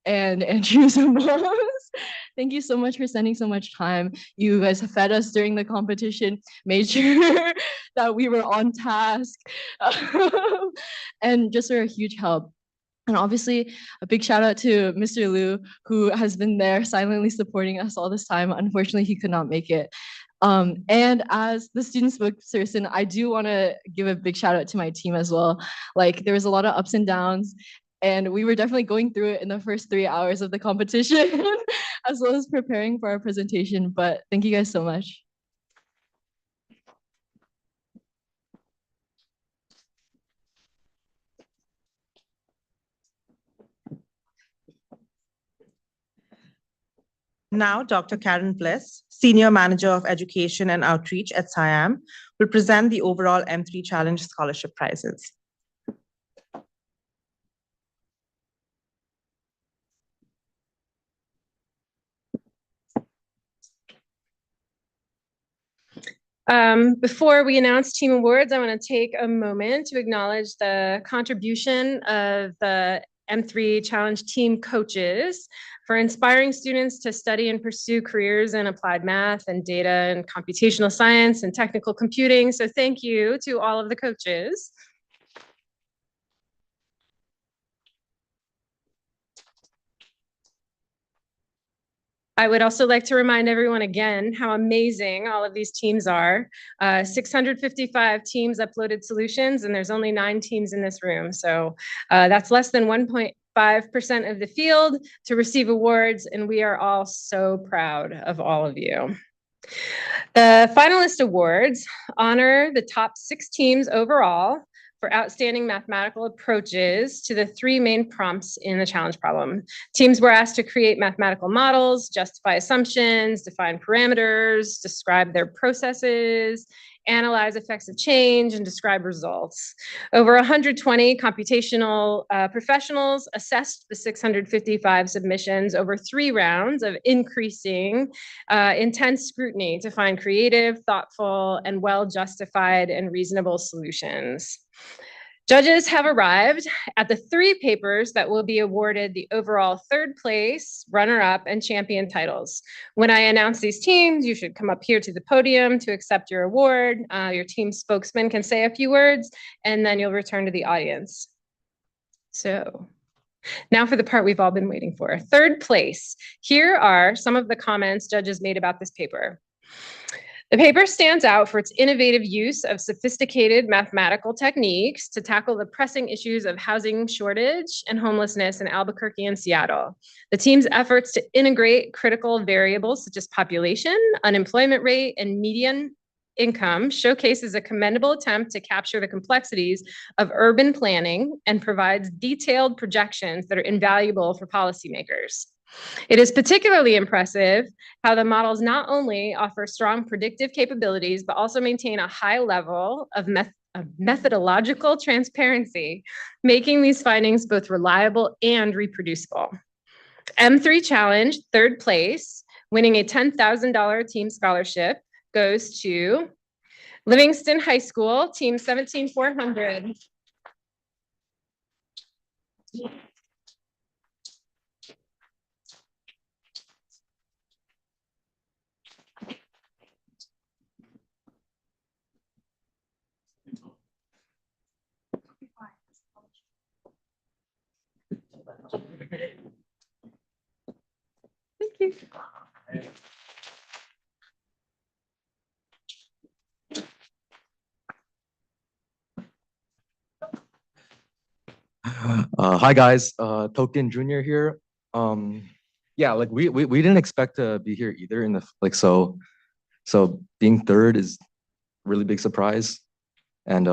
and Andrew's moms, thank you so much for spending so much time. You guys have fed us during the competition, made sure that we were on task, and just were a huge help. And obviously, a big shout out to Mr. Liu, who has been there silently supporting us all this time. Unfortunately, he could not make it. And as the student spokesperson, I do want to give a big shout out to my team as well. Like, there was a lot of ups and downs, and we were definitely going through it in the first 3 hours of the competition, as well as preparing for our presentation. But thank you guys so much. Now, Dr. Karen Bliss, Senior Manager of Education and Outreach at SIAM, will present the overall M3 Challenge Scholarship Prizes. Before we announce team awards, I want to take a moment to acknowledge the contribution of the M3 Challenge team coaches for inspiring students to study and pursue careers in applied math and data and computational science and technical computing. So thank you to all of the coaches. I would also like to remind everyone again how amazing all of these teams are. 655 teams uploaded solutions, and there's only 9 teams in this room. So that's less than 1.5% of the field to receive awards, and we are all so proud of all of you. The finalist awards honor the top 6 teams overall for outstanding mathematical approaches to the 3 main prompts in the challenge problem. Teams were asked to create mathematical models, justify assumptions, define parameters, describe their processes, analyze effects of change, and describe results. Over 120 computational professionals assessed the 655 submissions over 3 rounds of increasing intense scrutiny to find creative, thoughtful, and well-justified and reasonable solutions. Judges have arrived at the 3 papers that will be awarded the overall 3rd place, runner-up, and champion titles. When I announce these teams, you should come up here to the podium to accept your award. Your team spokesman can say a few words, and then you'll return to the audience. So now for the part we've all been waiting for. 3rd place. Here are some of the comments judges made about this paper. The paper stands out for its innovative use of sophisticated mathematical techniques to tackle the pressing issues of housing shortage and homelessness in Albuquerque and Seattle. The team's efforts to integrate critical variables such as population, unemployment rate, and median income showcases a commendable attempt to capture the complexities of urban planning and provides detailed projections that are invaluable for policymakers. It is particularly impressive how the models not only offer strong predictive capabilities, but also maintain a high level of methodological transparency, making these findings both reliable and reproducible. M3 Challenge, 3rd place, winning a $10,000 team scholarship, goes to Livingston High School, team 17400. Thank you. Hi guys, Token Junior here. Yeah, like we didn't expect to be here either in the so being 3rd is a really big surprise. And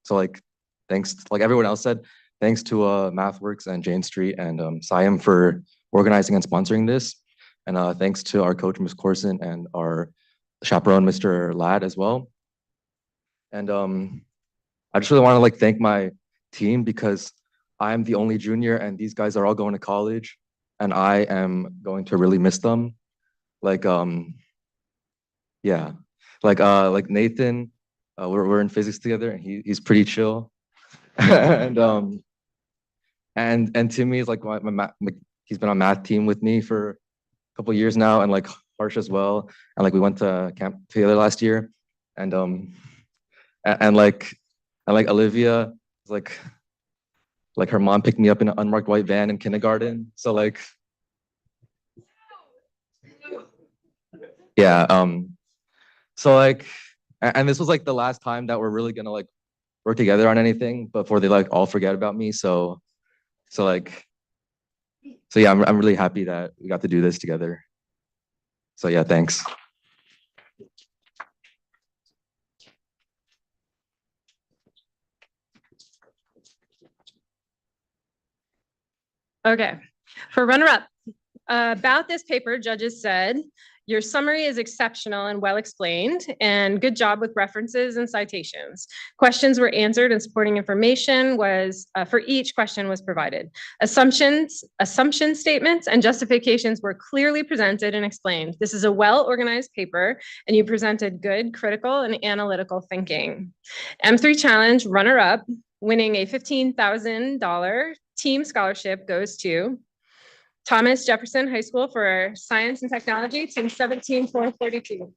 so like thanks, like everyone else said, thanks to MathWorks and Jane Street and SAIM for organizing and sponsoring this. And thanks to our coach, Ms. Corson, and our chaperone, Mr. Ladd, as well. And I just really want to like thank my team because I'm the only junior and these guys are all going to college and I am going to really miss them. Like, yeah, like Nathan, we're in physics together and he's pretty chill. And Timmy is like he's been on math team with me for a couple of years now, and like Harsh as well. And like we went to camp together last year, and like Olivia is like her mom picked me up in an unmarked white van in kindergarten. So like, yeah. So like, and this was like the last time that we're really gonna like work together on anything before they like all forget about me. So yeah, I'm really happy that we got to do this together. So yeah, thanks. Okay, for runner-up, about this paper, judges said, your summary is exceptional and well explained, and good job with references and citations. Questions were answered and supporting information was, for each question was provided. Assumption statements and justifications were clearly presented and explained. This is a well-organized paper, and you presented good critical and analytical thinking. M3 Challenge runner-up, winning a $15,000 team scholarship goes to Thomas Jefferson High School for Science and Technology, team 17442.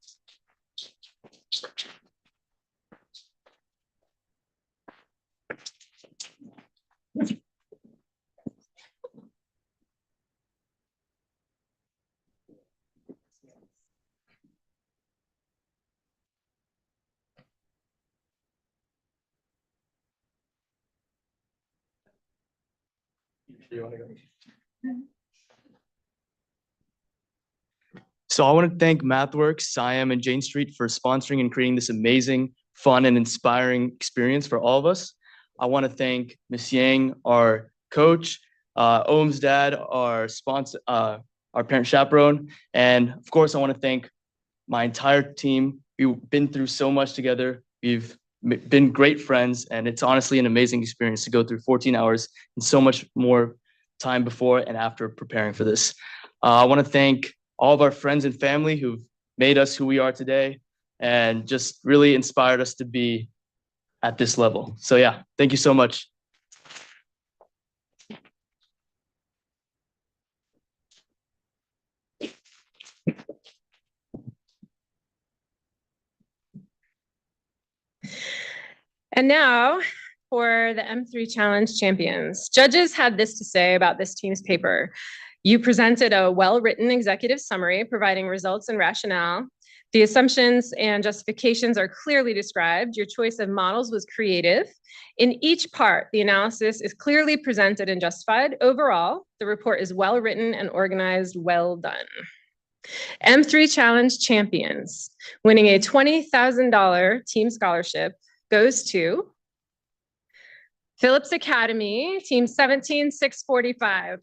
So I want to thank MathWorks, SIAM, and Jane Street for sponsoring and creating this amazing, fun, and inspiring experience for all of us. I want to thank Ms. Yang, our coach, Ohm's dad, our sponsor, our parent chaperone, and of course, I want to thank my entire team. We've been through so much together. We've been great friends, and it's honestly an amazing experience to go through 14 hours and so much more time before and after preparing for this. I want to thank all of our friends and family who've made us who we are today and just really inspired us to be at this level. So yeah, thank you so much. And now for the M3 Challenge champions. Judges had this to say about this team's paper. You presented a well-written executive summary providing results and rationale. The assumptions and justifications are clearly described. Your choice of models was creative. In each part, the analysis is clearly presented and justified. Overall, the report is well-written and organized. Well done. M3 Challenge champions, winning a $20,000 team scholarship goes to Phillips Academy, team 17645.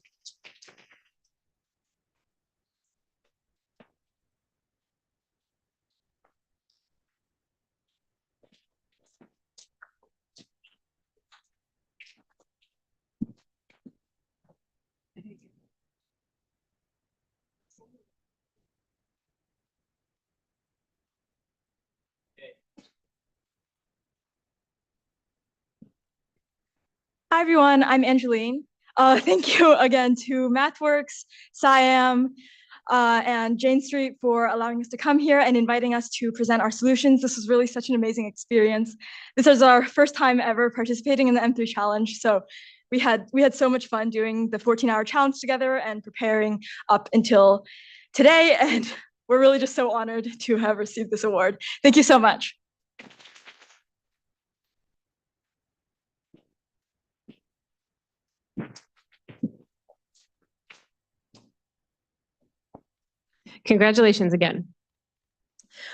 Hi, everyone. I'm Angeline. Thank you again to MathWorks, SIAM, and Jane Street for allowing us to come here and inviting us to present our solutions. This was really such an amazing experience. This is our first time ever participating in the M3 Challenge, so we had so much fun doing the 14-hour challenge together and preparing up until today, and we're really just so honored to have received this award. Thank you so much. Congratulations again.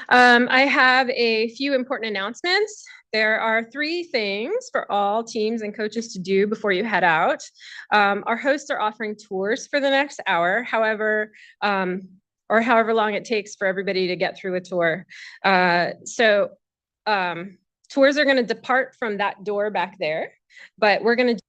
I have a few important announcements. There are 3 things for all teams and coaches to do before you head out. Our hosts are offering tours for the next hour, however long it takes for everybody to get through a tour. Tours are going to depart from that door back there, but we're going to